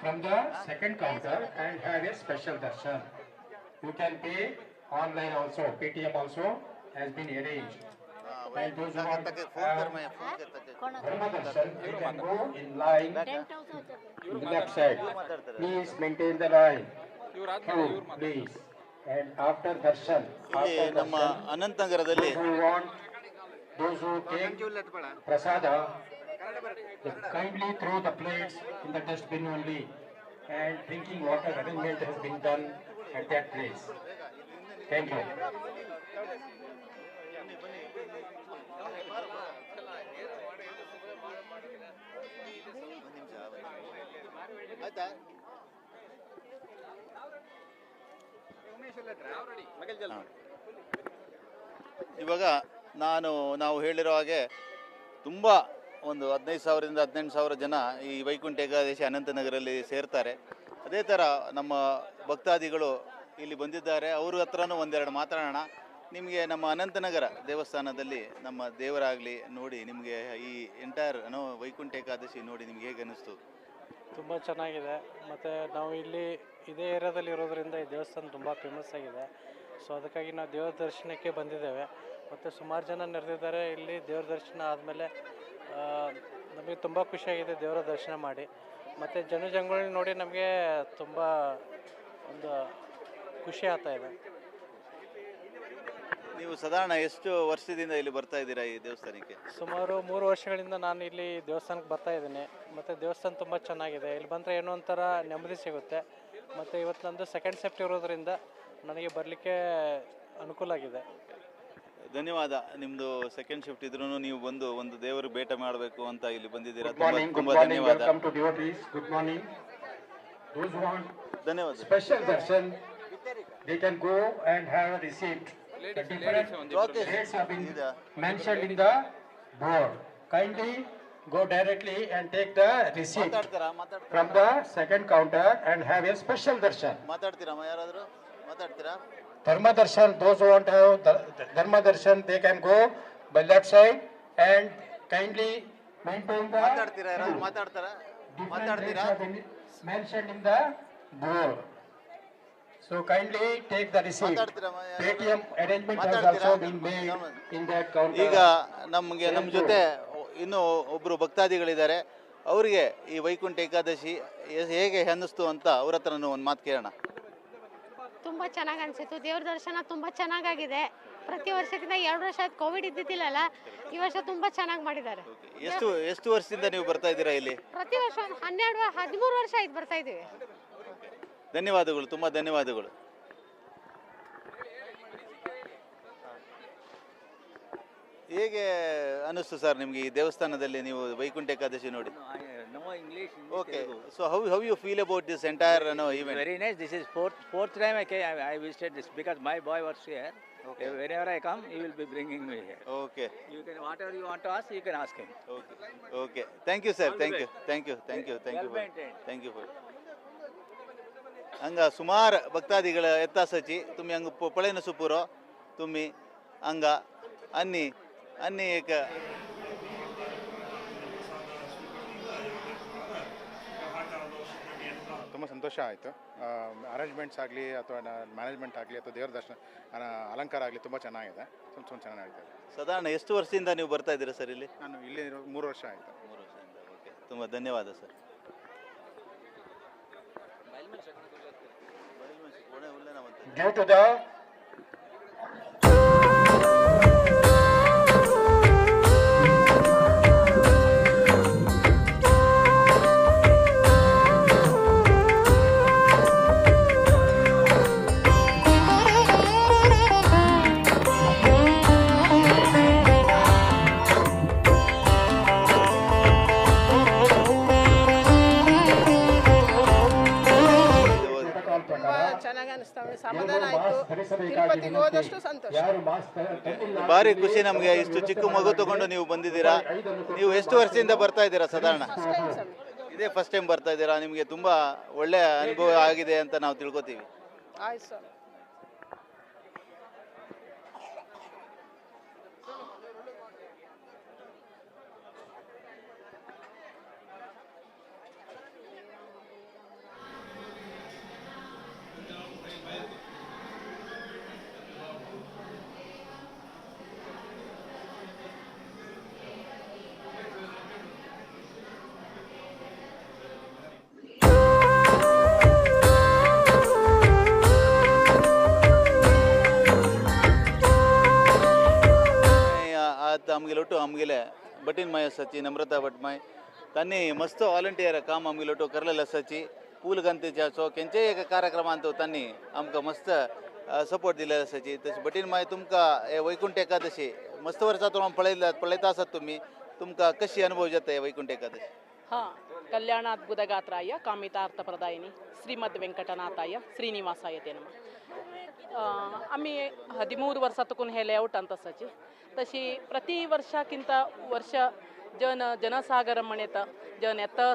from the second counter and have a special darshan. You can pay online also. Paytm also has been arranged. And those who want Dharma darshan, you can go in line in the left side. Please maintain the line. Queue, please. And after darshan, ನಮ್ಮ ಅನಂತನಗರದಲ್ಲಿ those who take prasada, kindly throw the plates in the dustbin only. And drinking water arrangement has been done at that place. Thank you. ಇವಾಗ ನಾವು ಹೇಳಿರೋ ಹಾಗೆ ತುಂಬ ಒಂದು 15,000ರಿಂದ 18,000 ಜನ ಈ ವೈಕುಂಠ ಏಕಾದಶಿ ಅನಂತನಗರಲ್ಲಿ ಸೇರ್ತಾರೆ. ಅದೇ ಥರ ನಮ್ಮ ಭಕ್ತಾದಿಗಳು ಇಲ್ಲಿ ಬಂದಿದ್ದಾರೆ. ಅವ್ರ ಹತ್ರನೂ ಒಂದೆರಡು ಮಾತಾಡೋಣ. ನಿಮಗೆ ನಮ್ಮ ಅನಂತನಗರ ದೇವಸ್ಥಾನದಲ್ಲಿ ನಮ್ಮ ದೇವರಾಗಲಿ ನೋಡಿ ನಿಮಗೆ ಈ ಎಂಟೈರ್ ವೈಕುಂಠ ಏಕಾದಶಿ ನೋಡಿ ನಿಮ್ಗೆ ಹೇಗೆ ಅನ್ನಿಸ್ತು? ತುಂಬ ಚೆನ್ನಾಗಿದೆ. ಮತ್ತು ನಾವು ಇಲ್ಲಿ ಇದೇ ಏರಿಯಾದಲ್ಲಿ ಇರೋದ್ರಿಂದ ಈ ದೇವಸ್ಥಾನ ತುಂಬ ಫೇಮಸ್ ಆಗಿದೆ. ಸೊ ಅದಕ್ಕಾಗಿ ನಾವು ದೇವರ ದರ್ಶನಕ್ಕೆ ಬಂದಿದ್ದೇವೆ. ಮತ್ತು ಸುಮಾರು ಜನ ನೆರೆದಿದ್ದಾರೆ. ಇಲ್ಲಿ ದೇವರ ದರ್ಶನ ಆದಮೇಲೆ ನಮಗೆ ತುಂಬ ಖುಷಿಯಾಗಿದೆ ದೇವರ ದರ್ಶನ ಮಾಡಿ. ಮತ್ತು ಜನಜಂಗುಳಿ ನೋಡಿ ನಮಗೆ ತುಂಬ ಒಂದು ಖುಷಿ ಆಗ್ತಾ ಇದೆ. ನೀವು ಸಾಧಾರಣ ಎಷ್ಟು ವರ್ಷದಿಂದ ಇಲ್ಲಿ ಬರ್ತಾ ಇದ್ದೀರಾ ಈ ದೇವಸ್ಥಾನಕ್ಕೆ? ಸುಮಾರು 3 ವರ್ಷಗಳಿಂದ ನಾನು ಇಲ್ಲಿ ದೇವಸ್ಥಾನಕ್ಕೆ ಬರ್ತಾ ಇದ್ದೀನಿ. ಮತ್ತು ದೇವಸ್ಥಾನ ತುಂಬ ಚೆನ್ನಾಗಿದೆ. ಇಲ್ಲಿ ಬಂದರೆ ಏನೋ ಒಂಥರ ನೆಮ್ಮದಿ ಸಿಗುತ್ತೆ. ಮತ್ತು ಇವತ್ತು ನಂದು ಸೆಕೆಂಡ್ ಶಿಫ್ಟ್ ಇರೋದ್ರಿಂದ ನನಗೆ ಬರಲಿಕ್ಕೆ ಅನುಕೂಲ ಆಗಿದೆ. ಧನ್ಯವಾದ. ನಿಮ್ಮದು ಸೆಕೆಂಡ್ ಶಿಫ್ಟ್ ಇದ್ರೂ ನೀವು ಬಂದು ಒಂದು ದೇವರು ಭೇಟ ಮಾಡಬೇಕು ಅಂತ ಇಲ್ಲಿ ಬಂದಿದ್ದೀರಾ. ತುಂಬಾ ಧನ್ಯವಾದ. Good morning. Those who want special darshan, they can go and have a receipt. The different rates have been mentioned in the board. Kindly go directly and take the receipt from the second counter and have a special darshan. ಮಾತಾಡ್ತೀರಮ್ಮ? ಯಾರಾದರೂ ಮಾತಾಡ್ತೀರಾ? Dharma darshan, those who want to have Dharma darshan, they can go by left side and kindly maintain the ಮಾತಾಡ್ತೀರಾ? ಯಾರಾದರೂ ಮಾತಾಡ್ತಾರಾ? mentioned in the board. So kindly take the receipt. Paytm arrangement has also been made in that counter. ಈಗ ನಮ್ಮ ಜೊತೆ ಇನ್ನೂ ಒಬ್ಬರು ಭಕ್ತಾದಿಗಳಿದ್ದಾರೆ. ಅವರಿಗೆ ಈ ವೈಕುಂಠ ಏಕಾದಶಿ ಹೇಗೆ ಅನ್ನಿಸ್ತು ಅಂತ ಅವ್ರ ಹತ್ರ ಒಂದು ಮಾತು ಕೇಳೋಣ. ತುಂಬ ಚೆನ್ನಾಗಿ ಅನಿಸಿತು. ದೇವ್ರ ದರ್ಶನ ತುಂಬ ಚೆನ್ನಾಗಾಗಿದೆ. ಪ್ರತಿ ವರ್ಷಕ್ಕಿಂತ 2 ವರ್ಷ ಆಯ್ತು, ಕೋವಿಡ್ ಇದ್ದಿದ್ದಿಲ್ಲಲ್ಲ, ಈ ವರ್ಷ ತುಂಬ ಚೆನ್ನಾಗಿ ಮಾಡಿದ್ದಾರೆ. ಎಷ್ಟು ವರ್ಷದಿಂದ ನೀವು ಬರ್ತಾ ಇದ್ದೀರಾ ಇಲ್ಲಿ? ಪ್ರತಿ ವರ್ಷ 13 ವರ್ಷ ಆಯ್ತು ಬರ್ತಾ ಇದ್ದೀವಿ. ಧನ್ಯವಾದಗಳು, ತುಂಬ ಧನ್ಯವಾದಗಳು. ಹೇಗೆ ಅನಿಸ್ತು ಸರ್ ನಿಮಗೆ ಈ ದೇವಸ್ಥಾನದಲ್ಲಿ ನೀವು ವೈಕುಂಠ ಏಕಾದಶಿ ನೋಡಿ? Okay, so how you feel about this entire event? Very nice. This is fourth time I visited this because my boy works here. Okay. Whenever I come, he will be bringing me here. Okay. You can whatever you want to ask, you can ask him. Okay. Okay. Thank you, sir. Thank you. ಹಂಗ ಸುಮಾರು ಭಕ್ತಾದಿಗಳ ಎತ್ತಾಸಚಿ ತುಮ್ಮಿ ಹಂಗ ಪಳೆನ ಸುಪುರೋ ತುಮ್ಮಿ ಹಂಗ ಅನ್ನಿ ಏಕ ತುಂಬ ಸಂತೋಷ ಆಯಿತು. Arrangements ಆಗಲಿ ಅಥವಾ ಮ್ಯಾನೇಜ್ಮೆಂಟ್ ಆಗಲಿ ಅಥವಾ ದೇವರ ದರ್ಶನ ಅಲಂಕಾರ ಆಗಲಿ ತುಂಬ ಚೆನ್ನಾಗಿದೆ, ತುಂಬ ಚೆನ್ನಾಗಿದೆ. ಸಾಧಾರಣ ಎಷ್ಟು ವರ್ಷದಿಂದ ನೀವು ಬರ್ತಾ ಇದ್ದೀರಾ ಸರ್ ಇಲ್ಲಿ? ನಾನು ಇಲ್ಲಿ 3 ವರ್ಷ ಆಯಿತು. 3 ವರ್ಷದಿಂದ. ಓಕೆ, ತುಂಬ ಧನ್ಯವಾದ ಸರ್. Due to the ಸಮಾಧಾನ ಆಯಿತು. ತಿರುಪತಿಗೆ ಹೋದಷ್ಟು ಸಂತೋಷ. ಭಾರಿ ಖುಷಿ ನಮಗೆ. ಇಷ್ಟು ಚಿಕ್ಕ ಮಗು ತಗೊಂಡು ನೀವು ಬಂದಿದ್ದೀರಾ. ನೀವು ಎಷ್ಟು ವರ್ಷದಿಂದ ಬರ್ತಾ ಇದ್ದೀರಾ ಸಾಧಾರಣ? ಇದೇ ಫಸ್ಟ್ ಟೈಮ್ ಬರ್ತಾ ಇದ್ದೀರಾ. ನಿಮಗೆ ತುಂಬಾ ಒಳ್ಳೆ ಅನುಭವ ಆಗಿದೆ ಅಂತ ನಾವು ತಿಳ್ಕೊತೀವಿ. ಆಯ್ತು ಸರ್. आमगे लोटो आमगेले बटीन माय सची नम्रता बटमाय तानी मस्त वॉलंटियर काम आमगे लोटो करलेला सची पूल गंतेच्या सो केंचे एक कार्यक्रम आणतो तानी आमका मस्त सपोर्ट दिलेला सची. तशी बटीन माय तुमका वैकुंठ एकादशी मस्त वर्षातून पळयता आसात तुम्ही. तुमका कशी अनुभव जाता वैकुंठ एकादशी? हां, कल्याणाद्भुतगात्राय कामितार्थप्रदायिनी श्रीमद् वेंकटनाथाय श्रीनिवासाय ते नमः. आम्ही 13 वर्षातून हे लेआउट आणत असायची. तशी प्रति वर्षाकिंत वर्ष जनसागर म्हणता जन येता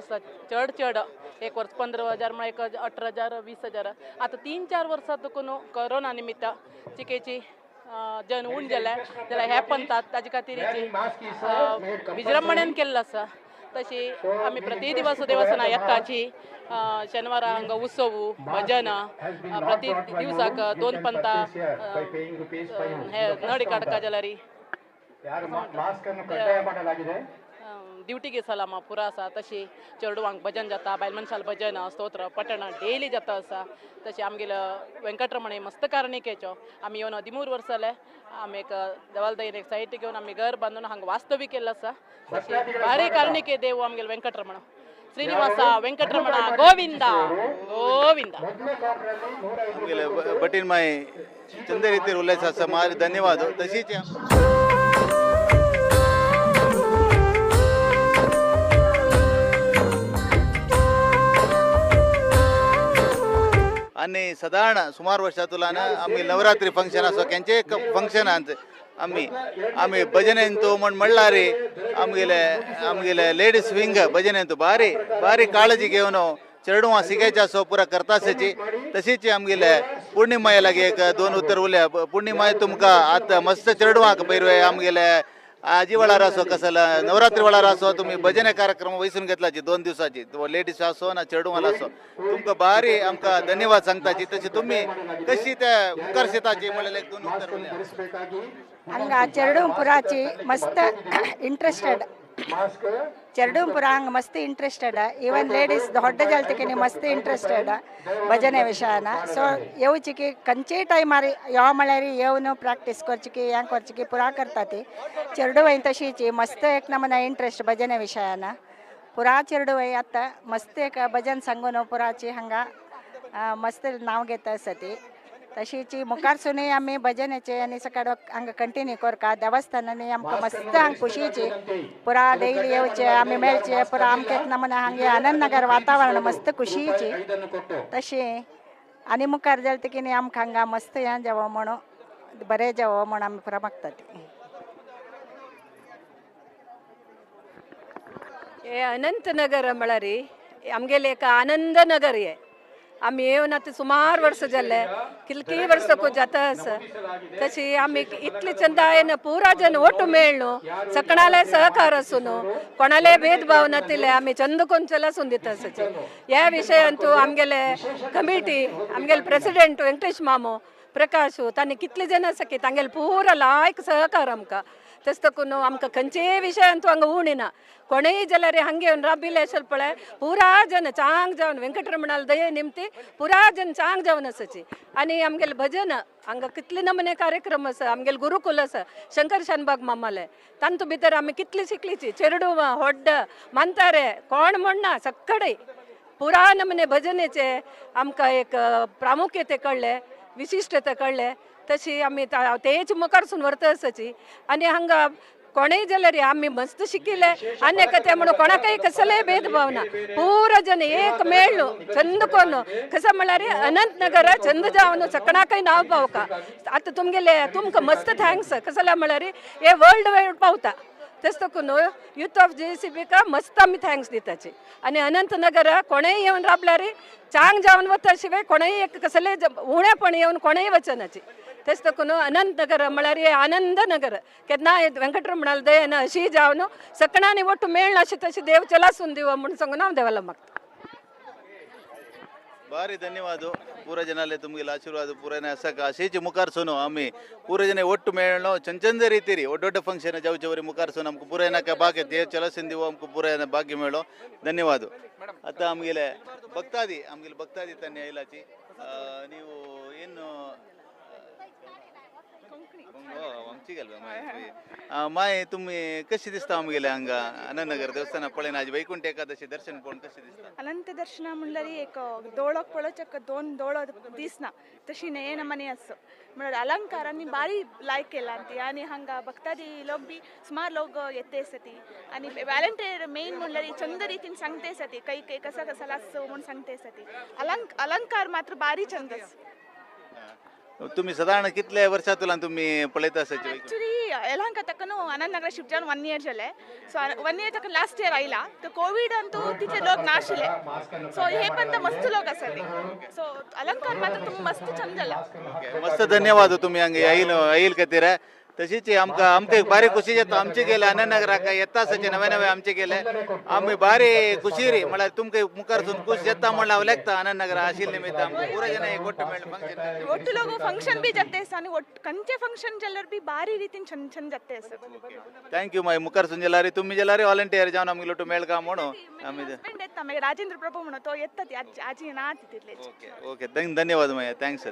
चढ एक वर्ष 15,000 म्हणा 18,000 20,000 आता 3-4 वर्सातून कोरोना निमित्त चिकेची जन उण जाल्यार हे पंथात ताजे खातीर विजृंभणेन केल्लो आसा. तशी आमी प्रति दिवस देवस्थाना येताची शनिवारा हांगा उत्सव भजन प्रति दिवसाक 2 पंथा हे नडी काडका जाल्यार ड्युटीಗೆ ಸಲಾಮ ಪುರ आसा. तशी चेडवांक भजन जाता, बायल मनशाल भजन स्तोत्र पठण डेली जाता आसा. तशी आमगेलो वेंकटरमणी मस्त कारणिकेचो आमी येवन 13 वर्सां जाले. आमी एक देवालदायेन एक सायट घेवन आमी घर बांदून हांगा वास्तवीक केल्लो आसा. तशी भारी कारणिके देव आमगेलो वेंकटरमण ಶ್ರೀನಿವಾಸ ವೆಂಕಟರಮಣ ಗೋವಿಂದ ಗೋವಿಂದ. बटीन माय चंदे रीतीर उल्लेख आसा. मारी धन्यवाद. तशीच आणि साधारण सुमार वर्षातुलान आम्ही नवरात्री फंक्शन असो केंचे फंक्शन आम्ही भजनेंतू म्हणल्यार आमगेले लेडीज विंग भजनेंतू भारी भारी काळजी घेवन चेडवां सिगायच्या सो पुरा करता आसाची. तशीच आमगेले पूर्णिमाये लागी एक 2 उतर उरल्या. पूर्णिमाये तुमकां आतां मस्त चेडवांक पयरवे आमगेले आजी वळार असो कसला नवरात्री वळार असो तुम्ही भजने कार्यक्रम वैसून घेतलाची 2 दिवसाची लेडीज असो ना चेडूवाला असो तुमकां भारी आमकां धन्यवाद सांगताची तशी तुम्ही कशी त्या मुखार शेताची म्हणल्यार एक 2 उत्तर उलया ಹಂಗೆ ಚೆರಡುಂಪುರಾಚಿ ಮಸ್ತ್ ಇಂಟ್ರೆಸ್ಟೆಡ್ ಚೆರಡುಂಪುರ ಹಂಗೆ ಮಸ್ತ್ ಇಂಟ್ರೆಸ್ಟೆಡ್ ಈವನ್ ಲೇಡೀಸ್ ದೊಡ್ಡ ಜಲ್ತಿಗೆ ಮಸ್ತ್ ಇಂಟ್ರೆಸ್ಟೆಡ್ ಭಜನೆ ವಿಷಯನ ಸೊ येवचिकी खंयचेय टायमार यो म्हळ्यार येवन प्रॅक्टीस करची हें करची पुरा करता ती चेडूवय तशीची मस्त एक नमूना इंट्रेस्ट भजने विशयान पुरा चेडूवय आतां मस्त एक भजन सांगून पुराची हांगा मस्त नांव घेता आसा ती तशीची मुखार सुनूय आमी भजनेचे आनी सकाळ हांगा कंटिन्यू करता देवस्थानांनी आमकां मस्त हांगा खुशीची पुरा डेली येवचे आमी मेळचे पुरा आमकां एक नमुना हांगा आनंद नगर वातावरण मस्त खुशीची तशी आनी मुखार जालें आमकां हांगा मस्त हें जावं म्हणून बरें जावं म्हणून आमी पुरा मागता ती हे अनंतनगर म्हळ्यार आमगेले एक आनंद नगर हे आमी येवन आतां सुमार वर्स जाले कितकी वर्सां जाता आसा तशी आमी इतले चंद हांवें पुरा जन ओट मेळ्ळो सकणाले सहकार आसून कोणाले भेदभाव नातिले आमी चंद कोण चलासून दिता आसाचे ह्या विशयान तूं आमगेले कमिटी आमगेले प्रेसिडेंट वेंकटेश मामो प्रकाश तांणी कितले जन आसा की तांगेले पुरा लायक सहकार आमकां तेच करून आमकां खंयचेय विशयान तूं हांगा उणिना कोणेय जाल्यार हांगे येवन राबिल्ले आसले पळय पुरा जन चांग जावन वेंकटरमणाल दये निमती पुरा जन चांग जावन आसाची आनी आमगेले भजन हांगा कितले नमुने कार्यक्रम आसा आमगेले गुरुकुल आसा शंकर शानबाग मामाले तांतू भितर आमी कितली शिकलीची चेरडू होड्ड मांतारे कोण म्हणना सक्कडे पुरा नमुने भजनेचे आमकां एक प्रामुख्यते कळ्ळे विशिश्टते कळ्ळे तशी आमी तेच मुखारसून व्हरता आसाची आनी हांगा कोणेय जाल्यार आमी मस्त शिकिले आनी ते म्हणून कोणाकय कसलेय भेदभाव ना पुरा जन एक मेळ्ळो चंद कोण कसं म्हळ्यार अनंतनगर चंद जावन सकणाकय नांव पावका आतां तुमगेले तुमकां मस्त थँक्स कसले म्हळ्यार हे वर्ल्ड वायड पावता तेच करून यूथ ऑफ JCB मस्त आमी थँक्स दिताचे आनी अनंतनगर कोणेय येवन राबल्यार चांग जावन वता शिवाय कोणेय एक कसले उणेपण येवन कोणेय वचनाची तेच करून अनंतनगर म्हळ्यार हे आनंद नगर केन्ना वेंकटरमणाल दयेन अशी जावन सकणांनी ಒಟ್ಟು मेळना अशी तशी देव चलासून दिवं म्हणून सांगून हांव देवाला मागता ಭಾರಿ ಧನ್ಯವಾದ ಪೂರ ಜನಲೆ ತುಮಗೆಲ್ಲ ಆಶೀರ್ವಾದ ಪೂರನೇ ಅಸಕ ಅಶೇಚಿ ಮುಖಾರ್ ಸೋನು ಆಮಿ ಪೂರ ಜನ ಒಟ್ಟು ಮೇಳೋ ಚಂಚಂದ ರೀತಿ ರೀ ದೊಡ್ಡ ಫಂಕ್ಷನ್ ಜವಚವರಿ ಮುಖಾರ್ ಸೋನು ನಮ್ಗೆ ಪೂರ ಏನಕ್ಕೆ ಭಾಗ್ಯ ದೇವ್ ಚಲಸಿಂದಿವು ನಮ್ಗೆ ಪೂರ ಏನ ಭಾಗ್ಯ ಮೇಳೋ ಧನ್ಯವಾದ ಅತ್ತ ಆಮ್ಗೆಲೆ ಭಕ್ತಾದಿ ತನ್ನೆ ಇಲಾಚಿ ನೀವು ಏನು माय तुम्ही कशी दिसता आमगेले हांगा आनंदनगर देवस्थाना पळयना आज वैकुंठ एकादशी दर्शन पळोवन कशी दिसता अनंत दर्शना म्हणल्यार एक दोळोक पळोवचें 2 दोळो दिसना तशी हे नमने आसो म्हणल्यार अलंकारांनी बारी लायक केला ती आनी हांगा भक्तादी लोक बी सुमार लोक येते आसती आनी व्हॅलेंटायन मेन म्हणल्यार चंद रितीन सांगते आसती काही कसा कसा लासो म्हणून सांगते आसती अलंकार मात्र बारी चंद तुम्ही साधारण कितल्या वर्षांतल्यान तुम्ही पळयता आसाची एक्चुअली येलांका तकन आनंदनगर शिफ्ट जावन 1 year जाले सो 1 year तक लास्ट इयर आयला तो कोविड अंतू तिथे लोक नाशिले सो हे पण मस्त लोक आसले सो अलंकार मात्र तुम मस्त चंद जाला मस्त धन्यवाद तुम्ही हांगा येईल खातीर तशीच आमकां बारी खुशी जाता आमचे गेले आनंदनगराक येता आसाचे नवे नवे आमचे गेले आमी बारी खुशी रे म्हळ्यार तुमकां मुखारसून खुश जाता म्हणल्यार हांव लागता आनंदनगर आशिल्ले निमित्त आमकां पुरो जन एक ಒಟ್ಟು मेळ्ळें फंक्शन ಒಟ್ಟು लोक फंक्शन बी जाते आनी खंयचे फंक्शन जाल्यार बी बारी रितीन छन छन जाते आसा थँक्यू मागीर मुखारसून जाल्यार तुमी जाल्यार वॉलंटियर जावन आमगे लोटू मेळ का म्हणून आमी हस्बंड येता मागीर राजेंद्र प्रभू म्हणून तो येता ती आजी ना तितले ओके धन्यवाद मागीर थँक्स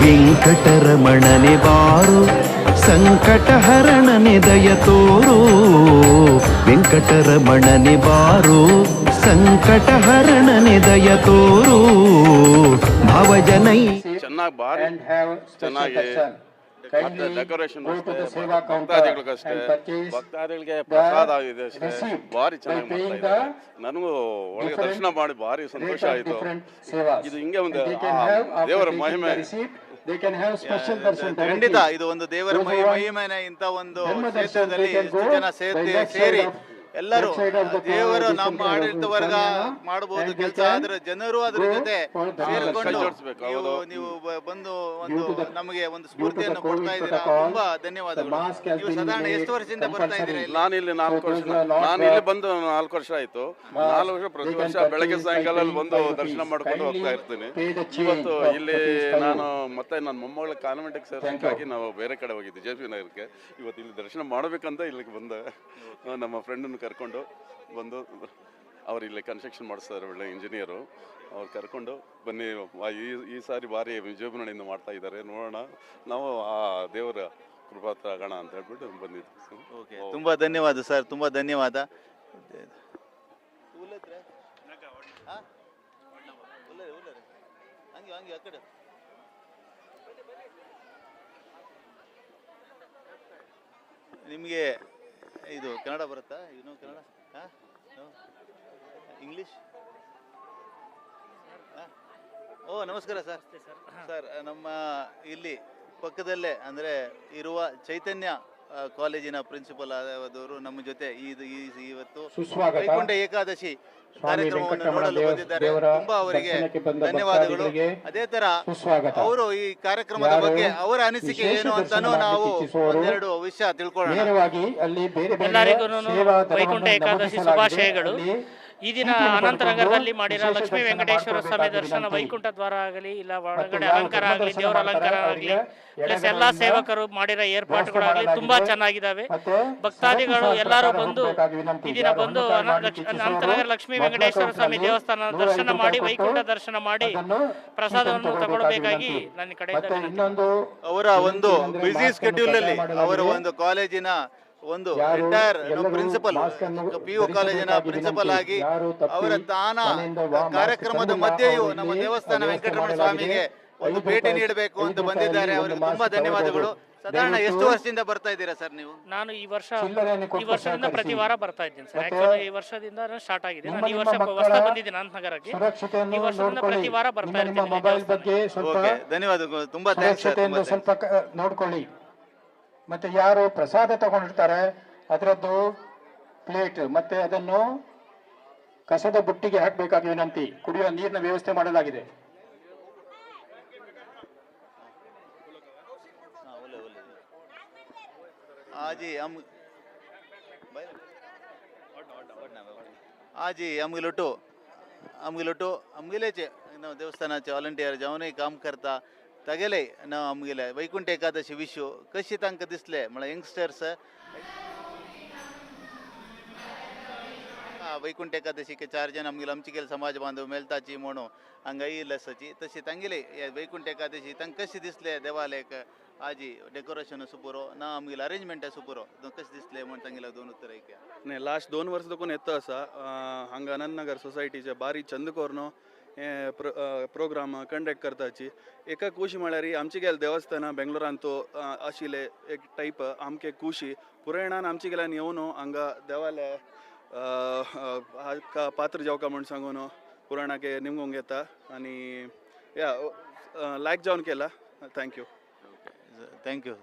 ವೆಂಕಟರಮಣನೆ ಬಾರೋ ಸಂಕಟಹರಣನೆ ದಯ ತೋರೋ ವೆಂಕಟರಮಣನೆ ಬಾರೋ ಸಂಕಟಹರಣನೆ ದಯ ತೋರೋ ಭಾವಜನೈ ಚೆನ್ನಾಗಿ ಭಾರಿ ಚೆನ್ನಾಗಿ ಮತ್ತೆ ಡೆಕೋರೇಷನ್ ಭಕ್ತಾದಿಗಳಿಗಷ್ಟೇ ಭಕ್ತಾದಿಗಳಿಗೆ ಪ್ರಸಾದ ಆಗಿದೆ ಅಷ್ಟೇ ಭಾರಿ ಚೆನ್ನಾಗಿ ಮಾಡ್ತಾ ಇದ್ದಾರೆ. ನನಗೂ ಒಳಗೆ ದರ್ಶನ ಮಾಡಿ ಭಾರಿ ಸಂತೋಷ ಆಯಿತು. ಇದು ಹಿಂಗೆ ಒಂದು ದೇವರ ಮಹಿಮೆ. ಖಂಡಿತ ಇದು ಒಂದು ದೇವರ ಮಹಿಮೆನ ಇಂಥ ಒಂದು ಕ್ಷೇತ್ರದಲ್ಲಿ ಎಷ್ಟು ಜನ ಸೇರಿ ಎಲ್ಲರೂ ದೇವರು ನಮ್ಮ ಆಡಳಿತ ವರ್ಗ ಮಾಡಬಹುದು ಕೆಲಸ, ಆದ್ರೆ ಜನರು ಅದ್ರ ಜೊತೆ ಸೇರಿಕೊಂಡು ನೀವು ಬಂದು ಒಂದು ನಮಗೆ ಒಂದು ಸ್ಫೂರ್ತಿಯನ್ನು ಕೊಡ್ತಾ ಇದ್ದೀರಾ. ತುಂಬಾ ಧನ್ಯವಾದಗಳು. ನೀವು ಸಾಧಾರಣ ಎಷ್ಟು ವರ್ಷದಿಂದ ಬರ್ತಾ ಇದ್ದೀರಾ? ನಾನು ಇಲ್ಲಿ 4 ವರ್ಷ, ನಾನು ಇಲ್ಲಿ ಬಂದು 4 ವರ್ಷ ಆಯ್ತು. 4 ವರ್ಷ ಪ್ರತಿ ವರ್ಷ ಬೆಳಗ್ಗೆ ಸಾಯಂಕಾಲ ಬಂದು ದರ್ಶನ ಮಾಡ್ಕೊಂಡು ಹೋಗ್ತಾ ಇರ್ತೀನಿ. ಇವತ್ತು ಇಲ್ಲಿ ನಾನು ಮತ್ತೆ ನನ್ನ ಮೊಮ್ಮಗಳ ಕಾನ್ವೆಂಟ್ಗೆ ಸೇರಿಸೋಕ್ಕಾಗಿ ನಾವು ಬೇರೆ ಕಡೆ ಹೋಗಿದ್ದೆ JP ನಗರಕ್ಕೆ. ಇವತ್ತು ಇಲ್ಲಿ ದರ್ಶನ ಮಾಡಬೇಕಂತ ಇಲ್ಲಿಗೆ ಬಂದೆ. ನಮ್ಮ ಫ್ರೆಂಡನ್ನು ಕರ್ಕೊಂಡು ಬಂದು ಅವ್ರು ಇಲ್ಲಿ ಕನ್ಸ್ಟ್ರಕ್ಷನ್ ಮಾಡಿಸ್ತಾರೆ, ಒಳ್ಳೆ ಇಂಜಿನಿಯರು. ಅವ್ರು ಕರ್ಕೊಂಡು ಬನ್ನಿ, ಈ ಸಾರಿ ಭಾರಿ ವಿಜೃಂಭಣೆಯಿಂದ ಮಾಡ್ತಾ ಇದ್ದಾರೆ, ನೋಡೋಣ ನಾವು ಆ ದೇವರ ಕೃಪಾ ಆಗೋಣ ಅಂತ ಹೇಳ್ಬಿಟ್ಟು ಬಂದಿದ್ದೆ. ತುಂಬಾ ಧನ್ಯವಾದ ಸರ್, ತುಂಬಾ ಧನ್ಯವಾದ. ನಿಮಗೆ ಇದು ಕನ್ನಡ ಬರುತ್ತಾ? ಇನ್ನೂ ಕನ್ನಡ ಇಂಗ್ಲಿಷ್? ಓ ನಮಸ್ಕಾರ ಸರ್. ಸರ್ ನಮ್ಮ ಇಲ್ಲಿ ಪಕ್ಕದಲ್ಲೇ ಅಂದರೆ ಇರುವ ಚೈತನ್ಯ ಕಾಲೇಜಿನ ಪ್ರಿನ್ಸಿಪಲ್ ಆದವರು ನಮ್ಮ ಜೊತೆ ಇವತ್ತು ವೈಕುಂಠ ಏಕಾದಶಿ ಕಾರ್ಯಕ್ರಮವನ್ನು ನೋಡಲು ಬಂದಿದ್ದಾರೆ. ತುಂಬಾ ಅವರಿಗೆ ಧನ್ಯವಾದಗಳು. ಅದೇ ತರ ಅವರು ಈ ಕಾರ್ಯಕ್ರಮದ ಬಗ್ಗೆ ಅವರ ಅನಿಸಿಕೆ ಏನು ಅಂತಾನೂ ನಾವು ಒಂದೆರಡು ವಿಷಯ ತಿಳ್ಕೊಳ್ಳೋಣ. ಎಲ್ಲರಿಗೂ ವೈಕುಂಠ ಏಕಾದಶಿ ಶುಭಾಶಯಗಳು. ಈ ದಿನ ಅನಂತನಗರದಲ್ಲಿ ಮಾಡಿರೋ ಲಕ್ಷ್ಮೀ ವೆಂಕಟೇಶ್ವರ ಸ್ವಾಮಿ ದರ್ಶನ, ವೈಕುಂಠ ದ್ವಾರ ಆಗಲಿ ಇಲ್ಲ ಒಳಗಡೆ ಅಲಂಕಾರ ಆಗಲಿ, ದೇವರ ಅಲಂಕಾರ ಆಗಲಿ, ಪ್ಲಸ್ ಎಲ್ಲಾ ಸೇವಕರು ಮಾಡಿರೋ ಏರ್ಪಾಟುಗಳಾಗಲಿ ತುಂಬಾ ಚೆನ್ನಾಗಿದ್ದಾವೆ. ಭಕ್ತಾದಿಗಳು ಎಲ್ಲರೂ ಬಂದು ಈ ದಿನ ಬಂದು ಅನಂತನಗರ ಲಕ್ಷ್ಮೀ ವೆಂಕಟೇಶ್ವರ ಸ್ವಾಮಿ ದೇವಸ್ಥಾನ ದರ್ಶನ ಮಾಡಿ ವೈಕುಂಠ ದರ್ಶನ ಮಾಡಿ ಪ್ರಸಾದವನ್ನು ತಗೊಳ್ಬೇಕಾಗಿ ನನ್ನ ಕಡೆಯಿಂದ ಅವರ ಒಂದು ಬಿಸಿ ಸ್ಕೆಡ್ಯೂಲ್ ಅಲ್ಲಿ ಅವರ ಒಂದು ಕಾಲೇಜಿನ ಒಂದು ರಿಟೈರ್ ಪ್ರಿನ್ಸಿಪಲ್ PU ಕಾಲೇಜಿನ ಪ್ರಿನ್ಸಿಪಲ್ ಆಗಿ ಅವರ ತಾನ ಕಾರ್ಯಕ್ರಮದ ಮಧ್ಯೆಯೂ ನಮ್ಮ ದೇವಸ್ಥಾನ ವೆಂಕಟರಮಣ ಸ್ವಾಮಿಗೆ ಒಂದು ಭೇಟಿ ನೀಡಬೇಕು ಅಂತ ಬಂದಿದ್ದಾರೆ. ಅವರಿಗೆ ತುಂಬಾ ಧನ್ಯವಾದಗಳು. ಸಾಧಾರಣ ಎಷ್ಟು ವರ್ಷದಿಂದ ಬರ್ತಾ ಇದ್ದೀರಾ ಸರ್ ನೀವು? ನಾನು ಈ ವರ್ಷದಿಂದ ಪ್ರತಿ ವಾರ ಬರ್ತಾ ಇದ್ದೀನಿ ಸರ್. ಆಕ್ಚುಲಿ ಈ ವರ್ಷದಿಂದ ಸ್ಟಾರ್ಟ್ ಆಗಿದೆ. ನಾನು ಈ ವರ್ಷ ಹೊಸ ಬಂದಿದ್ದೀನಿ ಅನಂತನಗರಕ್ಕೆ. ಈ ವರ್ಷದಿಂದ ಪ್ರತಿ ವಾರ ಬರ್ತಾ ಇರ್ತೀನಿ. ಧನ್ಯವಾದಗಳು, ತುಂಬಾ ಥ್ಯಾಂಕ್ಸ್. ಸ್ವಲ್ಪ ನೋಡ್ಕೊಳ್ಳಿ. ಮತ್ತೆ ಯಾರು ಪ್ರಸಾದ ತಗೊಂಡಿರ್ತಾರೆ ಅದರದ್ದು ಪ್ಲೇಟ್ ಮತ್ತೆ ಅದನ್ನು ಕಸದ ಬುಟ್ಟಿಗೆ ಹಾಕಬೇಕಾಗಿ ವಿನಂತಿ. ಕುಡಿಯುವ ನೀರಿನ ವ್ಯವಸ್ಥೆ ಮಾಡಲಾಗಿದೆ. आजी आमगे लोटो आमगेले देवस्थानाचे वॉलंटियर जाऊनही काम करता तगेले ना आमगेले वैकुंठ एकादशी विशू कशी तांकां दिसले म्हळ्यार यंगस्टर्स वैकुंठ एकादशीके 4 जन आमगेले आमचे गेले समाज बांधव मेलताची म्हणून हांगा येयलसाची तशी तांगेले वैकुंठ एकादशी तांकां कशी दिसले देवालयाक आजी डेकोरेशन सुपुरो ना आमगेले अरेंजमेंट सुपुरो कशें दिसले म्हण तांगेले 2 उत्तर ऐकया. नाही लास्ट 2 वर्स देखून येता आसा हांगा अनंतनगर सोसायटीचे बारी चंद कोरनो प्रोग्राम कंडक्ट करताची. एका खुशी म्हळ्यार आमची गेले देवस्थाना बेंगलोरान तो आशिल्ले एक टायप आमके खुशी पुरायणान आमचे गेल्यान येवन हांगा देवालय पात्र जावका म्हण सांगून पुराणाके निमगोंग येता आनी या लायक जावन केला. थँक्यू. थँक्यू.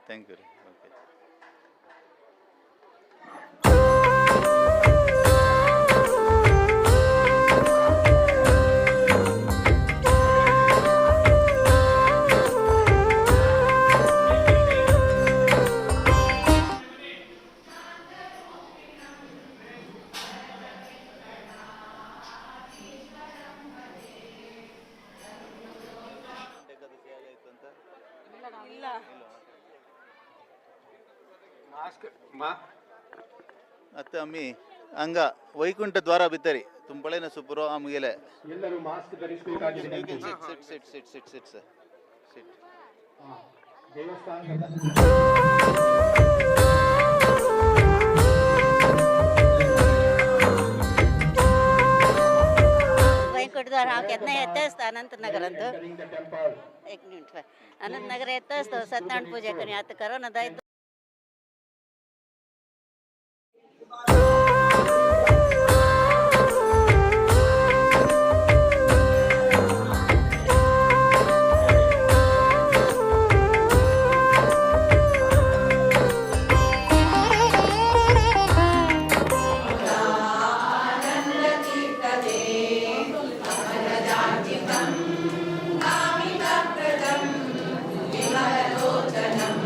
आता आम्ही हंगा वैकुंठ द्वारा भितरी तुंपळेन सुपुरो आमगेले ಎಲ್ಲರೂ ಮಾಸ್ಕ್ ಧರಿಸಬೇಕಾಗಿದೆ. वैकुंठद्वार हांव केन्ना येता आसता अनंतनगरांत एक मिनट अनंतनगर येता आसता सत्यनारायण पुजे करी आतां करोना जायत Vimalalocanam,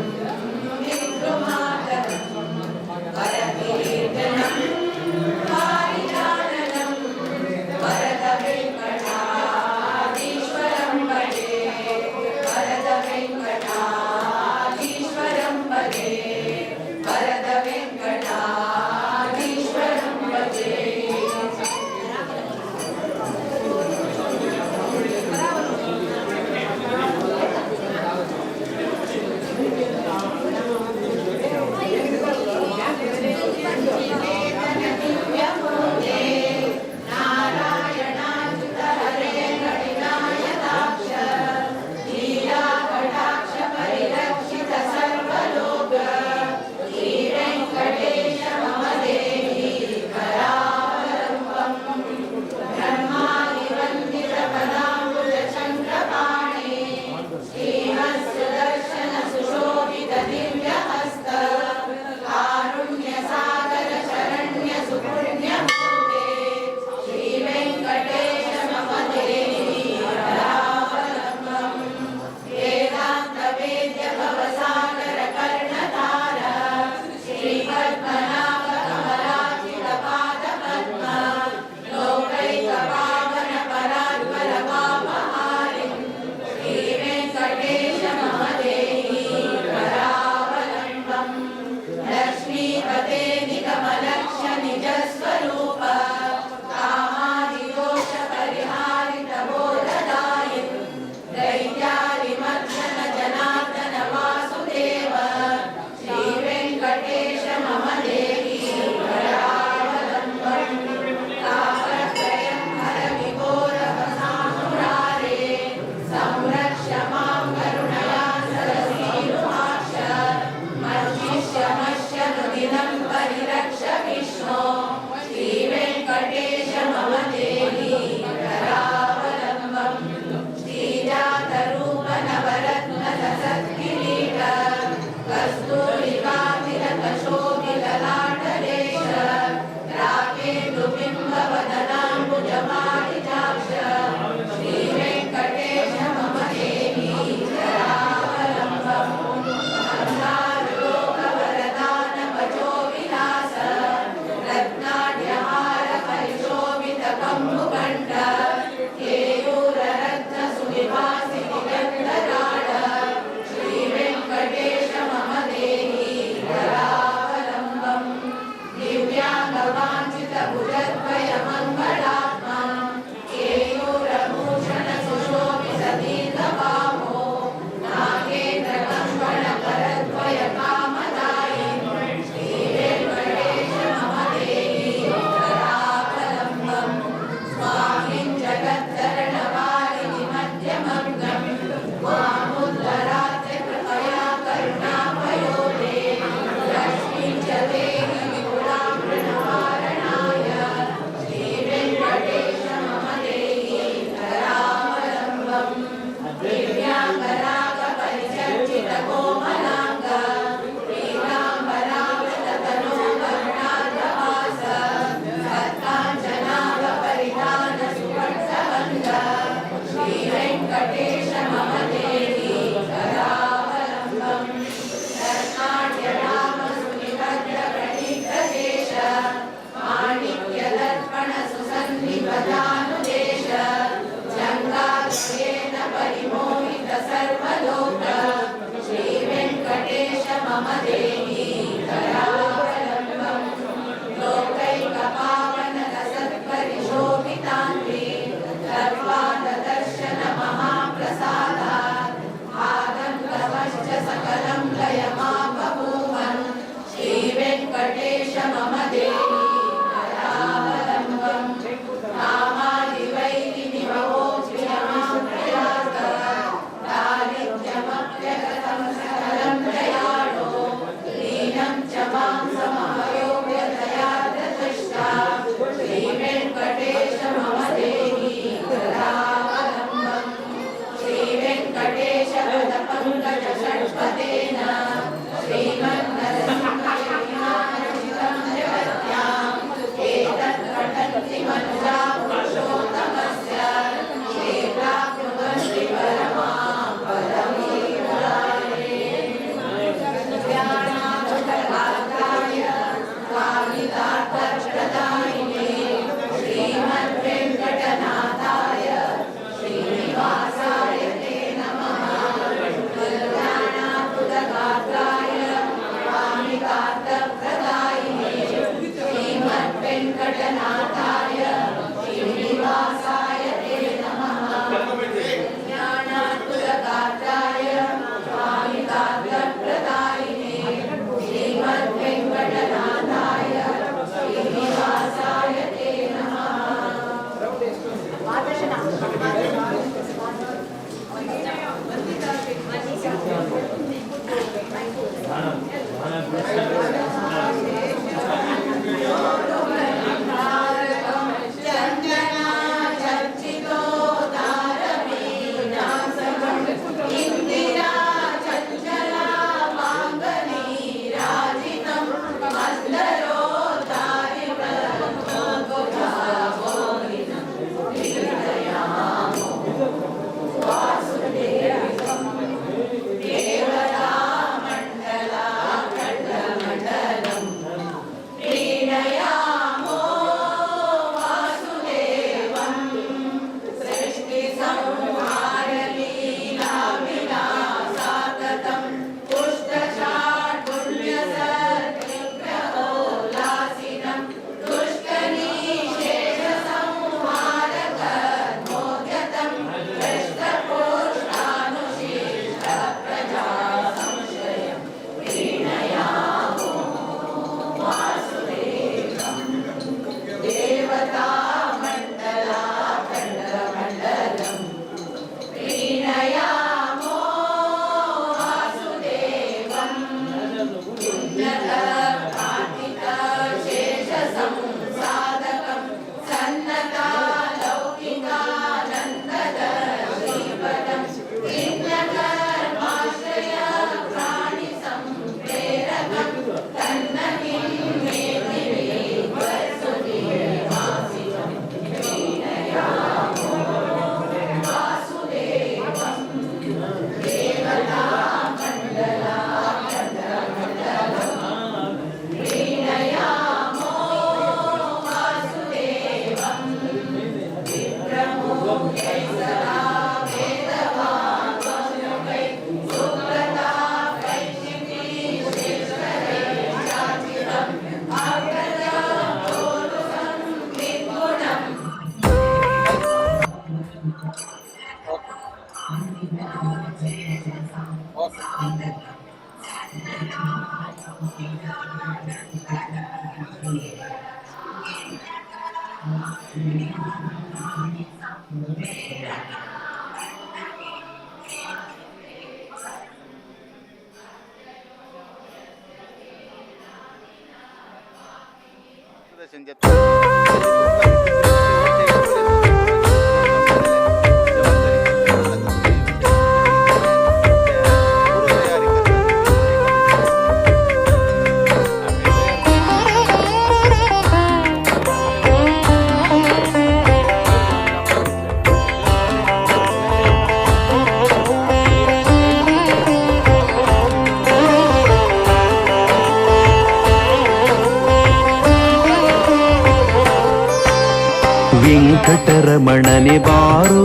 ವೆಂಕಟರಮಣನೆ ಬಾರು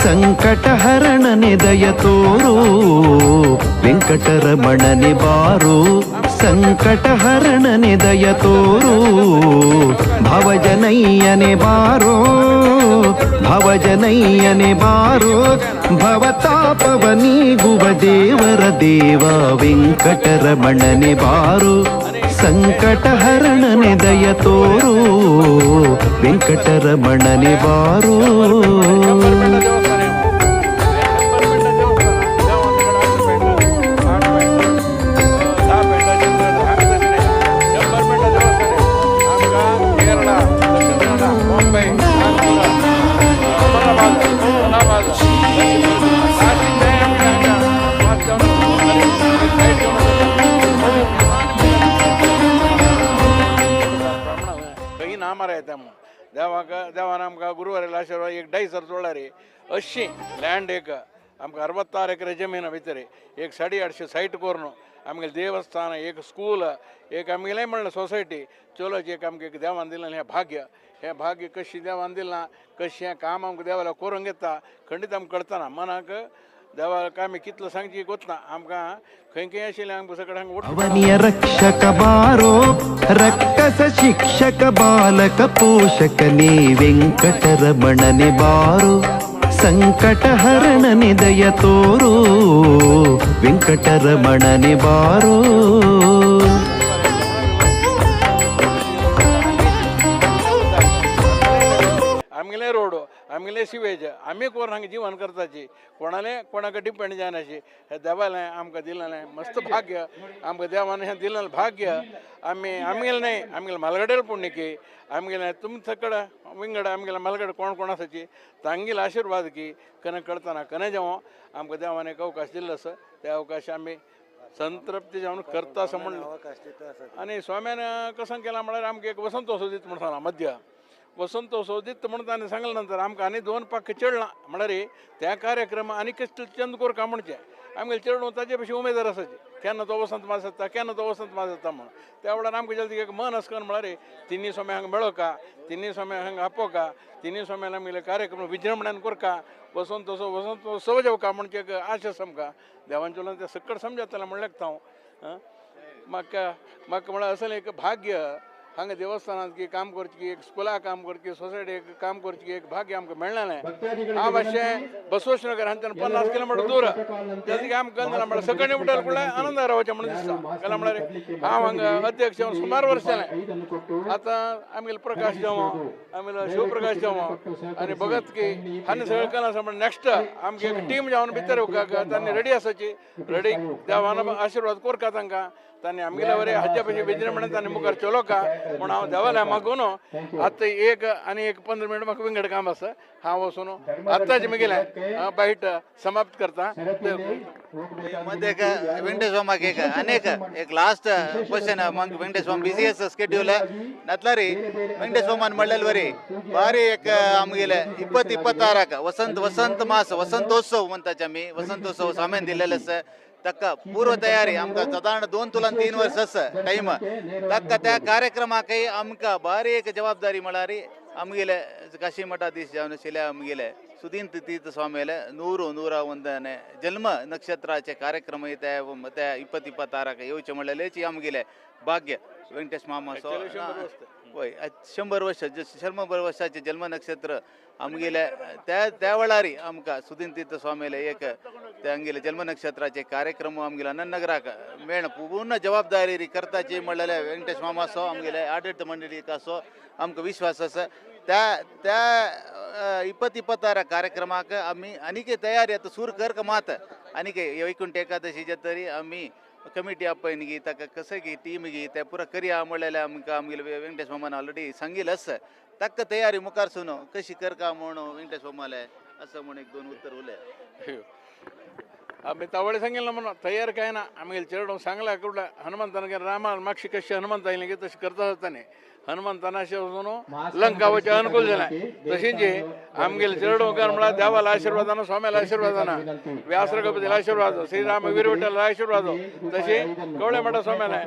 ಸಂಕಟಹರಣನೆ ದಯ ತೋರು ವೆಂಕಟರಮಣನೆ ಬಾರು ಸಂಕಟಹರಣನೆ ದಯ ತೋರು ಭವಜನಯ್ಯನೆ ಬಾರೋ ಭವಜನಯ್ಯನೆ ಬಾರೋ ಭವತಾಪವ ನೀಗುವ ದೇವರ ದೇವ ವೆಂಕಟರಮಣನೆ ಬಾರು ಸಂಕಟಹರಣನೆ ದಯ ತೋರು ವೆಂಕಟರಮಣನೆ ಬಾರೋ देवान आमकां गुरुवारेल आशिर्वाद एक 2.5 जोडला रे 80 लँड एक आमकां 66 एकर जमीन भितर एक 850 सायट करून आमगेलें देवस्थान एक स्कूल एक आमगेलें म्हणलें सोसायटी चलोच एक आमकां देवान दिलें हें भाग्य कशी देवान दिलां कशें हें काम आमकां देवाला करूंक येता खंडीत आमकां कळतना मनाक देवाक आमी कितलो सांगची गोतना आमकां खंय आशिल्लें आमकां सगळें हांगा ಅವನಿಯ ರಕ್ಷಕ ಬಾರೋ ರಕ್ಕಸ ಶಿಕ್ಷಕ ಬಾಲಕ ಪೋಷಕನೇ ವೆಂಕಟರಮಣನೆ ಬಾರೋ ಸಂಕಟಹರಣನೆ ದಯ ತೋರೋ ವೆಂಕಟರಮಣನೆ ಬಾರೋ आमगेले रोड आमगेले सिवेज आमी कोण हांगा जीवन करताची कोणाक डिपेंड जायनाशी हे देवालें आमकां दिलेलें मस्त भाग्य आमकां देवान हें दिलेलें भाग्य आमगेलें न्हय आमगेलें मलगडेल पुण्यकी आमगेलें तुमचे कडेन विंगड आमगेलें मलगड कोण आसाची तांगेलो आशिर्वाद की कने कळतना कने जेवो आमकां देवान एक अवकाश दिल्लो आसा त्या अवकाश आमी संतृप्ती जावन करता असं म्हणलं आनी स्वाम्यान कसं केलां म्हळ्यार आमकां एक वसंतोत्सव दीत म्हण सांगला मध्य वसंतोत्सव दित म्हणून ताणें सांगले नंतर आमकां आनी 2 पाक चडलां म्हळ्यार त्या कार्यक्रम आनी कशें चंद कोर का म्हणचें आमगेलें चेडूं ताचे भशेन उमेदवार आसाची केन्ना तो वसंत मास येता केन्ना तो वसंत मास येता म्हणून त्या वेळार आमकां जल्दी एक मन आसकन म्हळ्यार तिनी सोम्या हांगा मेळो का तिनी सोम्या हांगा आपोवं का तिनी सोम्यान आमगेले कार्यक्रम विजृंभणान करका वसंतोत्सव जेवका म्हणचे एक आशा आमकां देवांचे उलोवन तें सकट समजतलें म्हणलें हांव म्हाका म्हळ्यार असलें एक भाग्य हांगा देवस्थानांत की काम करची एक स्कुलाक काम करची सोसायटीक काम करची एक भाग्य आमकां मेळलेलें हांव अशें बसवेश्वर हांगाच्यान 50 किलोमिटर दूर जल्दी आमकां म्हळ्यार सकणी उठल म्हणल्यार आनंद रावचें म्हणून दिसता केला म्हळ्यार हांव हांगा अध्यक्ष सुमार वर्स जालें आतां आमगेले प्रकाश देवो आमगेलो शिवप्रकाश देवो आनी भगत की हांणी सगळें केलां आसा म्हणून नेक्स्ट आमची एक टीम जावन भितर येवपाक तांणी रेडी आसाची रेडी देवान आशिर्वाद कोरता तांकां तांणी आमगेल्या वरे हाज्या पयशे विजृंभणान तांणी मुखार चलोवका म्हूण हांव देवाल्या मागून आतां एक आनी एक 15 मिनट म्हाका विंगड काम आसा हांव वचून आतांच मुगेलें बायट समाप्त करता मध्ये वेंकटेश स्वामाक एक लास्ट क्वेश्चन वेंकटेश स्वामी बिजी आसा स्केड्यूल नातलारी वेंकटेश स्वामान म्हणलेले वरी बारी एक आमगेले 26 वसंत मास वसंतोत्सव म्हणटाचे आमी वसंतोत्सव स्वाम्यान दिलेले आसा ताका पूर्व तयारी आमकां साधारण 2 तुलां 3 वर्स आसा टायम ताका त्या कार्यक्रमाकय आमकां बारी एक जबाबदारी म्हळ्यार आमगेले काशी मठाधीश जावन आशिल्ले आमगेले सुदीन तीर्थ स्वामीले 100 वंदने जन्म नक्षत्राचे कार्यक्रम त्या 26 येवचे म्हणलेलेची आमगेले भाग्य वेंकटेश मामा वय 100 वर्ष 100 वर्षाचे जन्म नक्षत्र आमगेले त्या वेळारी आमकां सुदीन तीर्थ स्वामीले एक ते आमगेले जन्म नक्षत्राचे कार्यक्रम आमगेले अनंतनगराक मेळना पूर्ण जबाबदारी करताची म्हणल्यार वेंकटेश मामा आसो आमगेले आडळित मंडळीक आसो आमकां विश्वास आसा त्या 26 कार्यक्रमाक आमी आनीक तयारी आतां सूर करक मात आनीक वैकुंठ एकादशीचे तरी आमी कमिटी आपयन गी ताका कसं गी टीम गी ते पुरा करया म्हणलें आमकां आमगेले वेंकटेश मामान ऑलरेडी सांगिल्लें आसा ताका तयारी मुखार सुनो कशी करका म्हणून वेंकटेश मामाले असं म्हणून 1-2 उत्तर उलय आम्ही तावडे सांगितलं म्हणून तयार काय ना आम्ही चेडून सांगला कुठला हनुमंतान रामा मागशी कशी हनुमंत आयले तशी करता आसताना हनुमंताना अशें वचून लंका वचें अनुकूल जालें तशेंचे आमगेले चेडूंकार म्हळ्यार देवाला आशिर्वादान स्वाम्याला आशिर्वादान व्यास रघुपतीला आशिर्वाद श्रीराम वीरविठ्ठला आशिर्वाद तशी कवळे मठा स्वाम्याला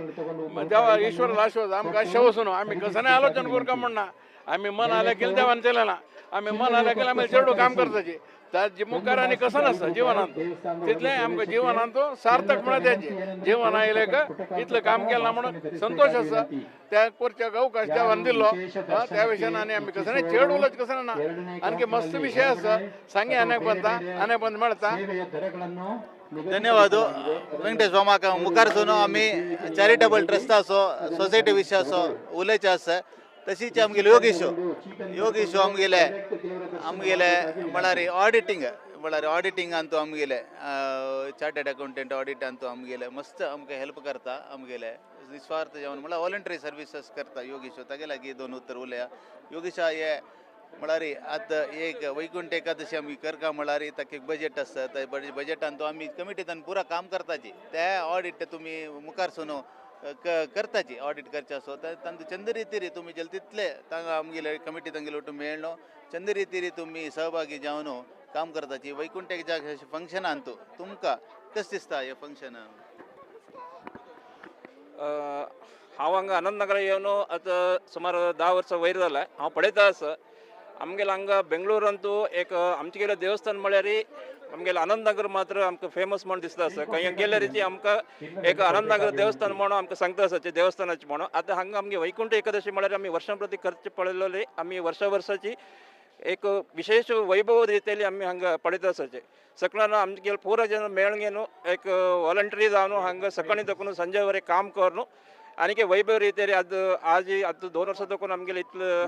देवा ईश्वराला आशिर्वाद आमकां अशें वचून आमी कसं आलोचना करता म्हणना आमी मन आल्या केलं देवान चलें ना आमी मन आल्या केलं आमी चेडू काम करताची त्या मुखार आनी कसं नासता जिवनांत तितलें आमकां जिवनांत सार्थक म्हणून तेजें जिवन आयलें का इतलें काम केलें ना म्हणून संतोष आसा त्या करच्या अवकाश देवान दिल्लो त्या विशयान आनी आमी कसं नाही चेड उलोवचें कसं ना आणखी मस्त विशय आसा सांगे आने पंत मेळटा धन्यवाद वेंकटेश मामाक मुखार आमी चॅरिटेबल ट्रस्ट आसो सोसायटी विशय आसो उलयचें आसा तशीच आमगेले योगेश आमगेले म्हळ्यार ऑडिटिंगान तो आमगेले चार्टर्ड अकाउंटंट ऑडिटान तो आमगेले मस्त आमकां हेल्प करता आमगेले निस्वार्थ जेवण म्हळ्यार वॉलंटरी सर्विसेस करता योगेश तागे लागीं 2 उत्तर उलया योगेशा हे म्हळ्यार आतां एक वैकुंठ एकादशी आमी करता म्हळ्यार ताका एक बजेट आसता त्या बजेटान तो आमी कमिटींतल्यान पुरा काम करताची ते ऑडिट तुमी मुखार सुनो करताची ऑडिट करचे आसो तांचो चंद रितीरी तुमी जेल तितले तांकां आमगेले कमिटी तांगेले वटून मेळ्ळो चंद रितीरी तुमी सहभागी जावन काम करताची वैकुंठ एक जाग फंक्शनान तुमकां कशें दिसता हे फंक्शन हांव हांगा अनंतनगरा येवन आतां सुमार 10 वर्सां वयर जाला हांव पळयता आसा आमगेले हांगा बेंगळूरांतू एक आमचे गेले देवस्थान म्हळ्यार आमगेले अनंतनगर मात्र आमकां फेमस म्हणून दिसता आसा खंय गेल्यार आमकां एक अनंतनगर देवस्थान म्हणून आमकां सांगता आसा देवस्थानाचें म्हणून आतां हांगा आमगे वैकुंठ एकादशी म्हळ्यार आमी वर्सां प्रती करचे पळयलेले आमी वर्साची एक विशेष वैभव रितीन आमी हांगा पळयता आसाचे सकाळीं आमचे पुरो जन मेळून घेवन एक वॉलंटरी जावन हांगा सकाळीं तकून संजय वरें काम करून आनी वैभव रितीन आज 2 वर्सां तकून आमगेले इतलें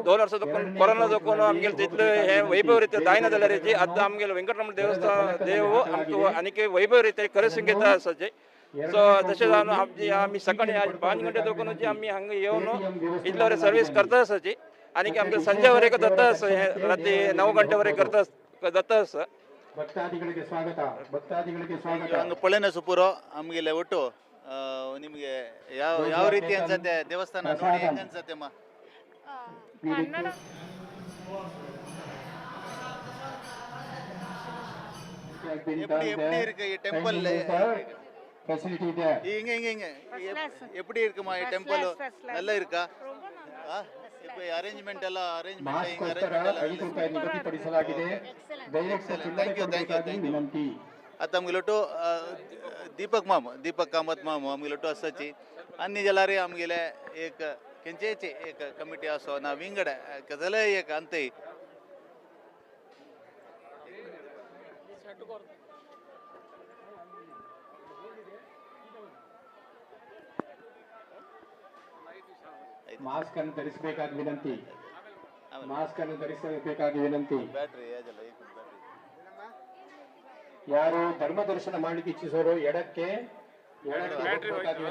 2 वर्सां तकून कोरोना तकून आमगेले तितलें हें वैभव रितीन जायना जाल्यार आतां आमगेले वेंकटरमण देवस्थान देव आमकां आनी वैभव रितीन खरेंच घेता आसाचे सो तशें जावन आमी सकाळीं आज 5 घंटे तकून आमी हांगा येवन इतले वरें सर्वीस करता आसाची आनी आमकां संजय वरें जाता आसा हें राती 9 गंटे वरें करता जाता आसा ಹಂಗೆ ಪೊಳೆನ ಸುಪುರೋ ಆಮೇಲೆ ಒಟ್ಟು ನಿಮಗೆ ಯಾವ ರೀತಿ ಅನ್ಸತ್ತೆ ದೇವಸ್ಥಾನ ನೋಡಿ ಹೆಂಗ ಅನ್ಸತ್ತೆ ಅಮ್ಮ எப்படி இருக்கு டெம்பிள் இங்க எப்படி இருக்குமா டெம்பிள் நல்லா இருக்கா ಅರೇಂಜ್ಮೆಂಟ್ ಎಲ್ಲ आता आमगेलो दीपक कामत माम आमगेलो आसाची आनी जाल्यार आमगेले एक खंयचेची एक कमिटी आसो ना विंगड जाल्यार एक अंतय ಮಾಸ್ಕ್ ಅನ್ನು ಧರಿಸಬೇಕಾಗಿ ವಿನಂತಿ ಮಾಸ್ಕ್ ಅನ್ನು ಧರಿಸಬೇಕಾಗಿ ವಿನಂತಿ ಯಾರು ಧರ್ಮ ದರ್ಶನ ಮಾಡಲಿಕ್ಕೆ ಇಚ್ಛಿಸೋರು ಎಡಕ್ಕೆ ಹೋಗಬೇಕಾಗಿ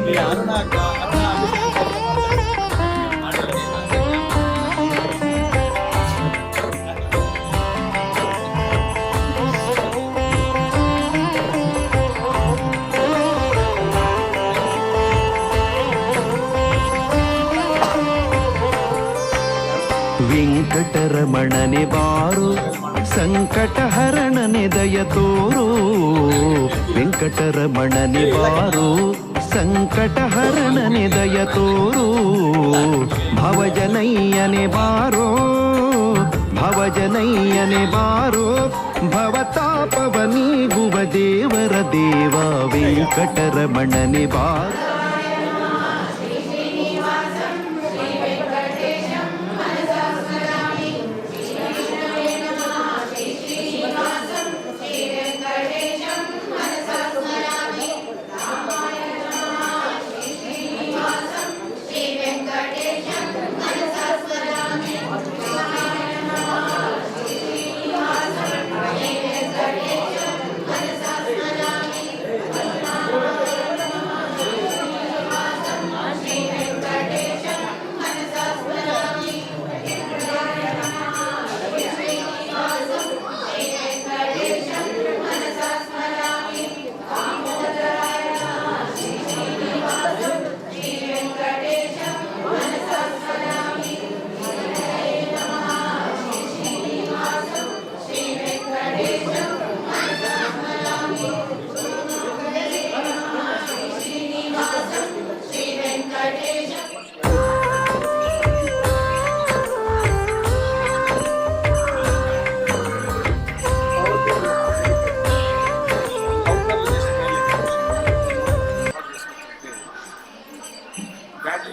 ಇಲ್ಲಿ ಅರುಣ ವೆಂಕಟರಮಣನೆ ಬಾರು ಸಂಕಟಹರಣನೆ ದಯ ತೋರು ವೆಂಕಟರಮಣನೆ ಬಾರು ಸಂಕಟಹರಣನೆ ದಯ ತೋರು ಭವಜನಯ್ಯನೆ ಬಾರೋ ಭವಜನಯ್ಯನೆ ಬಾರೋ ಭವತಾಪವ ನೀಗುವ ದೇವರ ದೇವ ವೆಂಕಟರಮಣನೆ ಬಾರು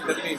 श्री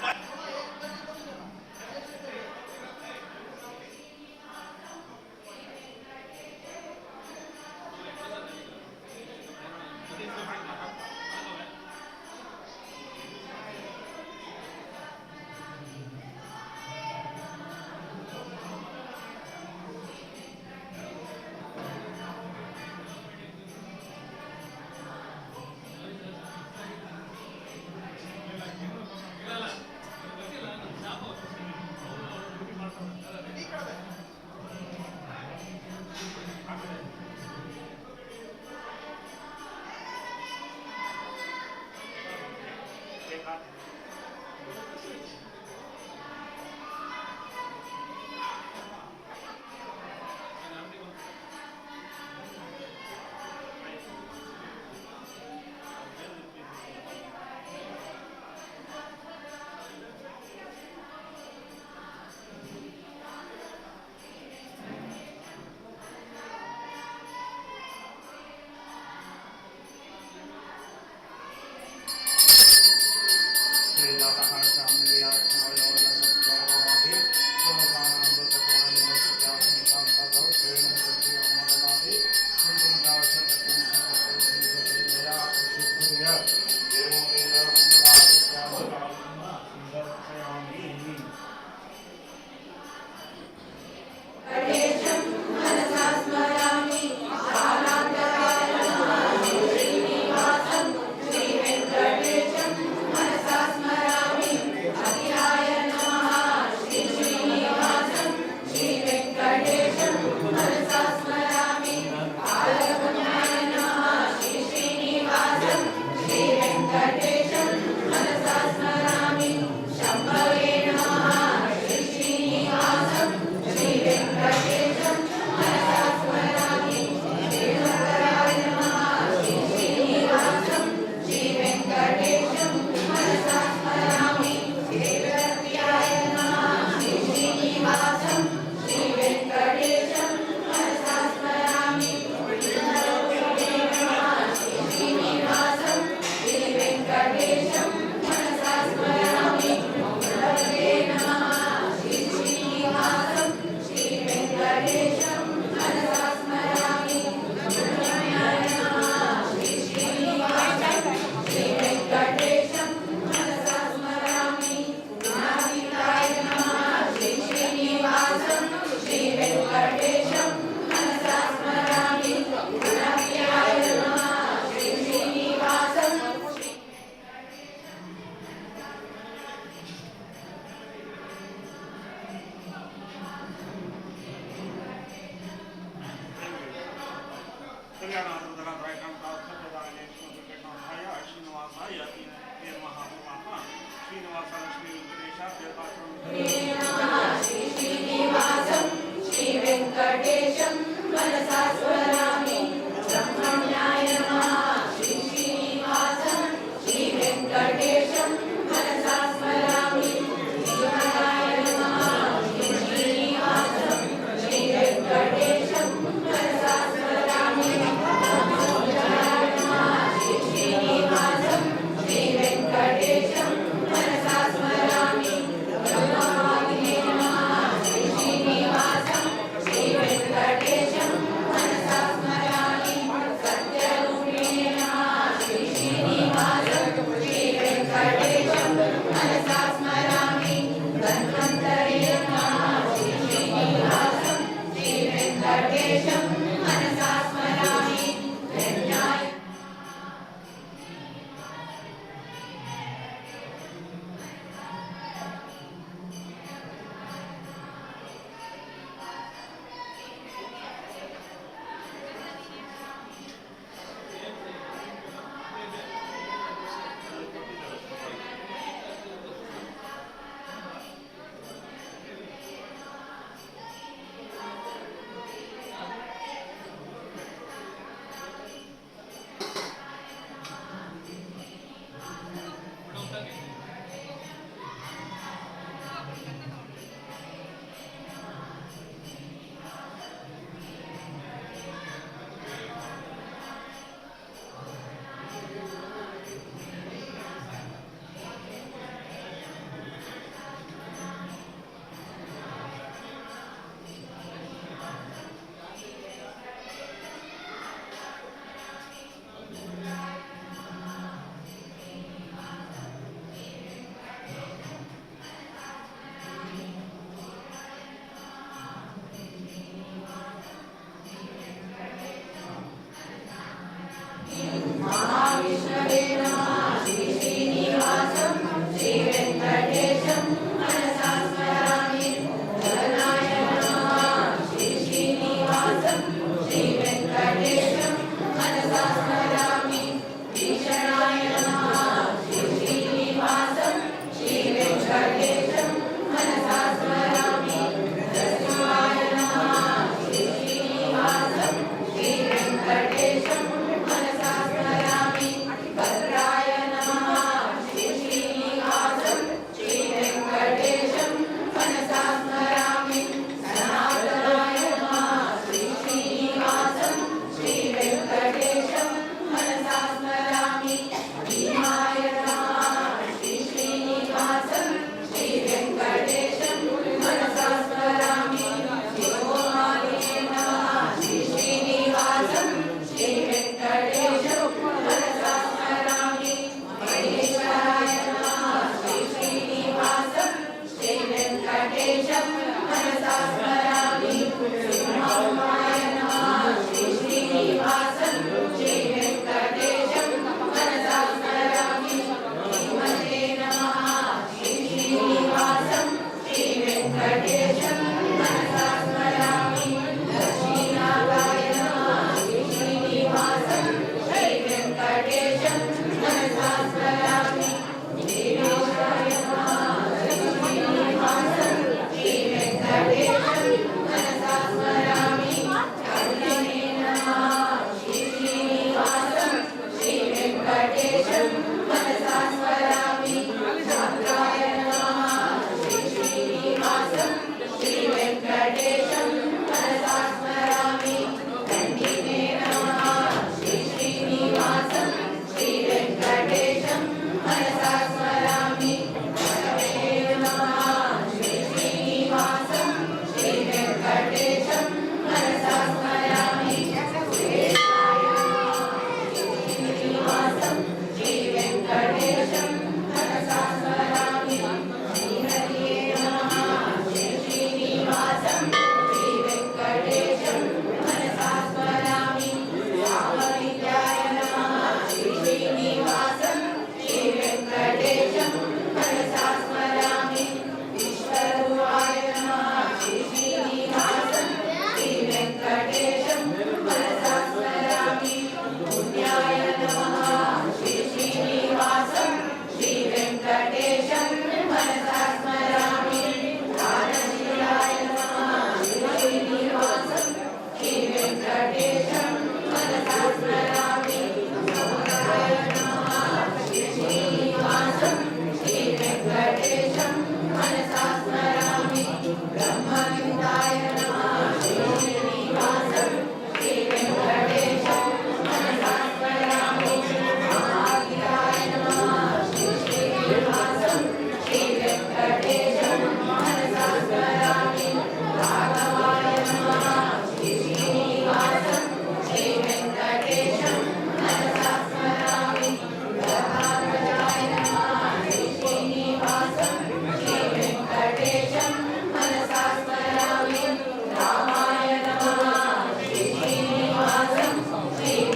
Venkatesha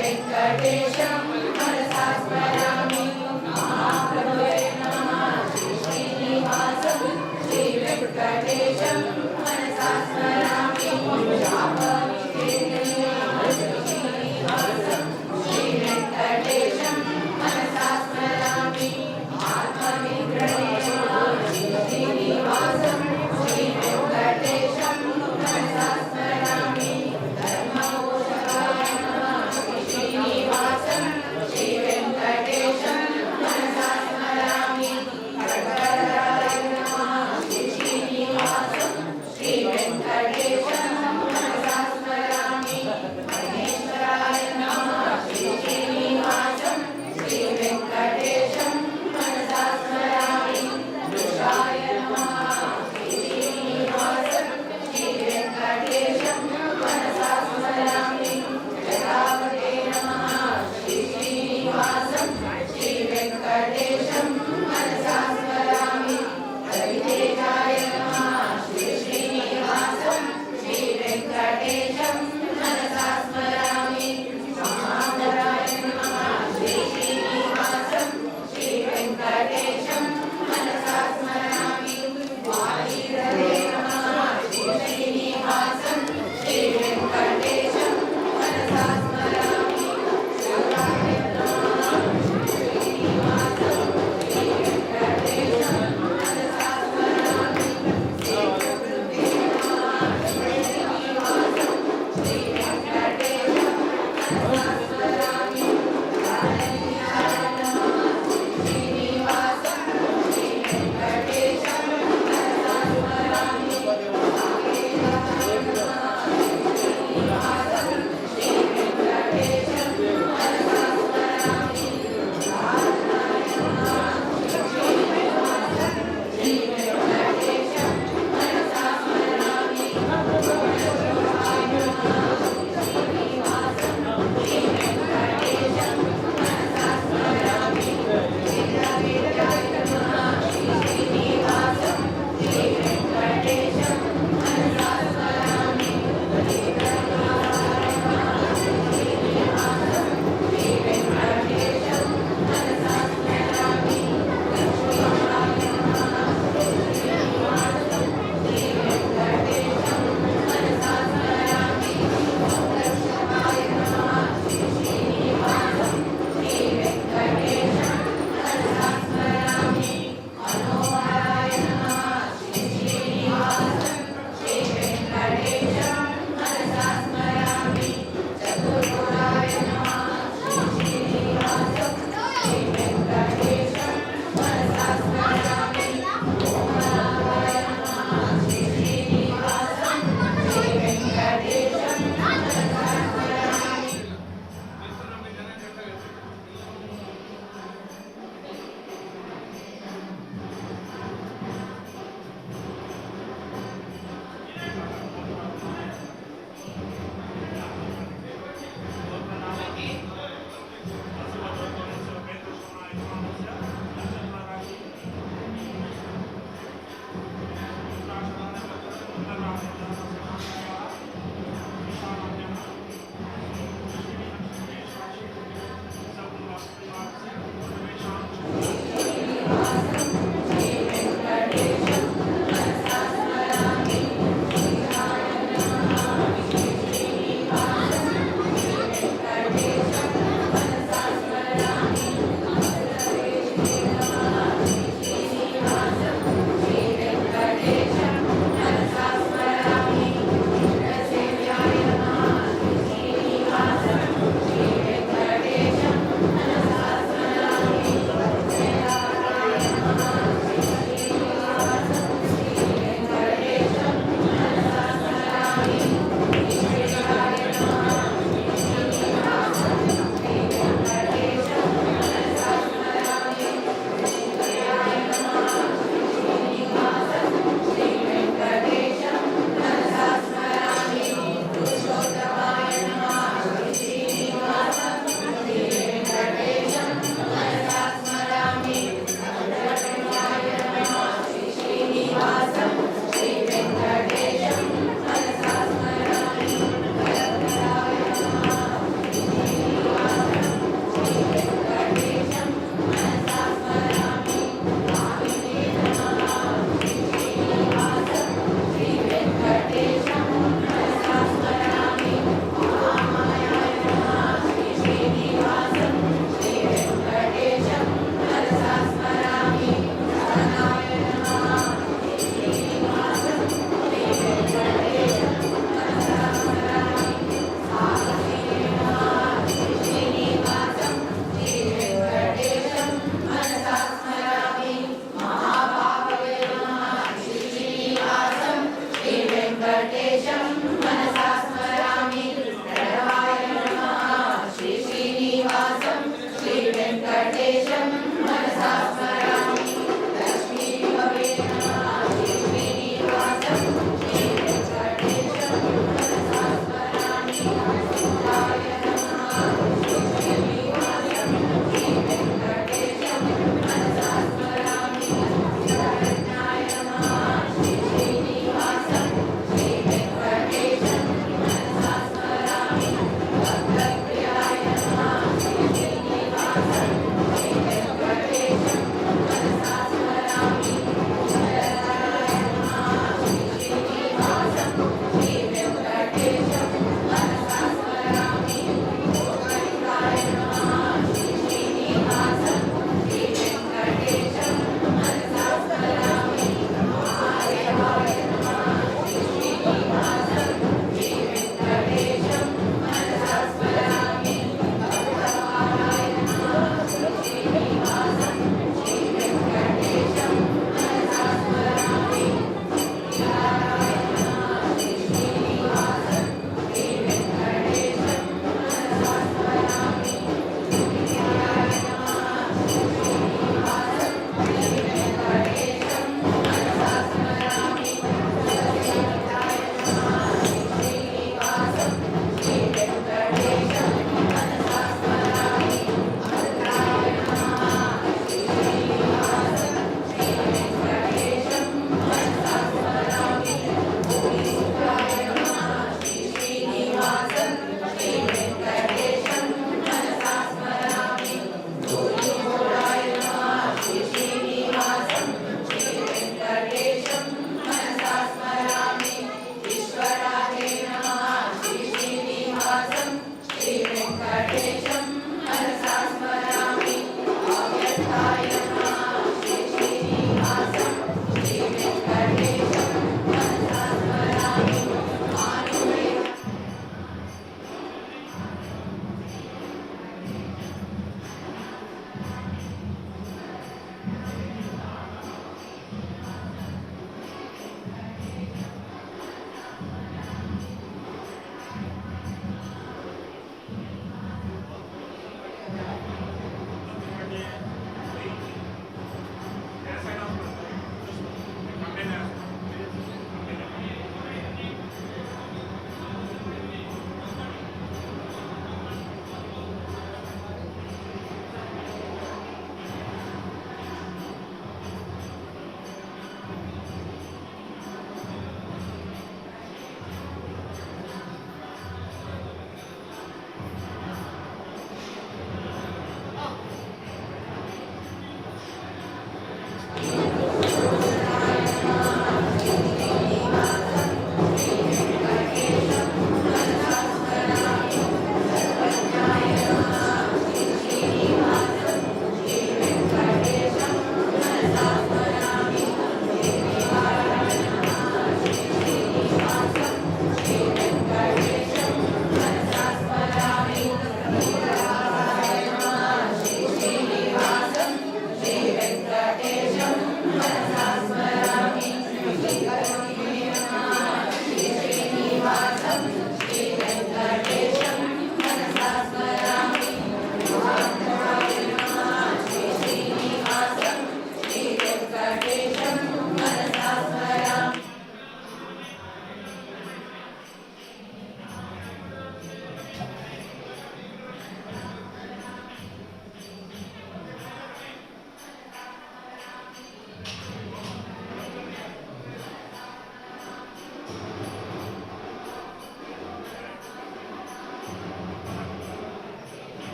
వెంకటేశం మనసా స్మరామి మహాప్రభవే నమః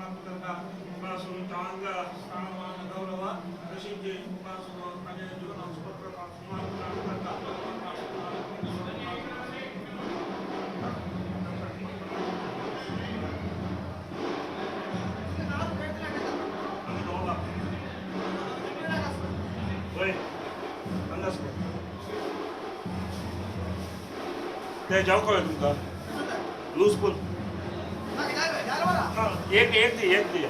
ಪ್ರಾಪ್ತಂತಹ ಉಪಾಸನ ಚಾಂಗ ಸ್ಥಾನಮಾನ ಗೌರವ ಪ್ರಸಿದ್ಧಿ ಉಪಾಸನ ಅದೇ ಜೀವನ ಸುಭದ್ರ ते जाऊ का तुमका लूज पुल एक दी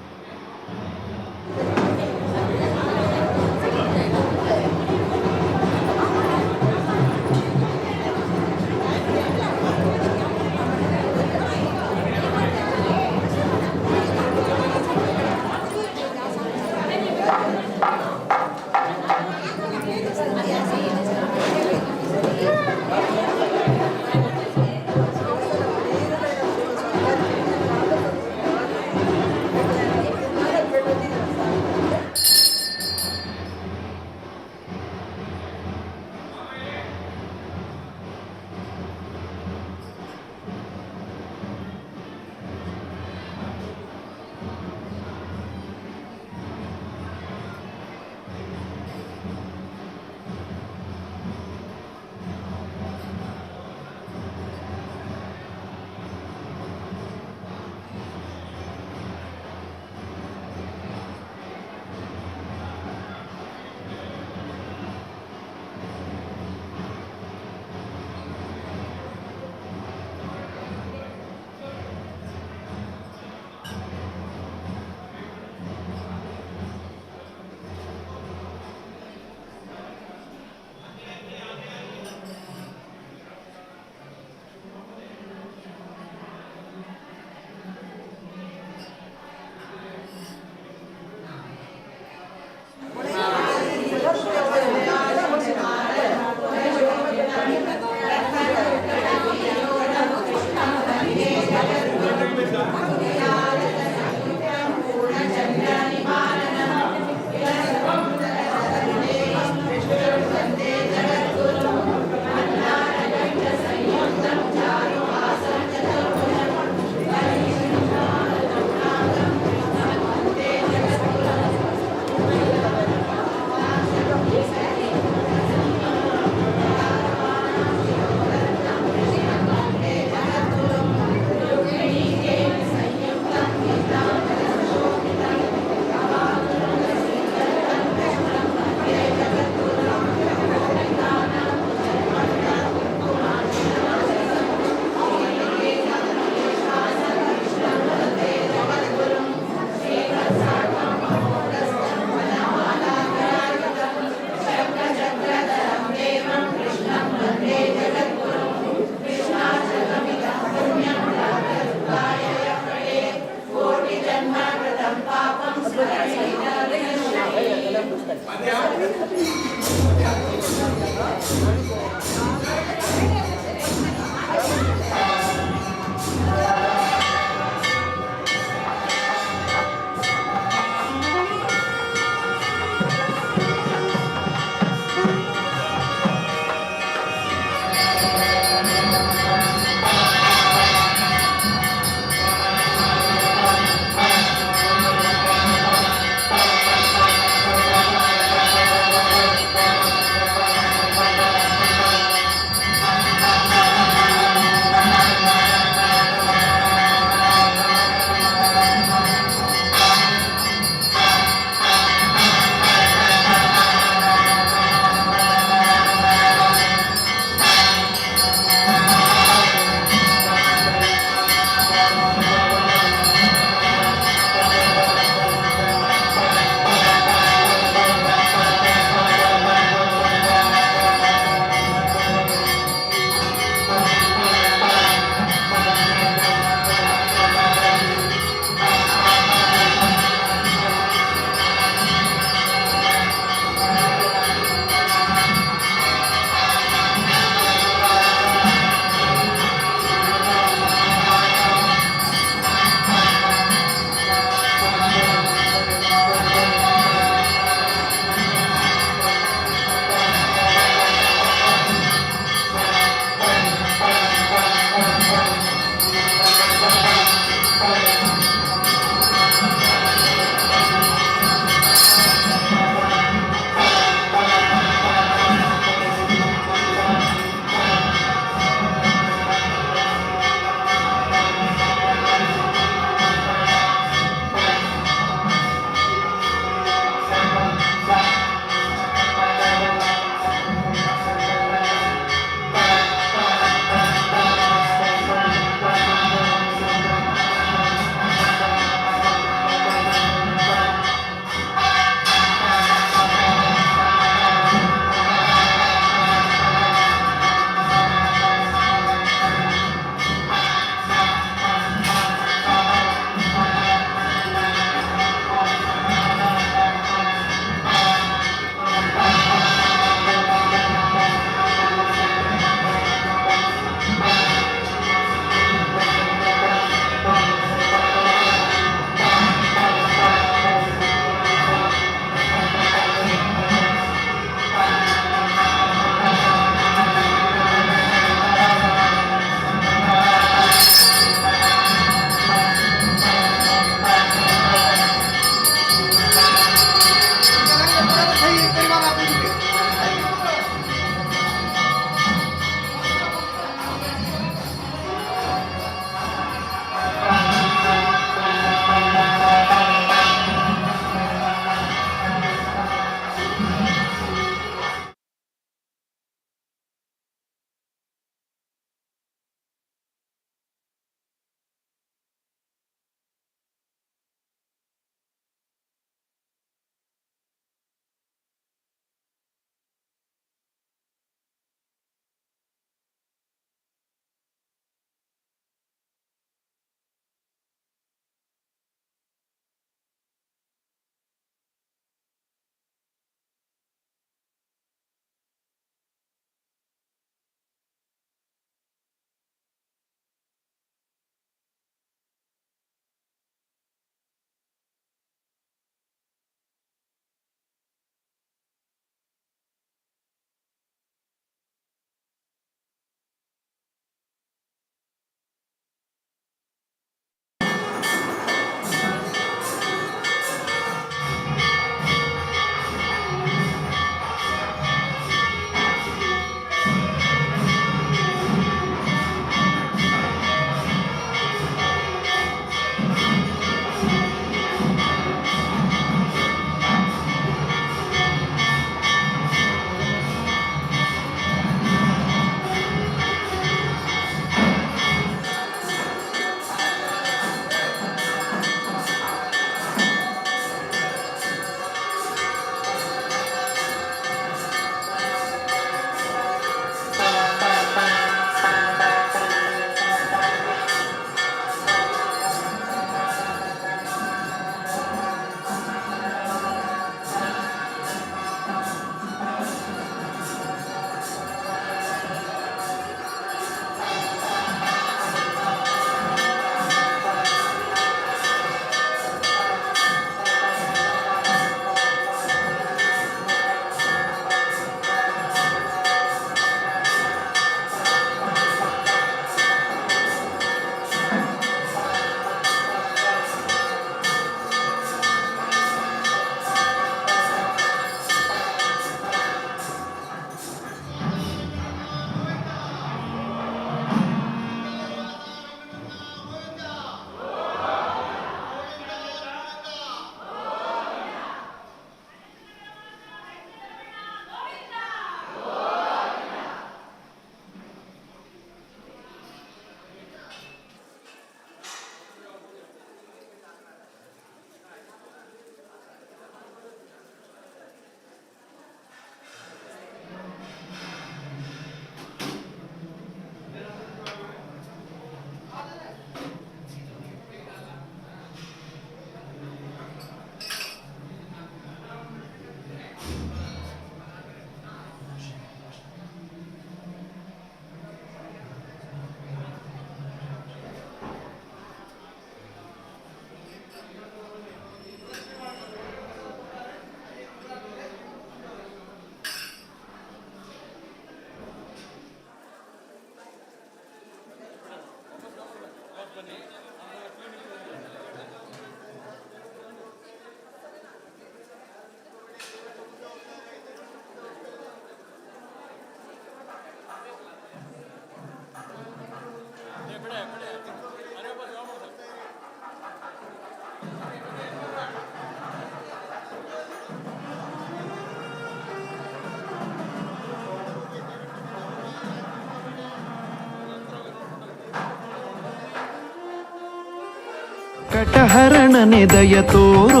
ಸಂಕಟಹರಣನೆ ದಯ ತೋರು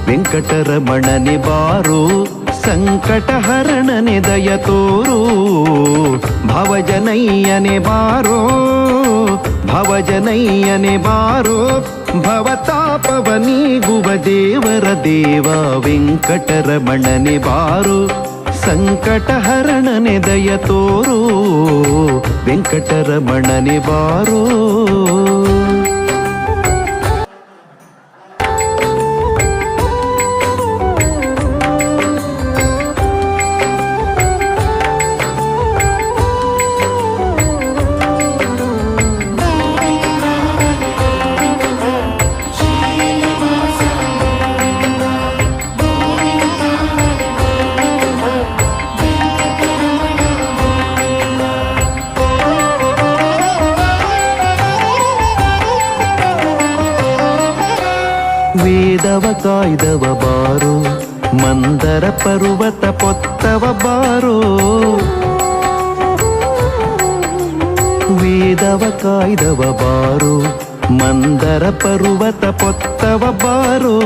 ವೆಂಕಟರಮಣನೆ ಬಾರೋ ಸಂಕಟಹರಣನೆ ದಯ ತೋರು ಭವಜನಯ್ಯನೆ ಬಾರೋ ಭವಜನಯ್ಯನೆ ಬಾರೋ ಭವತಾಪವ ನೀಗುವ ದೇವರ ದೇವ ವೆಂಕಟರಮಣನೆ ಬಾರೋ ಸಂಕಟಹರಣನೆ ದಯ ತೋರು ವೆಂಕಟರಮಣನೆ ಬಾರೋ. ವೇದವ ಕಾಯ್ದವ ಬಾರೋ ಮಂದರ ಪರ್ವತ ಪೊತ್ತವ ಬಾರೋ ವೇದವ ಕಾಯ್ದವ ಬಾರೋ ಮಂದರ ಪರ್ವತ ಪೊತ್ತವ ಬಾರೋ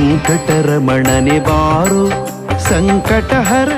ವೆಂಕಟರಮಣನೆ ಬಾರೋ ಸಂಕಟಹರಣ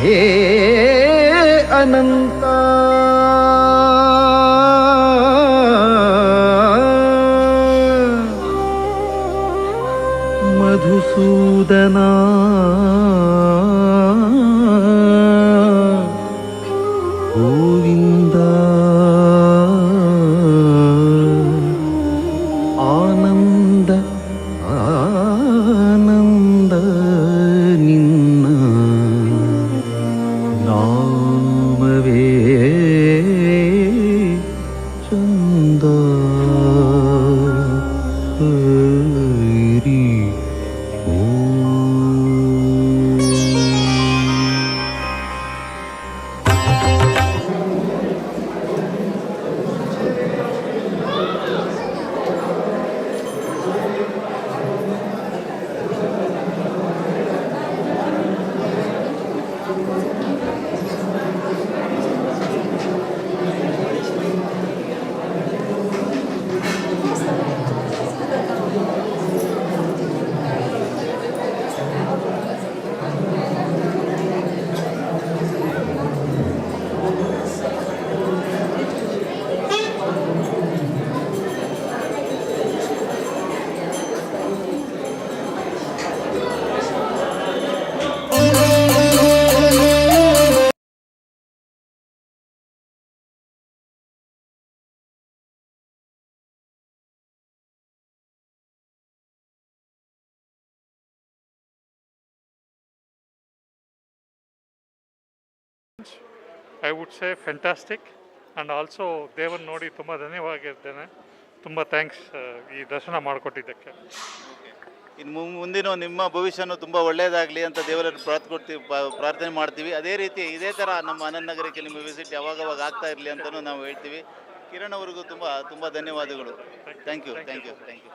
हे अनंत मधुसूदना गोविंद आनंद आनंद निन्न नामवे चंद Hari I would say fantastic and also ದೇವರನ್ನ ನೋಡಿ ತುಂಬ ಧನ್ಯವಾಗಿರ್ತೇನೆ. ತುಂಬ ಥ್ಯಾಂಕ್ಸ್ ಈ ದರ್ಶನ ಮಾಡಿಕೊಟ್ಟಿದ್ದಕ್ಕೆ. ಇನ್ನು ಮುಂದಿನ ನಿಮ್ಮ ಭವಿಷ್ಯನೂ ತುಂಬ ಒಳ್ಳೆಯದಾಗಲಿ ಅಂತ ದೇವರನ್ನು ಪ್ರಾರ್ಥನೆ ಮಾಡ್ತೀವಿ. ಅದೇ ರೀತಿ ಇದೇ ಥರ ನಮ್ಮ ಆನಂದ್ ನಗರಕ್ಕೆ ನಿಮ್ಮ ವಿಸಿಟ್ ಯಾವಾಗವಾಗ ಆಗ್ತಾ ಇರಲಿ ಅಂತಲೂ ನಾವು ಹೇಳ್ತೀವಿ. ಕಿರಣ್ ಅವ್ರಿಗೂ ತುಂಬ ತುಂಬ ಧನ್ಯವಾದಗಳು. Thank you thank you thank you.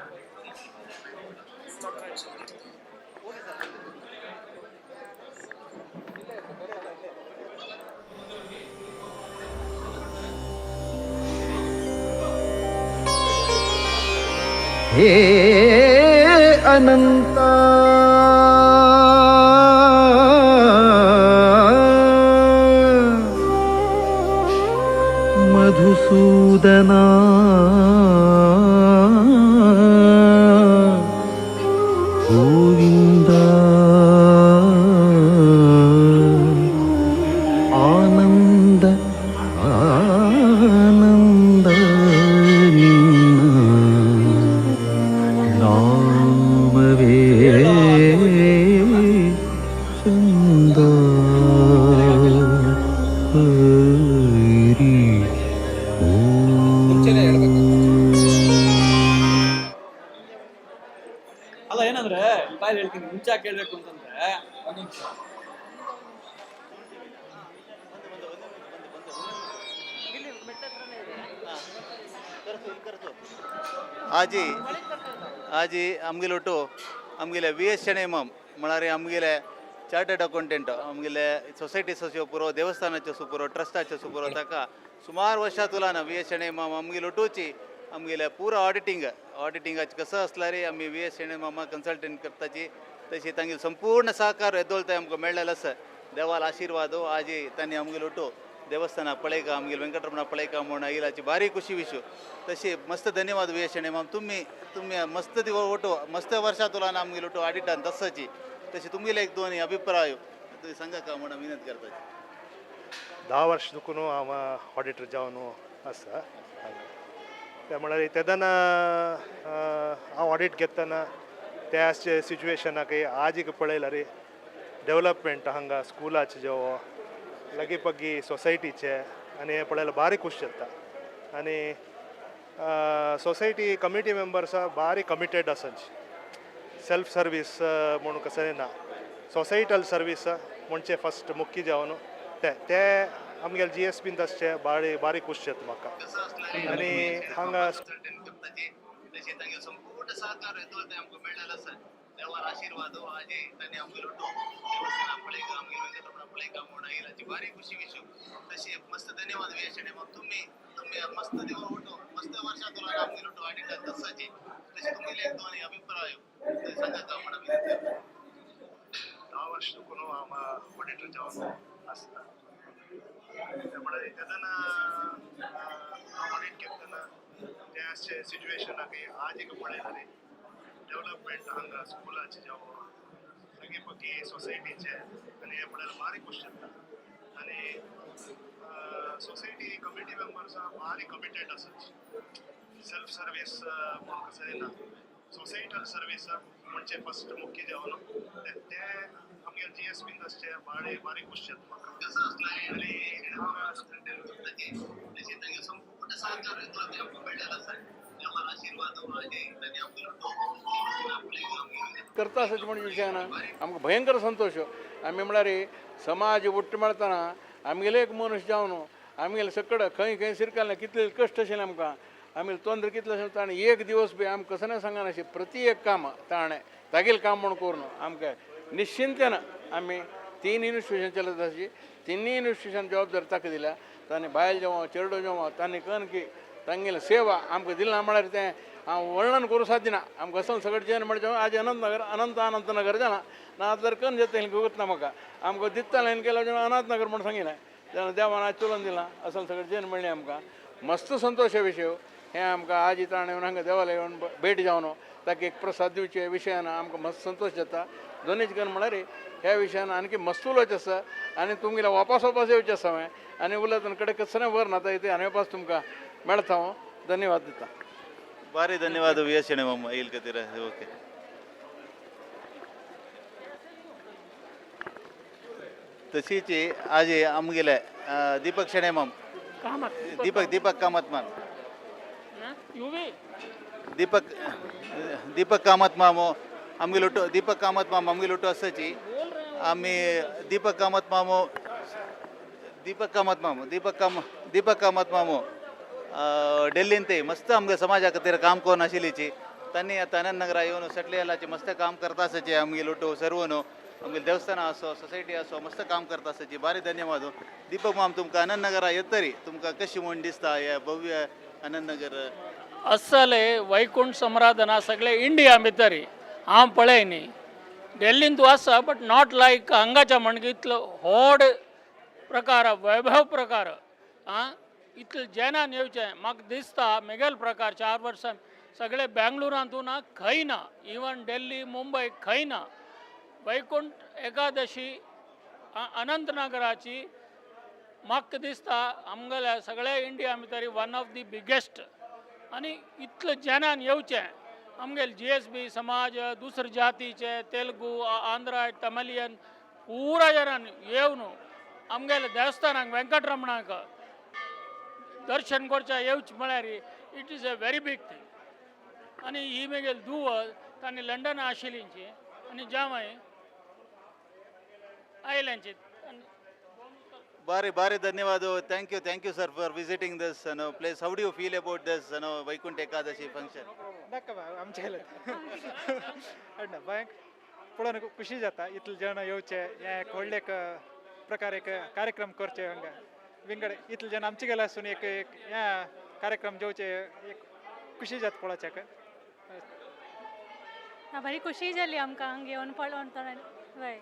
हे अनंत मधुसूदना गोविंद आनंद आनंद नामवे चंद हरि ಅಲ್ಲ ಏನಂದ್ರೆ ಬಾಯ್ ಹೇಳ್ತೀನಿ ಮುಂಚೆ ಕೇಳಬೇಕು ಅಂತಂದ್ರೆ आजी आमगेले ಒಟ್ಟು आमगेले VS शणे मम म्हळ्यार आमगेले चार्टर्ड अकाउंटंट आमगेले सोसायटी सचिव पुरो देवस्थानाचे सुपुरो ट्रस्टाचे सुपुरो ताका सुमार वर्षां तुला VS शणे मम आमगेले ಒಟ್ಟುची आमगेले पुरो ऑडिटिंगाचे कसं असल्यार आमी VS शणे मामा कन्सल्टंट करताची तशी तांगेले संपूर्ण सहकार येदोळता आमकां मेळ्ळेलो आसा. देवाल आशीर्वाद आजी तांणी आमगेले ಒಟ್ಟು देवस्थाना पळयका आमगेले वेंकटरमण पळयका म्हूण आयलाची बारी खुशी विशू. तशी मस्त धन्यवाद VS शणे माम तुम्ही मस्त ಒಟ್ಟು मस्त वर्षां तुला आमगेले ಒಟ್ಟು ऑडिटान तसाची तशी तुमगेले एक दोन अभिप्राय तुम्ही सांगा का म्हणून विनंती करता. 10 वर्ष दुखून हांव ऑडिटर जावन आसा. त्यामुळे तेदना हांव ऑडिट घेतना त्या सिच्युएशनाक आजीक पळयल्यार डेव्हलपमेंट हांगा स्कुलाचे जो लगी पग्गी सोसायटीचे आनी हे पळयल्यार बारी खूश जाता. आनी सोसायटी कमिटी मेंबर्स बारी कमिटेड आसात. सेल्फ सर्वीस म्हणून कसं ना सोसायटल सर्वीस म्हणजे फस्ट मुख्य जावन ते आमगेल GSB दसचे बारी खुश आहेत म्हाका आनी हांगा तशें तांगे संपूर्ण सहकार येतो ते आमकां मेळ्ळेलो आसा देवार आशिर्वाद हो आजे तांणी आमगे लोटो देवस्थान पळयता आमगे वेंकटरमण पळयता म्हूण आयलाची बारी खुशी विशू तशें मस्त धन्यवाद वेशणे मग तुम्ही मस्त देवा ओटो मस्त वर्षा तुला आमगे लोटो आडिटा दसाचे तशें तुमगेले एक दोन अभिप्राय सांगात म्हणून धा वर्ष कोण ऑडिटर जावन आसता त्यामुळे तेन्ना ऑडिट करतना ते अशे सिच्युएशनाक आज एक पळयला रे डेव्हलपमेंट हांगा स्कुलाचे जावं सगळे बाकी सोसायटीचे आनी हे पळयला बारी खुश जाता आनी सोसायटी कमिटी मेंबर्स बारी कमिटेड आसात सेल्फ सर्वीस कोण कसं येना सोसायटल सर्वीस म्हणजे फर्स्ट मुख्य जेवण ते आमगे GSB दसचे बारी खुश जाता म्हाका कसं आसलें आनी तांगे संपूर्ण सहकार येतो ते आमकां मेळ्ळेलो आसा देवार आशिर्वाद हो आजे तांणी आमगे लोटो करता आसत म्हणून विशयान आमकां भयंकर संतोश आमी म्हळ्यार समाज उट्ट मेळतना आमगेले एक मनुश्य जावन आमगेले सकड खंय शिरकालें कितले कश्ट आशिल्ले आमकां आमगेले तोंदर कितले आशिल्ले आनी एक दिवस बी आमकां कसं नाही सांगना अशें प्रति एक काम ताणें तागेलें काम म्हूण करून आमकां निश्चिंतेन आमी 3 इन्स्टिट्यूशन चलत आशी 3 इन्स्टिट्यूशन जबाबदारी ताका दिल्या तांणी बायल जेवं चेडो जेवं तांणी कन की तांगेली सेवा आमकां दिला म्हळ्यार तें हांव वर्णन करूं साध्य ना आमकां असं सगळें जेवण म्हणजे आज अनंत नगर जालां ना जर कन जेता वता म्हाका आमकां दितालें केलं जेवण अनंत नगर म्हणून सांगिलें तेन्ना देवान आज चलोवन दिलां असं सगळें जेवण मेळ्ळें आमकां मस्त संतोश विशय हें आमकां आज ताणें येवन हांगा देवालय येवन भेट जावन ताका एक प्रसाद दिवचे विशयान आमकां मस्त संतोश जाता दोनीच कन म्हळ्यार ह्या विशयान आणखी मस्त उलोवचें आसा आनी तुमगेलें वापस येवचें आसा हांवें आनी उलयतना कडेन कसं वर नाता इथे आनी वापस तुमकां मेळता हांव धन्यवाद दिता बारी धन्यवाद वेशणे मम्मा येईल खातीर ओके तशीच आज आमगेले दीपक शेणे मम दीपक कामत मान दीपक कामत मामो आमगे लोटो दीपक कामत माम आमगे लोटो आसाची आमी दीपक कामत मामो डेल्लीन ते मस्त आमगे समाजा खातीर काम करून आशिल्लीची तांणी आतां आनंद नगरा येवन सटले यालाचे मस्त काम करता आसाचे आमगे लोटो सर्व न्हू आमगे देवस्थानां आसो सोसायटी आसो मस्त काम करता आसाची बारी धन्यवाद दीपक माम तुमकां आनंद नगरा येतरी तुमकां कशी म्हूण दिसता हे भव्य आनंद नगर असले वैकुंठ संराधना सगळे इंडिया भितरी हांव पळय न्ही डेल्लीन तूं आसा बट नॉट लायक हांगाच्या म्हणजे इतलो व्हड प्रकार वैभव प्रकार आं इतलें जेनान येवचें म्हाका दिसता मेगेल प्रकार 4 वर्सां सगळे बेंगलुरांतून ना खंय ना इवन डेल्ली मुंबय खंय ना वैकुंठ एकादशी अनंत नगराची म्हाका दिसता आमगेल्या सगळ्या इंडिया भितर वन ऑफ दी बिगेस्ट आनी इतलें जेनान येवचें आमगेले GSB समाज दुसरे जातीचे तेलुगू आंध्रा तमिलियन पुरा जनान येवन आमगेले देवस्थानाक वेंकटरमणाक दर्शन करचें येवचें म्हळ्यार इट इज अ वेरी बीग थिंग आनी ही म्हगेली धुव तांणी लंडन आशिल्लींची आनी जावय आयल्यांची बारी धन्यवाद thank you sir for visiting this place how do you feel about this Vaikuntha Ekadashi function आमचे पळोवन खुशी जाता इतले जण येवचे हे व्हडले प्रकार एक कार्यक्रम करचे हांगा विंगड इतले जण आमचे गेले आसून एक ह्या कार्यक्रम जेवचे एक खुशी जाता पळोवच्याक बरी खुशी जाली आमकां हांगा येवन पळोवन हय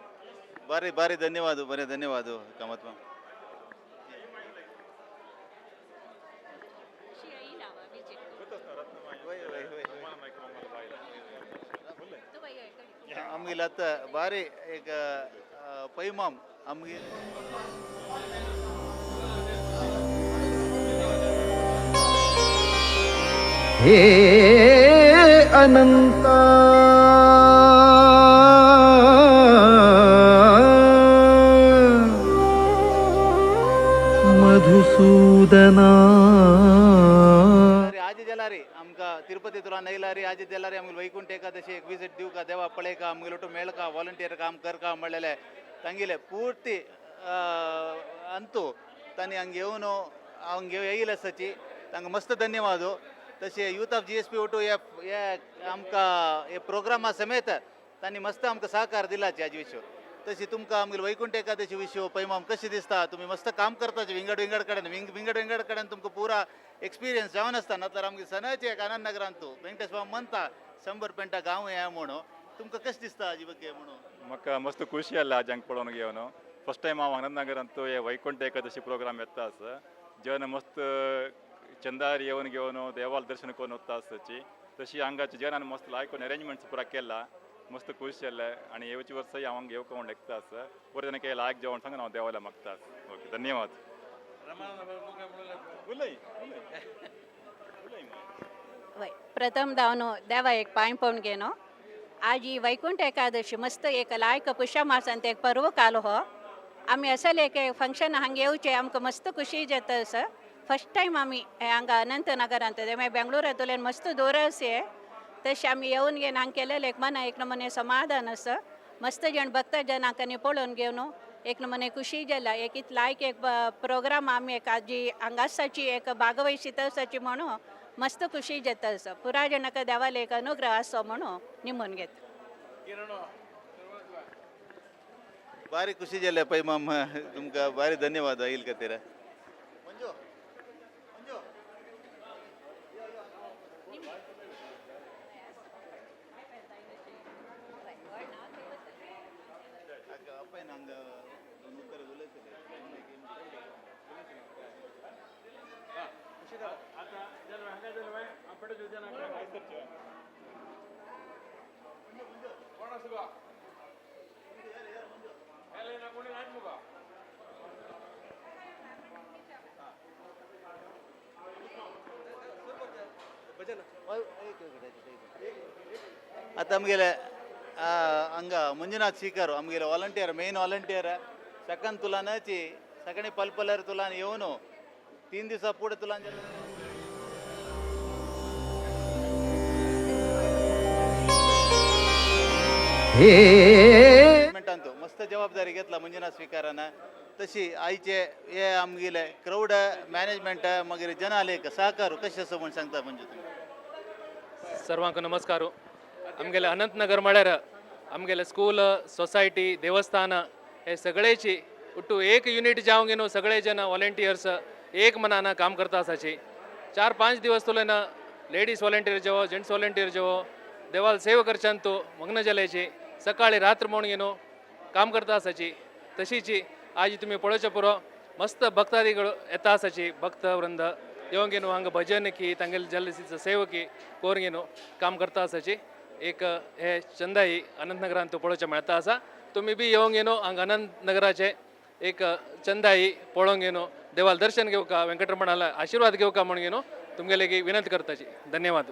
बारी धन्यवाद कामत माम आमगे आता बारी एक पैमाम आमगे हे अनंता मधुसूदना तिरुपती तुला नयला रे आज दिला रे आमगे वैकुंठ एकादशी एक विजिट दिव का देवा पळय का आमगे लोटो मेळ का वॉलंटियर काम कर का म्हणलेले तांगेले पूर्ती अंतू तांणी हांगा येवन हांगा येयले आसाची तांकां मस्त धन्यवाद. तशें यूथ ऑफ GSP ओटो हे आमकां हे प्रोग्रामा समेत तांणी मस्त आमकां सहकार दिलाचे हाजे विशीं. तशी तुमकां आमगे वैकुंठ एकादशी विशीं पैमाम कशें दिसता? तुमी मस्त काम करताचे विंगड कडेन तुमकां पुरा एक्सपिरियन्स जावन आसता. नातल्यार आमगे सनाचे एक आनंद नगरांत तूं वेंकटेश बाब म्हणटा 100 पेंटा गांव हे म्हणून तुमकां कशें दिसता हाजे बद्दल म्हणून? म्हाका मस्त खुशी जाल्या आज हांगा पळोवन घेवन. फर्स्ट टायम हांव आनंद नगरांत हे वैकुंठ एकादशी प्रोग्राम येता आसा. जेवण मस्त चंदार येवन घेवन देवाल दर्शन करून वता आसताची. तशी हांगाची जेवणान मस्त लायकून अरेंजमेंट्स पुरा केला. मस्त खुश जाले आनी येवचे वर्साय हांव हांगा येवंक म्हूण लेखता आसा. बरें ताणें केला लायक जेवण सांगून हांव देवाला मागता. ओके धन्यवाद. प्रथम धावनो देवा एक पांय पडून घेनो. आज ही वैकुंठ एकादशी मस्त एक लायक पुष्य मासांत एक पर्व कालो हो. आमी असल एक फंक्शन हांगा येवचे आमकां मस्त खुशी जाता आसा. फर्स्ट टायम आमी हांगा अनंत नगरांत बेंगलोरांतल्यान मस्त दूर आसा. तशें आमी येवन घेवन हांगा केलेले एक मना एक नमुने समाधान आसा. मस्त जण भक्त जनांकांनी पळोवन घेवन एक नमुने खुशी जाला. एक इत लायक एक प्रोग्राम आमी एक आजी हांगा आसाची एक भागवयशीत आसाची म्हणून मस्त खुशी जाता आसा. पुराय जणांका देवाले एक अनुग्रह आसो म्हणून निमून घेता. भारी खुशी जाल्या पैमाम तुमकां भारी धन्यवाद येयले खातीर. आता आमगेले हांगा मंजुनाथ शिकर आमगेले वॉलंटियर मेन वॉलंटियर सेकंड तुलानाची सगळे पलपलर तुलान येवन 3 दिवसा पुढे तुलान मिनटांतो मस्त जबाबदारी घेतला मंजुनाथ स्वीकारान. तशी आयचे हे आमगेले क्राउड मॅनेजमेंट मागीर जनालेक सहकार कशें आसा म्हण सांगता मंजू तुमी? सर्वांक नमस्कार. आमगेले अनंतनगर म्हळ्यार आमगेले स्कूल सोसायटी देवस्थान हे सगळेची उट्टू एक युनिट जावंक न्हू. सगळे जन वॉलंटियर्स एक मनान काम करता आसाची. 4-5 दिवस तुलेन लेडीज वॉलंटियर जेवो जेंट्स वॉलंटियर जेवो देवाल सेवा करच्यान तूं मग्न जाल्याची सकाळी रात्र म्हणून घेनो काम करता आसाची. तशीची आज तुम्ही पळोवचे पुरो मस्त भक्तादिಗಳು येता आसाची. भक्त वृंद येवन घेनो हांगा भजन की तांगेले जलसीचं सेवकी कोर घेनो काम करता आसाची. एक हे चंदाई अनंतनगरांत तूं पळोवचें मेळता आसा. तुमी बी येवंक घेनो हांगा अनंतनगराचे एक चंदाई पळोवंक घेनो देवाल दर्शन घेवका वेंकटरमणाला आशीर्वाद घेवका म्हणून घेनो तुमगेले की विनंती करताची. धन्यवाद.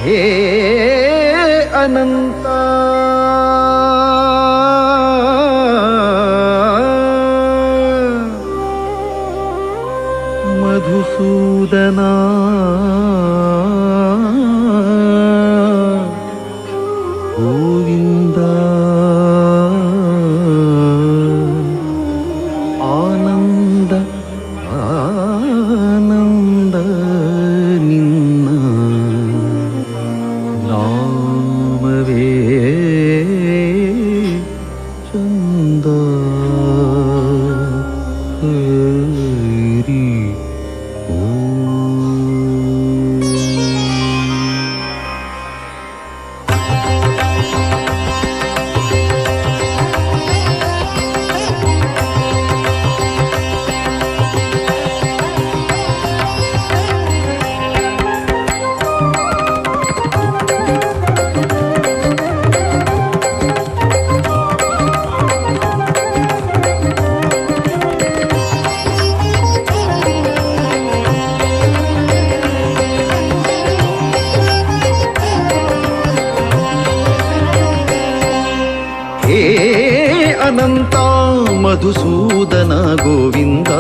हे अनंता मधुसूदना गोविंदा आनंद आनंद निन्न नामवे ಹೇ ಅನಂತ ಮಧುಸೂದನ ಗೋವಿಂದ.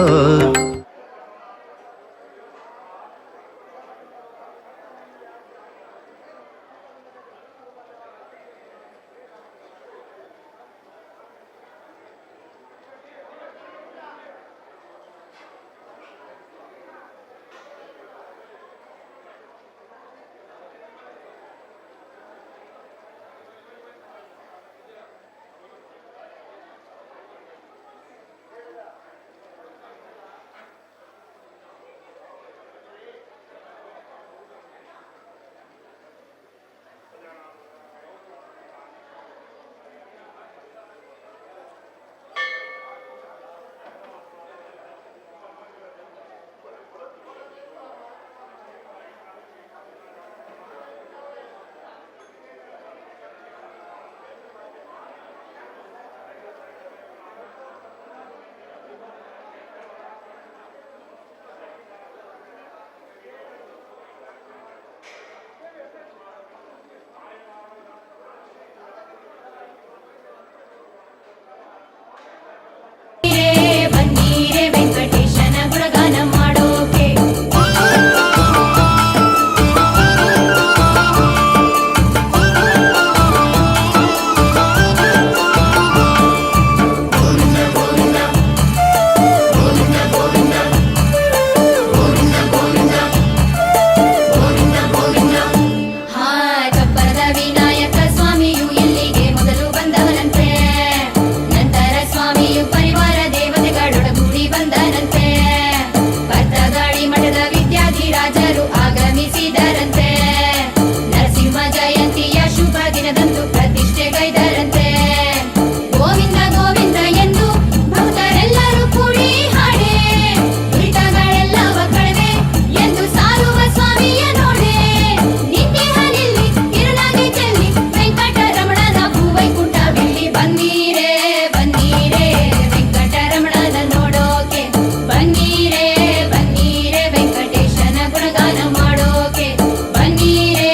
ಬನ್ನೀರೆ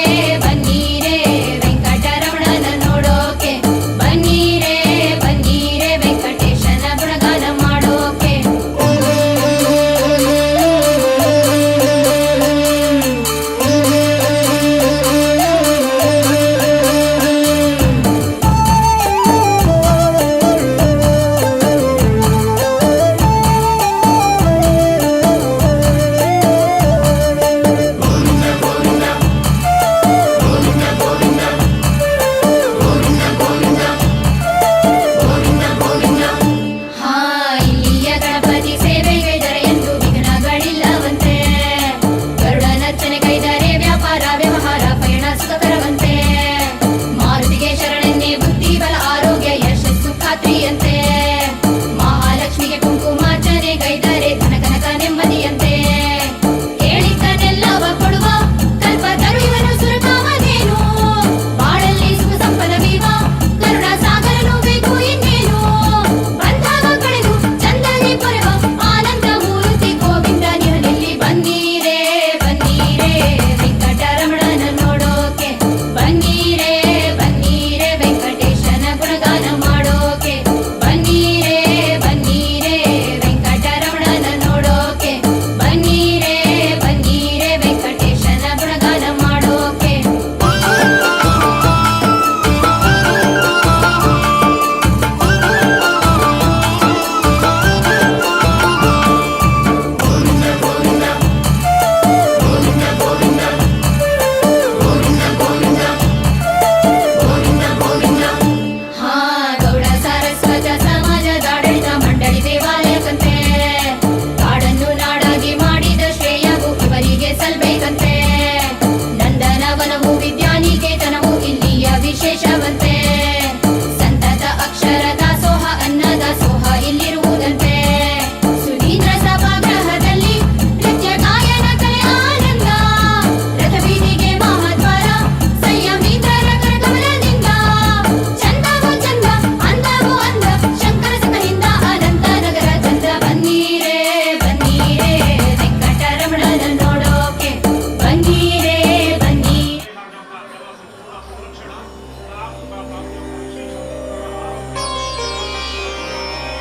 ಬನ್ನೀರೆ ವೆಂಕಟರಮಣನ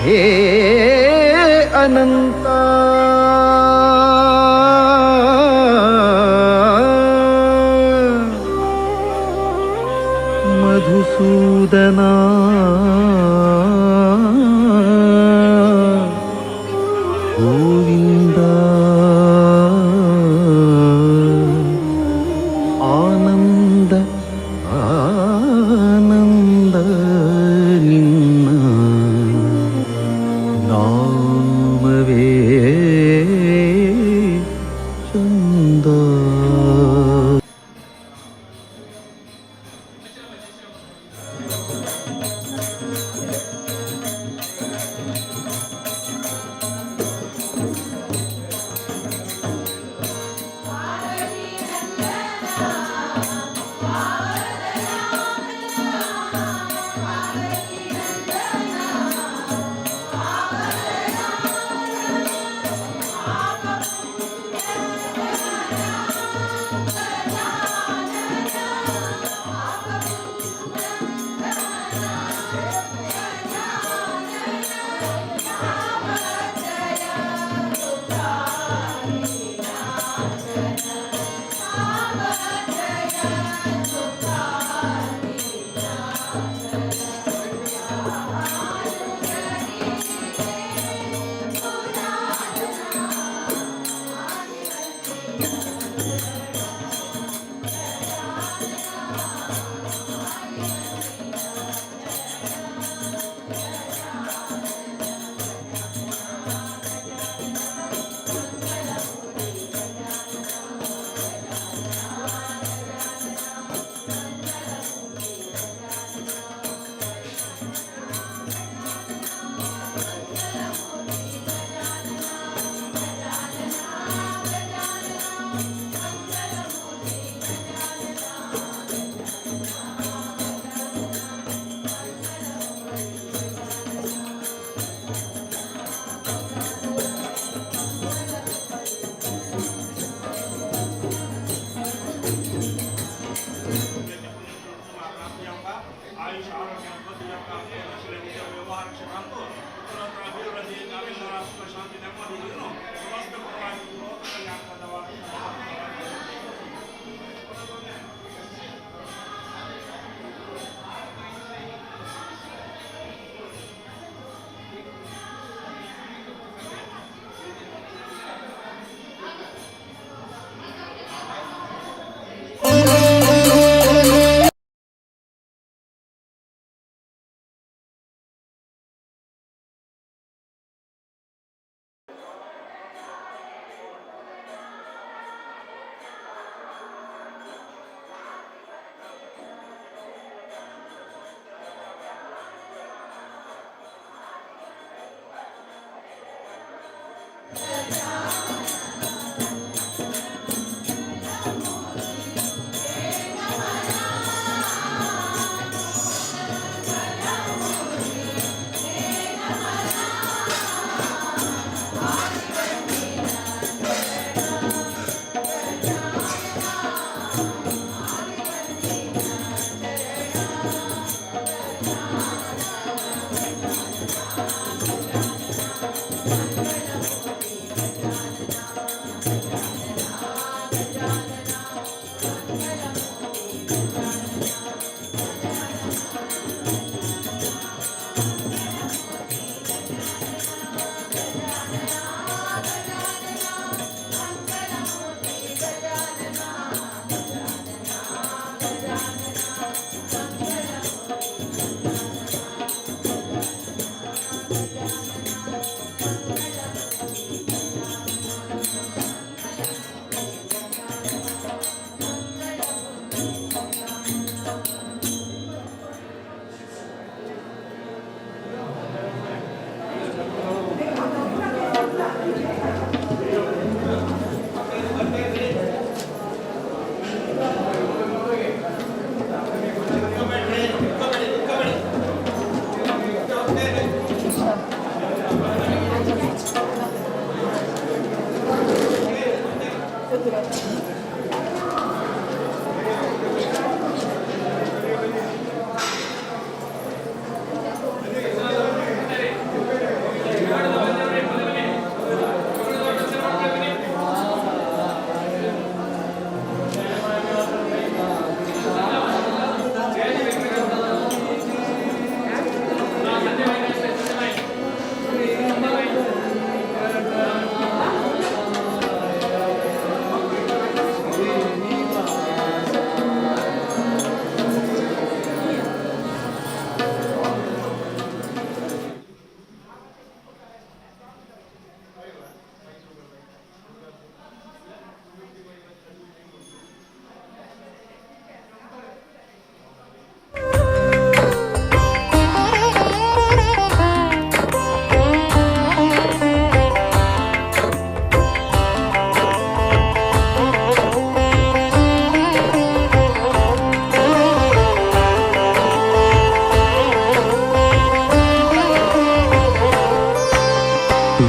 हे अनंता मधुसूदना गोविंदा आनंद आनंद निन्न नामवे चंद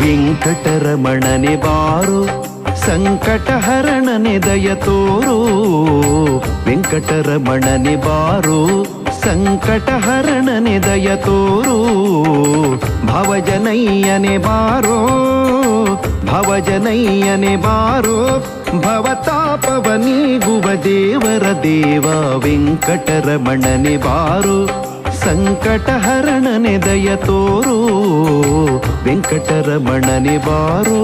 ವೆಂಕಟರಮಣನೆ ಬಾರೋ ಸಂಕಟಹರಣನೆ ದಯ ತೋರೋ ವೆಂಕಟರಮಣನೆ ಬಾರೋ ಸಂಕಟಹರಣನೆ ದಯ ತೋರೋ ಭವಜನಯ್ಯನೆ ಬಾರೋ ಭವಜನಯ್ಯನೆ ಬಾರೋ ಭವತಾಪವ ನೀಗುವ ದೇವರ ದೇವ ವೆಂಕಟರಮಣನೆ ಬಾರೋ ಸಂಕಟಹರಣನೆ ದಯ ತೋರೋ ವೆಂಕಟರಮಣನೆ ಬಾರೋ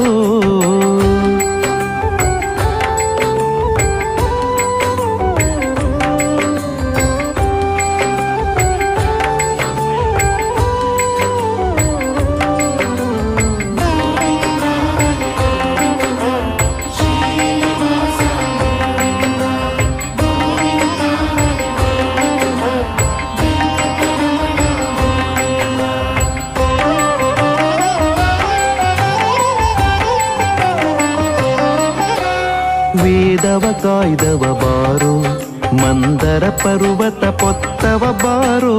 ವೇದವ ಕಾಯ್ದವ ಬಾರೋ ಮಂದರ ಪರ್ವತ ಪೊತ್ತವ ಬಾರೋ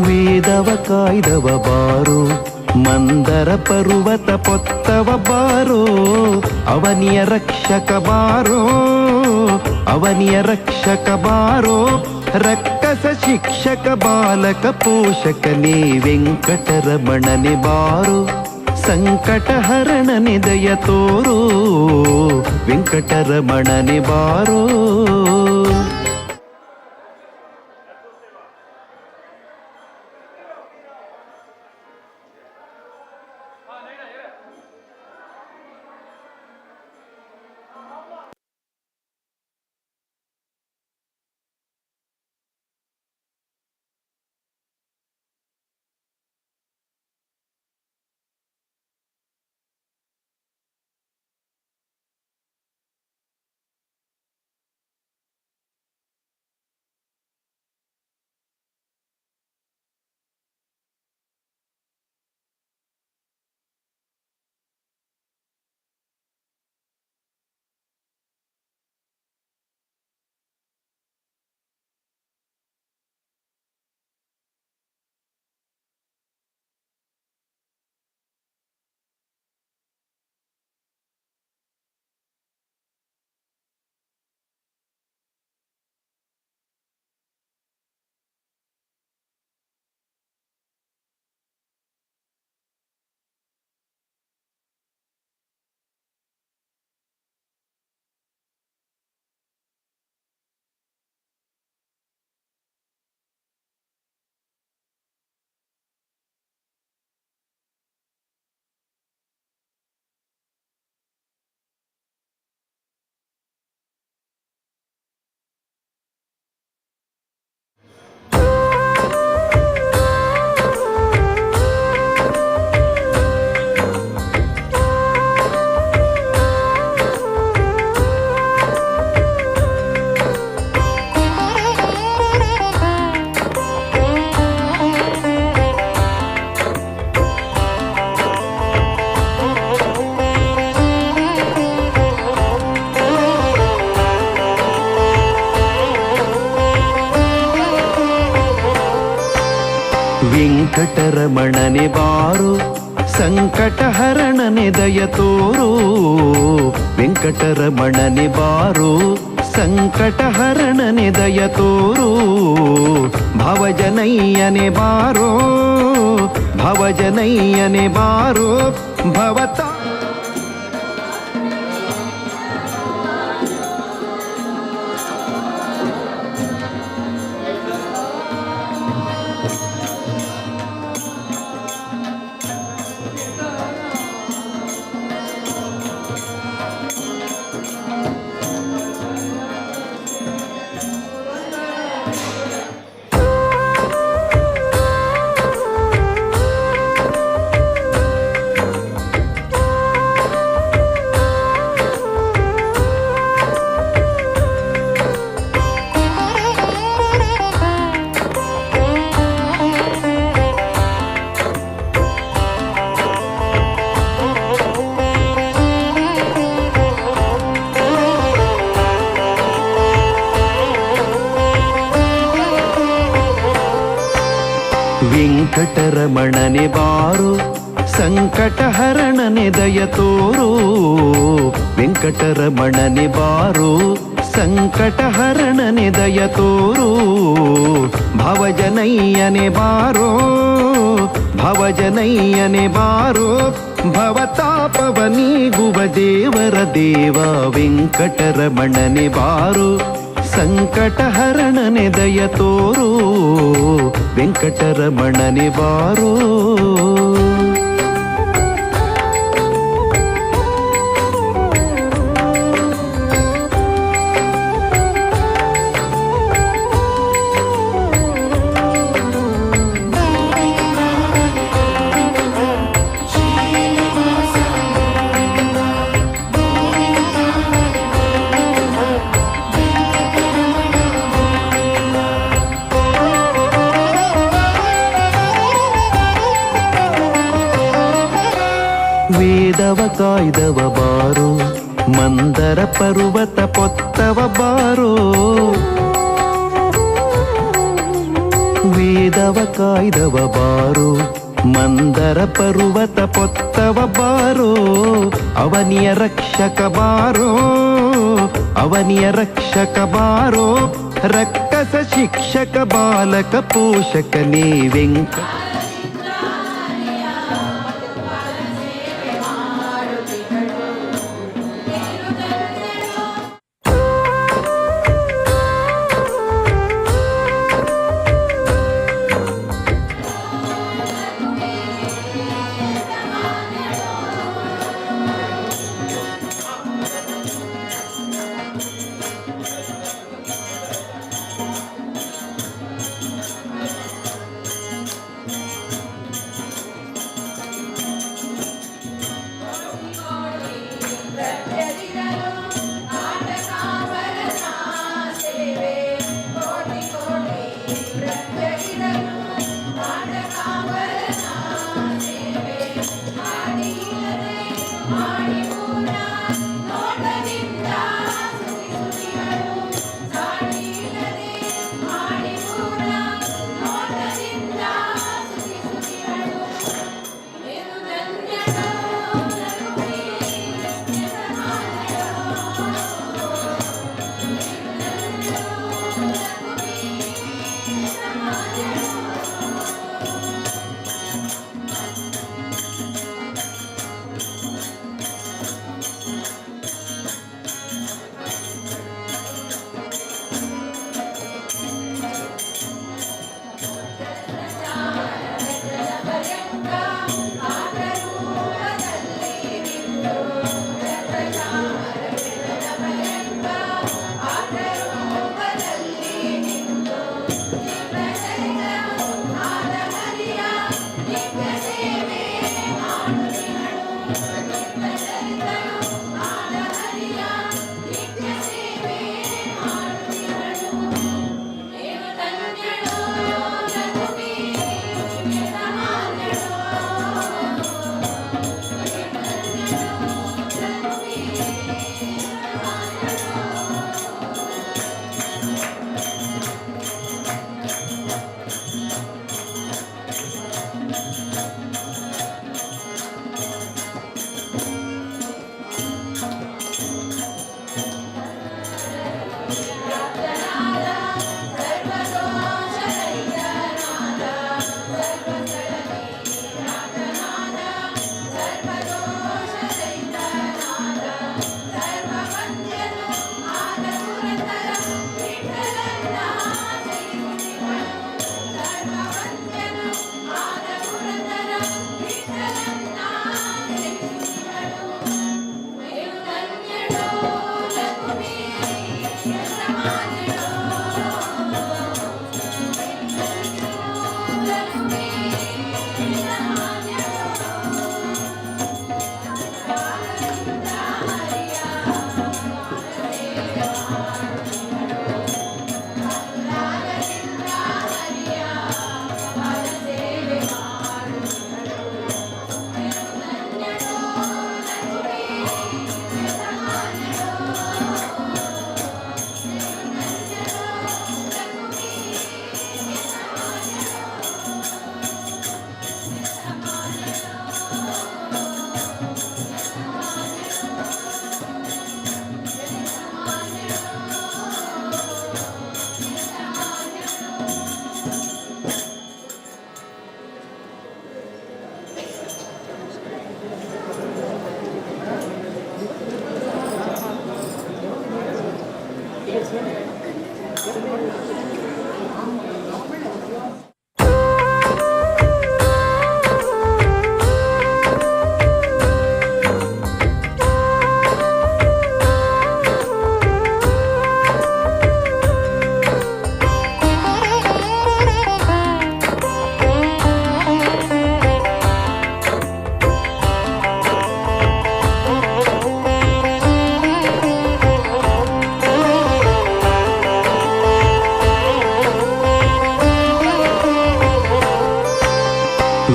ವೇದವ ಕಾಯ್ದವ ಬಾರೋ ಮಂದರ ಪರ್ವತ ಪೊತ್ತವ ಬಾರೋ ಅವನಿಯ ರಕ್ಷಕ ಬಾರೋ ಅವನಿಯ ರಕ್ಷಕ ಬಾರೋ ರಕ್ಕಸ ಶಿಕ್ಷಕ ಬಾಲಕ ಪೋಷಕನೇ ವೆಂಕಟರಮಣನೆ ಬಾರೋ ಸಂಕಟಹರಣನೆ ದಯ ತೋರೋ ವೆಂಕಟರಮಣನೆ ಬಾರೋ ವೆಂಕಟರಮಣನೆ ಬಾರೋ ಸಂಕಟಹರಣನೆ ದಯ ತೋರೋ ವೆಂಕಟರಮಣನೆ ಬಾರೋ ಸಂಕಟಹರಣನೆ ದಯ ತೋರೋ ಭವಜನಯ್ಯನೆ ಬಾರೋ ಭವಜನಯ್ಯನೆ ಬಾರೋ ಭವತಾ ವೆಂಕಟರಮಣನೆ ಬಾರೋ ಸಂಕಟಹರಣನೆ ದಯ ತೋರೋ ವೆಂಕಟರಮಣನೆ ಬಾರೋ ಸಂಕಟಹರಣನೆ ದಯ ತೋರೋ ಭವಜನಯ್ಯನೆ ಬಾರೋ ಭವಜನಯ್ಯನೆ ಬಾರೋ ಭವತಾಪವ ನೀಗುವ ದೇವರ ದೇವ ವೆಂಕಟರಮಣನೆ ಬಾರೋ ಸಂಕಟಹರಣನೆ ದಯ ತೋರೋ ವೆಂಕಟರಮಣನೆ ಬಾರೋ ವೇದವ ಕಾಯ್ದವ ಬಾರೋ ಮಂದರ ಪರ್ವತ ಪೊತ್ತವ ಬಾರೋ ವೇದವ ಕಾಯ್ದವ ಬಾರೋ ಮಂದರ ಪರ್ವತ ಪೊತ್ತವ ಬಾರೋ ಅವನಿಯ ರಕ್ಷಕ ಬಾರೋ ಅವನಿಯ ರಕ್ಷಕ ಬಾರೋ ರಕ್ಕಸ ಶಿಕ್ಷಕ ಬಾಲಕ ಪೋಷಕನೇ ವೆಂಕ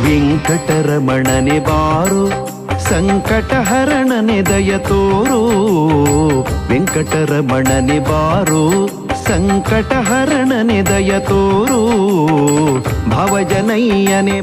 ವೆಂಕಟರಮಣನೆ ಬಾರೋ ಸಂಕಟಹರಣನೆ ದಯ ತೋರೋ ವೆಂಕಟರಮಣನೆ ಬಾರೋ ಸಂಕಟಹರಣನೆ ದಯ ತೋರೋ ಭವಜನಯ್ಯನೆ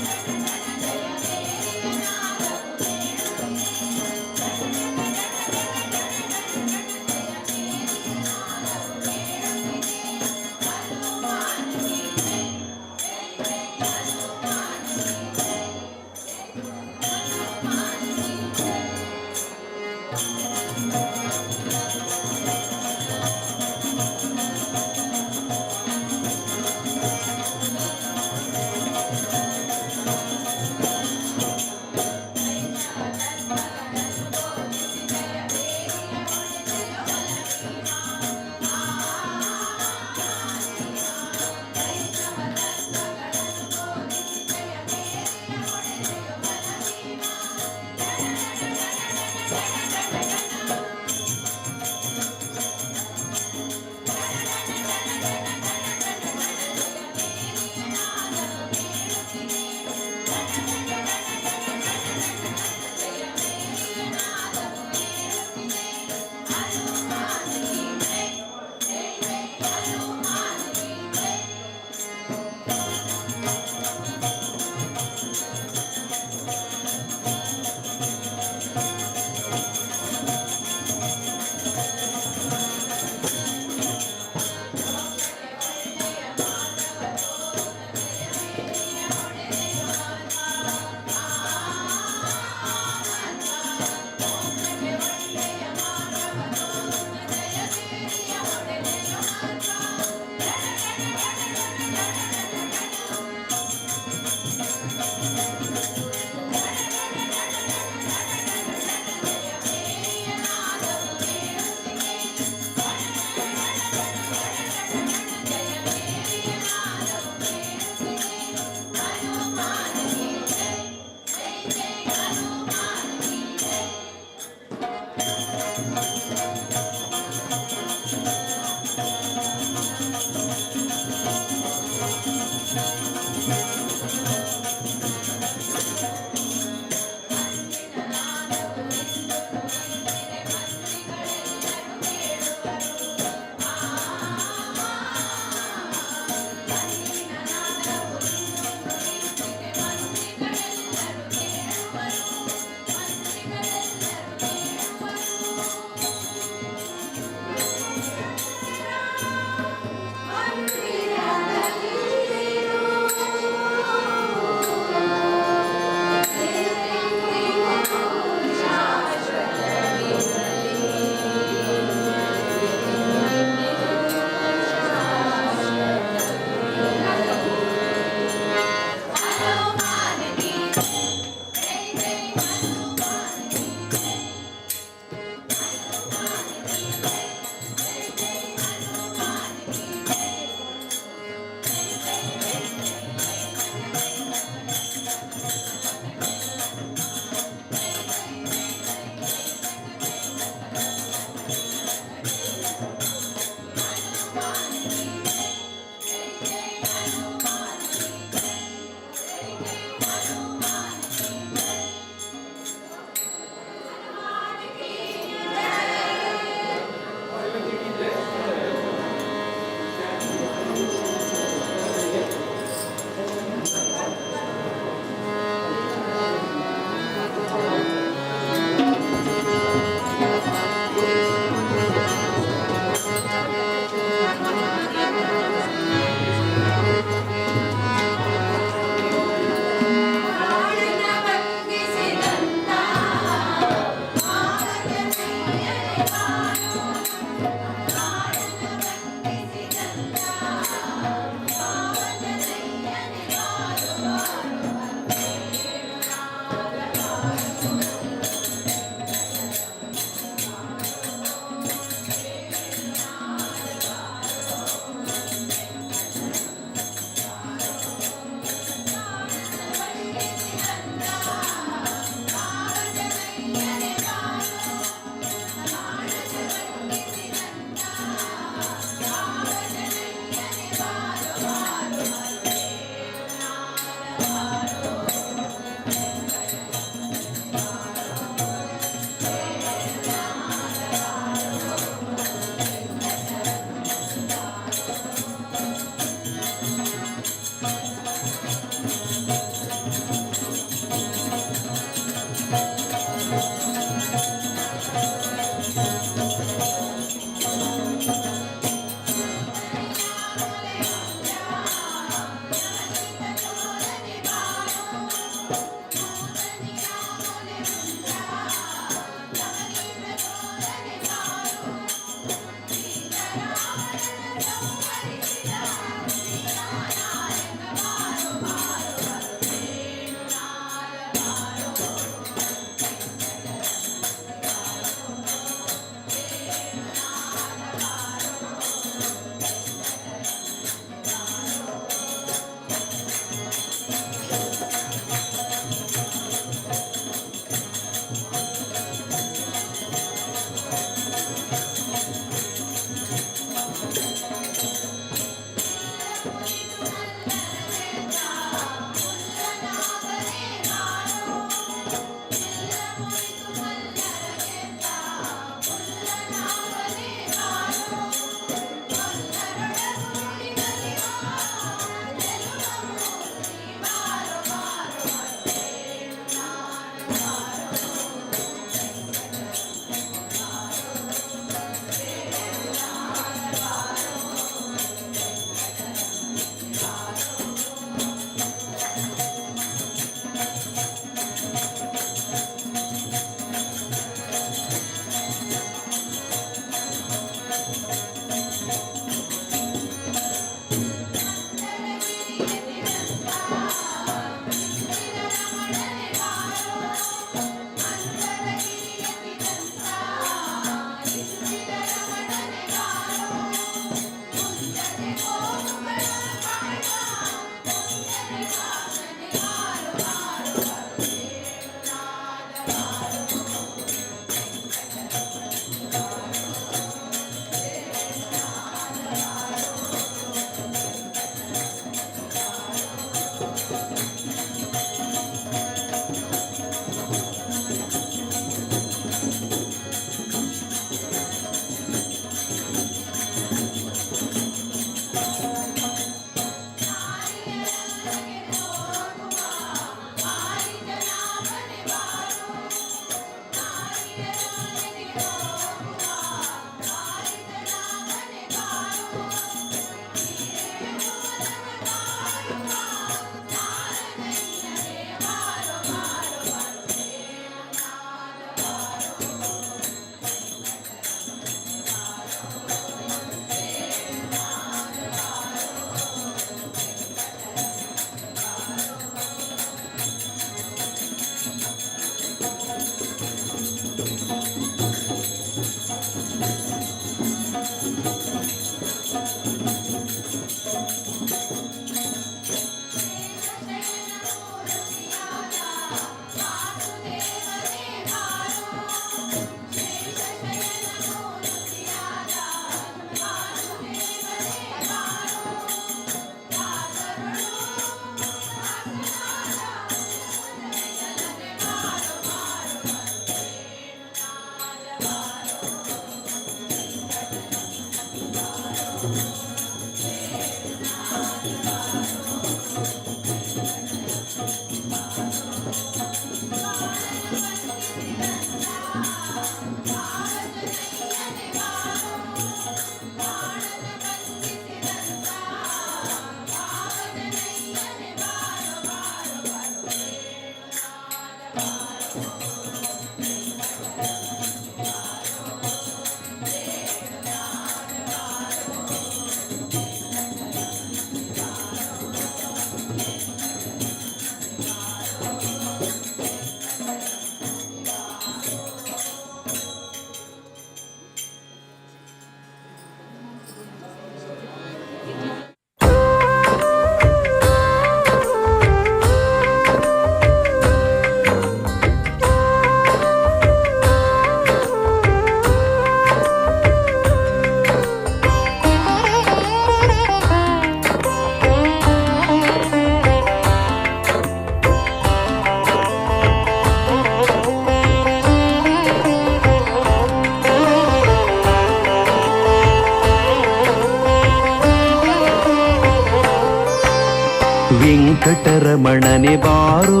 ವೆಂಕಟರಮಣನೆ ಬಾರೋ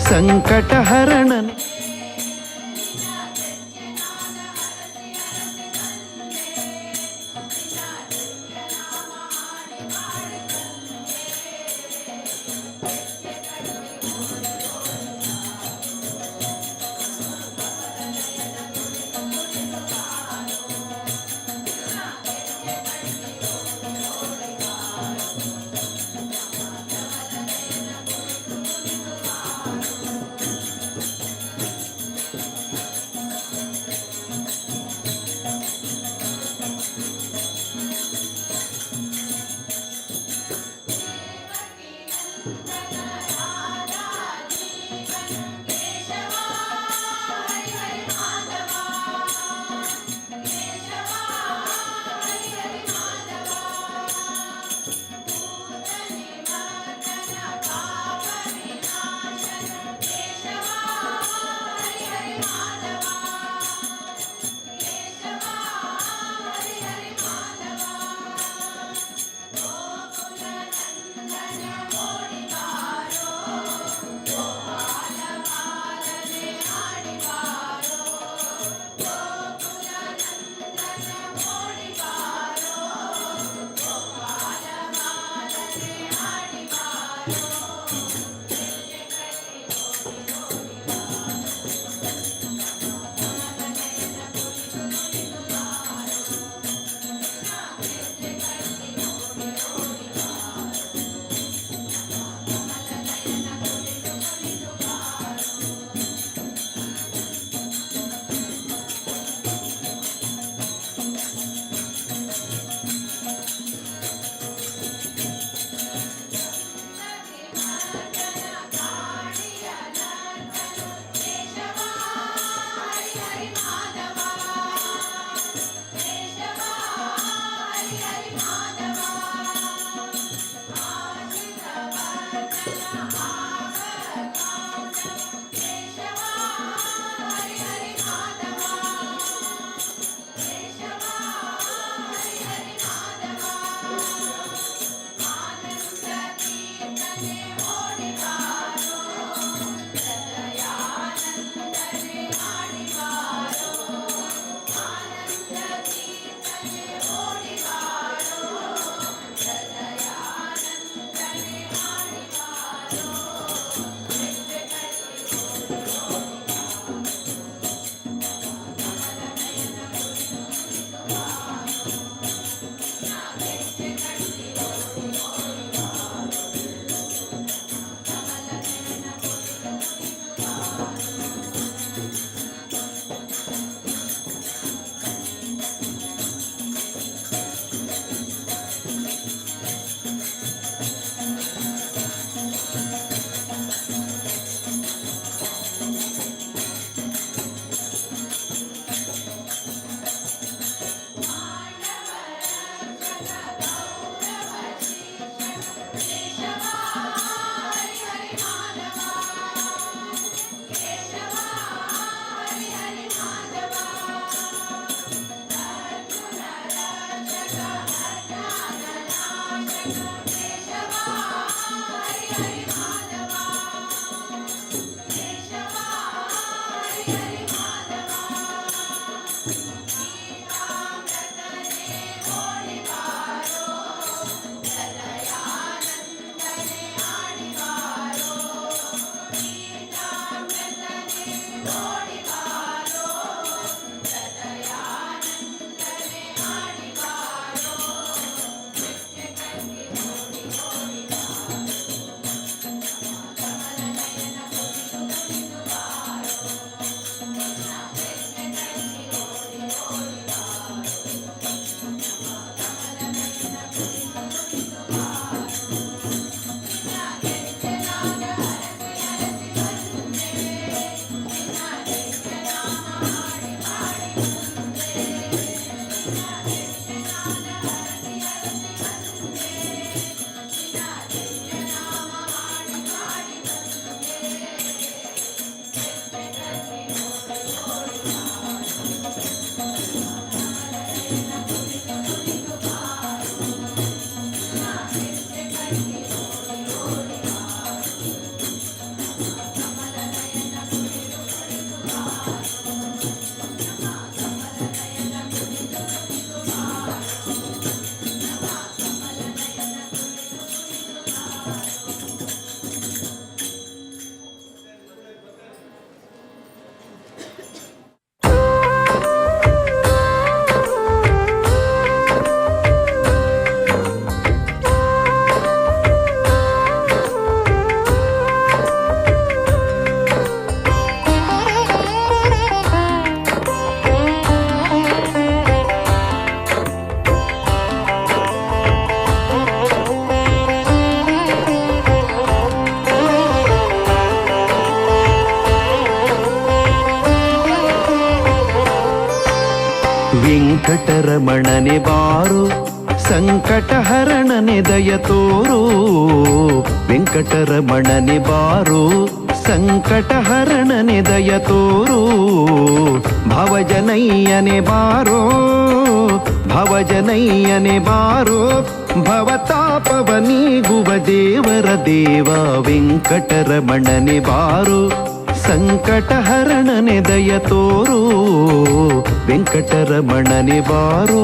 ಸಂಕಟಹರಣನೆ. ವೆಂಕಟರಮಣನೆ ಬಾರೋ ಸಂಕಟಹರಣನೆ ದಯ ತೋರೋ ವೆಂಕಟರಮಣನೆ ಬಾರೋ ಸಂಕಟಹರಣನೆ ದಯ ತೋರೋ ಭವಜನಯ್ಯನೆ ಬಾರೋ ಭವಜನಯ್ಯನೆ ಬಾರೋ ಭವತಾಪವ ನೀಗುವ ದೇವರ ದೇವ ವೆಂಕಟರಮಣನೆ ಬಾರೋ ಸಂಕಟಹರಣನೆ ದಯ ತೋರೋ ವೆಂಕಟರಮಣನೆ ಬಾರೋ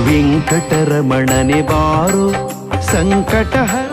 ವೆಂಕಟರಮಣನೆ ಬಾರೋ ಸಂಕಟಹರ.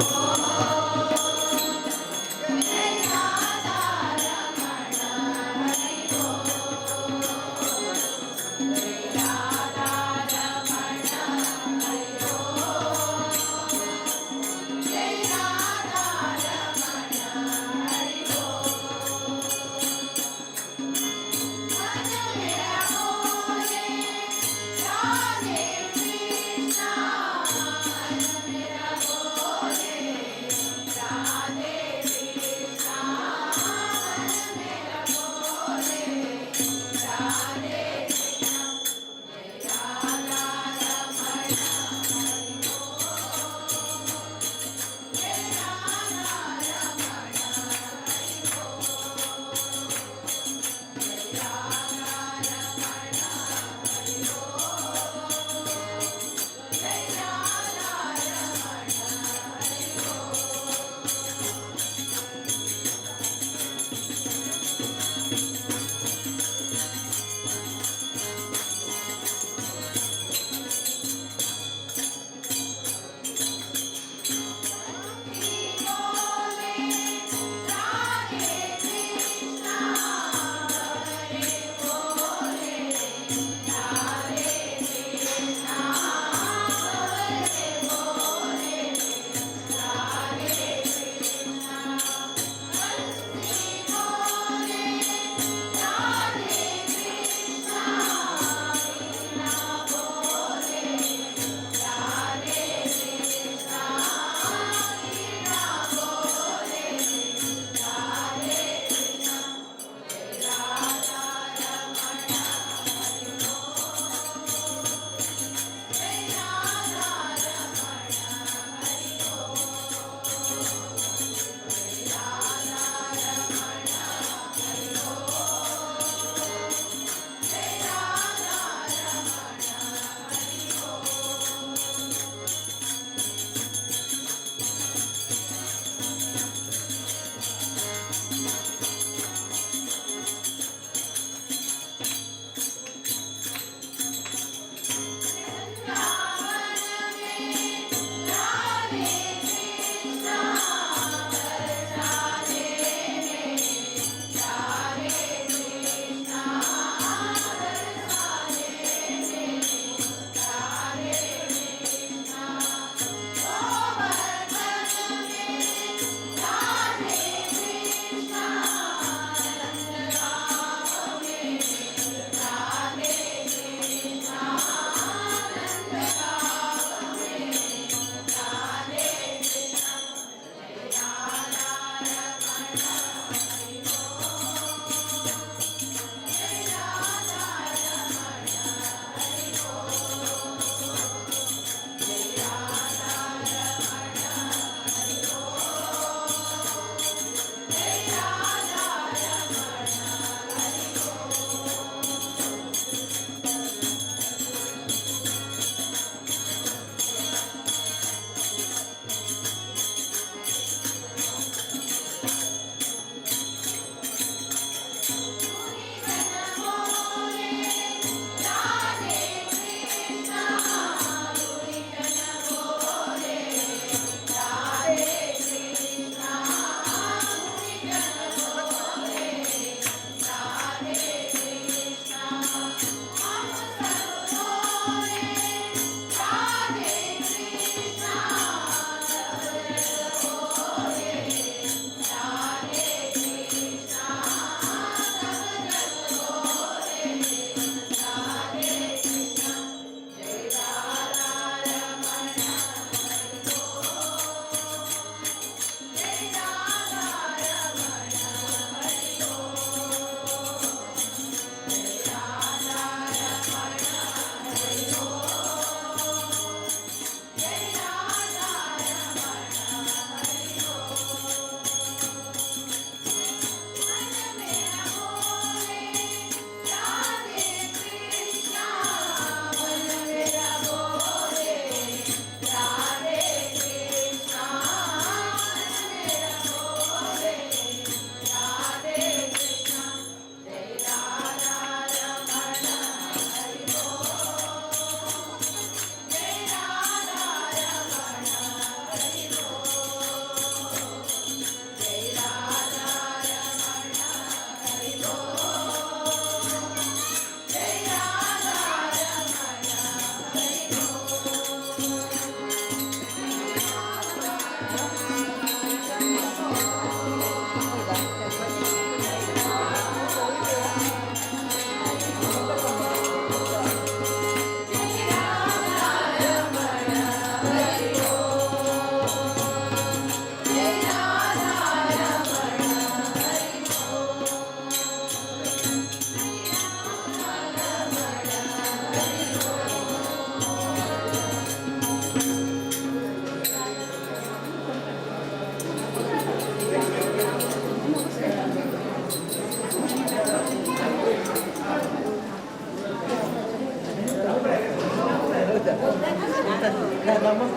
ಹರಿಯನಾಮ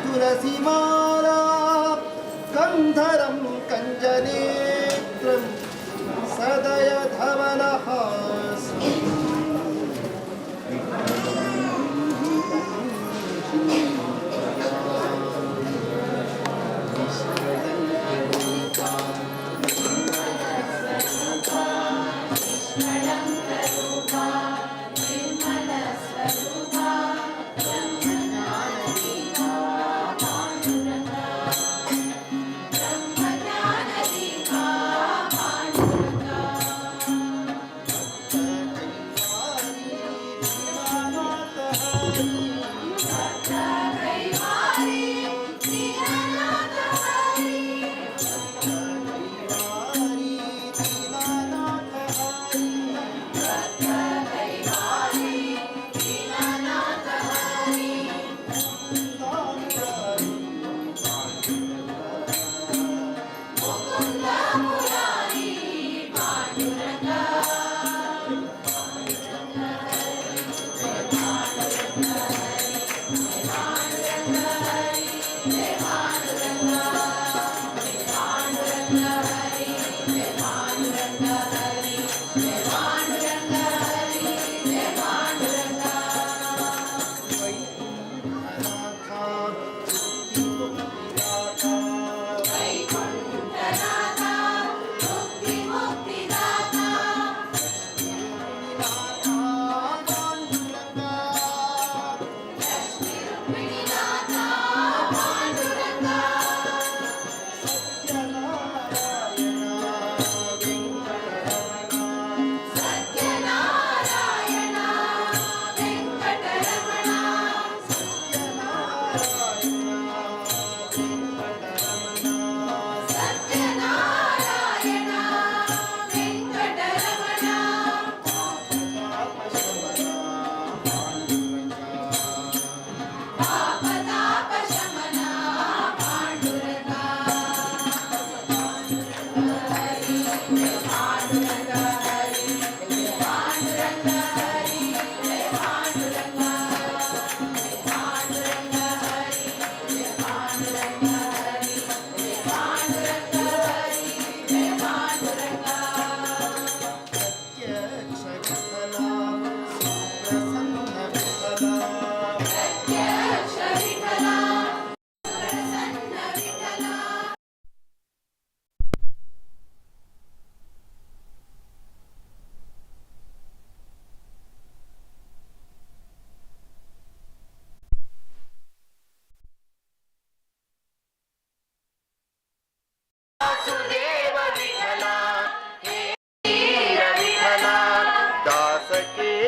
तुलसीमाला गन्धरं कञ्जनेत्रं सदय धवलहासम्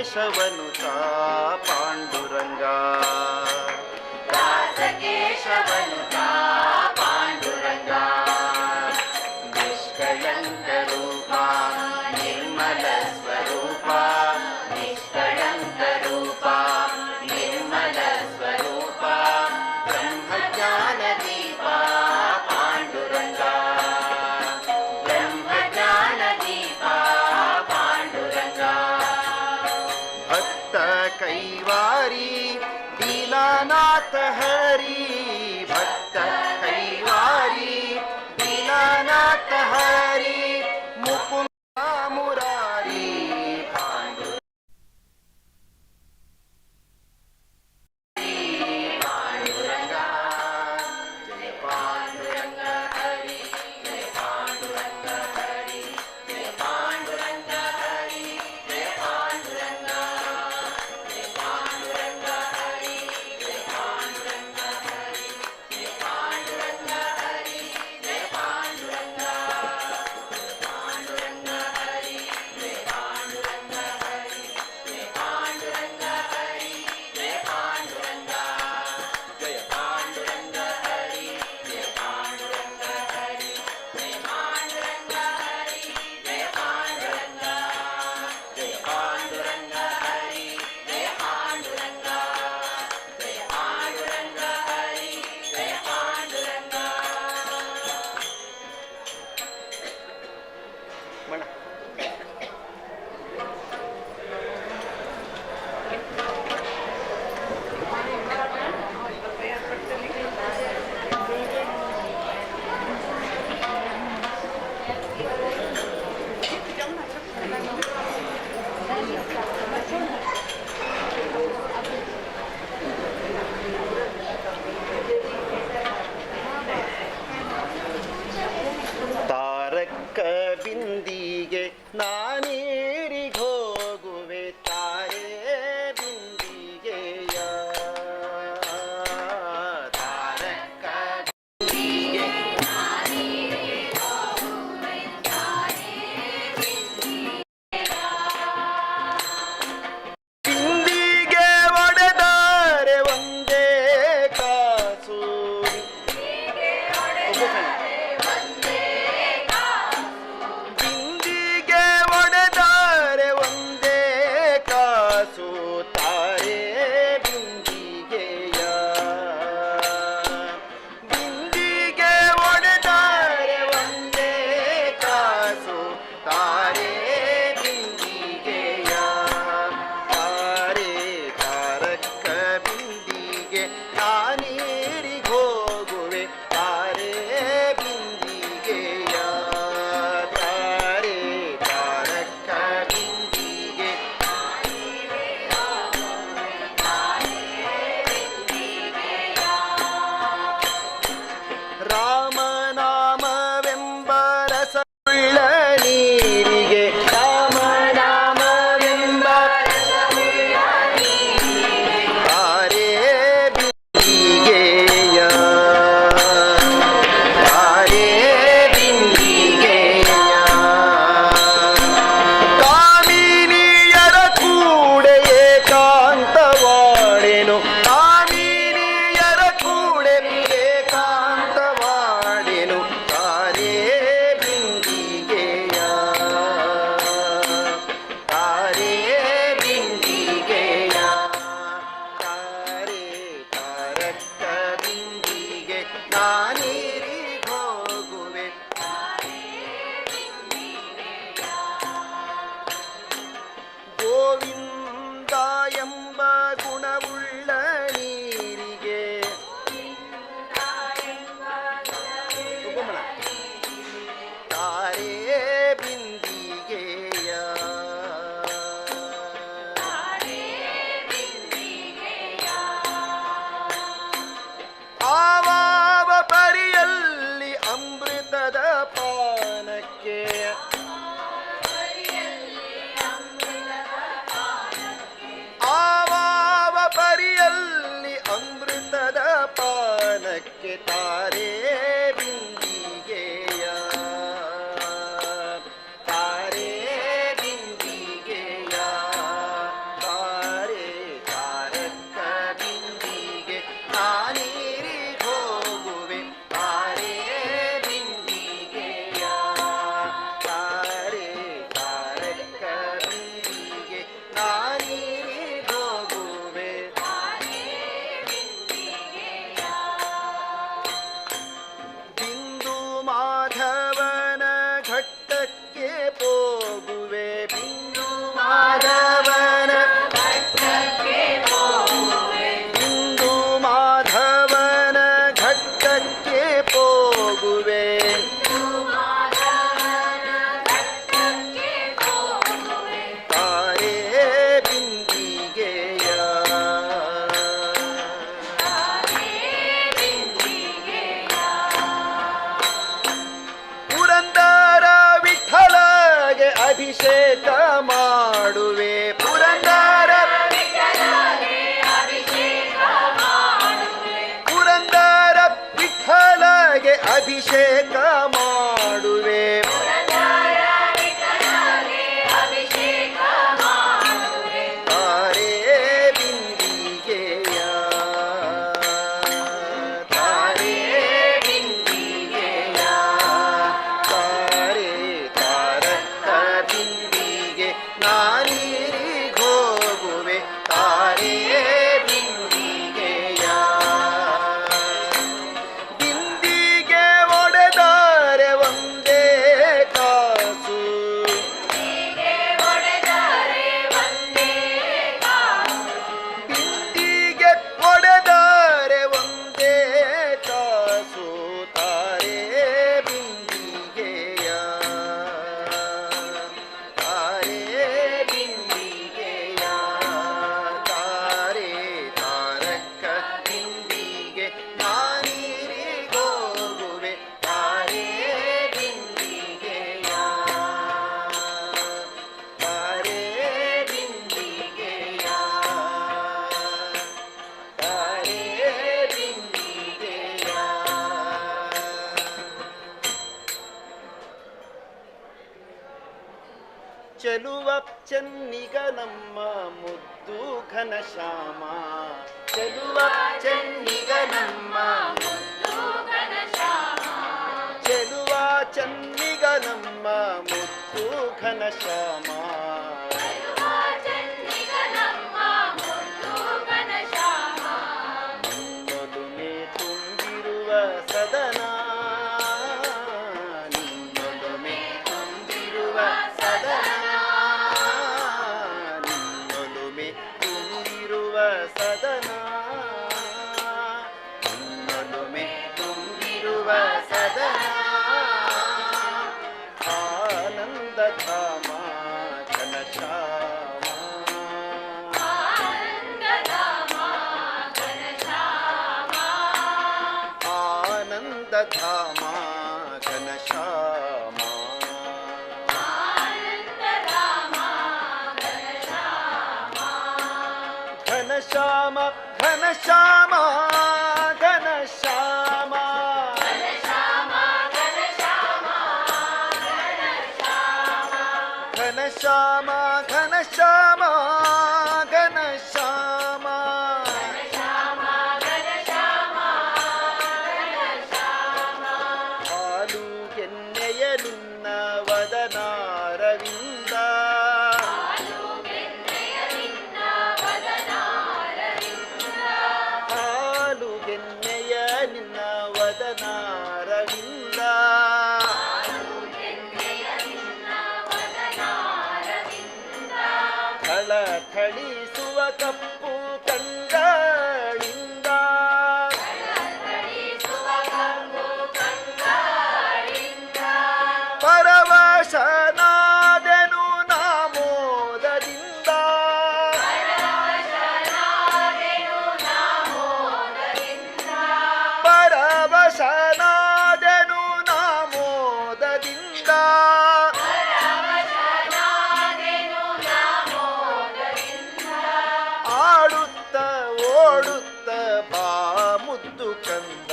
ಕೇಶವನುತಾ ಪಾಂಡುರಂಗ ಕೇಶವನುತಾ ಪಾಂಡುರಂಗ ನಿಷ್ಕಳಂಕ ರೂಪ ನಿರ್ಮಲ ಸ್ವರೂಪ ನಿಷ್ಕಳಂಕ ರೂಪ ನಿರ್ಮಲ ಸ್ವರೂಪ ಬ್ರಹ್ಮಜ್ಞಾನ ದೀಪ ಪಾಂಡುರಂಗ ಬ್ರಹ್ಮಜ್ಞಾನ ದೀಪ ಪಾಂಡುರಂಗ ಭಕ್ತ ಕೈವಾರಿ ದೀನಾನಾಥ ಹರಿ ಭಕ್ತ ಕೈವಾರಿ ದೀನಾನಾಥ ಹರಿ ಮುಕುಂದ ಮುರಾರಿ ಪಾಂಡು ಪಾಂಡುರಂಗ ಜಯ ಪಾಂಡುರಂಗ ಹರಿ ಜಯ ಪಾಂಡುರಂಗ ಹರಿ ಜಯ ಪಾಂಡುರಂಗ ಹರಿ ಜಯ ಪಾಂಡುರಂಗ ಜಯ ಪಾಂಡುರಂಗ ಹರಿ ಜಯ ಪಾಂಡುರಂಗ ಹರಿ ಜಯ ಪಾಂಡುರಂಗ ಹರಿ ಜಯ ಪಾಂಡುರಂಗ ಪಾಂಡುರಂಗ ಹರಿ ಜಯ ಪಾಂಡುರಂಗ ಹರಿ ಜಯ ಪಾಂಡುರಂಗ ಹರಿ ಜಯ ಪಾಂಡುರಂಗ ಜಯ ಪಾಂಡುರಂಗ ಹರಿ ಜಯ ಪಾಂಡುರಂಗ ಹರಿ ಜಯ ಪಾಂಡುರಂಗ ಹರಿ ಜಯ ಪಾಂಡುರಂಗ ಜಯ ಪಾಂಡುರಂಗ ಹರಿ ಜಯ ಪಾಂಡುರಂಗ ಜಯ ಪಾಂಡುರಂಗ ಹರಿ ಜಯ ಪಾಂಡುರಂಗ ಮಣ ತಾರಕ ಬಿಂದಿಗೆ ನಾನೇರಿಗ್ ಹೋಗುವೆ ತಾರೆ ಬಿಂದಿಗೆಯ ತಾರಕ ಬಿಂದಿಗೆ ಬಿಂದಿಗೆ ಒಡೆದರೆ ಒಂದೇ ಕಾಸು ಬಿಂದಿಗೆ ಒಡೆದರೆ ಒಂದೇ ಕಾಸು ತಾರೆ ಬಿಂದಿಗೆಯ ಬಿಂದಿಗೆ ಒಡೆದರೆ ಒಂದೇ ಕಾಸು ತಾರೆ ಬಿಂದಿಗೆಯ ತಾರೆ ತಾರಕ ಬಿಂದಿಗೆ ನಾನೀರಿಗ್ ಹೋಗುವೆ ತಾರೆ ಬಿಂದಿಗೆಯ ತಾರೆ ತಾರಕ ಬಿಂದಿಗೆ ರಾಮನಾಮವೆಂಬ ರಸವುಳ್ಳ ನೀರಿಗೆ ರಾಮನಾಮವೆಂಬ ತಾರೆ ಬಿಂದಿಗೆಯ ತಾರೆ ಬಿಂದಿಗೆಯ ಕಾಮಿನಿಯರ ಕೂಡೆ ಏಕಾಂತವಾಡೆನು ಕಾಮಿನಿಯರ ಕೂಡೆ ಏಕಾಂತವಾಡೆನು ತಾರೆ ಬಿಂದಿಗೆಯ ತಾರೆ ಬಿಂದಿಗೆಯ ತಾರೆ ತಾರಕ ಬಿಂದಿಗೆ ನಾನೀರಿಗ್ ಹೋಗುವೆ ಗೋವಿಂದ ಎಂಬ ಗುಣವುಳ್ಳ ನೀರಿಗೆ ತಾರೆ ಬಿಂದಿಗೆಯ ಆವಾವ ಪರಿಯಲ್ಲಿ ಅಮೃತದ ಪಾನಕ್ಕೆ ಆವಾವ ಪರಿಯಲ್ಲಿ ಅಮೃತದ ಪಾನಕ್ಕೆ ತಾರೆ ಬಿಂದಿಗೆಯ ತಾರೆ ಬಿಂದಿಗೆಯ ನಮ್ಮ ಮುದ್ದು ಘನಶ್ಯಾಮ ಚೆಲುವ ಚೆನ್ನಿಗ ನಮ್ಮ ಚೆಲುವ ಚೆನ್ನಿಗ ನಮ್ಮ ಮುದ್ದು ಘನಶ್ಯಾಮ ನಿನ್ನೊಲುಮೆ ತುಂಬಿರುವ ಸದನ ನಿನ್ನೊಲುಮೆ ತುಂಬಿರುವ ಸದನ ನಿನ್ನೊಲುಮೆ ತುಂಬಿರುವ ಸದನ ನಿನ್ನೊಲುಮೆ ತುಂಬಿರುವ ಸದನ ಆನಂದ ಧಾಮ ಘನಶ್ಯಾಮ ಆನಂದ ಧಾಮ ಘನಶ್ಯಾಮ ಘನಶ್ಯಾಮ ಘನಶ್ಯಾಮ ಘನಶ್ಯಾಮ ಘನಶ್ಯಾಮ ಘನಶ್ಯಾಮ ಘನಶ್ಯಾಮ ಹಾಲು ಎಣ್ಣೆಯ ನಿನ್ನ ವದನಾರವಿಂದ ಹಾಲು ಎಣ್ಣೆಯ ನಿನ್ನ ವದನಾರವಿಂದ ಥಳಥಳಿಸುವ ಕಪ್ಪು ಕಂಗಳಿಂದ ಪರವಶನಾದೆನು ನಾಮೋದದಿಂದ ಪರವಶನಾದೆನು ನಾಮೋದದಿಂದ ಆಡುತ್ತ ಓಡುತ್ತ ಬಾ ಮುದ್ದು ಕಂದ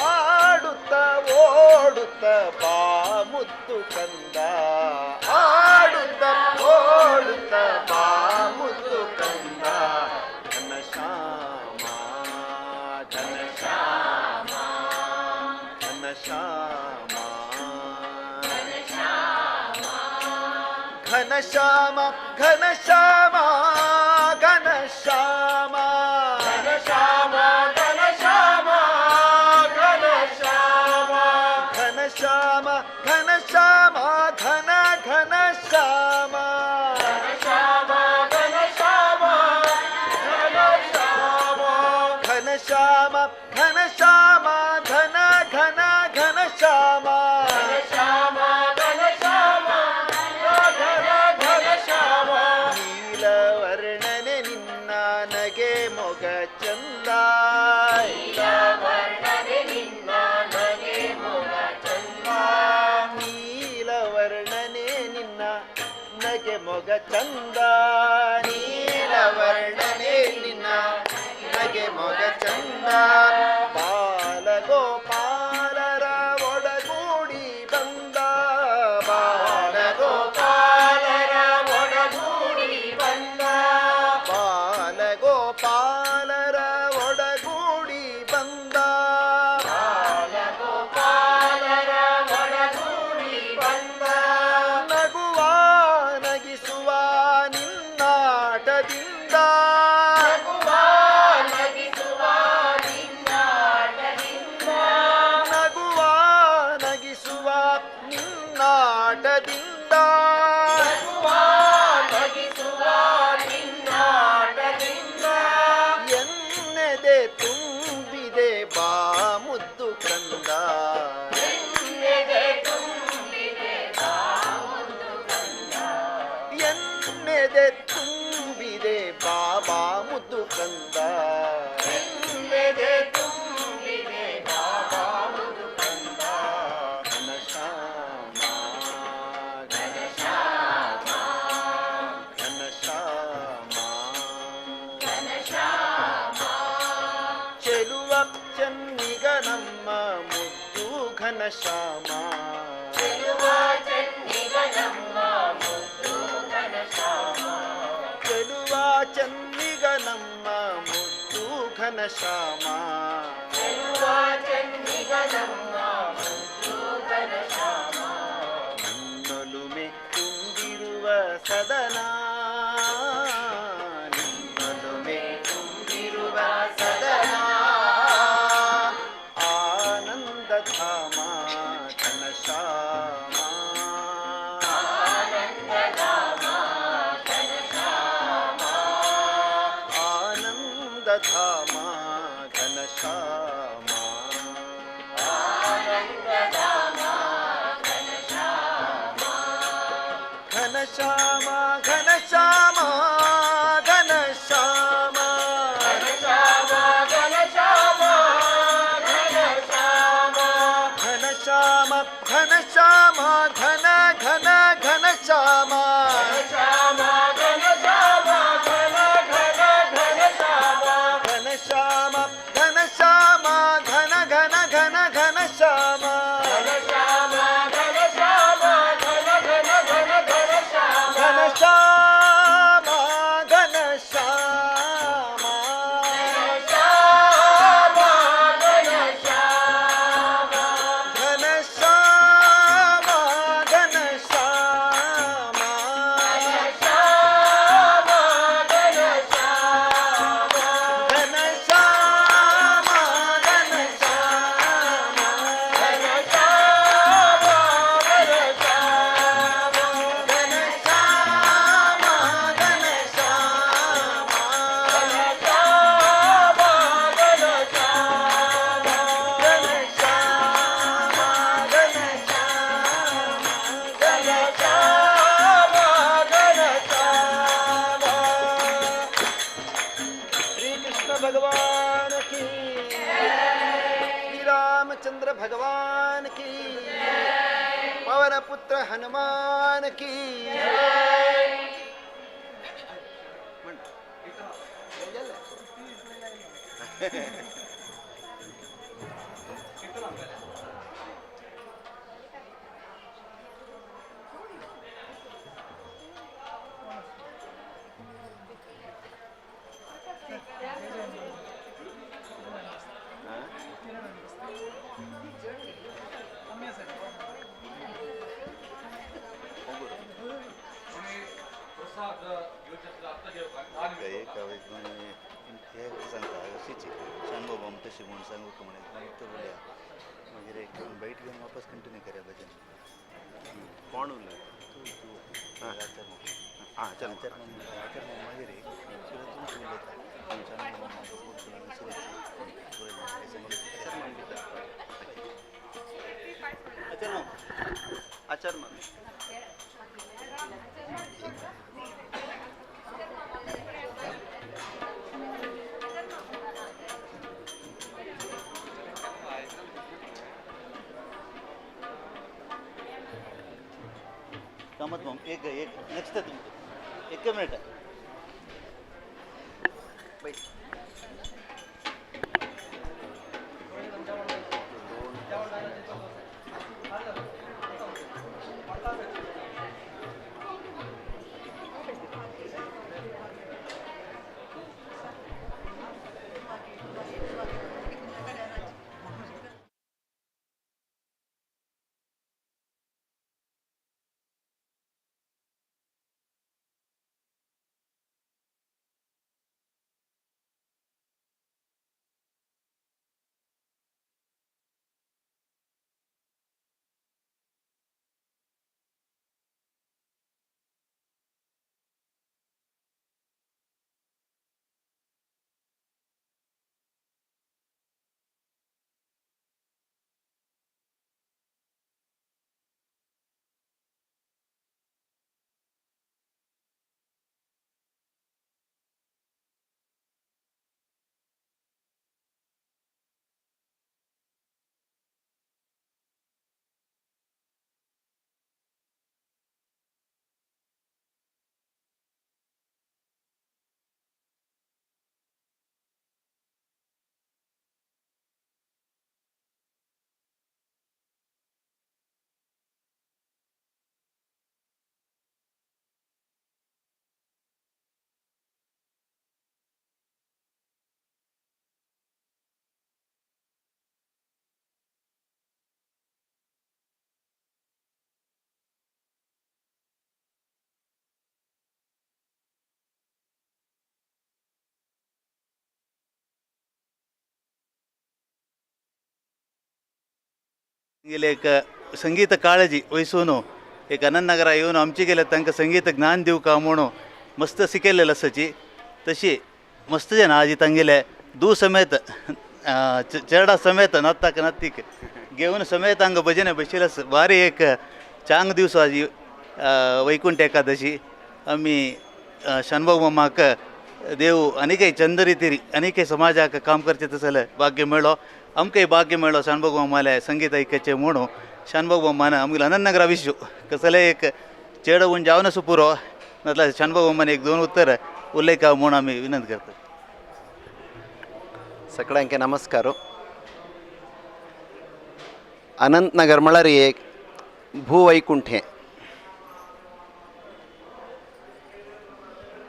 ಆಡುತ್ತ ಓಡುತ್ತ ಬಾ ಮುದ್ದು ಕಂದ ಆಡುತ್ತ ಓಡುತ್ತ ಬಾ ಮುದ್ದು ಕಂದ ಘನಶ್ಯಾಮ ಘನಶ್ಯಾಮ ಘನಶ್ಯಾಮ ಘನಶ್ಯಾಮ ಘನಶ್ಯಾಮ ಘನಶ್ಯಾಮ ಘನಶ್ಯಾಮ ಘನಶ್ಯಾಮ ಘನಶ್ಯಾಮ ಘನಶ್ಯಾಮ ಘನಶ್ಯಾಮ ಘನ ಘನಶ್ಯಾಮ ಘನಶ್ಯಾಮ ಘನಶ್ಯಾಮ ಘನಶ್ಯಾಮ ಘನಶ್ಯಾಮ ಘನಶ್ಯಾಮ ಘನ ಘನ ಘನಶ್ಯಾಮ ಘನಶ್ಯಾಮ ಘನಶ್ಯಾಮ ನೀಲವರ್ಣನೆ ನಿನ್ನ ನಗೆ ಮೊಗ ಚಂದ ನೀಲವರ್ಣನೆ ನಿನ್ನ ನಗೆ ಮೊಗ ಚಂದ ನೀಲವರ್ಣನೆ ನಿನ್ನ ನಗೆ ಮೊಗ ಚಂದ ಬಾಲಗೋಪಾಲರ ಒಡಗೂಡಿ ಬಂದ ಬಾಲಗೋಪಾಲರ ಒಡಗೂಡಿ ಬಂದ ಬಾಲಗೋಪಾಲರ ಒಡಗೂಡಿ ಬಂದ ಬಾಲಗೋಪಾಲರ ಒಡಗೂಡಿ ಬಂದ ನಗುವ ನಗಿಸುವ ನಿನ್ನಾಟದಿಂದ ನಗುವ ನಗಿಸುವ ನಿನ್ನಾಟದಿಂದ ನಗುವ ನಗಿಸುವ ನಿನ್ನಾಟದಿಂದ ನಗುವ ನಗಿಸುವ ನಿನ್ನಾಟದಿಂದ ಎನ್ನೆದೆ ತುಂಬಿದೆ ಬಾ ಮುದ್ದು ಕಂದ ಎನ್ನೆದೆ ತುಂಬಿದೆ ಬಾ ಮುದ್ದು ಕಂದ ಎನ್ನೆದೆ ತುಂಬಿದೆ ಬಾಬಾ ಮುದ್ದು ಕಂದ ಎನ್ನೆದೆ ತುಂಬಿದೆ ಬಾಬಾ ಮುದ್ದು ಕಂದ ಘನಶ್ಯಾಮ ಘನಶ್ಯಾಮ ಘನಶ್ಯಾಮ ಘನಶ್ಯಾಮ ಚೆಲುವ ಚೆನ್ನಿಗ ನಮ್ಮ ಮುದ್ದು ಘನಶ್ಯಾಮ ಘನಶ್ಯಾಮ ನಿನ್ನೊಲುಮೆ ತುಂಬಿರುವ ಸದನ ನಿನ್ನೊಲುಮೆ ತುಂಬಿರುವ ಸದನ ಆನಂದಧಾಮ ಘನಶ್ಯಾಮ ಆನಂದಧಾಮ ಘನಶ್ಯಾಮ ಘನಶ್ಯಾಮ ಘನಶ್ಯಾಮ ಘನಶ್ಯಾಮ ಘನಶ್ಯಾಮ ಘನಶ್ಯಾಮ ಘನ ಘನ ಘನಶ್ಯಾಮ ಘನಶ್ಯಾಮ ಘನಶ್ಯಾಮ ಘನ ಘನ ಘನ ಘನಶ್ಯಾಮ ಘನಶ್ಯಾಮ ಘನಶ್ಯಾಮ ಘನಶ್ಯಾಮ ಘನಶ್ಯಾಮ ಘನಶ್ಯಾಮ श्री कृष्ण भगवान की श्री रामचंद्र भगवान की पवन पुत्र हनुमान की सांगता सांगो बॉम तशी म्हणून सांगू का म्हणे तो बोलया मागीर एक बैठ घेवन वापस कंटिन्यू करया भजन कोण उरला हां हां चल मागीर कामत मग एक नेक्स्ट आहे तुमचं 1 मिनिट गेले एक संगीत काळजी वयसून एक अनंतनगरा येऊन आमचे गेले तांकां संगीत ज्ञान दिवका म्हणून मस्त शिकयलेलं आसाची तशी मस्त जन आजी तांगेले दू समेत चेडा समेत नत्ताक नत्तीक घेवन समेत हांगा भजन बशिल्ले भारी एक चांग दिवस आजी वैकुंठ एकादशी आमी शानभाऊ मामाक देव अनेकय चंद रितीरी अनेकय समाजाक काम करचे तसले भाग्य मेळ्ळो आमकांय भाग्य मेळ्ळो शानभाऊ मामाले संगीत ऐकचे म्हणून शानभाऊ मामान आमगे अनंतनगरा विश्व कसले एक चेड उण जावनसो पुरो नातल्या शानभाऊ मामान एक 2 उत्तर उल्लेख म्हणून आमी विनंती करता. सगळ्यांक नमस्कार. अनंतनगर म्हळ्यार एक भूवैकुंठे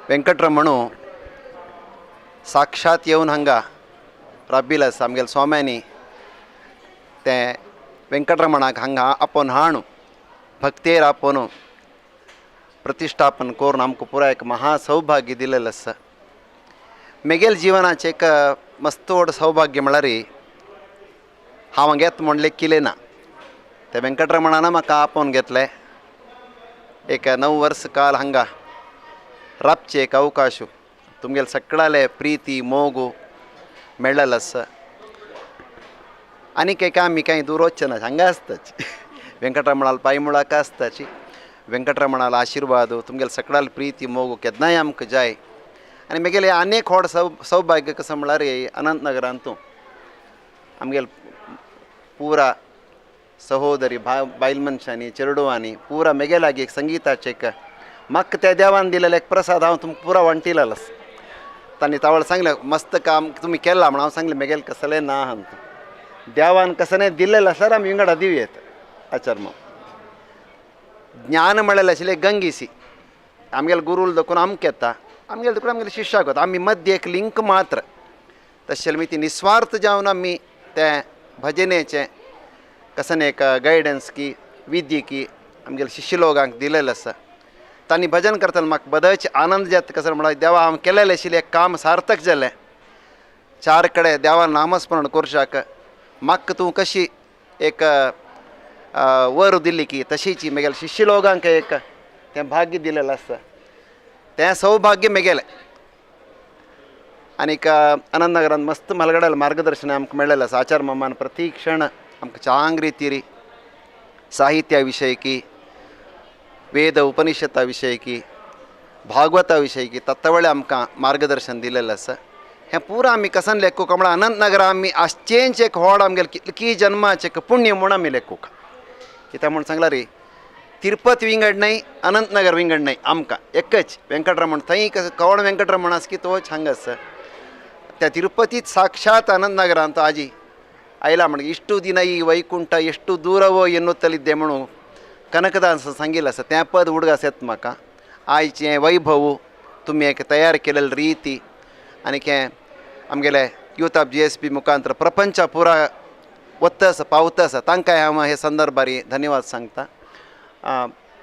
वेंकटरमणू साक्षात येवन हांगा राबिल्लो आसा. आमगेले स्वाम्यांनी ते वेंकटरमणाक हांगा आपोवन हाडून भक्तेर आपोवन प्रतिश्ठापन करून आमकां पुराय एक महासौभाग्य दिलेलें आसा. म्हगेल जिवनाचें एक मस्त व्हड सौभाग्य म्हळ्यार हांव हांगा येता म्हणलें किलें ना. ते वेंकटरमणान म्हाका आपोवन घेतलें. एक 9 वर्स काल हांगा राबचे एक अवकाश तुमगेले सगळ्याले प्रीती मोगू मेळ्ळेलो आसा. आनीक एक आमी कांय दूर वचचे ना हांगा आसताच. वेंकटरमणाल पांयमुळाक आसताची. वेंकटरमणाल आशिर्वाद तुमगेले सगळ्याले प्रीती मोगू केन्नाय आमकां जाय. आनी म्हगेलें आनीक व्हड सौभाग्य कसं म्हळ्यार अनंतनगरांतू आमगेले पुरा सहोदरी बायल मनशांनी चेडवांनी पुरा म्हगे लागीं एक संगीताचें एक म्हाका त्या देवान दिलेलो एक प्रसाद हांव तुमकां पुरा वांटिलेलो आसा. तांणी तावळ सांगलें मस्त काम तुमी केलां म्हण हांव सांगलें म्हगेलें कसलें ना हांव देवान कसलें दिल्लेलें आसल्यार आमी विंगडा दिवयेत. आचर्म ज्ञान म्हळेलें आशिल्लें गंगीसी आमगेले गुरूल देखून आमकां येता आमगेले देखून आमगेले शिश्याक वता. आमी मध्य एक लिंक मात्र तशें आमी ती निस्वार्थ जावन आमी तें भजनेचें कसन एक गायडन्स की विधी की आमगेले शिश्य लोकांक दिलेलें आसा. तांणी भजन करतना म्हाका बदलचे आनंद जाता कसं म्हळ्यार देवा हांव केलेलें आशिल्लें एक काम सार्थक जालें. 4 कडेन देवान नामस्मरण करशाक म्हाका तूं कशी एक वर दिल्ली की तशीची म्हगेले शिश्य लोकांक एक तें भाग्य दिलेलें आसा. तें सौभाग्य म्हगेलें. आनीक अनंतनगरांत मस्त मलगड्याल मार्गदर्शन आमकां मेळ्ळेलें आसा. आचार्य मामान प्रती क्षण आमकां चांग रितीरी साहित्या विशय की वेद उपनिषता विशय की भागवता विशय की तत्वळे आमकां मार्गदर्शन दिलेलें आसा. हें पुरो आमी कसन लेखूक म्हळ्यार अनंतनगरा आमी आसचेंच एक व्हड आमगेलें कितकी जन्माचें एक पुण्य म्हूण आमी लेखूक. कित्याक म्हूण सांगल्यार तिरुपती विंगड न्हय अनंतनगर विंगड न्हय आमकां एकच वेंकटरमण थंय कवण वेंकटरमण आसा की तोच हांगा आसा. त्या तिरुपतीत साक्षात अनंतनगरांत आजी आयला म्हण इಷ್ಟು ದಿನ ಈ ವೈಕುಂಠ ಎಷ್ಟು ದೂರವೋ ಎನ್ನುತ್ತಲಿದ್ದೆ म्हणू कनकदास सांगिल्लें आसा. तें पद उडगास येता म्हाका. आयचें वैभव तुमी एक तयार केलेली रिती आनीक हें आमगेले यूथ ऑफ GSP मुखांतर प्रपंचा पुरा वता आसा पावता आसा. तांकांय हांव हे संदर्भारी धन्यवाद सांगता.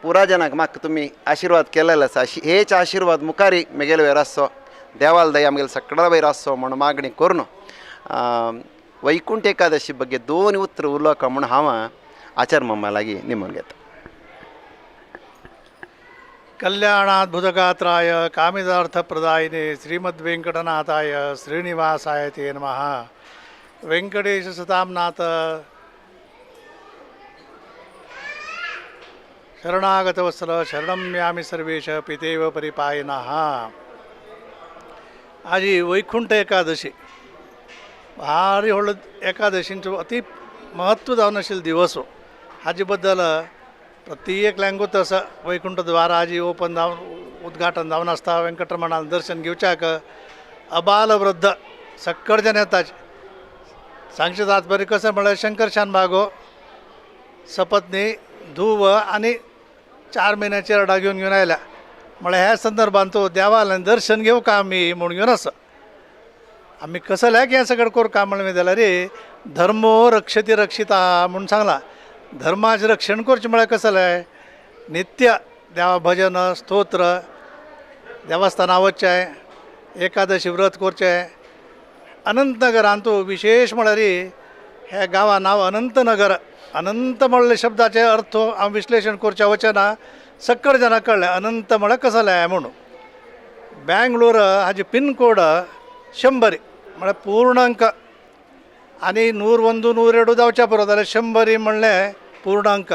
पुरा जनाक म्हाका तुमी आशिर्वाद केलेलो आसा. हेच आशिर्वाद मुखारी म्हगेले वयर आसचो देवाल दय आमगेले सगळ्या वयर आसचो म्हणून मागणी करून वैकुंठ एकादशी ಬಗ್ಗೆ 2 उत्तर उलोवका म्हूण हांव आचार्य मामा लागीं निमून घेता. कल्याणाद्भुतगात्राय कामितार्थप्रदायिने श्रीमद्वेंकटनाथाय श्रीनिवासाय ते नमः. वेंकटेश सतामनाथ शरणागतवत्सल शरणं यामि सर्वेश पितेव परिपायनः. आजी वैकुंठ एकादशी भारी व्हड एकादशींचो अति महत्व जावन आशिल्लो दिवस. हाजे बद्दल प्रत्येक लँगूत आसा. वैकुंठ द्वार आजी ओपन जावन उद्घाटन जावन आसता. वेंकटरमणान दर्शन घेवच्याक अबाल वृद्ध सक्कड जन येताच. सांगचे तात्पर्य कसं म्हळ्यार शंकर शानभागो सपत्नी धुव आनी 4 महिन्याची रडा घेवन आयल्या म्हळ्यार ह्या संदर्भात तो देवालयान दर्शन घेऊ का आमी म्हूण घेवन आसा. आमी कसल्याक हें सगळें करूं का म्हणलें जाल्यार धर्मो रक्षति रक्षिता म्हणून सांगलां. धर्माचें रक्षण करचें म्हळ्यार कसलें नित्य देवा भजन स्तोत्र देवस्थानां वचचें एकादशी व्रत करचें. अनंतनगरांतू विशेश म्हळ्यार हे गांवां नांव अनंतनगर अनंत म्हणले शब्दाचे अर्थ हांव विश्लेषण करच्या वचना सक्कड जाणां कळ्ळें अनंत म्हळ्यार कसलें म्हणून. बँगलोर हाजी पिनकोड 100 म्हळ्यार पूर्णांक आनी 101 102 जावच्या पुरो जाल्यार 100 म्हणलें पूर्णांक.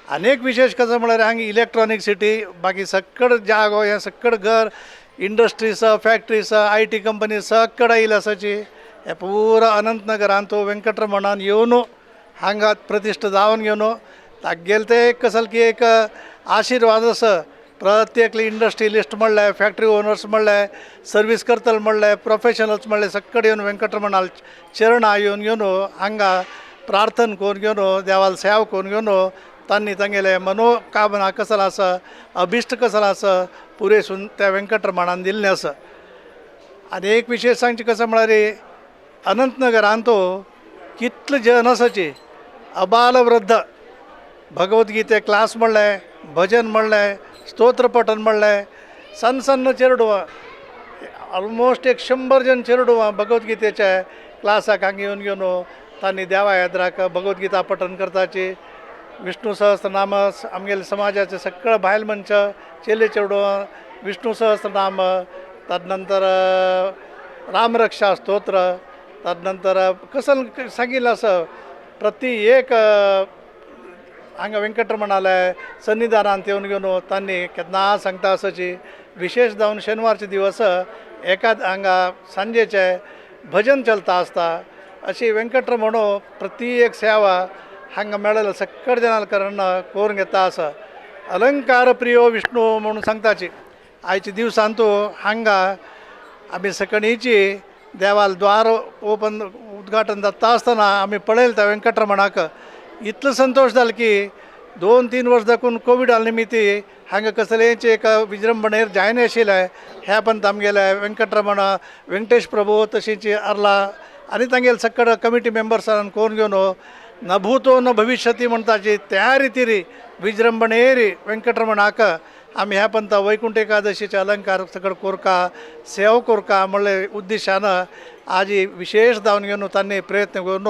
अनेक विशेष कसं म्हळ्यार हांगा इलेक्ट्रॉनीक सिटी बाकी सक्कड जागो हें सक्कड घर इंडस्ट्रीज फॅक्ट्रीज IT कंपनी सक्कड येयला आसाची. हे पुरा अनंतनगरान तो वेंकटरमणान येवन हांगा प्रतिश्ठ जावन घेवन तागेले ते एक कसल की एक आशिर्वाद आसा. प्रत्येक इंडस्ट्रियलिस्ट म्हणले फॅक्टरी ओनर्स म्हणले सर्वीस करतले म्हणले प्रोफेशनल्स म्हणले सक्कड येवन वेंकटरमणाल चरणां येवन हांगा प्रार्थना करून घेवन देवाल सेवा करून घेवन तांणी तांगेले मनोकामना कसला आसा अभिश्ट कसला आसा पुरेसून त्या वेंकटरमणान दिल्लें आसा. आनी एक विशेष सांगचे कशें म्हळ्यार अनंतनगरान तो कितले जन आसाचे अबाल वृद्ध भगवद्गीते क्लास म्हणले भजन म्हणले स्तोत्र पठण म्हणलें सन्न चेडवां ऑलमोस्ट 100 जन चेडवां भगवद्गीतेच्या क्लासाक हांगा येवन तांणी देवा येद्राक भगवद्गीता पठण करताची. विष्णू सहस्त्रनाम आमगेले समाजाचे सक्कळ बायल मनशां चेले चेडवां विष्णू सहस्त्रनाम तदनंतर रामरक्षा स्तोत्र तदनंतर कसल सांगिल्लें आसा प्रति एक हांगा वेंकटरमणाले सन्निधानांत येवन घेवन तांणी केन्ना सांगता आसाची. विशेष जावन शेनवारचे दिवस एकाद हांगा सांजेचे भजन चलता आसता. अशी वेंकटरमण प्रति एक सेवा हांगा मेळ्ळेलो सक्कड जनाल कारण करून घेता आसा. अलंकार प्रियो विष्णू म्हणून सांगताची. आयच्या दिवसांत हांगा आमी सकणीची देवाल द्वार उद्घाटन जाता आसतना आमी पळयलें त्या वेंकटरमणाक इतलो संतोष जालो की 2-3 वर्स दाखून कोविडा निमित्ती हांगा कसलेंच एक विजृंभणेर जायना आशिल्लें. ह्या पंत आमगेले वेंकटरमण वेंकटेश प्रभू तशींच अर्ला आनी तांगेले सक्कड कमिटी मेंबर्सान करून घेवन न भूतो न भविष्यती म्हणटाची त्या रितीरी विजृंभणेरी वेंकटरमणाक आमी ह्या पंत वैकुंठ एकादशीचे अलंकार सकड कोरका सेवा कोरका म्हणले उद्देशान आज विशेष जावन घेवन तांणी प्रयत्न करून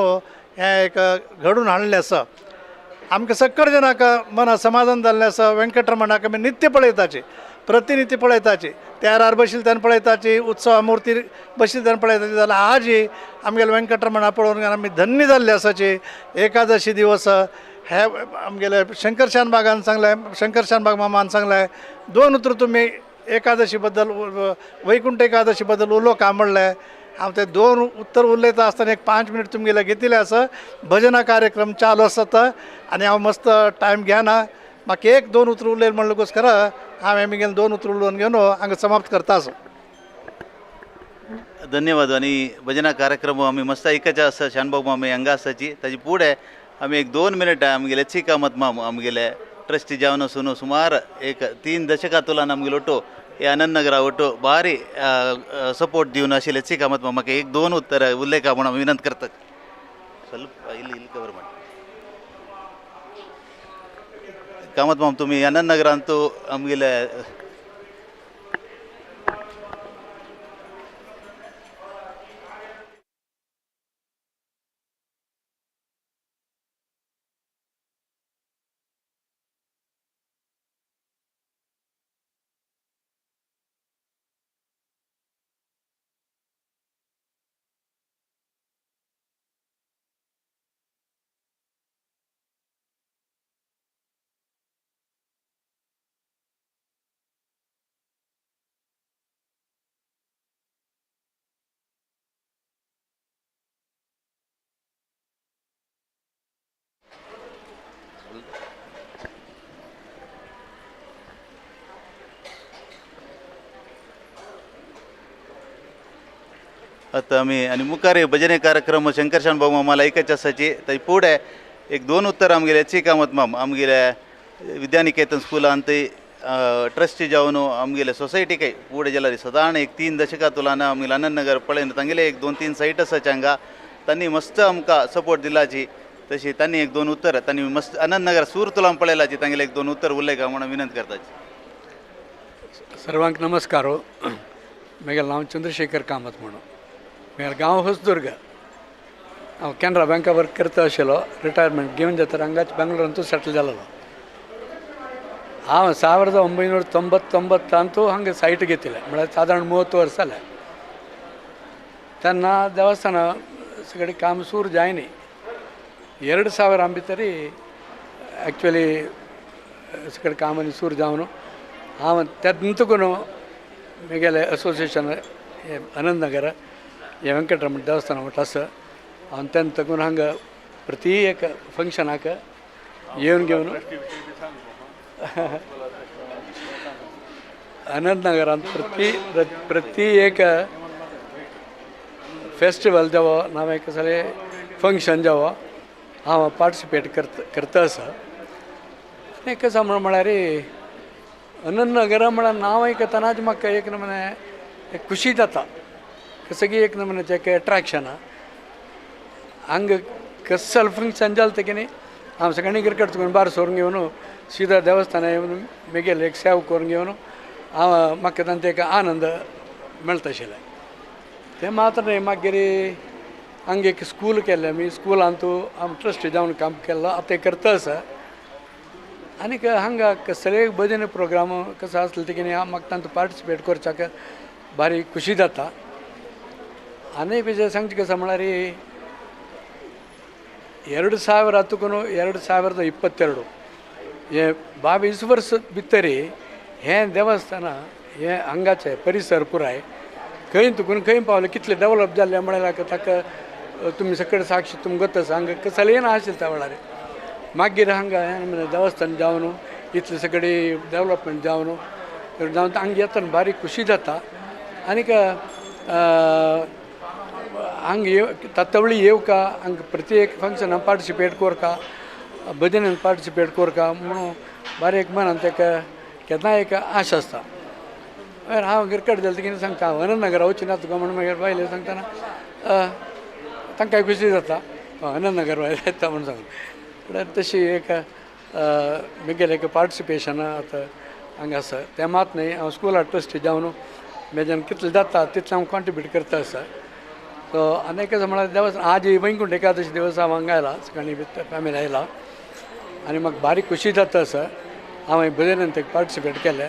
हें एक घडून हाडलें आसा. आमकां सक्कड जनाक मना समाधान जाल्लें आसा. वेंकटरमणाक आमी नित्य पळयताची प्रतिनित्य पळयताची तेरार बशिल्ले तेन्ना पळयताची उत्सव मुर्ती बशिल्ले तेन्ना पळयताची जाल्यार आज आमगेले वेंकटरमणा पळोवन आमी धन्य जाल्ले आसाची. एकादशी दिवस हे आमगेले शंकरशानबागान सांगलें शंकरशानबाग मामान सांगलें 2 उतर तुमी एकादशी बद्दल वैकुंठ एकादशी बद्दल उलोवंक म्हणलें. हांव ते 2 उतर उलयता आसतना एक 5 मिनट तुमगेले घेतिल्ले आसा. भजना कार्यक्रम चालू आसता आनी हांव मस्त टायम घेना. म्हाका 1-2 उतर उलयलें म्हणलेकोसकर हांव आमगेले 2 उतर उलोवन घेवन हांगा समाप्त करता आसा. धन्यवाद. आणि भजना कार्यक्रम आम्ही मस्त ऐकायचा आसा शानभाऊ मामी हांगा आसाची. ताजे फुडें आमी एक 2 मिनटां आमगेले ची कामत माम आमगेले ट्रस्टी जावन वचून सुमार एक 3 दशकां तुलान आमगेलो ओटो हे आनंदनगरा ओटो भारी सपोर्ट दिवन आशिल्ले ची कामत माम म्हाका 1-2 उत्तर उल्लेखा म्हणून विनंत करता. ಸ್ವಲ್ಪ ಇಲ್ಲಿ ಕವರ್ ಮಾಡಿ कामत माम तुम्ही आनंदनगरांतू आमगेले आता आम्ही आणि मुखार भजने कार्यक्रम शंकरशान भाऊ मामाला ऐकायचे आसाची. ताजे फुडें एक 2 उत्तर आमगेले ची कामत माम आमगेले विद्यानिकेतन स्कुलांत ट्रस्टी जावन आमगेले सोसायटीक फुडें जाल्यार सदां एक 3 दशकां तुलान आमगेले आनंदनगर पळयन तांगेले एक 2-3 सायट आसाचे हांगा. तांणी मस्त आमकां सपोर्ट दिलाची. तशी तांणी एक 2 उत्तर तांणी मस्त आनंदनगर सूर तुलान पळयलाची तांगेले एक 2 उत्तर उल्लेख म्हणून विनंती करताची. सर्वांक नमस्कार. म्हगेलें नांव चंद्रशेखर कामत म्हणून. म्हगेलें गांव हसदुर्ग हांव कॅनरा बँका वर्क करता आशिल्लो रिटायरमेंट घेवन जाता हांगाच बेंगलोरांतूच सेटल जालोलो हांव 1999 ಅಂತೂ ಹಂಗೆ ಸೈಟ್ घेतिल्लें म्हळ्यार सादारण 30 वर्सां जालें तेन्ना देवस्थाना सगळें काम सूर जायनी 2000 भितर एक्चुअली सगळें काम आनी सूर जावन हांव तेंतकून म्हगेलें असोसिएशन आनंद नगर हे वेंकटरमण देवस्थान म्हणटा आसा हांव तेंतकून हांगा प्रती एक फंक्शनाक येवन घेवन आनंद नगरांत प्रती एक फेस्टिवल जावो ना एक सगळे फंक्शन जावो हांव पार्टिसिपेट करता आसा आनी कसा म्हळ्यार आनंद नगरा म्हळ्यार नांव आयकतनाच म्हाका एक नमुने खुशी जाता सगळी एक नमुन्याचें एक एट्रॅक्शन हांगा कसलं फंक्शन जालें तें की न्ही हांव सगळ्यांनी क्रिकेट करून भायर सरून घेवन सीधा देवस्थाना येवन म्हगेलें एक सेव करून घेवन हांव म्हाका तांचो एक आनंद मेळटा आशिल्लें तें मात्र न्ही मागीर हांगा एक स्कूल केल्लें आमी स्कुलांतू हांव ट्रस्टी जावन काम केल्लो आतां करता आसा आनीक हांगा कसले भजन प्रोग्राम कसो आसलो ते की न्ही म्हाका तांचो पार्टिसिपेट करच्याक भारी खुशी जाता आनी विशय सांगचें कसो म्हळ्यार 2000 हतून 2022 हे 22 वर्स भितर हें देवस्थान हें हांगाचें परिसर पुराय खंय तुकून खंय पावलें कितलें डेवलप जाल्लें म्हळ्यार ताका तुमी सकयल साक्षी तुमकां गोतस हांगा कसलें नाशिल्लें त्या वेळार मागीर हांगा हें देवस्थान जावन इतलें सगळें डेवलपमेंट जावन हांगा येतना बारीक खुशी जाता आनीक हांगा तातवळी येवका हांगा प्रत्येक फंक्शनाक पार्टिसिपेट कोरका भजनान पार्टिसिपेट कोरका म्हणून बारीक मनान ताका केन्नाय एक आश आसता हांव क्रिकेट जालें तें कितें सांगता हांव आनंद नगरा वचचें ना तुका म्हणून मागीर बायलें सांगतना तांकांय खुशी जाता आनंद नगर बायलें येता म्हणून सांगून तशी एक म्हगेलें एक पार्टिसिपेशन आतां हांगा आसा तें मात न्ही हांव स्कुलाक ट्रस्टी जावन म्हाज्यान कितलें जाता तितलें हांव कॉन्ट्रिब्यूट करता आसा सो आनीक म्हळ्यार देवस्थान आज वैकुंठ एकादशी दिवस हांव हांगा आयला सकाळीं फॅमिली आयला आनी म्हाका बारीक खुशी जाता आसा हांवें भजनान ते पार्टिसिपेट केलें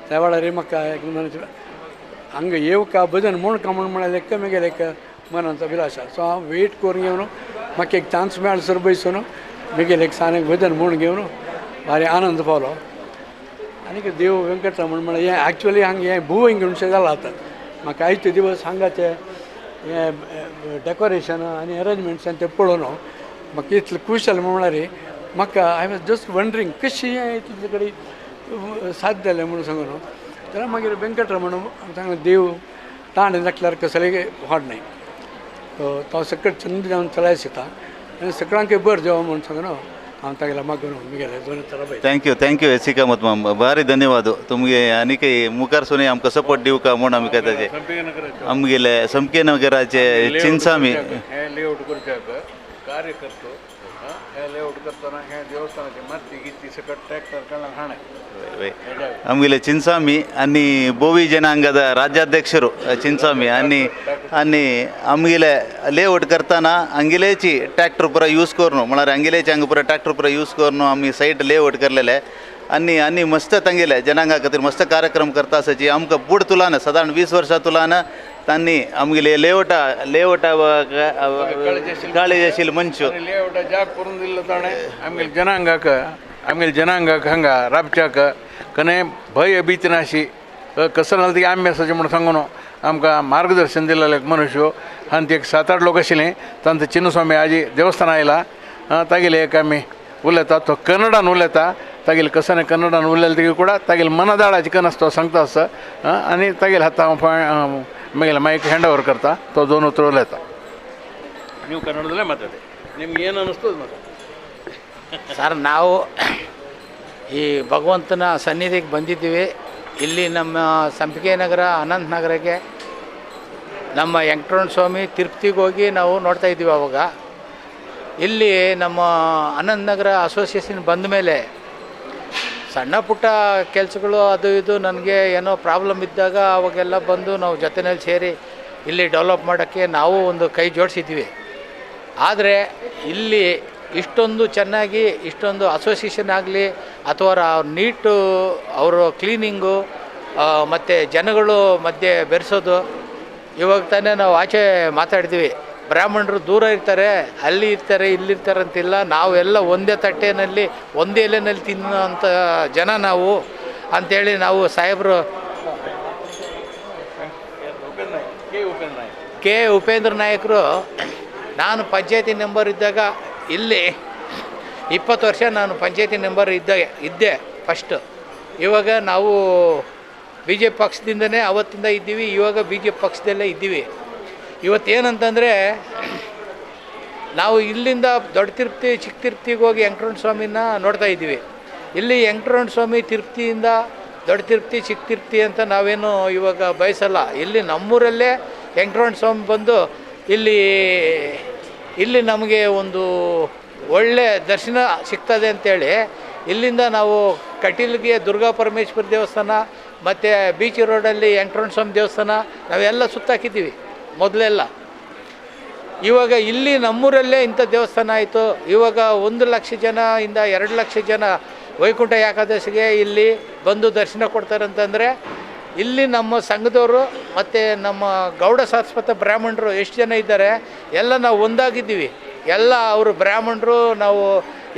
त्या वेळार म्हाका हांगा येवका भजन म्हूण का म्हळ्यार एक म्हगेलें एक मनाचो अभिलाश सो हांव वेट करून घेवन म्हाका एक चान्स मेळ्ळो सर बसून म्हगेलें एक सानेक भजन म्हूण घेवन भारी आनंद पावलो आनीक देव वेंकटरमण म्हळ्यार हें एक्चुअली हांगा हें भुवैकुंठ जाला आतां म्हाका आयचे दिवस हांगाचें हें डेकोरेशन आनी अरेंजमेंट्स तें पळोवन म्हाका इतलें खूश जालें म्हळ्यार म्हाका आय वॉज जस्ट वंडरींग कशें हें इतलें कडेन साध्य जालें म्हणून सांगून जाल्यार मागीर वेंकटरमण सांगलें देव ताण दाखल्यार कसलें व्हड न्हय तो सकट चंद जावन चलाय शिता आनी सगळ्यांक बरें जावं म्हणून सांगून हांव तागेल्या मागून म्हगेलें दोन तरां थँक्यू एसिका मत भारी धन्यवाद तुमगे आनी मुखार सुनी आमकां सपोर्ट दिवका म्हूण आमी ताचे आमगेले समके नगराचे चिंचामी लेआउट करच्याक कार्य करतो हे लेआउट करतना हे देवस्थानाची माती गिती सकट ट्रॅक्टर काढून हाणे आमगेले चिंचामी आनी बोवी जनांगದ ರಾಜ್ಯಾಧ್ಯಕ್ಷರು ಚಿಂಚಾಮಿ आनी आमगेले लेआउट करतना आंगेलेची ट्रॅक्टर पुरा यूज करून म्हळ्यार आंगेलेची हांगा पुरा ट्रॅक्टर पुरा यूज करून आमी सायट लेआउट करलेले आनी मस्त तांगेले जनांगा खातीर मस्त कार्यक्रम करता आसाची आमकां बुड तुलान सादारण 20 वर्सां तुलान तांणी आमगेले लेआउटा काळजी आशिल्ली मनशां लेआउटा जाग करून दिल्लो ताणें आमगेले जनांगाक हांगा राबच्याक कने भंय भीती नाशी कसं जालें ती आमी आसाचें म्हणून सांगून आमकां मार्गदर्शन दिल्लें मनुष्य आनी ते 7-8 लोक आशिल्ले तांचो चिन्नस्वामी आजी देवस्थान आयला तागेले एक आमी उलयता तो कन्नडान उलयता तागेले कसं कन्नडान उलयले तेगे ಕೂಡ तागेले मनादाळाची कनस तो सांगता आसा आनी तागेले हातां मागीर मायक हँड ओवर करता तो 2 उतर उलयता ನೀವು ಕನ್ನಡದಲ್ಲೇ ಮಾತಾಡಿ ನಿಮ್ಗೆ ಏನು ಅನ್ನಿಸ್ತದೆ ಮಾತಾಡಿ ಸರ್ ನಾವು ಈ ಭಗವಂತನ ಸನ್ನಿಧಿಗೆ ಬಂದಿದ್ದೀವಿ ಇಲ್ಲಿ ನಮ್ಮ ಸಂಪಿಗೆ ನಗರ ಅನಂತ ನಗರಕ್ಕೆ ನಮ್ಮ ವೆಂಕಟರಮಣ ಸ್ವಾಮಿ ತಿರುಪತಿಗೆ ಹೋಗಿ ನಾವು ನೋಡ್ತಾ ಇದ್ದೀವಿ ಅವಾಗ ಇಲ್ಲಿ ನಮ್ಮ ಅನಂತ ನಗರ ಅಸೋಸಿಯೇಷನ್ ಬಂದ ಮೇಲೆ ಸಣ್ಣ ಪುಟ್ಟ ಕೆಲಸಗಳು ಅದು ಇದು ನನಗೆ ಏನೋ ಪ್ರಾಬ್ಲಮ್ ಇದ್ದಾಗ ಅವಾಗೆಲ್ಲ ಬಂದು ನಾವು ಜೊತೆಯಲ್ಲಿ ಸೇರಿ ಇಲ್ಲಿ ಡೆವಲಪ್ ಮಾಡೋಕ್ಕೆ ನಾವು ಒಂದು ಕೈ ಜೋಡಿಸಿದ್ವಿ ಆದರೆ ಇಲ್ಲಿ ಇಷ್ಟೊಂದು ಚೆನ್ನಾಗಿ ಇಷ್ಟೊಂದು ಅಸೋಸಿಯೇಷನ್ ಆಗಲಿ ಅಥವಾ ನೀಟು ಅವರು ಕ್ಲೀನಿಂಗು ಮತ್ತು ಜನಗಳು ಮಧ್ಯೆ ಬೆರೆಸೋದು. ಇವಾಗ ತಾನೇ ನಾವು ಆಚೆ ಮಾತಾಡ್ತೀವಿ, ಬ್ರಾಹ್ಮಣರು ದೂರ ಇರ್ತಾರೆ, ಅಲ್ಲಿ ಇರ್ತಾರೆ, ಇಲ್ಲಿರ್ತಾರೆ ಅಂತಿಲ್ಲ, ನಾವೆಲ್ಲ ಒಂದೇ ತಟ್ಟೆನಲ್ಲಿ ಒಂದೇ ಎಲೆನಲ್ಲಿ ತಿನ್ನೋಂಥ ಜನ ನಾವು ಅಂಥೇಳಿ ನಾವು ಸಾಹೇಬರು ಕೆ ಉಪೇಂದ್ರ ನಾಯಕರು, ನಾನು ಪಂಚಾಯತಿ ಮೆಂಬರ್ ಇದ್ದಾಗ ಇಲ್ಲಿ 20 ವರ್ಷ ನಾನು ಪಂಚಾಯತಿ ಮೆಂಬರ್ ಇದ್ದೆ ಫಸ್ಟು. ಇವಾಗ ನಾವು ಬಿ ಜೆ ಪಿ ಪಕ್ಷದಿಂದನೇ ಅವತ್ತಿಂದ ಇದ್ದೀವಿ, ಇವಾಗ ಬಿ ಜೆ ಪಿ ಪಕ್ಷದಲ್ಲೇ ಇದ್ದೀವಿ. ಇವತ್ತೇನಂತಂದರೆ ನಾವು ಇಲ್ಲಿಂದ ದೊಡ್ಡ ತಿರುಪತಿ ಚಿಕ್ಕ ತಿರುಪತಿಗೆ ಹೋಗಿ ವೆಂಕಟರಮಣ ಸ್ವಾಮಿನ ನೋಡ್ತಾ ಇದ್ದೀವಿ. ಇಲ್ಲಿ ವೆಂಕಟರಮಣ ಸ್ವಾಮಿ ತಿರುಪತಿಯಿಂದ ದೊಡ್ಡ ತಿರುಪತಿ ಚಿಕ್ಕ ತಿರುಪತಿ ಅಂತ ನಾವೇನು ಇವಾಗ ಬಯಸಲ್ಲ. ಇಲ್ಲಿ ನಮ್ಮೂರಲ್ಲೇ ವೆಂಕಟರಮಣ ಸ್ವಾಮಿ ಬಂದು ಇಲ್ಲಿ ನಮಗೆ ಒಂದು ಒಳ್ಳೆ ದರ್ಶನ ಸಿಗ್ತದೆ ಅಂತೇಳಿ ಇಲ್ಲಿಂದ ನಾವು ಕಟೀಲ್ಗೆ ದುರ್ಗಾ ಪರಮೇಶ್ವರಿ ದೇವಸ್ಥಾನ ಮತ್ತು ಬೀಚ್ ರೋಡಲ್ಲಿ ವೆಂಕಟರಮಣ ಸ್ವಾಮಿ ದೇವಸ್ಥಾನ ನಾವೆಲ್ಲ ಸುತ್ತಾಕಿದ್ದೀವಿ ಮೊದಲೆಲ್ಲ. ಇವಾಗ ಇಲ್ಲಿ ನಮ್ಮೂರಲ್ಲೇ ಇಂಥ ದೇವಸ್ಥಾನ ಆಯಿತು. ಇವಾಗ 1 ಲಕ್ಷ ಜನ ಇಂದ 2 ಲಕ್ಷ ಜನ ವೈಕುಂಠ ಏಕಾದಶಿಗೆ ಇಲ್ಲಿ ಬಂದು ದರ್ಶನ ಕೊಡ್ತಾರಂತಂದರೆ ಇಲ್ಲಿ ನಮ್ಮ ಸಂಘದವರು ಮತ್ತು ನಮ್ಮ ಗೌಡ ಸಾರಸ್ವತ ಬ್ರಾಹ್ಮಣರು ಎಷ್ಟು ಜನ ಇದ್ದಾರೆ ಎಲ್ಲ ನಾವು ಒಂದಾಗಿದ್ದೀವಿ. ಎಲ್ಲ ಅವರು ಬ್ರಾಹ್ಮಣರು, ನಾವು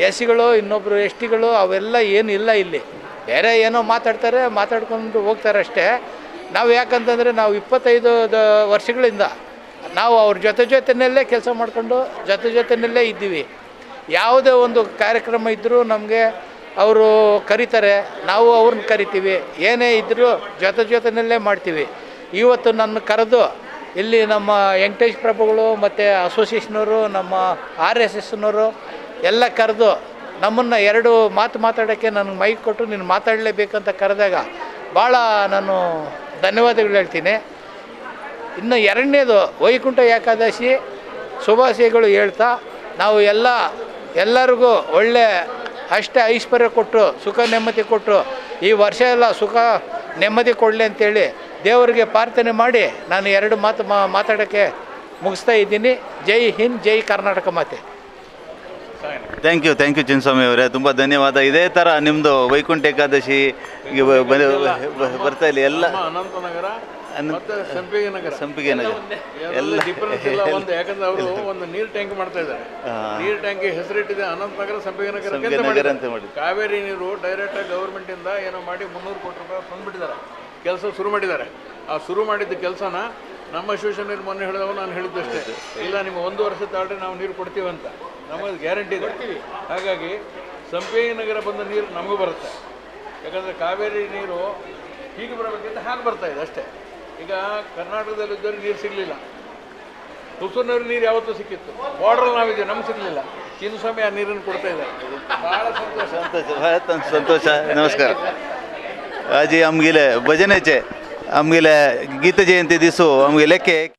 ಎಸ್ ಸಿಗಳು, ಇನ್ನೊಬ್ಬರು ಎಸ್ ಟಿಗಳು, ಅವೆಲ್ಲ ಏನಿಲ್ಲ. ಇಲ್ಲಿ ಬೇರೆ ಏನೋ ಮಾತಾಡ್ಕೊಂಡು ಹೋಗ್ತಾರೆ ಅಷ್ಟೇ. ನಾವು ಯಾಕಂತಂದರೆ ನಾವು 25 ವರ್ಷಗಳಿಂದ ನಾವು ಅವ್ರ ಜೊತೆಯಲ್ಲೇ ಕೆಲಸ ಮಾಡಿಕೊಂಡು ಜೊತೆಯಲ್ಲೇ ಇದ್ದೀವಿ. ಯಾವುದೇ ಒಂದು ಕಾರ್ಯಕ್ರಮ ಇದ್ದರೂ ನಮಗೆ ಅವರು ಕರೀತಾರೆ, ನಾವು ಅವ್ರನ್ನ ಕರಿತೀವಿ. ಏನೇ ಇದ್ದರೂ ಜೊತೆಯಲ್ಲೇ ಮಾಡ್ತೀವಿ. ಇವತ್ತು ನನ್ನ ಕರೆದು ಇಲ್ಲಿ ನಮ್ಮ ವೆಂಕಟೇಶ್ ಪ್ರಭುಗಳು ಮತ್ತು ಅಸೋಸಿಯೇಷನವರು, ನಮ್ಮ RSSನವರು ಎಲ್ಲ ಕರೆದು ನಮ್ಮನ್ನು 2 ಮಾತು ಮಾತಾಡೋಕ್ಕೆ ನನಗೆ ಮೈಕ್ ಕೊಟ್ಟು ನೀನು ಮಾತಾಡಲೇಬೇಕಂತ ಕರೆದಾಗ ಭಾಳ ನಾನು ಧನ್ಯವಾದಗಳು ಹೇಳ್ತೀನಿ. ಇನ್ನು 2ನೇದು ವೈಕುಂಠ ಏಕಾದಶಿ ಶುಭಾಶಯಗಳು ಹೇಳ್ತಾ ನಾವು ಎಲ್ಲರಿಗೂ ಒಳ್ಳೆ ಐಶ್ವರ್ಯ ಕೊಟ್ಟು ಸುಖ ನೆಮ್ಮದಿ ಕೊಟ್ಟು ಈ ವರ್ಷ ಎಲ್ಲ ಸುಖ ನೆಮ್ಮದಿ ಕೊಡಲಿ ಅಂತೇಳಿ ದೇವರಿಗೆ ಪ್ರಾರ್ಥನೆ ಮಾಡಿ ನಾನು 2 ಮಾತು ಮಾತಾಡೋಕ್ಕೆ ಮುಗಿಸ್ತಾ ಇದ್ದೀನಿ. ಜೈ ಹಿಂದ್, ಜೈ ಕರ್ನಾಟಕ ಮಾತೆ. ಥ್ಯಾಂಕ್ ಯು ಚಿನ್ನಸ್ವಾಮಿ ಅವರೇ, ತುಂಬ ಧನ್ಯವಾದ. ಇದೇ ಥರ ನಿಮ್ಮದು ವೈಕುಂಠ ಏಕಾದಶಿ ಬರ್ತಾ ಇಲ್ಲ ಎಲ್ಲ ಅನಂತನಗರ ಮತ್ತೆ ಸಂಪಿಗೆ ನಗರ ಎಲ್ಲ ಡಿಫರೆನ್ಸ್ ಇಲ್ಲ ಒಂದು. ಯಾಕಂದ್ರೆ ಅವರು ಒಂದು ನೀರು ಟ್ಯಾಂಕ್ ಮಾಡ್ತಾ ಇದ್ದಾರೆ. ನೀರು ಟ್ಯಾಂಕ್ ಹೆಸರಿಟ್ಟಿದೆ ಅನಂತನಗರ ಸಂಪಿಗೆ ನಗರ ಅಂತ ಮಾಡಿ. ಕಾವೇರಿ ನೀರು ಡೈರೆಕ್ಟ್ ಗೌರ್ಮೆಂಟ್ ಇಂದ ಏನೋ ಮಾಡಿ 300 ಕೋಟಿ ರೂಪಾಯಿ ತಂದುಬಿಟ್ಟಿದ್ದಾರೆ. ಕೆಲಸ ಶುರು ಮಾಡಿದ್ದಾರೆ. ಆ ಶುರು ಮಾಡಿದ್ದ ಕೆಲಸನ ನಮ್ಮ ಅಸೋಸಿಯೇಷನ್ ಮೊನ್ನೆ ಹೇಳಿದವ ನಾನು ಹೇಳಿದ್ದಷ್ಟೇ, ಇಲ್ಲ ನಿಮಗೆ 1 ವರ್ಷ ತಾಳ್ರೆ ನಾವು ನೀರು ಕೊಡ್ತೀವಿ ಅಂತ ನಮಗೆ ಗ್ಯಾರಂಟಿ ಇದೆ. ಹಾಗಾಗಿ ಸಂಪಿಗೆ ನಗರ ಬಂದ ನೀರು ನಮಗೂ ಬರುತ್ತೆ. ಯಾಕಂದರೆ ಕಾವೇರಿ ನೀರು ಹೀಗೆ ಬರಬೇಕಿಂತ ಹಾಗೆ ಬರ್ತಾ ಇದೆ ಅಷ್ಟೇ. ಈಗ ಕರ್ನಾಟಕದಲ್ಲಿದ್ದವ್ರಿಗೆ ನೀರು ಸಿಗಲಿಲ್ಲ, ಹುಸೂರಿನವ್ರ ನೀರು ಯಾವತ್ತೂ ಸಿಕ್ಕಿತ್ತು. ಬಾರ್ಡ್ರಲ್ಲಿ ನಾವಿದ್ದೀವಿ, ನಮ್ಗೆ ಸಿಗಲಿಲ್ಲ. ಚಿನ್ನಸ್ವಾಮಿ ಆ ನೀರನ್ನು ಕೊಡ್ತಾ ಇದ್ದಾರೆ. ಭಾಳ संतोष नमस्कार. आजी आमगेले भजनेचे आमगेले गीत जयंती दिसो आमगेले केक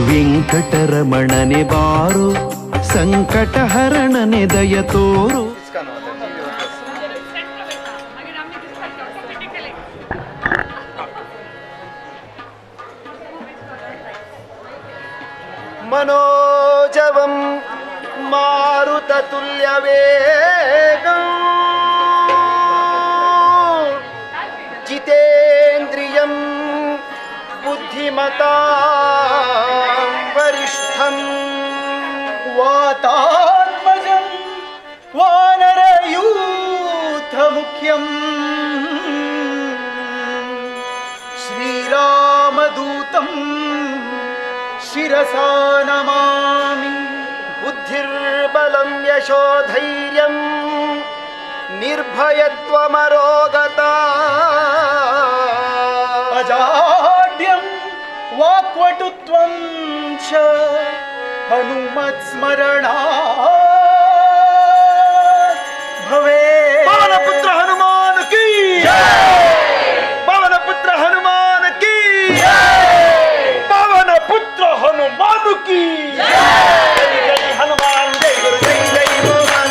ವೆಂಕಟರಮಣನೆ ಬಾರು ಸಂಕಟಹರಣನೆ ದಯ ತೋರು. मनोजवं मारुततुल्यवेगं जितेन्द्रियं बुद्धिमतां वरिष्ठं वातात्मजं वानरयूथमुख्यं श्रीरामदूतं शिरसा नमामि. बुद्धिर्बलं यशोधैर्यं निर्भयत्वमरोगता अजाड्यं वाक्पटुत्वं च हनुमत स्मरणा भवे पवनपुत्र हनुमान की पवनपुत्र हनुमान की पवनपुत्र हनुमान की जय हनुमान जय गुरु जय जय हनुमान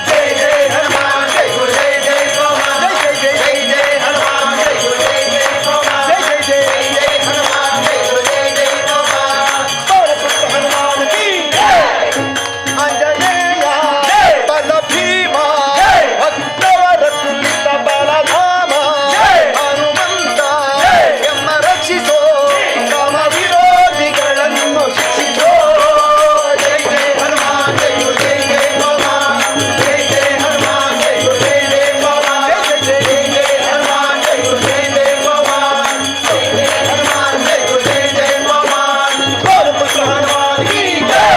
जय जय हनुमान जय गुरु जय जय हनुमान जय जय जय जय हनुमान जय गुरु जय जय हनुमान जय जय जय हनुमान जय गुरु जय जय हनुमान पवनपुत्र हनुमान की अंजनेय बल भीमा ಭಕ್ತವರತುಲಿತ ಬಲಧಾಮ ಹನುಮಂತ ಎಮ್ಮ ರಕ್ಷಿಸೋ ಕಾಮ ವಿರೋಧಿಗಳನ್ನು ಶಿಕ್ಷಿಸೋ ಜೈ ಜೈ ಹನುಮಾನ್ ಜೈ ಗುರು ಜೈ ಜೈ ಹನುಮಾನ್ ಜೈ ಜೈ ಹನುಮಾನ್ ಜೈ ಗುರು ಜೈ ಜೈ ಹನುಮಾನ್ ಜೈ ಜೈ ಜೈ ಹನುಮಾನ್ ಜೈ ಗುರು ಜೈ ಜೈ ಹನುಮಾನ್ ಜೈ ಜೈ ಹನುಮಾನ್ ಜೈ ಗುರು ಜೈ ಜೈ ಹನುಮಾನ್ ಪವನಪುತ್ರ ಹನುಮಾನ್ ಕಿ ಜೈ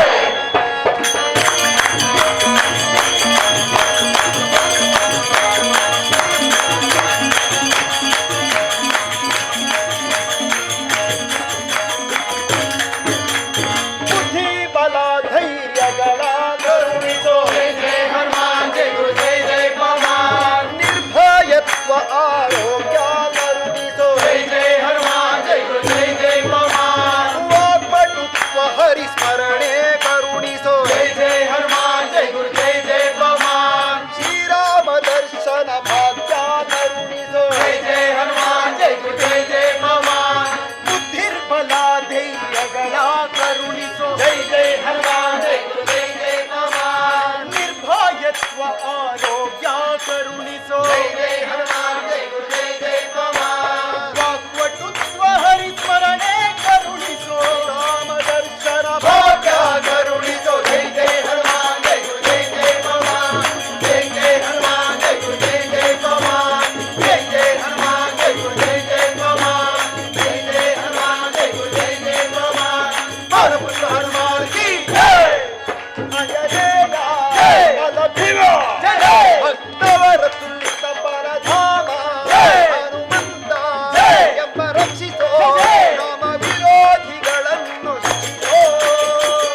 ಬುದ್ಧಿ ಬಲ ಧೈರ್ಯಗಳ ಕರುಣಿಸೋ ಜೈ ಜೈ ಹನುಮಾನ್ ಜೈ ಗುರು ಜೈ ಜೈ ಪವಮಾನ್ ನಿರ್ಭಯತ್ವ ಆರೋಗ್ಯ ಕರುಣಿಸೋ ಜೈ ಜೈ ಹನುಮಾನ್ ಜೈ ಗುರು ಜೈ ಜೈ ಪವಮಾನ್ ವಾಕ್ಪಟುತ್ವ ಹರಿಸ್ಮರಣೆ ಕರುಣಿಸೋ ಜೈ ಜೈ ಹನುಮಾನ್ ಜೈ ಗುರು ಜೈ ಜೈ ಪವಮಾನ್ ಶ್ರೀರಾಮ ದರ್ಶನ ಭಾಗ್ಯ ಕರುಣಿಸೋ ಜೈ ಜೈ ಹನುಮಾನ್ ಜೈ ಗುರು ಜೈ ಜೈ ಪವಮಾನ್ ಬುದ್ಧಿರ್ಬಲ ಧೈರ್ಯಗಳ ಕರುಣಿಸೋ ಜೈ ಜೈ ಹನುಮಾನ್ ಜೈ ಗುರು ಜೈ ಜೈ ಪವಮಾನ್ ನಿರ್ಭಯತ್ವ ಆರೋಗ್ಯ ಕರುಣಿಸೋ ಜೈ ಜೈ ಹನುಮಾನ್ ಜೈ ಗುರು ಜೈ ಜೈ ಪವಮಾನ್ ವಾಕ್ಪಟುತ್ವ ಹರಿಸ್ಮರಣೆ ಕರುಣಿಸೋ ರಾಮ ದರ್ಶನ ಭಾಗ್ಯ ಕರುಣಿಸೋ ಜೈ ಜೈ ಹನುಮಾನ್ ಜೈ ಗುರು ಜೈ ಜೈ ಪವಮಾನ್ ಜೈ ಜೈ ಹನುಮಾನ್ ಜೈ ಗುರು ಜೈ ಜೈ ಪವಮಾನ್ ಜೈ ಜೈ ಹನುಮಾನ್ ಜೈ ಗುರು ಜೈ ಜೈ ಪವಮಾನ್ ಜೈ ಜೈ ಹನುಮಾನ್ ಜೈ ಗುರು ಜೈ ಜೈ ಪವಮಾನ್ ಪವನಪುತ್ರ ಹನುಮಾನ್ ಕಿ ಜೈ ಅಂಜನೇಯ ಬಲ ಭೀಮ ಭಕ್ತವರತುಲಿತ ಬಲಧಾಮ ಹನುಮಂತ ಎಂಬ ರಕ್ಷಿಸೋ ರಾಮ ವಿರೋಧಿಗಳನ್ನು ಶಿಕ್ಷಿಸೋ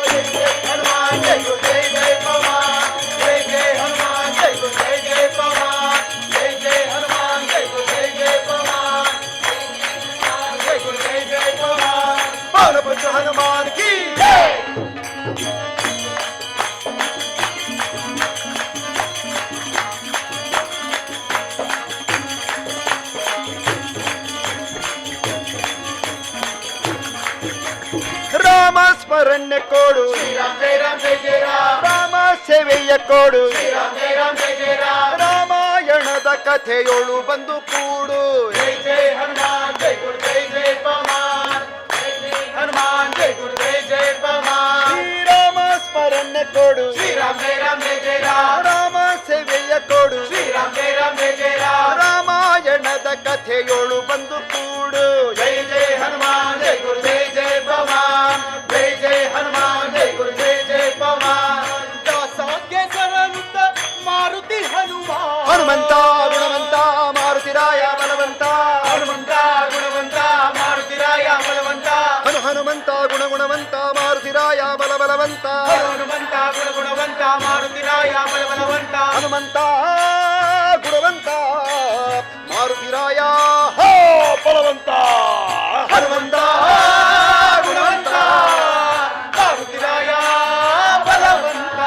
ಜೈ ಜೈ ಹನುಮಾನ್ ಜೈ ಗುರು ಜೈ ಜೈ ಪವಮಾನ್ ಜೈ ಜೈ ಹನುಮಾನ್ ಜೈ ಗುರು ಜೈ ಜೈ ಪವಮಾನ್ ಜೈ ಜೈ ಹನುಮಾನ್ ಜೈ ಗುರು ಜೈ ಜೈ ಪವಮಾನ್ ಜೈ ಗುರು ಜೈ ಜೈ ಪವಮಾನ್ ಪವನಪುತ್ರ ಹನುಮಾನ್ ಕಿ ಜೈ ರಾಮ ಸ್ಮರಣೆ ಕೊಡು ಶ್ರೀರಾಮ್ ಜೈ ರಾಮ್ ಜೈ ಜೈ ರಾಮ್ ರಾಮ ಸೇವೆಯ ಕೊಡು ಶ್ರೀರಾಮ್ ಜೈ ರಾಮ್ ಜೈ ಜೈ ರಾಮ್ ರಾಮಾಯಣದ ಕಥೆಯೊಳು ಬಂದು ಕೂಡು ಜೈ ಜೈ ಹನುಮಾನ್ ಜೈ ಗುರು ಜೈ ಜೈ ಪವಮಾನ್ ಜೈ ಜೈ ಹನುಮಾನ್ ಜೈ ಗುರು ಜೈ ಜೈ ಪವಮಾನ್ ಶ್ರೀರಾಮ ಸ್ಮರಣೆ ಕೊಡು ಶ್ರೀರಾಮ್ ಜೈ ರಾಮ್ ಜೈ ಜೈ ರಾಮ್ ರಾಮ ಸೇವೆಯ ಕೊಡು ಶ್ರೀರಾಮ್ ಜೈ ರಾಮ್ ಜೈ ಜೈ ರಾಮ್ ರಾಮಾಯಣದ ಕಥೆಯೊಳು ಬಂದು ಕೂಡು ಜೈ ಜೈ ಹನುಮಾನ್ ಜೈ ಗುರು ಜೈ ಜೈ ಪವಮಾನ್ ಜೈ ಜೈ ಹನುಮಾನ್ ಜೈ ಗುರು ಜೈ ಜೈ ಪವಮಾನ್ ದಾಸಾಗ್ಯ ಸರನುತ ಮಾರುತಿ ಹನುಮಾನ್ ಹನುಮಂತ ಗುಣವಂತ ಮಾರುತಿರಾಯ ಬಲವಂತ ಹನುಮಂತ ಗುಣವಂತ ಮಾರುತಿರಾಯ ಬಲವಂತ ಹನುಮಂತ ಗುಣವಂತ ಮಾರುತಿರಾಯ ಬಲವಂತ ಹನುಮಂತ ಗುಣವಂತ ಮಾರುತಿರಾಯ ಬಲವಂತ ಹನುಮಂತ ಗುಣವಂತ ಮಾರುತಿರಾಯ ಹೋ ಬಲವಂತ ಹನುಮಂತ ಗುಣವಂತ ಮಾರುತಿರಾಯ ಬಲವಂತ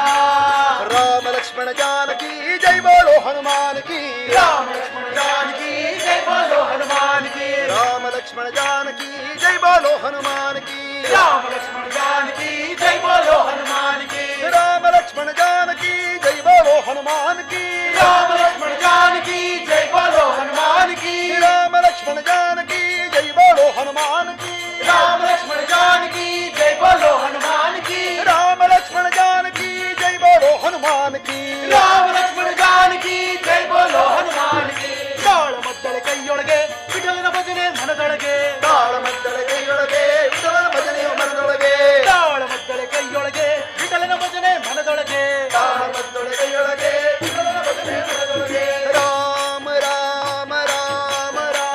ರಾಮ ಲಕ್ಷ್ಮಣ जानकी जय बोलो हनुमान की राम लक्ष्मण जानकी जय बोलो हनुमान की राम लक्ष्मण जानकी जय बोलो हनुमान की राम लक्ष्मण जानकी जय बोलो हनुमान की राम लक्ष्मण जानकी जय बोलो हनुमान की राम लक्ष्मण जानकी जय बोलो हनुमान की राम लक्ष्मण जानकी जय बोलो हनुमान की राम लक्ष्मण जानकी जय बोलो हनुमान की राम लक्ष्मण जानकी जय बोलो हनुमान की राम लक्ष्मण जानकी जय बोलो हनुमान की ताಳ ಮದ್ದಳೆ ಕೈಯೊಳಗೆ ವಿಠಲನ ಭಜನೆ ಮನದೊಳಗೆ ತಾಳ ಮದ್ದಳೆ ಕೈಯೊಳಗೆ ವಿಠಲನ ಭಜನೆ ಮನದೊಳಗೆ ತಾಳ ಮದ್ದಳೆ ಕೈಯೊಳಗೆ ವಿಠಲನ ಭಜನೆ ಮನದೊಳಗೆ ತಾಳ ಮದ್ದಳೆ ಕೈಯೊಳಗೆ ವಿಠಲನ ಭಜನೆ ಮನದೊಳಗೆ ರಾಮ ರಾಮ ರಾಮ ರಾಮ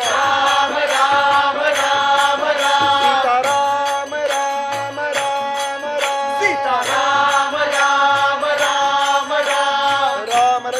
ರಾಮ ರಾಮ ರಾಮ ರಾಮ ರಾಮ ರಾಮ ರಾಮ ರಾಮ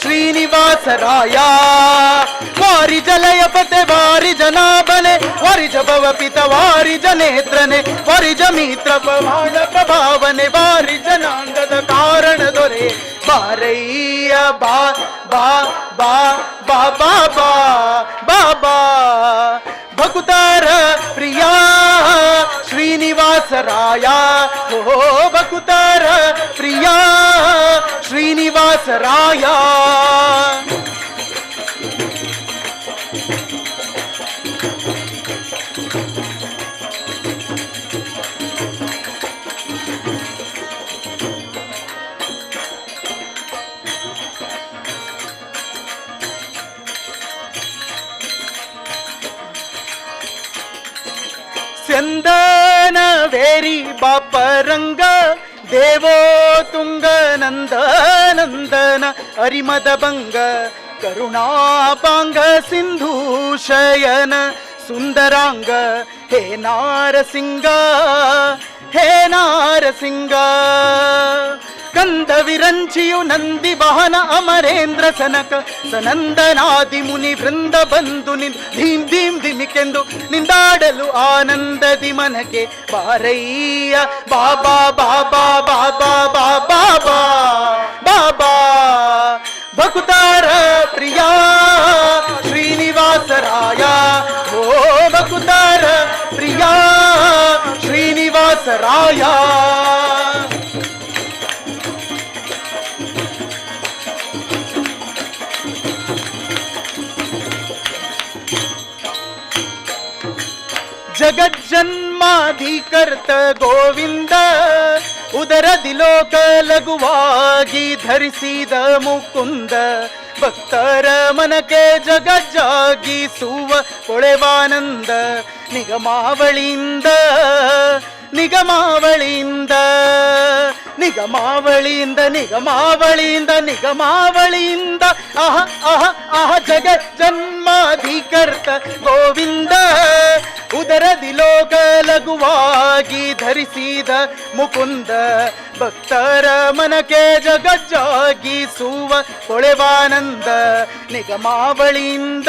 ಶ್ರೀನಿವಾಸರಾಯ ವಾರಿ ಜಲಯ ಪತೆ ವಾರಿ ಜನಾಭನೆ ವಾರಿ ಜಭವ ಪಿತ ವಾರಿ ಜನೇತ್ರನೆ ವಾರಿ ಜಮಿತ್ರ ಪ್ರಮಾಣ ಪ್ರಭಾವನೆ ವಾರಿ ಜನಾಂಗದ ಕಾರಣ ದೊರೆ ಬಾರಯ್ಯ ಬಾ ಬಾ ಬಾ ಬಾ ಬಾ ಬಾ ಬಾಬಾ ಭಕುತಾರ ಪ್ರಿಯ ಶ್ರೀನಿವಾಸರಾಯ ಓ ಭಕುತಾರ ಪ್ರಿಯ ಶ್ರೀನಿವಾಸರಾಯ ಚಂದನ ವೇರಿ ಬಾಪರಂಗ ದೇವೋ ತುಂಗ ನಂದ ನಂದನ ಅರಿಮದ ಭಂಗ ಕರುಣಾಪಾಂಗ ಸಿಂಧೂ ಶಯನ ಸುಂದರಾಂಗ ಹೇ ನಾರಸಿಂಗ ಹೇ ನಾರಸಿಂಗ ಕಂದ ವಿರಂಚಿಯು ನಂದಿ ವಾಹನ ಅಮರೇಂದ್ರ ಸನಕ ಸನಂದನಾದಿ ಮುನಿ ವೃಂದ ಬಂದು ಧೀಂ ಧೀಂ ಧಿಮಿಕೆಂದು ನಿಂದಾಡಲು ಆನಂದದಿ ಮನಕ್ಕೆ ಬಾರಯ್ಯ ಬಾಬಾ ಬಾಬಾ ಬಾಬಾ ಬಾಬಾ ಬಾಬಾ ಭಕುತಾರ ಪ್ರಿಯ ಶ್ರೀನಿವಾಸರಾಯ ಓ ಭಕುತಾರ ಪ್ರಿಯ ಶ್ರೀನಿವಾಸರಾಯ ಜಗಜ್ಜನ್ಮಾಧಿಕರ್ತ ಗೋವಿಂದ ಉದರದಿ ಲೋಕ ಲಘುವಾಗಿ ಧರಿಸಿದ ಮುಕುಂದ ಭಕ್ತರ ಮನಕ್ಕೆ ಜಗಜ್ಜಾಗಿಸುವ ಕೊಳೆವಾನಂದ ನಿಗಮಾವಳಿಯಿಂದ ನಿಗಮಾವಳಿಯಿಂದ ನಿಗಮಾವಳಿಯಿಂದ ನಿಗಮಾವಳಿಯಿಂದ ನಿಗಮಾವಳಿಯಿಂದ ಅಹ ಅಹ ಅಹ ಜಗಜ್ಜನ್ಮಾಧಿಕರ್ತ ಗೋವಿಂದ ಉದರದಿ ಲೋಕ ಲಘುವಾಗಿ ಧರಿಸಿದ ಮುಕುಂದ ಭಕ್ತರ ಮನಕ್ಕೆ ಜಗಜ್ಜಾಗಿಸುವ ಕೊಳೆವಾನಂದ ನಿಗಮಾವಳಿಯಿಂದ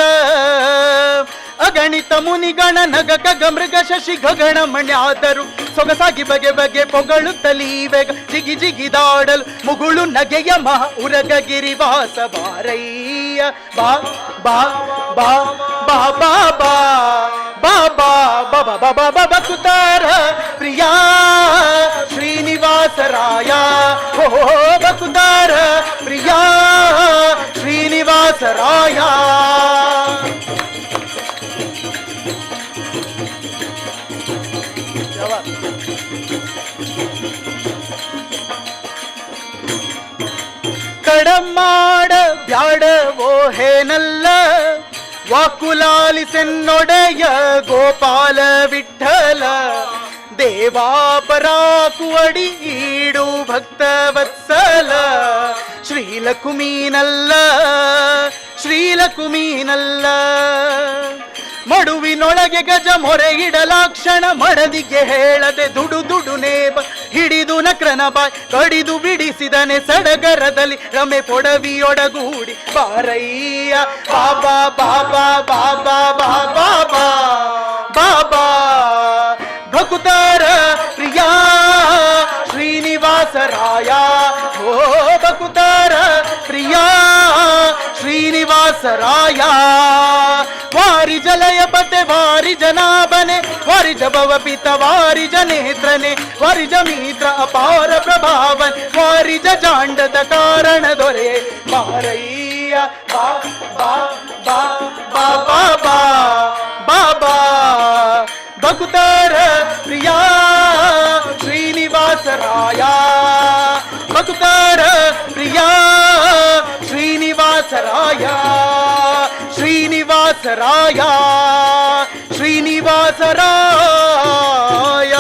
ಅಗಣಿತ ಮುನಿಗಣ ನಗ ಕಗ ಮೃಗ ಶಶಿ ಗಗಣ ಮಣ್ಯಾದರು ಸೊಗಸಾಗಿ ಬಗೆ ಬಗೆ ಪೊಗಳುತ್ತಲೀವೆಗ ಜಿಗಿ ಜಿಗಿದಾಡಲು ಮುಗುಳು ನಗೆಯ ಮಹ ಉರಗ ಗಿರಿವಾಸ ಬಾರಯ್ಯ ಬಾ ಬಾ ಬಾ ಬಾ ಬಾ ಬಾ ಬಾಬಾ ಬಾಬಾ ಬಾಬಾ ಬಾಬಾ ಕುತಾರ ಪ್ರಿಯ ಶ್ರೀನಿವಾಸರಾಯ ಓ ಬಕುತಾರ ಪ್ರಿಯ ಶ್ರೀನಿವಾಸರಾಯ ಕಡಮಾಡ ಬ್ಯಾಡವೋ ಹೇನಲ್ಲ ವಾಕುಲಾಲಿಸೆನ್ನೊಡೆಯ ಗೋಪಾಲ ವಿಠಲ ದೇವಾಪರಾಕುವಡಿ ಈಡು ಭಕ್ತ ವತ್ಸಲ ಶ್ರೀಲಕುಮೀನಲ್ಲ ಶ್ರೀಲಕುಮೀನಲ್ಲ ಮಡುವಿನೊಳಗೆ ಗಜ ಮೊರೆ ಇಡಲಾಕ್ಷಣ ಮಡದಿಗೆ ಹೇಳದೆ ದುಡು ದುಡು ನೇಬ ಹಿಡಿದು ನಕ್ರನ ಬಾಯ್ ಕಡಿದು ಬಿಡಿಸಿದನೆ ಸಡಗರದಲ್ಲಿ ರಮೆ ಪೊಡವಿಯೊಡಗೂಡಿ ಬಾರಯ್ಯ ಬಾಬಾ ಬಾಬಾ ಬಾಬಾ ಬಾಬಾ ಬಾಬಾ ಭಕುತಾರ ಪ್ರಿಯ ಶ್ರೀನಿವಾಸರಾಯ ಓ ಭಕುತಾರ ಪ್ರಿಯ ಶ್ರೀನಿವಾಸರಾಯ ವಾರಿ ಜಲಯ ಪತೆ ವಾರಿ ಜನಾಭನೆ ವಾರಿ ಜಭವ ಪಿತ ವಾರಿ ಜನೇತ್ರನೆ ವಾರಿ ಜಮಿತ್ರ ಅಪಾರ ಪ್ರಭಾವನ್ ವಾರಿ ಜಾಂಡದ ಕಾರಣ ದೊರೆ ಬಾರಯ್ಯ ಬಾ ಬಾ ಬಾ ಬಾ ಬಾ ಬಾ ಬಾಬಾ ಭಕುತಾರ ಪ್ರಿಯ ಶ್ರೀನಿವಾಸರಾಯ ಭಕುತಾರ ಪ್ರಿಯ ಶ್ರೀನಿವಾಸರಾಯ ಶ್ರೀನಿವಾಸರಾಯ ಶ್ರೀನಿವಾಸರಾಯ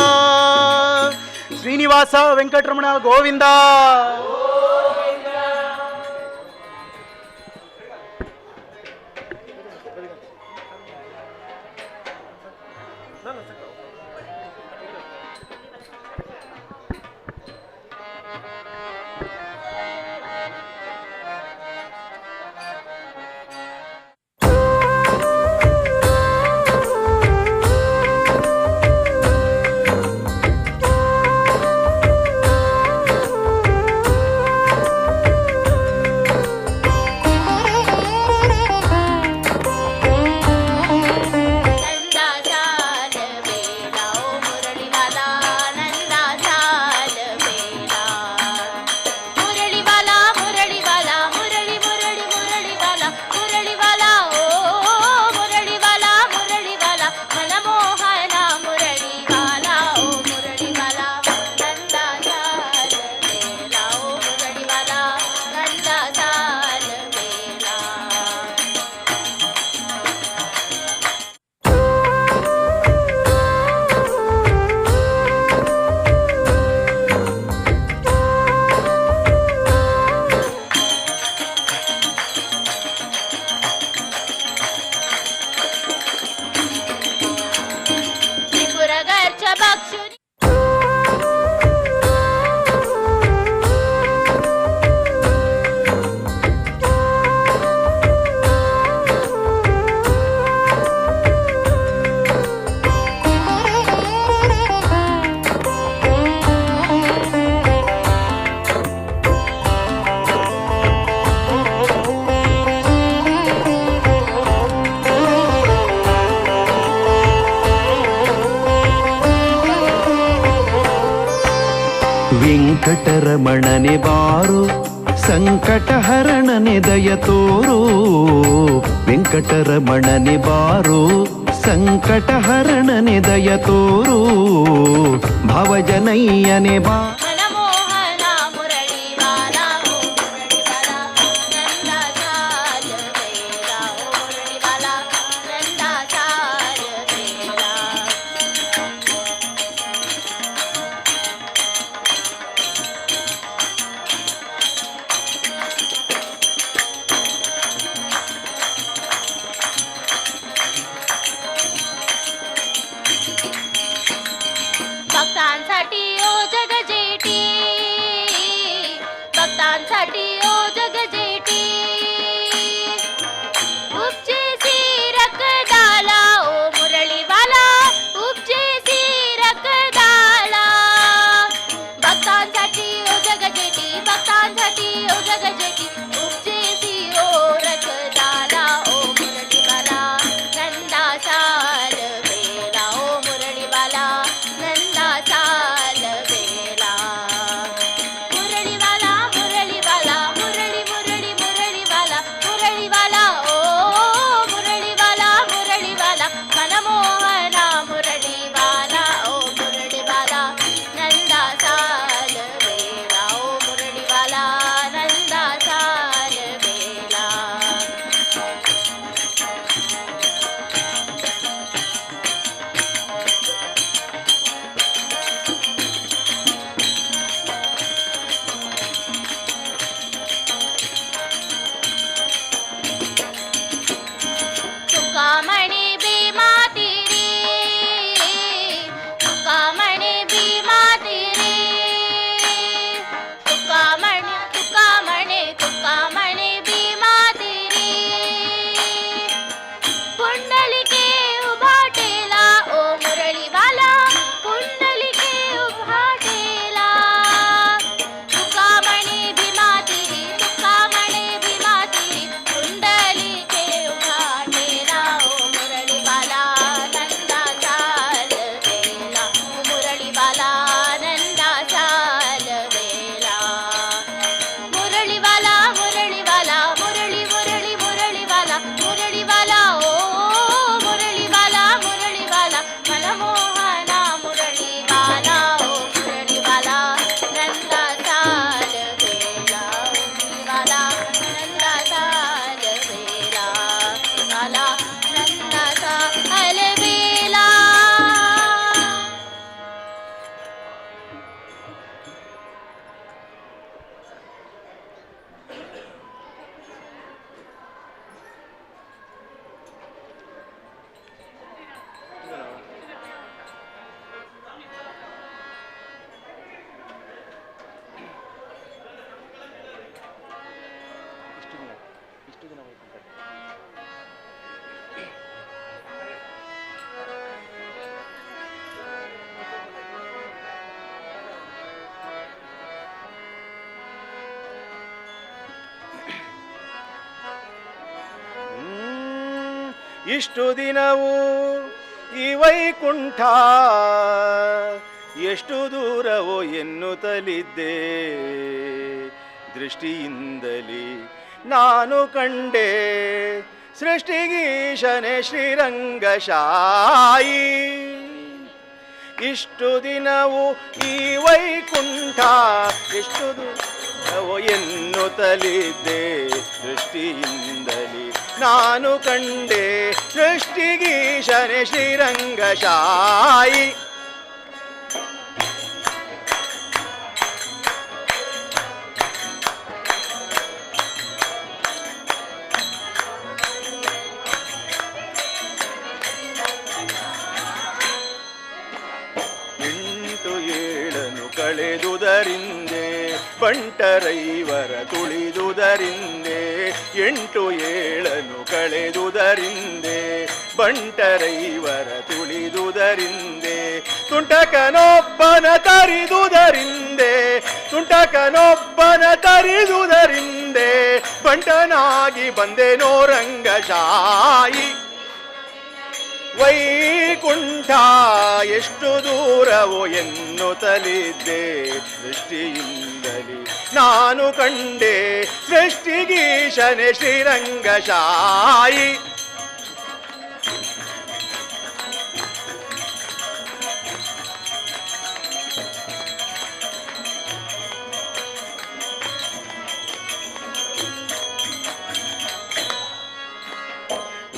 ಶ್ರೀನಿವಾಸ ವೆಂಕಟರಮಣ ಗೋವಿಂದ ವೆಂಕಟರಮಣನೆ ಬಾರೋ ಸಂಕಟಹರಣನೆ ದಯ ತೋರೋ ವೆಂಕಟರಮಣನೆ ಬಾರೋ ಸಂಕಟಹರಣನೆ ದಯ ತೋರೋ ಭವಜನಯ್ಯನೆ ಬಾ भक्तांसाठी ओ जगजेटी, भक्तांसाठी ओ जगजेटी, उपजेसी रखदाला ओ मुरळीवाला, उपजेसी रखदाला, भक्तांसाठी ओ जगजेटी, भक्तांसाठी ओ जगजेटी, उपजेसी ओ रखदाला ओ मुरळीवाला, नंदा साल वेला ओ मुरळीवाला, नंदा साल वेला, मुरळीवाला मुरळीवाला मुरळी मुरळी मुरळीवाला मुरळीवाला ओ मुरळीवाला मुरळीवाला मनमोहना मुरळीवाला ओ मुरळीवाला, नंदा साल वेला ओ मुरळीवाला, नंदा साल वेला. तुकामणी भीमाती रे, तुकामणी भीमाती रे, तुकामणी तुकामणी तुकामणी भीमाती रे, कुंडलिके उभाटेला ओ मुरळीवाला, कुंडलिके उभाटेला, तुकामणी भीमाती रे, तुकामणी भीमाती रे, कुंडलिके उभाटेला ओ मुरळीवाला, नंदा साल वेला ओ मुरळीवाला, नंदा साल वेला, मुरळीवाला मुरळीवाला मुरळी मुरळी मुरळीवाला मुरळीवाला ओ मुरळीवाला मुरळीवाला मनमोहना मुरळीवाला ओ मुरळीवाला, नंदा साल वेला ओ मुरळीवाला, नंदा साल वेला वाला, नंदा साल वेला. ಇಷ್ಟು ದಿನವೂ ಈ ವೈಕುಂಠ ಎಷ್ಟು ದೂರವೋ ಎನ್ನುತ್ತಲಿದ್ದೆ, ದೃಷ್ಟಿಯಿಂದಲೇ ನಾನು ಕಂಡೆ ಸೃಷ್ಟಿಗೀಶನೆ ಶ್ರೀರಂಗಶಾಯಿ. ಇಷ್ಟು ದಿನವೂ ಈ ವೈಕುಂಠ ಎಷ್ಟು ದೂರವೋ ಎನ್ನುತ್ತಲಿದ್ದೆ, ದೃಷ್ಟಿಯಿಂದಲೇ ನಾನು ಕಂಡೆ ಸೃಷ್ಟಿಗೀಶನೆ ಶ್ರೀರಂಗಶಾಯಿ. ಕಳೆದುದರಿಂದೆ ಬಂಟರೈವರ ತುಳಿದುದರಿಂದೆ, 8-7 ಕಳೆದುದರಿಂದೆ ಬಂಟರೈವರ ತುಳಿದುದರಿಂದೆ, ತುಂಟಕನೊಬ್ಬನ ತರಿದುದರಿಂದೆ, ತುಂಟಕನೊಬ್ಬನ ತರಿದುದರಿಂದೆ, ಬಂಟನಾಗಿ ಬಂದೆನೋ ರಂಗಶಾಯಿ. ವೈ ವೈಕುಂಠ ಎಷ್ಟು ದೂರವೋ ಎನ್ನುತ್ತಲಿದ್ದೆ ದೃಷ್ಟಿಯಿಂದಲಿ ನಾನು ಕಂಡೆ ಸೃಷ್ಟಿಗೀಶನೆ ಶ್ರೀರಂಗಶಾಯಿ.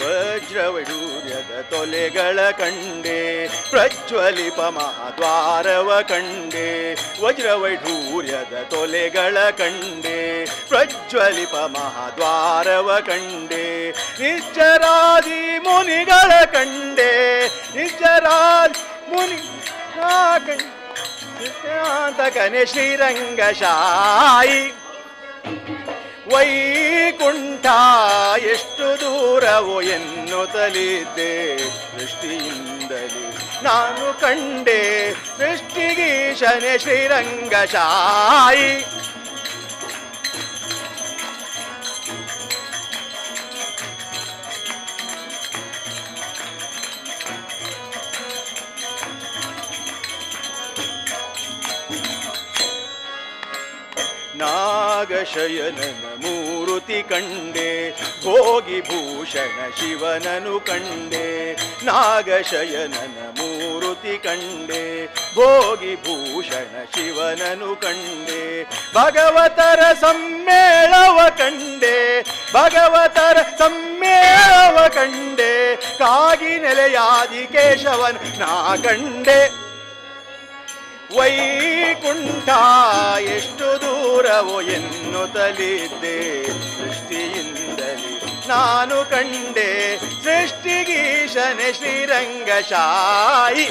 ವಜ್ರವೈಡೂರ್ಯದ ತೊಲೆಗಳ ಕಂಡೆ ಪ್ರಜ್ವಲಿಪ ಮಹಾದ್ವಾರವ ಕಂಡೆ. ವಜ್ರವೈಢೂರ್ಯದ ತೊಲೆಗಳ ಕಂಡೆ ಪ್ರಜ್ವಲಿಪ ಮಹಾದ್ವಾರವ ಕಂಡೆ. ನಿಶ್ಚರಾದಿ ಮುನಿಗಳ ಕಂಡೆ ನಿಶ್ಚರಾದಿ ಮುನಿ ಕನೆ ಶ್ರೀರಂಗಶಾಯಿ. ವೈಕುಂಠ ಎಷ್ಟು ದೂರವೋ ಎನ್ನುತ್ತಲಿದ್ದೆ ದೃಷ್ಟಿಯಿಂದಲೇ ನಾನು ಕಂಡೆ ಸೃಷ್ಟಿಗೀಶನೆ ಶ್ರೀರಂಗಶಾಯಿ. ನಾಗಶಯನನ ಮೂರುತಿ ಕಂಡೆ ಭೋಗಿ ಭೂಷಣ ಶಿವನನು ಕಂಡೆ. ನಾಗಶಯನನ ಮೂರುತಿ ಕಂಡೆ ಭೋಗಿ ಭೂಷಣ ಶಿವನನು ಕಂಡೆ. ಭಗವತರ ಸಮ್ಮೇಳವ ಕಂಡೆ ಭಗವತರ ಸಮ್ಮೇಳವ ಕಂಡೆ. ಕಾಗಿ ನೆಲೆಯಾದಿ ಕೇಶವನ್ ನಾ ಕಂಡೆ. ವೈಕುಂಠ ಎಷ್ಟು ದೂರವೋ ಎನ್ನುತ್ತಲಿದ್ದೆ ದೃಷ್ಟಿಯಿಂದಲೇ ನಾನು ಕಂಡೆ ಸೃಷ್ಟಿಗೀಶನೆ ಶ್ರೀರಂಗಶಾಯಿ.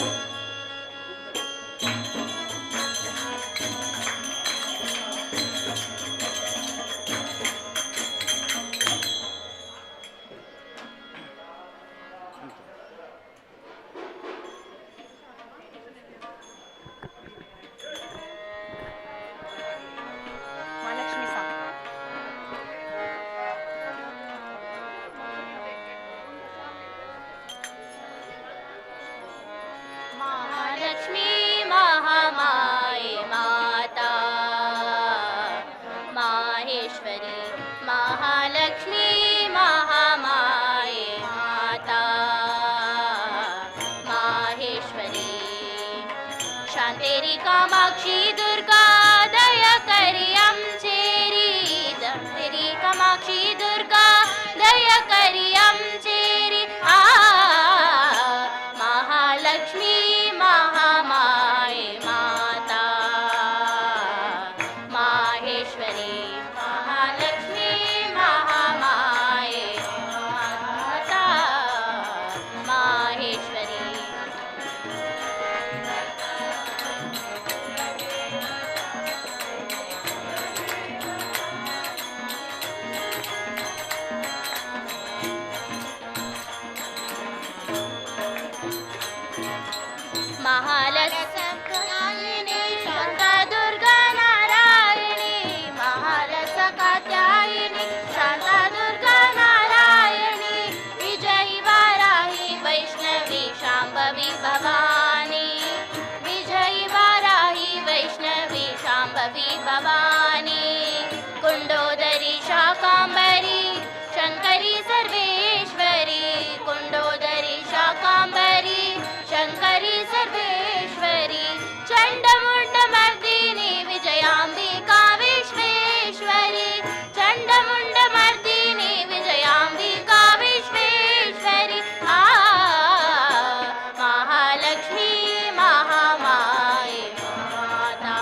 महालक्ष्मी महामाये माता माहेश्वरी. महालक्ष्मी महामाये माता माहेश्वरी. शांतेरी कामाक्षी दुर्गा दया करी आमचेरी. शांतेरी कामाक्षी दुर्गा दया करी आमचेरी. महालक्ष्मी महामाये माता माहेश्वरी. महालक्ष्मी महामाये माता माहेश्वरी. महालक्ष्मी शांता दुर्गा नारायणी. महालसकात्यायिनी शांता दुर्गा नारायणी. विजयी वाराही वैष्णवी शांभवी भवानी. विजयी वाराही वैष्णवी शांभवी भवानी. कुंडोदरी शाकांबरी शंकरी सर्वेश्वरी. कुंडोदरी शाकांबरी शंकरी सर्वेश्वरी. चंडमुंडमर्दिनी विजयांबिका विश्वेश्वरी. चंडमुंडमर्दिनी विजयांबिका विश्वेश्वरी. महालक्ष्मी महामाये माता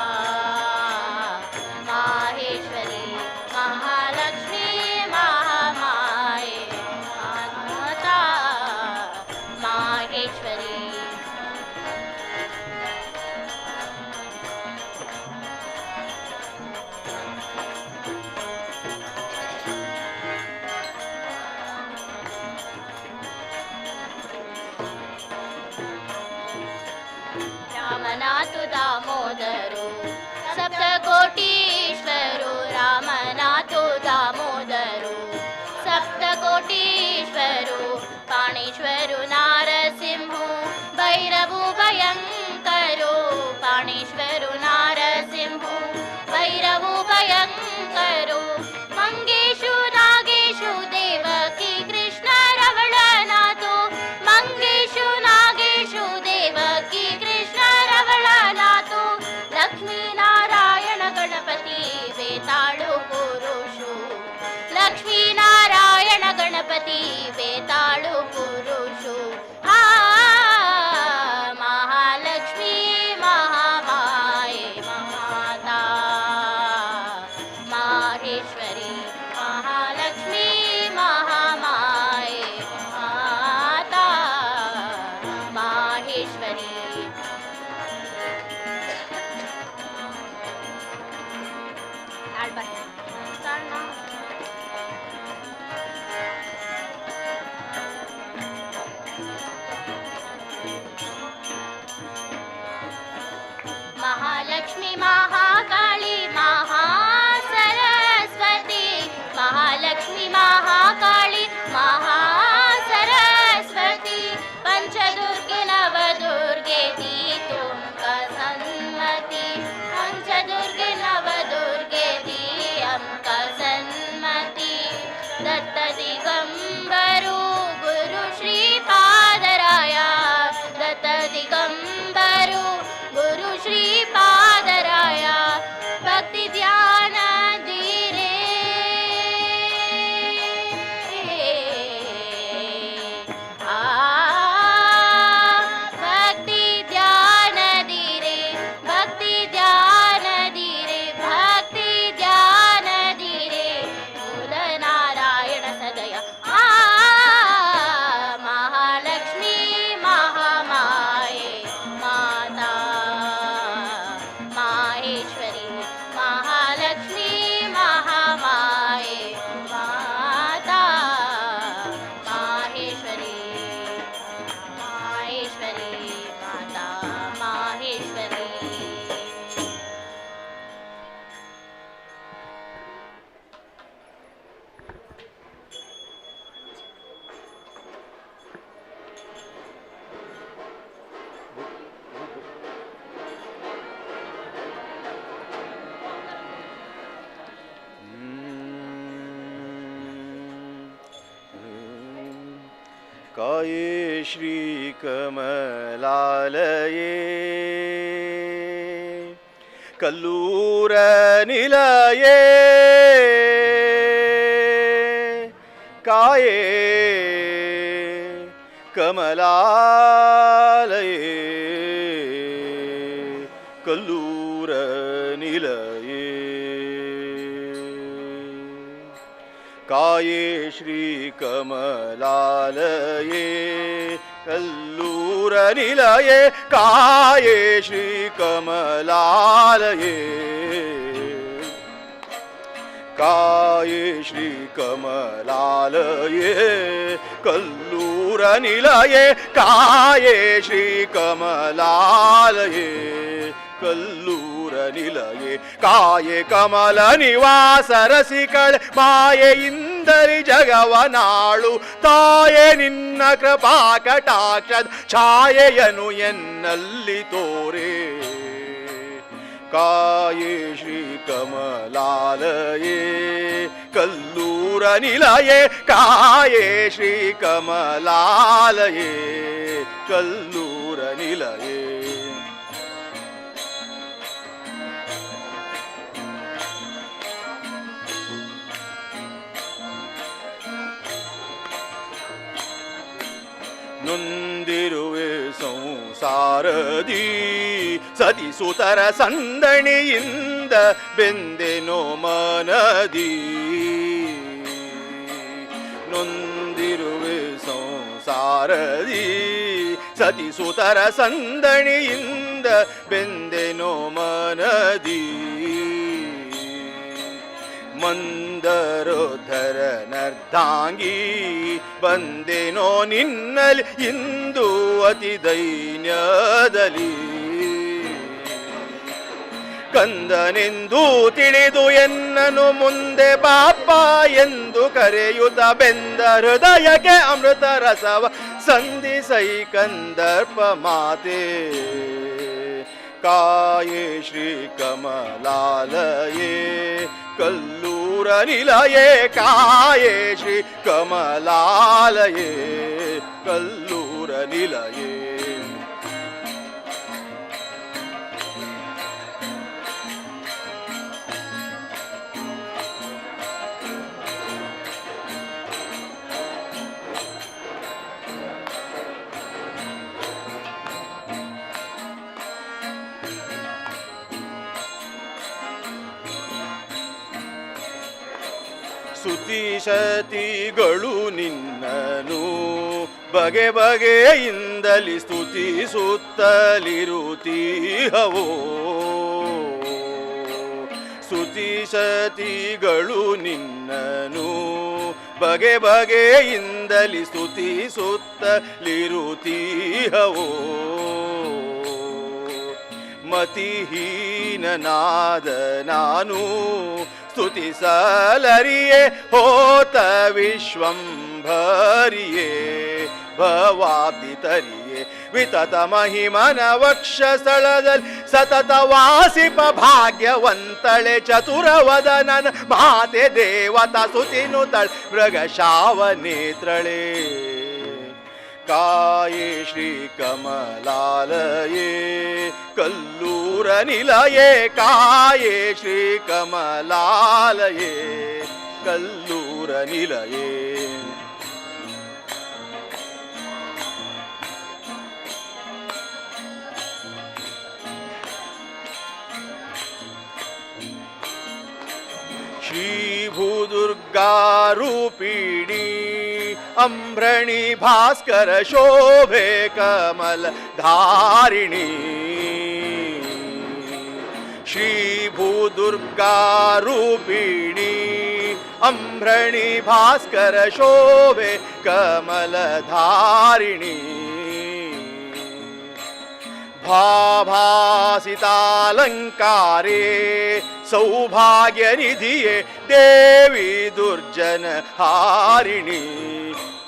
माहेश्वरी. महालक्ष्मी महामाये माता माहेश्वरी. रामनाथु दामोदरो सप्तकोटीश्वरो. रामनाथु दामोदरो सप्तकोटीश्वरो. पाणीश्वरो नारसिंहो भैरवो भयङ्करो मंगेशु नागेशु देवकी कृष्ण रवळनाथो मंगेशु नागेशु देवकी कृष्ण रवळनाथो लक्ष्मी नारायण गणपति वेताळु पुरुषु लक्ष्मी नारायण गणपति वेताळु पुरुषु महालक्ष्मी महामाये महाता माहेश्वरी महालक्ष्मी महामाये माता माहेश्वरी महालक्ष्मी महाकाली महासरस्वती महालक्ष्मी महाकाली महासरस्वती पंचदुर्गे नवदुर्गे दी तुमका सन्मति पंचदुर्गे नवदुर्गे दी अमका सन्मति दत्त दिगंबरु गुरु श्रीपादराया दत्त दिगंबरु गुरु श्रीपादराया भक्ति ध्यान धीरे भक्ति ध्यान धीरे भक्ति ध्यान धीरे भक्ति ध्यान धीरे मूल नारायण सदय महालक्ष्मी महामाये माता माहेश्वरी महालक्ष्मी महामाये माता माहेश्वरी माहेश्वरी माता माहेश्वरी काये श्रीकमलालये कल्लूरनिलये काये कमलालये कल्लूरनिलये काये श्रीकमलालये कल्लूरनिलये काये श्रीकमलालये काये श्रीकमलालये कल्लूरनिलये काये श्रीकमलालये कल्लूरनिलये काये कमल निवास रसिकळ मायೆಯಿಂದಲಿ ಜಗವನಾಳು ತಾಯೆ ನಿನ್ನ ಕೃಪಾ ಕಟಾಕ್ಷದ ಛಾಯೆಯನು ಎನ್ನಲ್ಲಿ ತೋರೆ ಕಾಯೆ ಶ್ರೀಕಮಲಾಲಯೇ ಕಲ್ಲೂರನಿಲಯೇ ಕಾಯೆ ಶ್ರೀಕಮಲಾಲಯೇ ಕಲ್ಲೂರನಿಲಯೇ ನೊಂದಿರುವೆ ಸಂಸಾರದಿ ಸತಿಸುತರ ಸಂದಣಿಯಿಂದ ಬೆಂದೆನೋ ಮನದಿ ನೊಂದಿರುವೆ ಸಂಸಾರದಿ ಸತಿಸುತರ ಸಂದಣಿಯಿಂದ ಬೆಂದೆನೋ ಮನದಿ ಮಂದರೋಧರ ನರ್ಧಾಂಗಿ ಬಂದೆನೋ ನಿನ್ನಲಿ ಇಂದು ಅತಿ ದೈನ್ಯದಲ್ಲಿ ಕಂದನೆಂದು ತಿಳಿದು ಎನ್ನನು ಮುಂದೆ ಬಾಪ ಎಂದು ಕರೆಯುತ್ತ ಬೆಂದ ಹೃದಯಕ್ಕೆ ಅಮೃತ ರಸವ ಸಂಧಿಸೈ ಕಂದರ್ಪ ಮಾತೆ ಕಾಯೇ ಶ್ರೀ ಕಮಲಾಲಯೇ ಕಲ್ಲೂರ ನಿಲಯೇ ಕಾಯೇ ಶ್ರೀ ಕಮಲಾಲಯೇ ಕಲ್ಲೂರ ನಿಲಯೇ. ಸ್ತುತಿಶತಿಗಳು ನಿನ್ನನು ಬಗೆ ಬಗೆಯಿಂದಲಿ ಸ್ತುತಿಸುತ್ತಲಿರುತ್ತೀಹವೋ. ಸ್ತುತಿಶತಿಗಳು ನಿನ್ನನು ಬಗೆ ಬಗೆಯಿಂದಲಿ ಸ್ತುತಿಸುತ್ತಲಿರುತ್ತೀಹವೋ. ಮತಿಹೀನನಾದ ನಾನು ಸ್ತುತಿಸಲರಿಯೇ ಹೋತ ವಿಶ್ವಂಭರಿಯೇ ಭವಾಬ್ದಿತರಿಯೇ ವಿತತ ಮಹಿಮನ ವಕ್ಷ ಸ್ಥಳದಲ್ಲಿ ಸತತ ವಾಸಿಪ ಭಾಗ್ಯವಂತಳೆ ಚತುರವದನನ ಮಾತೆ ದೇವತಾ ಸ್ತುತಿನುತಳ್ ಮೃಗಶಾವ ನೇತ್ರಳೆ. ಕಾಯೇ ಶ್ರೀ ಕಮಲಾಲಯೇ ಕಲ್ಲೂರ ನಿಲಯೇ ಕಾಯೇ ಶ್ರೀ ಕಮಲಾಲಯೇ ಕಲ್ಲೂರ ನಿಲಯೇ. ಶ್ರೀ ಭೂದುರ್ಗಾರೂಪಿಣಿ ಅಂಬ್ರಣಿ ಭಾಸ್ಕರ ಶೋಭೆ ಕಮಲ ಧಾರಿಣಿ. ಶ್ರೀ ಭೂದುರ್ಗಾರೂಪಿಣಿ ಅಂಬ್ರಣಿ ಭಾಸ್ಕರ ಶೋಭೆ ಕಮಲ ಧಾರಿಣಿ. ಭಾಭಾಸಿತಾಲಂಕಾರೇ ಸೌಭಾಗ್ಯ ನಿಧಿಯೇ ದೇವಿ ದುರ್ಜನ ಹಾರಿಣಿ.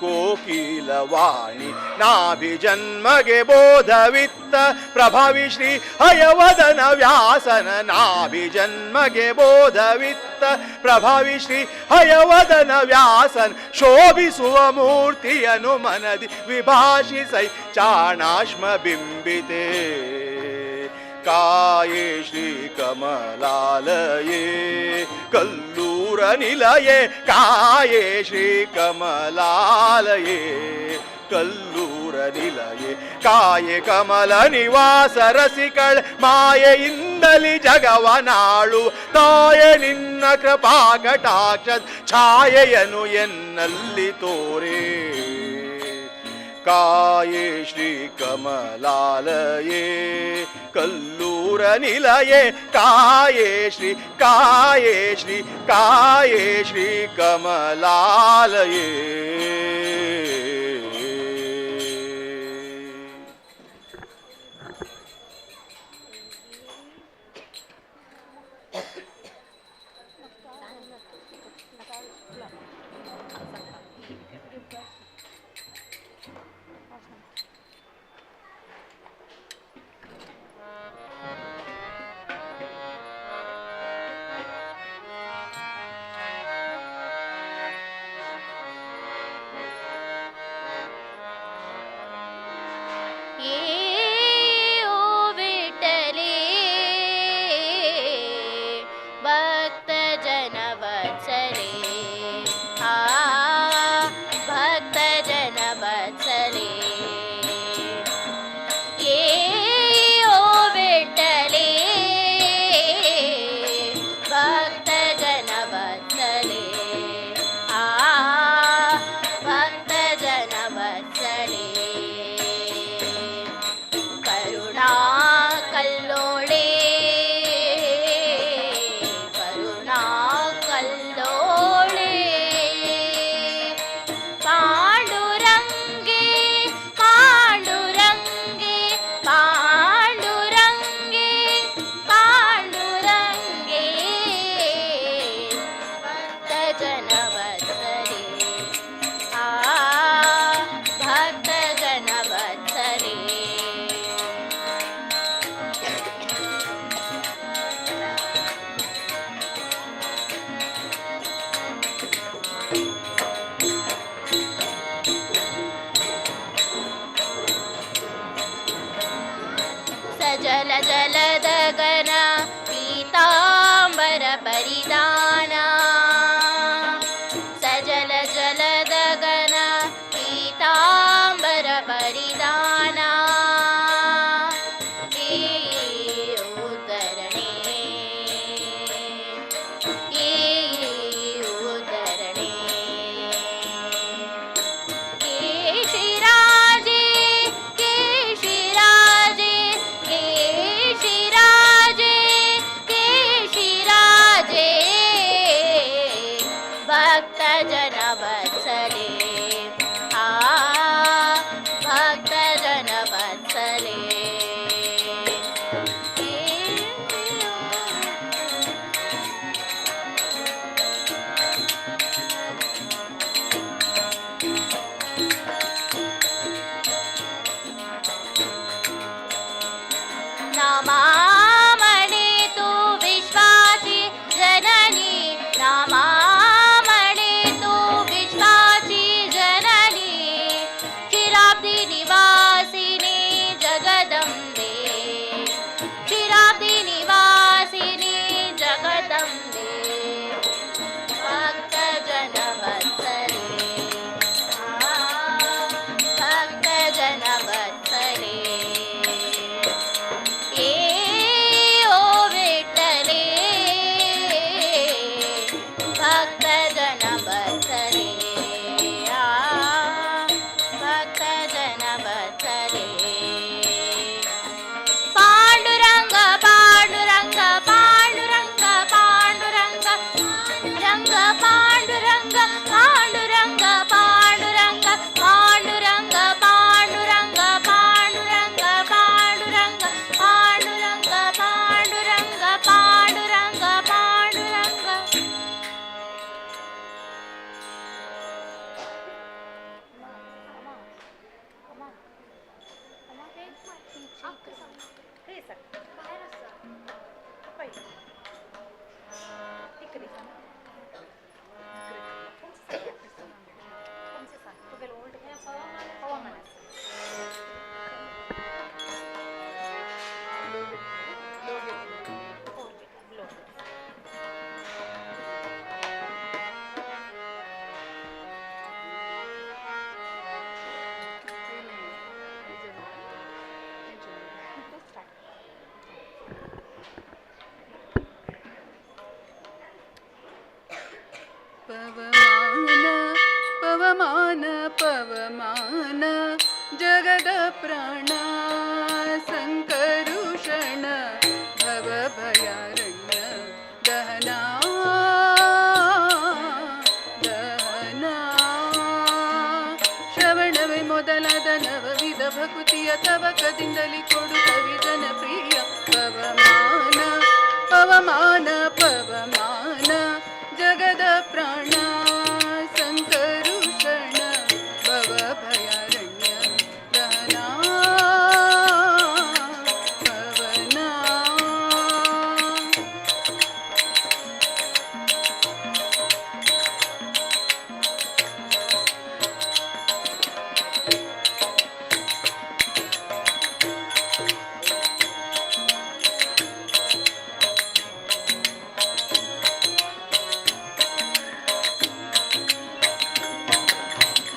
ಕೋಕಿಲವಾಣಿ ನಾಭಿಜನ್ಮಗೆ ಬೋಧವಿತ್ತ ಪ್ರಭಾವಿ ಶ್ರೀ ಹಯವದನ ವ್ಯಾಸನ ನಾಭಿಜನ್ಮಗೆ ಬೋಧವಿತ್ತ ಪ್ರಭಾವಿ ಶ್ರೀ ಹಯವದನ ವ್ಯಾಸನ್ ಶೋಭಿಸುವ ಮೂರ್ತಿಯನು ಮನದಿ ವಿಭಾಷಿಸೈ ಚಾಣಾಶ್ಮ ಬಿಂಬಿತೆ. ಕಾಯೇ ಶ್ರೀ ಕಮಲಾಲಯೇ ಕಲ್ಲೂರ ನಿಲಯೇ ಕಾಯೇ ಶ್ರೀ ಕಮಲಾಲಯೇ ಕಲ್ಲೂರ ನಿಲಯೇ. ಕಾಯೆ ಕಮಲ ನಿವಾಸ ರಸಿಕಳ್ ಮಾಯೆಯಿಂದಲಿ ಜಗವನಾಳು ತಾಯೆ ನಿನ್ನ ಕೃಪಾ ಕಟಾಕ್ಷ ಛಾಯೆಯನು ಎನ್ನಲ್ಲಿ ತೋರೇ. ಕಾಯೇ ಶ್ರೀ ಕಮಲಾಲಯೇ ಕಲ್ಲೂರ ನಿಲಯೇ ಕಾಯೇ ಶ್ರೀ ಕಾಯೇ ಶ್ರೀ ಕಾಯೇ ಶ್ರೀ ಕಮಲಾಲಯೇ. ಸಜಲ ಜಲದ ಗನ ಪೀತಾಂಬರ ಪರಿಧಾನ ಸಜಲ ಜಲದ ಗನ ಪೀತಾಂಬರ ಪರಿಧಾನ ಈ ಉದ್ಧರಣೆ ಈ ಉದ್ಧರಣೆ ಕೇಶಿರಾಜೆ ಕೇಶಿರಾಜೆ ಕೇಶಿರಾಜೆ ಕೇಶಿರಾಜೆ ಭಕ್ತ ಜನ ವತ್ಸಲೆ ಆ ಭಕ್ತ ಜನ ವತ್ಸಲೆ नामामणे तु विश्वाची जननी नामामणे तु विश्वाची जननी क्षीराब्धि निवासिनी जगदम्बे क्षीराब्धि निवासिनी जगदम्बे भक्त जन वत्सले भक्त जन वत्सले ओ विठ्ठले भक्त जन वत्सले भक्त जन वत्सले पांडुरंग पांडुरंग पांडुरंग पांडुरंग रंग पांडुरंग पांडुरंग पांडुरंग पांडुरंग पांडुरंग पांडुरंग पांडुरंग पांडुरंग पांडुरंग पांडुरंग पांडुरंग ಪವಮಾನ ಪವಮಾನ ಪವಮಾನ ಜಗದ ಪ್ರಾಣ ಸಂಕರುಷಣ ಭವ ಭಯಾರಣ್ಯ ದಹನ ದಹನ ಶ್ರವಣವೇ ಮೊದಲಾದ ನವವಿಧ ಭಕುತಿಯ ತವಕದಿಂದಲಿ ಕೊಡು ಕವಿ ಜನಪ್ರಿಯ ಪವಮಾನ ಪವಮಾನ ಪವಮಾನ ಜಗದ ಪ್ರಾಣ ಸಂಕರುಷಣ ಭವ ಭಯಾರಣ್ಯ ದಹನ ಪವನ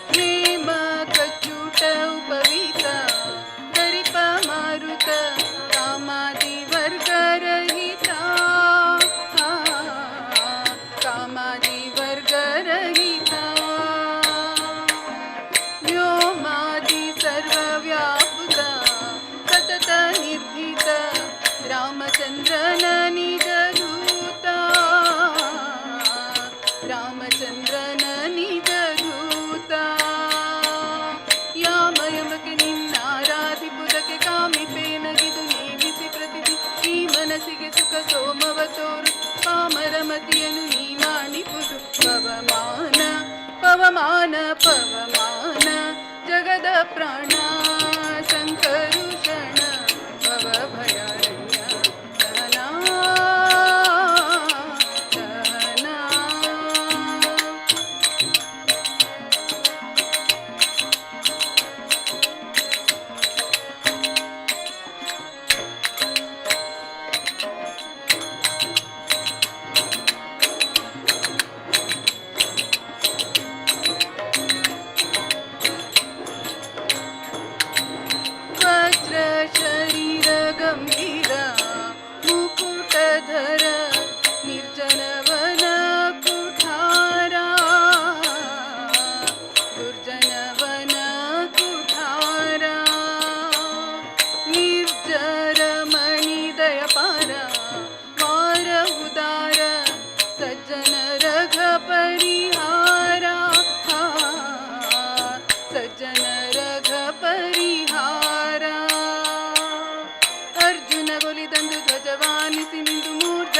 ಪ್ರೇಮ ಕಚ್ಚುಟ ಉಪವೀತ ದರಿಪ ಮಾರುತ ಕಾಮಾದಿ ವರ್ಗರಹಿತ ಕಾಮಾದಿ ವರ್ಗರಹಿತ ವ್ಯೋಮಾದಿ ಸರ್ವವ್ಯಾಪುತ ಸತತ ನಿರ್ಭೀತ ರಾಮಚಂದ್ರನ ನಿಜ ದೂತ ರಾಮಚಂದ್ರನ ನಿಜ ದೂತ ಯಾಮಯಮಕ್ಕೆ ನಿನ್ನಾರಾಧಿಪುದಕ್ಕೆ ಕಾಮಿಪೇನಗಿದು ನೇಮಿಸಿ ಪ್ರತಿದಿ ಈ ಮನಸ್ಸಿಗೆ ಸುಖ ಸೋಮವ ತೋರು ಪಾಮರ ಮತಿಯನ್ನು ನೀ ಮಾಡಿಪುದು ಪವಮಾನ ಪವಮಾನ ಪವಮಾನ ಜಗದ ಪ್ರಾಣ ಸಂಕರುಷಣ ಭವ ಭಯಾರಣ್ಯ ದಹನ ದಹನ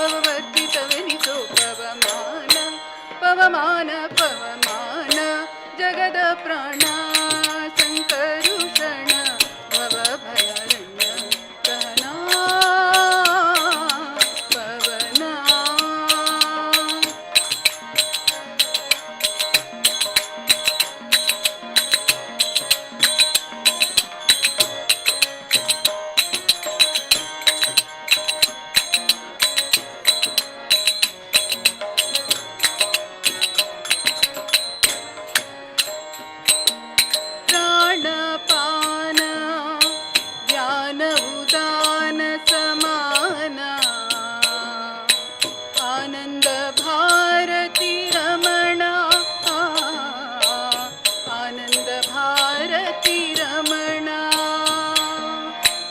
ಭವವರ್ಜಿತವೆನಿಸೋ ಪವಮಾನ ಪವಮಾನ ಪವಮಾನ ಜಗದ ಪ್ರಾಣ ಸಂಕರುಷಣ ಭವ ಭಯಾರಣ್ಯ ಗಹನಾ ಪವನ. ಪ್ರಾಣಪಾನ ಜ್ಞಾನ ಉದಾನ ಸಮಾನ ಆನಂದ ಭಾರತಿ ರಮಣ ಆನಂದ ಭಾರತಿ ರಮಣ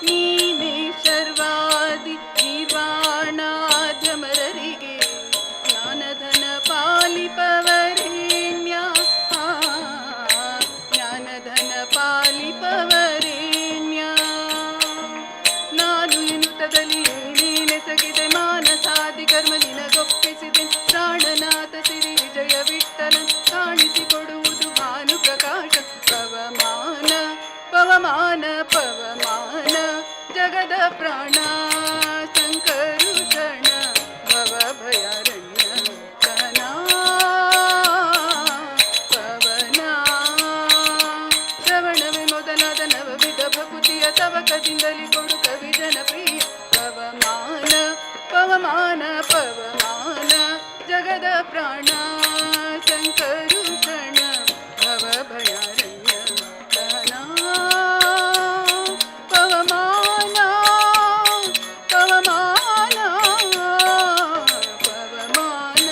ನೀನೇ ಶರ್ವಾದಿ ನಿರ್ವಾಣಾದ್ಯಮರರಿಗೆ ಜ್ಞಾನಧನ ಪಾಲಿಪವರೇಣ್ಯ ಜ್ಞಾನಧನ ಪಾಲಿಪವರೇಣ್ಯ. ನಾನು ಎನ್ನುತ್ತದಲ್ಲಿ ನೀನೆಸಗಿದೆ ಮಾನಸಾದಿ ಕರ್ಮ ನಿನಗೊಪ್ಪಿಸಿದೆ ಪ್ರಾಣನಾಥ ಸಿರಿ ವಿಜಯ ವಿಠಲನ್ ಕಾಣಿಸಿಕೊಡುವುದು ಭಾನು ಪ್ರಕಾಶ ಪವಮಾನ ಪವಮಾನ ಪವಮಾನ ಜಗದ ಪ್ರಾಣ ಸಂಕರುಷಣ ಭವ ಭಯಾರಣ್ಯ ಗಹನಾ ಪವನ. ಶ್ರವಣವೇ ಮೊದಲಾದ ನವವಿಧ ಭಕುತಿಯ ತವಕದಿಂದಲಿ ಕೊಡು ಕವಿ ಜನಪ್ರಿಯ ಪವಮಾನ ಪವಮಾನ ಪವಮಾನ ಜಗದ ಪ್ರಾಣ ಸಂಕರುಷಣ ಭವ ಭಯಾರಣ್ಯ ಗಹನಾ ಪವಮಾನ ಪವಮಾನ ಪವಮಾನ.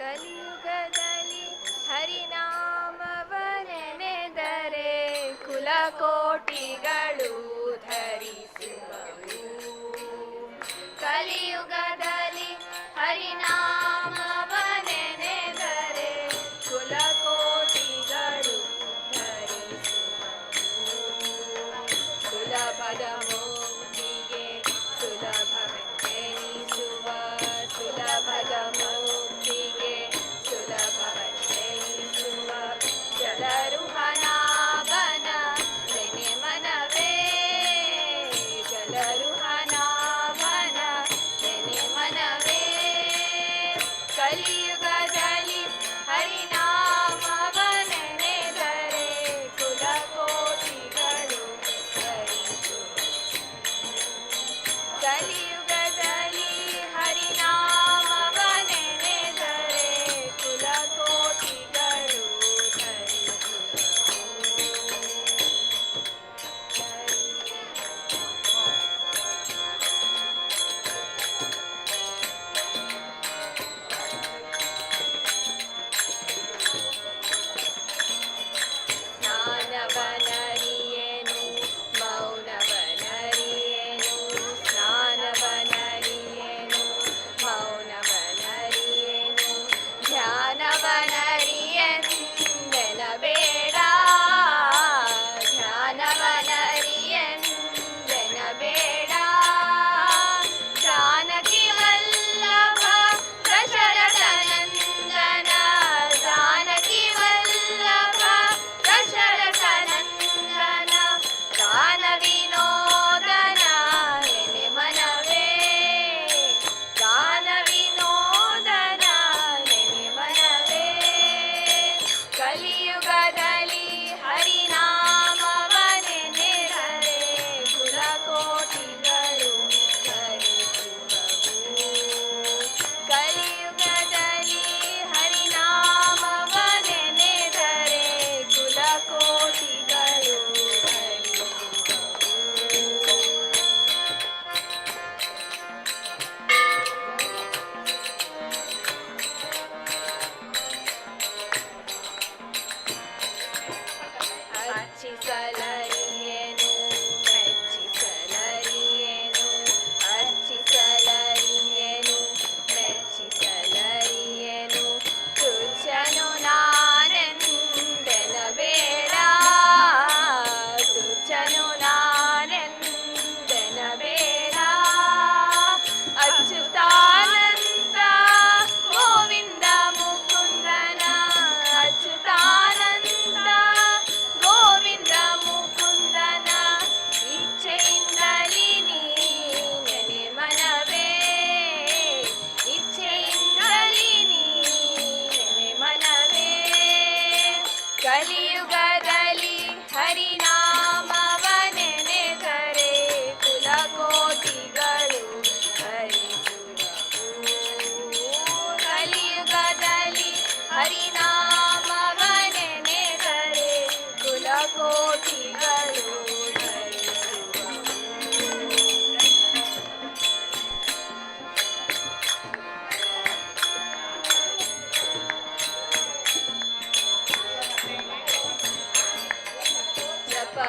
ಕಲಿಯುಗದಲ್ಲಿ ಹರಿನಾಮವನೆನೆದರೆ ಕುಲಕೋಟಿಗಳು ಧರಿಸುವರು. ಕಲಿಯುಗದಲ್ಲಿ ಹರಿನಾಮವನೆನೆದರೆ ಕುಲಕೋಟಿಗಳು ಧರಿಸುವರು. ಸುಲಭದ ಮುಕ್ತಿಗೆ ಸುಲಭವೆನಿಸುವ ಸುಲಭದ ಮುಕ್ತಿಗೆ ಸುಲಭವೆನಿಸುವ ಜಲರುಹನಾಭನ ಮನವೇ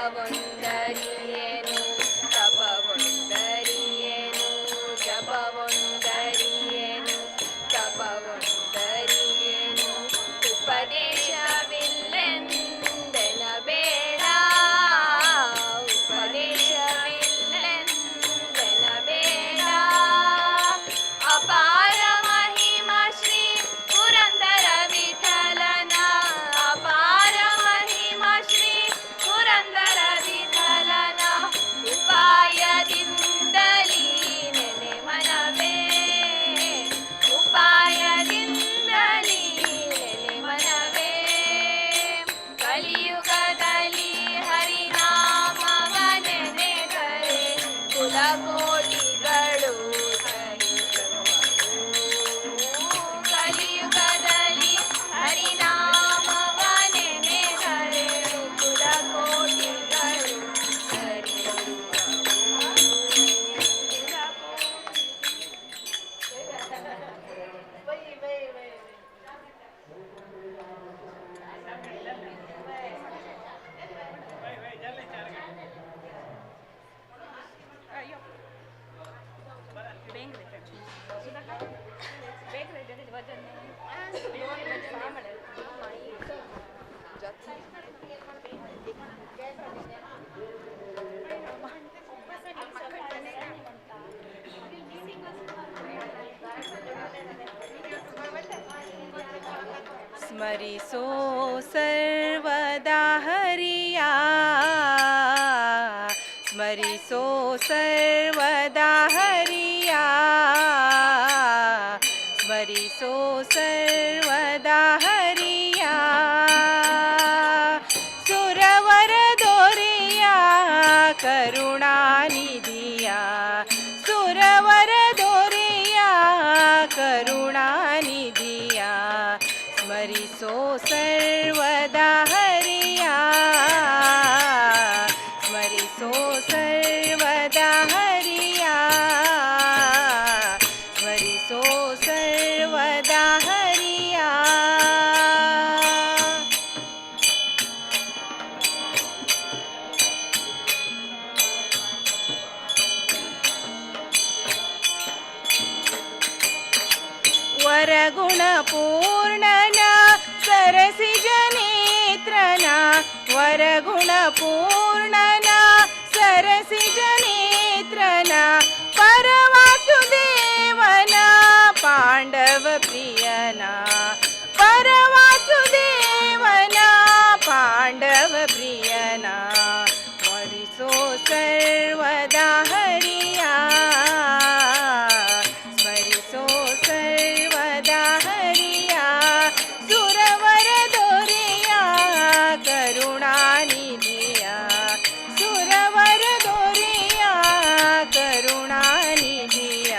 ಜಪವೊಂದರಿಯೇನು ತಪವೊಂದರಿಯೇನು ಜಪವೊಂದರಿಯೇನು ತಪವೊಂದರಿಯೇನು ಉಪದೇಶವಿಲ್ಲೆಂದೆನಬೇಡ ಉಪದೇಶವಿಲ್ಲೆಂದೆನಬೇಡ ಅಪಾರ ಮಹಿಮಾ ಶ್ರೀ ಪುರಂದರ ವಿಠಲನ ಅಪಾರ ಮಹಿಮಾ ಶ್ರೀ ಪುರಂದರ ವಿಠಲನ ಉಪಾಯದಿಂದಲೀ ನೆನೆ ಮನವೇ ಉಪಾಯದಿಂದಲೀ ನೆನೆ ಮನವೇ ಕಲಿಯುಗದಲ್ಲಿ ಹರಿನಾಮವ ನೆನೆದರೆ ಕುಲಕೋಟಿಗಳು ಕಲಿಯುಗದಲ್ಲಿ ಹರಿನಾಮವ ನೆನೆದರೆ ಕುಲಕೋಟಿಗಳು ಸ್ಮರಿಸೋ ಸರ್ವದಾ ಹರಿಯ ಸ್ಮರಿಸೋ ಸರ್ವದಾ ಹರಿಯ ಸ್ಮರಿಸೋ ಸರ್ವದಾ ಹರಿಯ ಸುರವರ ದೊರೆಯ ಕರುಣಾನಿಧಿಯ ಸುರವರ ದೊರೆಯ ಕರುಣಾನಿಧಿಯ ಸ್ಮರಿಸೋ ಸರ್ವದಾ ಹರಿಯ ಸ್ಮರಿಸೋ ಸರ್ವದಾ ಹರಿಯ ಸ್ಮರಿಸೋ ಸರ್ವದಾ ಹರಿಯ ವರಗುಣ ಪೂರ್ಣನ ಸರಸಿಜ ನೇತ್ರನ ವರಗುಣ ಪೂರ್ಣನ ಸರಸಿಜ ನೇತ್ರನ ಪರವಾಸುದೇವನ ಪಾಂಡವ ಪ್ರಿಯನ ಪರವಾಸುದೇವನ ಪಾಂಡವ ಪ್ರಿಯನ ಸ್ಮರಿಸೋ ಸರ್ವದಾ ಹರಿಯ ಸ್ಮರಿಸೋ ಸರ್ವದಾ ಹರಿಯ ಸುರವರ ದೊರೆಯ ಕರುಣಾನಿಧಿಯ ಸುರವರ ದೊರೆಯ ಕರುಣಾನಿಧಿಯ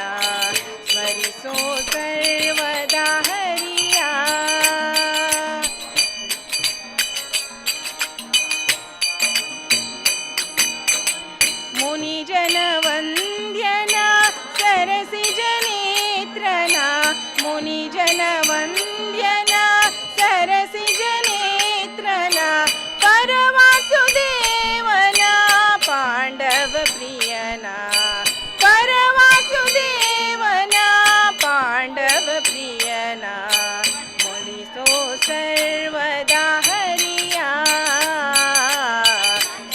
ಸ್ಮರಿಸೋ ಸರ್ವದಾ ಹರಿಯ ಮುನಿಜನ ವಂದ್ಯನ ಸರಸಿಜ ನೇತ್ರನ ಮುನಿಜನ ವಂದ್ಯನ ಸರಸಿಜ ನೇತ್ರನ ಪರವಾಸುದೇವನ ಪಾಂಡವ ಪ್ರಿಯನ ಪರವಾಸುದೇವನ ಪಾಂಡವ ಪ್ರಿಯನ ಮುನಿಸೋ ಸರ್ವದಾ ಹರಿಯ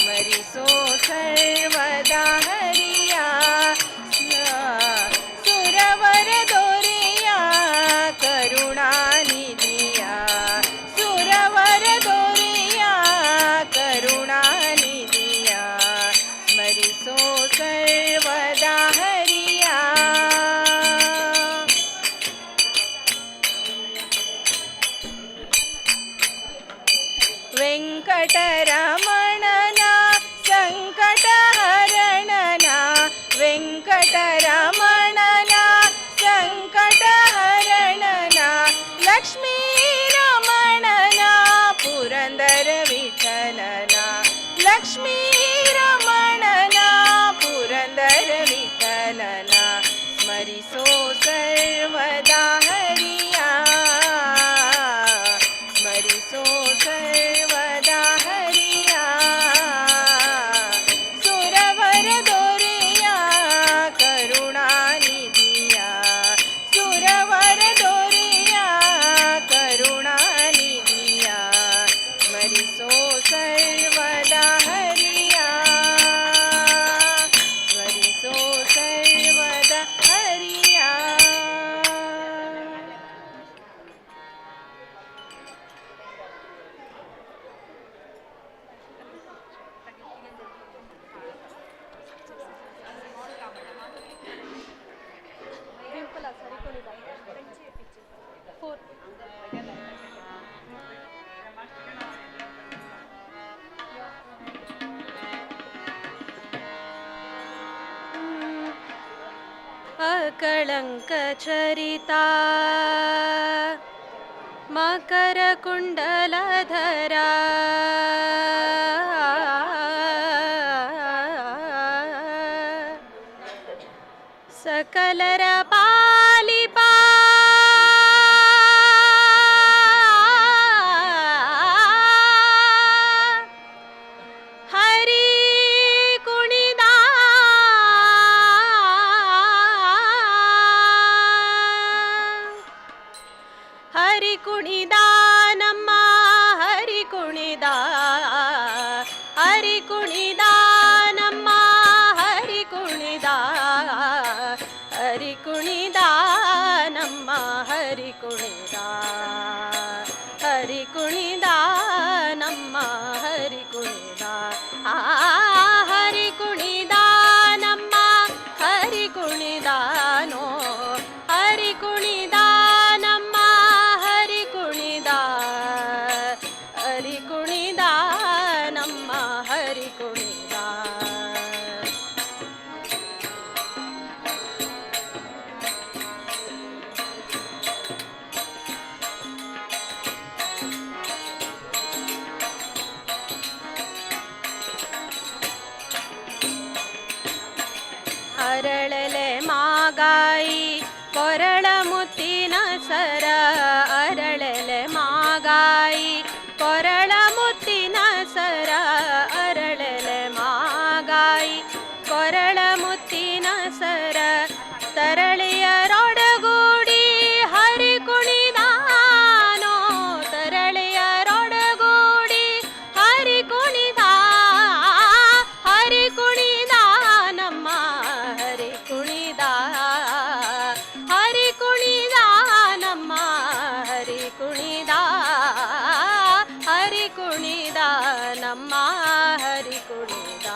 ಸ್ಮರಿಸೋ ಸರ್ವದಾ ಹರಿಯ ಸುರವರ ದೊರೆಯ ಕರುಣಾನಿಧಿಯ ಸುರವರ ದೊರೆಯ ಕರುಣಾನಿಧಿಯ ಸ್ಮರಿಸೋ ಸರ್ವದಾ ಹರಿಯ ವೆಂಕಟರಮಣನ ಸಂಕಟಹರಣನ ವೆಂಕಟರಮಣನ ಸಂಕಟಹರಣನ ಲಕ್ಷ್ಮೀರಮಣನ ಪುರಂದರ ವಿಠಲನ ಲಕ್ಷ್ಮೀರಮಣನ ಪುರಂದರ ವಿಠಲನ ಸ್ಮರಿಸೋ ಸರ್ವದಾ ಹರಿಯ ಸ್ಮರಿಸೋ ಸರ್ವದಾ ಹರಿಯ ಶಂಖಚರಿತಾ ಮಕರಕುಂಡಲಧರಾ ಸಕಲರ ಪಾಲಿಪಾ ಹರಿ ಕುಣಿದ ಹರಿ ಕುಣಿದ ನಮ್ಮ ಹರಿ ಕುಣಿದ ಹರಿ ಕುಣಿದ ನಮ್ಮ ಹರಿ ಕುಣಿದ ಹರಿ ಕುಣಿದ ನಮ್ಮ ಹರಿ ಕುಣಿದ ಹರಿ ಕುಣಿದ ನಮ್ಮ ಹರಿ ಕುಣಿದ ಹರಿ ಕುಣಿದ ನಮ್ಮ ಹರಿ ಕುಣಿದಾನೋ ಹರಿ ಕುಣಿದ ನಮ್ಮ ಹರಿ ಕುಣಿದ ಹರಿ ಕುಣಿದ ನಮ್ಮ ಹರಿ ಕುಣಿದ ಅರಳಲೆ ಮಾಗಾಯಿ ಕೊರಳ ಮುತ್ತಿನ ಸರ ಅರಳಲೆ ಮಾಗಾಯಿ ಕೊರಳ ಮುತ್ತಿನ ಸರ ಅರಳಲೆ ಮಾಗಾಯಿ ಕೊರಳ ಮುತ್ತಿನ ಸರ ತರಳಿಯರೊಡಗೂಡಿ ಹರಿ ಕುಣಿದಾನೋ ತರಳಿಯರೊಡಗೂಡಿ ಹರಿ ಕುಣಿದ ಹರಿ ಕುಣಿದ ನಮ್ಮ ಹರಿ ಕುಣಿದ ಹರಿ ಕುಣಿದ ನಮ್ಮ ಹರಿ ಕುಣಿದ ಹರಿ ಕುಣಿದ ನಮ್ಮ ಹರಿ ಕುಣಿದ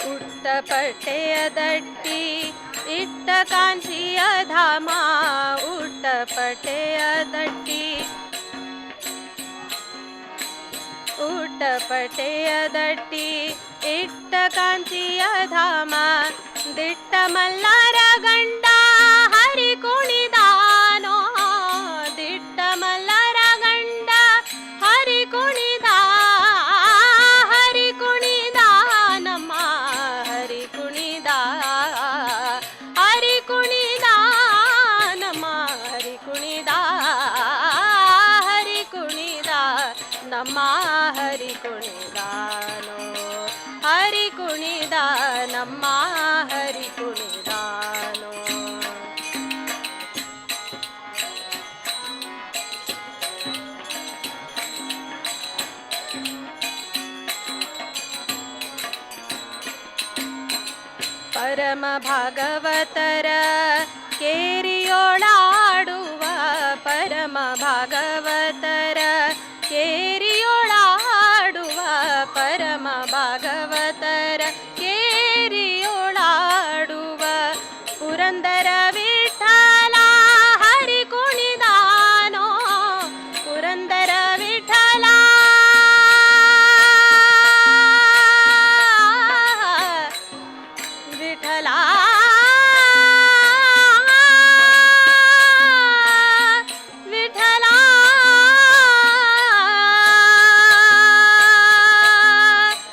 ಉಟ್ಟ ಪಟ್ಟೆಯ ದಟ್ಟಿ ಇಟ್ಟ ಕಾಂಚಿಯ ಧಾಮ ಉಟ್ಟ ಪಟ್ಟೆಯ ದಟ್ಟಿ ಉಟ್ಟ ಪಟ್ಟೆಯ ದಟ್ಟಿ ಇಟ್ಟ ಕಾಂಚಿಯ ಧಾಮ ದಿಟ್ಟ ಮಲ್ಲರ ಗಂಡ ಹರಿ ಕುಣಿದಾನೋ ದಿಟ್ಟ ಮಲ್ಲರ ಗಂಡ ಹರಿ ಕುಣಿದ ಹರಿ ಕುಣಿದ ನಮ್ಮ ಹರಿ ಕುಣಿದ ಹರಿ ಕುಣಿದ ನಮ್ಮ ಹರಿ ಕುಣಿದ ಹರಿ ಕುಣಿದ ನಮ್ಮ ಹರಿ ಕುಣಿದಾನೋ ಹರಿ ಕುಣಿದ ನಮ್ಮ ಹರಿ ಕುಣಿದಾನೋ ಪರಮ ಭಾಗವತರ ಕೇರಿಯೋಳಾಡುವ ಪರಮ ಭಾಗವತರ ಕೇರಿಯೋಳಾಡುವ ಪರಮ ಭಾಗವತರ ಕೇರಿಯೋಳಾಡುವ ಪುರಂದರ ವಿಠಲ ಹರಿ ಕುಣಿದಾನೋ ಪುರಂದರ ವಿಠಲ ವಿಠಲ ವಿಠಲ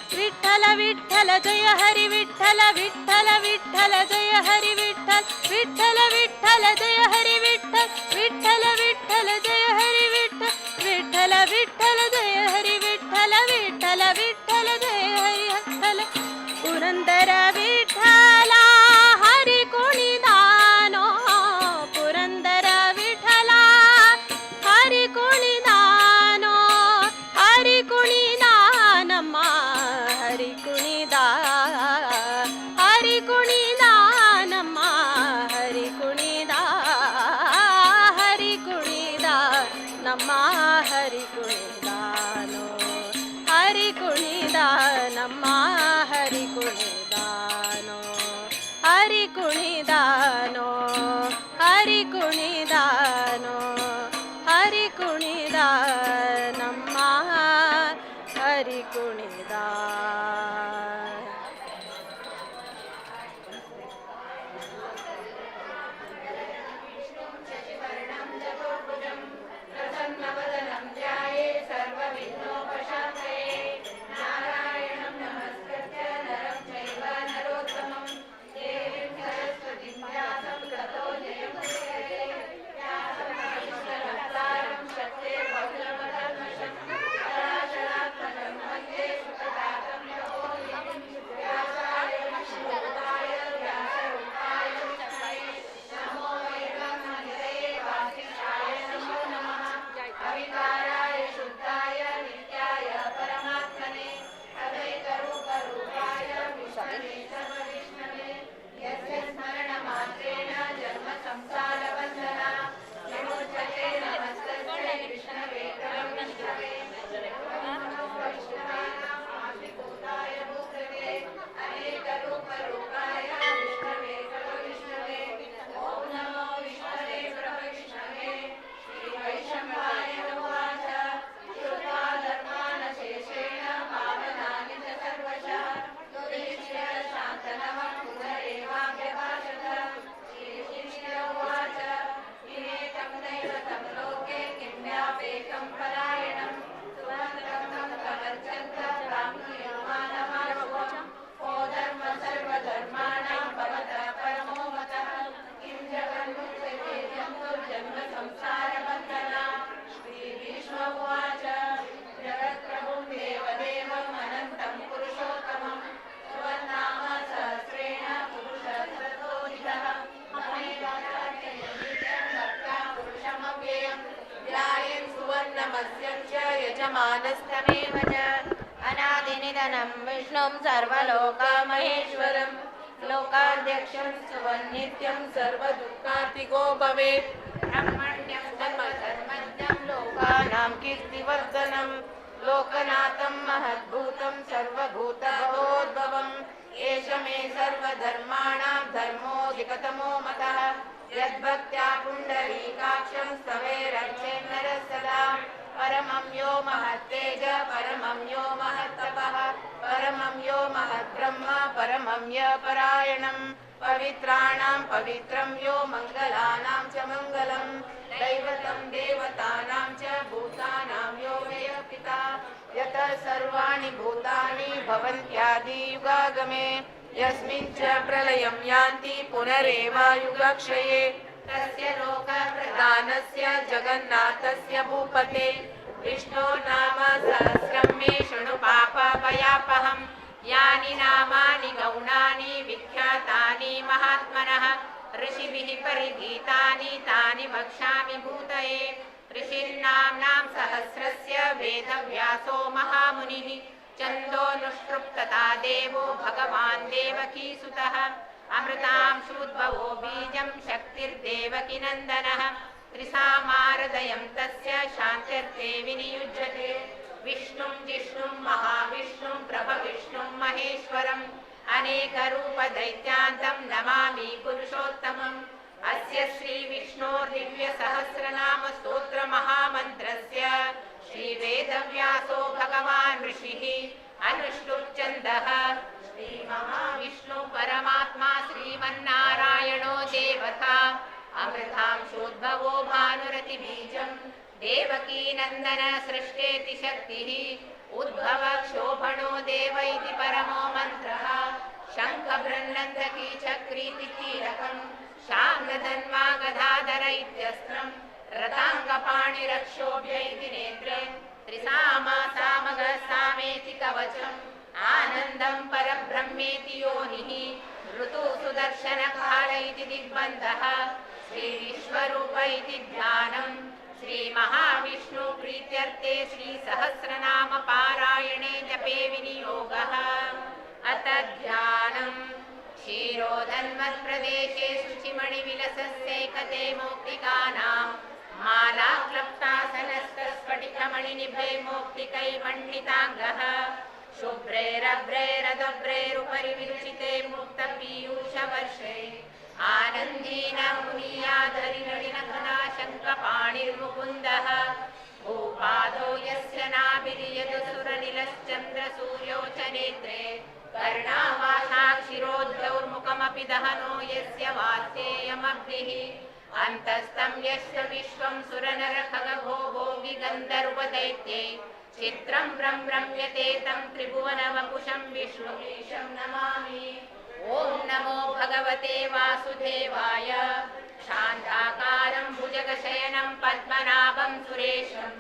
ವಿಠಲ ವಿಠಲ ಜಯ ಹರಿ ವಿಠಲ ವಿಠಲ ವಿಠಲ ಜಯ ಹರಿ ವಿಠಲ ವಿಠಲ ವಿಠಲ ಜಯ ಹರಿ ವಿಠಲ ವಿಠಲ ವಿಠಲ ಜಯ ಹರಿ ವಿಠಲ ವಿಠಲ ವಿಠಲ ಜಯ ಹರಿ ವಿಠಲ ವಿಠಲ ವಿಠಲ ಜಯ ಹರಿ ವಿಠಲ ಪುರಂದರ ವಿಠಲ ಹರಿ ಕುಣಿದಾನೋ ಪುರಂದರ ವಿಠಲ ಹರಿ ಕುಣಿದಾನೋ ಹರಿ ಕುಣಿದ ನಮ್ಮ ಹರಿ ಕುಣಿದ ಹರಿ ಕುಣಿದ ನಮ್ಮ ಹರಿ ಕುಣಿದ ಹರಿ ಕುಣಿದ ನಮ್ಮ ಹರಿ ಕುಣಿದಾನೋ ಹರಿ ಕುಣಿದ ನಮ್ಮ ಹರಿ ಕುಣಿದಾನೋ ಹರಿ ಕುಣಿದಾನು ಹರಿ ಕುಣಿದ ನಮ್ಮ ಹರಿ ಕುಣಿದ यजमानस्तमेव च अनादिनिधनं विष्णुं सर्वलोकमहेश्वरं लोकाध्यक्षं सुवन्नित्यं सर्वदुःखातिको भवेत् ब्रह्मण्यं धर्मधर्मज्ञं लोकानां कीर्तिवर्धनं लोकनाथं महद्भूतं सर्वभूतभवोद्भवम् एष मे सर्वधर्माणां धर्मोऽधिकतमो मतः यद्भक्त्या पुण्डरीकाक्षं स्तवेरक्षेन्नरः सदा परमं यो महत्तेज परमं यो महत्तपः परमं यो महद्ब्रह्म परमं य परायणं पवित्राणां पवित्रं यो मङ्गलानां च मङ्गलं दैवतं देवतानां च भूतानां यो मेय पिता यतः सर्वाणि भूतानि भवन्त्यादियुगागमे यस्मिन् च प्रलयं यान्ति पुनरेव युगक्षये तस्य लोकप्रधानस्य जगन्नाथस्य भूपते विष्णोर्नाम सहस्रं मे शृणु पापभयापहम् यानि नामानि गौणानि विख्यातानि महात्मनः ऋषिभिः परिगीतानि तानि वक्ष्यामि भूतये ऋषिर्नाम्नां सहस्रस्य वेदव्यासो महामुनिः छन्दोनुष्टृप्तता देवो भगवान् देवकीसुतः अमृतांशूद्भवो बीजं शक्तिर्देवकीनन्दनः त्रिसामारदयं तस्य शान्तिर्थे विनियुज्यते विष्णुं जिष्णुं महाविष्णुं प्रभविष्णुं महेश्वरम् अनेकरूपदैत्यान्तं नमामि पुरुषोत्तमम् अस्य श्रीविष्णोर्दिव्यसहस्रनामस्तोत्रमहामन्त्रस्य श्रीवेदव्यासो भगवान् ऋषिः अनुष्टुप्छन्दः श्रीमहाविष्णु परमात्मा श्रीमन्नारायणो देवता अमृतांशोद्भवो भानुरतिबीजं देवकीनन्दन सृष्टेति शक्तिः उद्भव क्षोभणो देव इति परमो मन्त्रः शङ्खबृन्नन्दकी चक्रीति कीलकम् शाङ्गधन्वा गदाधर इत्यस्त्रम् रताङ्गपाणिरक्षोभ्य इति नेत्रे त्रिसामा सामग सामेति कवचम् आनन्दं परब्रह्मेति योनिः ऋतु सुदर्शनकाल इति दिग्बन्धः श्रीविश्वरूप इति ध्यानं श्रीमहाविष्णु प्रीत्यर्थे श्रीसहस्रनाम पारायणे जपे विनियोगः अत ध्यानं क्षीरोदन्मत्प्रदेशे शुचिमणिविलसस्यैकते मौक्तिकानां मालाक्लप्तासनस्तस्फटिकमणिनिभे मौक्तिकैमण्डिताङ्गः शुभ्रैरभ्रैरदभ्रैरुपरि विरुचिते मुक्तपीयूषवर्षे आनन्देन मुनियाधरिणडिनघनाशङ्कपाणिर्मुकुन्दः भूपादो यस्य नाभिर्यदुसुरनिलश्चन्द्रसूर्यौ च नेत्रे कर्णावासाक्षिरोद्धौर्मुखमपि दहनो यस्य वास्येयमब्धिः अन्तस्तं यस्य विश्वं सुरनरखगो भोगि गन्धर्वदैत्ये चित्रं रम्यते तं त्रिभुवनवपुषं विष्णुमीशं नमामि। ॐ नमो भगवते वासुदेवाय। शान्ताकारं भुजगशयनं पद्मनाभं सुरेशं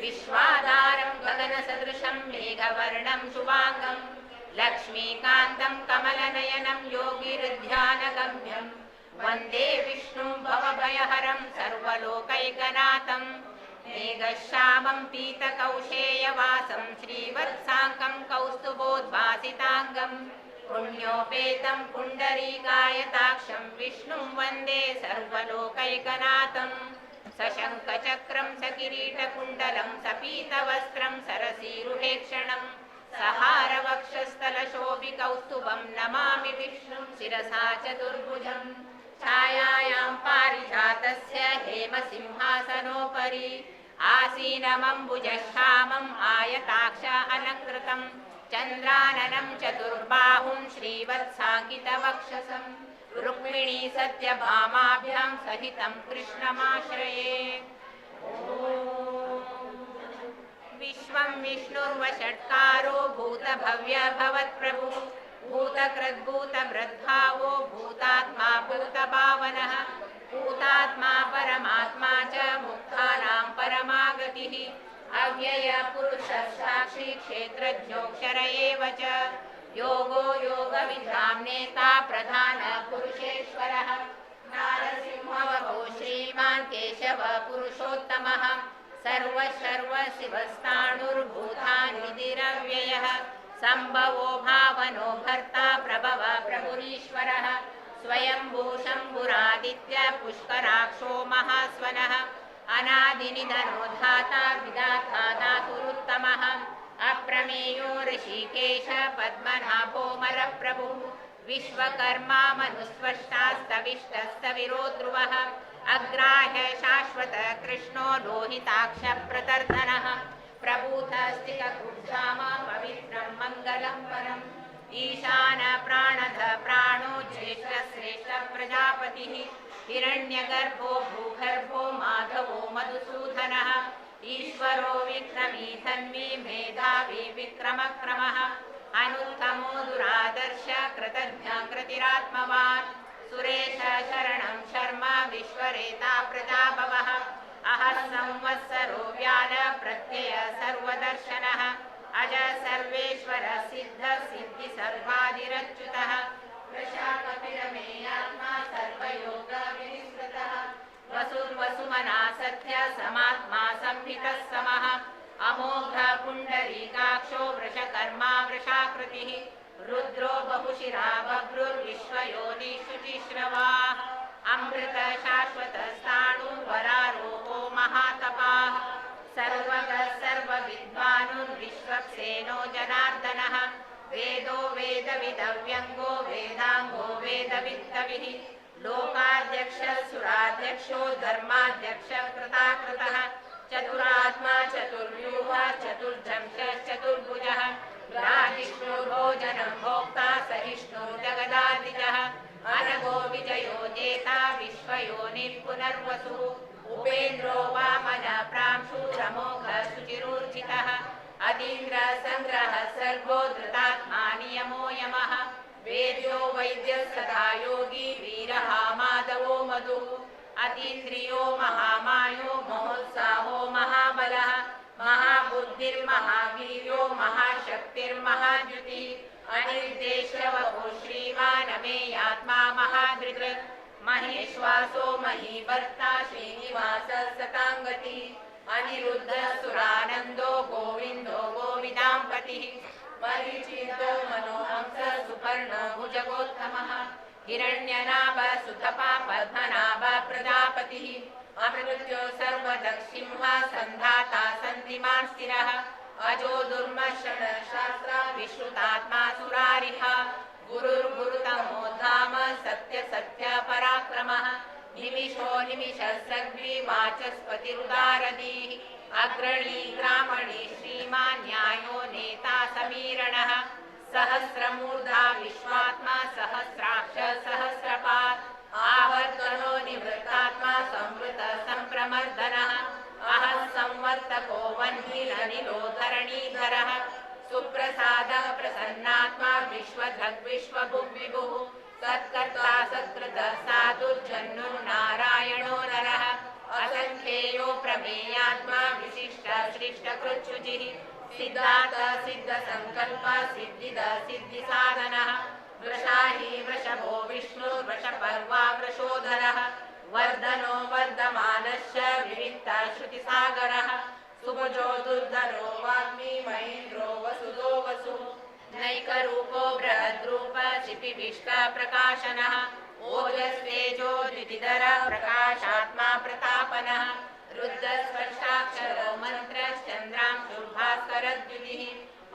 विश्वाधारं गगनसदृशं मेघवर्णं शुभाङ्गं लक्ष्मीकान्तं कमलनयनं योगिहृध्यानगम्यं वन्दे विष्णुं भवभयहरं सर्वलोकैकनाथं मेघश्यामं पीतकौशेयवासं श्रीवत्साङ्कं कौस्तुभोद्भासिताङ्गं पुण्योपेतं पुण्डरीकायताक्षं विष्णुं वन्दे सर्वलोकैकनाथं सशङ्खचक्रं सकिरीटकुण्डलं सपीतवस्त्रं सरसीरुहेक्षणं सहारवक्षस्थलशोभिकौस्तुभं नमामि विष्णुं शिरसा चतुर्भुजं छायायां पारिजातस्य हेमसिंहासनोपरि आसीनमम्बुजश्यामम् आयताक्ष अलङ्कृतं चन्द्राननं चतुर्बाहुं श्रीवत्साङ्कितवक्षसं रुक्मिणी सत्यभामाभ्यां सहितं कृष्णमाश्रये। विश्वं विष्णुर्वषट्कारो भूतभव्यभवत्प्रभु भूतकृद्भूतभृद्भावो भूतात्मा भूतभावनः भूतात्मा परमात्मा च मुक्तानां परमागतिः अव्ययपुरुषः साक्षी क्षेत्रज्ञोऽक्षर एव च योगो योगविद्यां नेता प्रधानपुरुषेश्वरः नारसिंहवभो श्रीमान् केशवः पुरुषोत्तमः सर्वशिवस्थाणुर्भूतानिधिरव्ययः सम्भवो भावनो भर्ता प्रभव प्रभुरीश्वरः स्वयंभू शम्भुरादित्य पुष्कराक्षो महास्वनः अनादिनिधनो धाता विधाता धातुरुत्तमः अप्रमेयो ऋषिकेश पद्मनाभो मलप्रभुः विश्वकर्मा मनुस्वष्टास्तविष्टस्तविरो ध्रुवः अग्राह्य शाश्वत कृष्णो लोहिताक्ष प्रतर्धनः प्रभूतस्तिककुब्धाम पवित्रं मङ्गलं परम् ईशान प्राणध प्राणो ज्येष्ठश्रेष्ठ प्रजापतिः हिरण्यगर्भो भूगर्भो माधवो मधुसूदनः ईश्वरो विक्रमी धन्वी मेधावी विक्रमक्रमः अनुत्तमो दुरादर्श कृतज्ञ कृतिरात्मवान् सुरेश शरणं शर्म विश्वरेता प्रजाभवः अहः संवत्सरो व्याल प्रत्यय सर्वदर्शनः अज सर्वेश्वर सिद्ध सिद्धि सर्वादिरच्युतः प्रशाकपिरमेयात्मा सर्वयोग विनिष्कृतः वसुर्वसुमना सत्य समात्मा संहितः समः अमोघ पुण्डरीकाक्षो वृषकर्मा वृषाकृतिः रुद्रो बहुशिरा बभ्रुर्विश्वयोनिशुचिश्रवाः अमृत शाश्वत स्थाणु वरारोहो महातपाः सर्वगः सर्वविद्वानुर्विश्वक्सेनो जनार्दनः वेदो वेदविदव्यङ्गो वेदाङ्गो वेदवित्तविः लोकाध्यक्ष सुराध्यक्षो धर्माध्यक्ष कृताकृतः चतुरात्मा चतुर्व्यूह चतुर्जंश चतुर्भुजः राजिष्णु भोजनं भोक्ता सहिष्णु जगदादिजः अनघो विजयो जेता विश्वयोनिः पुनर्वसुः उपेन्द्रो वामन प्रांशुरमोघ शुचिरूर्जितः अतीन्द्र संग्रह सर्गो धृतात्मा नियमो यमः वेद्यो वैद्यः सदा योगी वीरः माधवो मधुः अतीन्द्रियो महामायो महोत्साहो महाबलः महाबुद्धिर्महावीर्यो महाशक्तिर्महाद्युतिः अनिर्देश्यवभो श्रीमानमेयात्मा महादृग् महेश्वासो महीभर्ता श्रीनिवासः सताङ्गतिः अनिरुद्ध सुरानन्दो गोविन्दो गोविदाम्पतिः मरीचितो मनोहंस सुपर्णो भुजगोत्तमः हिरण्यनाभ सुतपा पद्मनाभ प्रजापतिः अमृत्यो सर्वदक्षिंह सन्धाता सन्धिमान् स्थिरः अजो दुर्मर्षण शास्त्र विश्रुतात्मा सुरारिः गुरुर्गुरुतमो धाम सत्य सत्य परा निमिषो निमिषस्सग्रीवाचस्पतिरुदारधीः अग्रणी ग्रामणे श्रीमान् न्यायो नेता समीरणः सहस्रमूर्धा विश्वात्मा सहस्राक्ष सहस्रपात् आवर्तनो निवृत्तात्मा संवृत संप्रमर्दनः अहः संवर्तको वह्निरनिलो धरणीधरः सुप्रसादः प्रसन्नात्मा विश्वधग् विश्वभुग्विभुः सत्कर्ता सत्कृतः साधुर्जन्युर्नारायणो नरः असंख्येयो प्रमेयात्मा विशिष्ट सृष्टकृच्छुचिः सिद्धार्थ सिद्धसङ्कल्प सिद्धिद सिद्धिसाधनः वृषाही वृषभो विष्णुर्वृषपर्वा वृषोधरः वर्धनो वर्धमानश्च विविक्ता श्रुतिसागरः सुभुजो दुर्धरो वाग्मी महेन्द्रो वसुदो वसुः नैकरूपो बृहद्रूप शिपिविष्ट प्रकाशनः ओजस्तेजो द्युतिधर प्रकाशात्मा प्रतापनः रुद्रस्पर्शाक्षरो मन्त्रश्चन्द्रांशुर्भास्करद्युतिः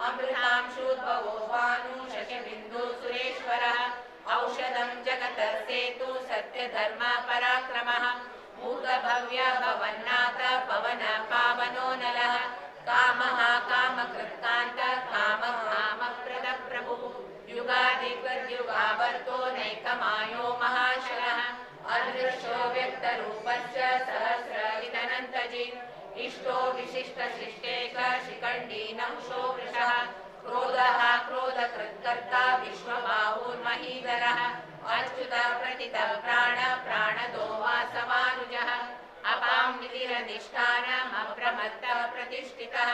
अमृतांशुद्भवो भानु शशिबिन्दु सुरेश्वरः औषधं जगतः सेतु सत्यधर्म पराक्रमः भूतभव्य भवन्नाथ पवन पावनो नलः कामः कामकृत्कान्त कामप्रद प्रभुः युगादिकृद्युगावर्तो नैकमायो महाशलः अदृश्यो व्यक्तरूपश्च सहस्रविदनन्तजित् इष्टो विशिष्टशिष्टेश शिखण्डी नंशो वृषः क्रोधः क्रोधकृत्कर्ता विश्वबाहुर्महीधरः अच्युत प्रतित प्राण प्राणदो वासवानुजः अपां निधिरधिष्ठानमप्रमत्त प्रतिष्ठितः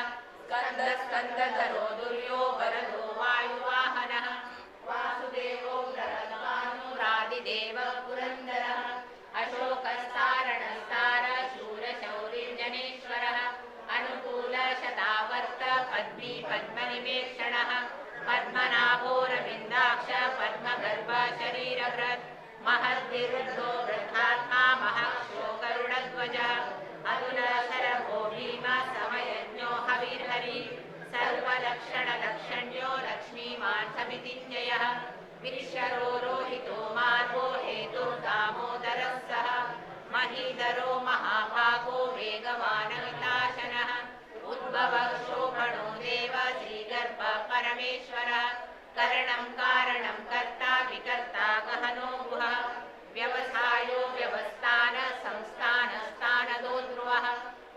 स्कन्दधरो दुर्यो वरदो वायुवाहनः वासुदेवो बृहद्भानुरादिदेव पुरन्दरः अशोकस्तारणस्तार शूरशौरिर्जनेश्वरः अनुकूल शतावर्त पद्मी पद्मनिवेक्षणः पद्मनाभोरविन्दाक्ष पद्मगर्भ शरीरभृत् महद्विरुद्धो वृद्धात्मा महक्षो करुणध्वजः अतुलशरभो भीम समयज्ञो हविर्हरि सर्वलक्षणलक्षण्यो लक्ष्मीमान् समितिज्ञयः विश्वरो रोहितो मार्गो हेतुर्दामोदरः सः महीधरो महाभागो वेगवानविताशनः उद्भवः शोभणो देव श्रीगर्भ परमेश्वरः करणं कारणं कर्ता विकर्ता गहनो गुहः व्यवसायो व्यवस्थान संस्थानस्थानदो ध्रुवः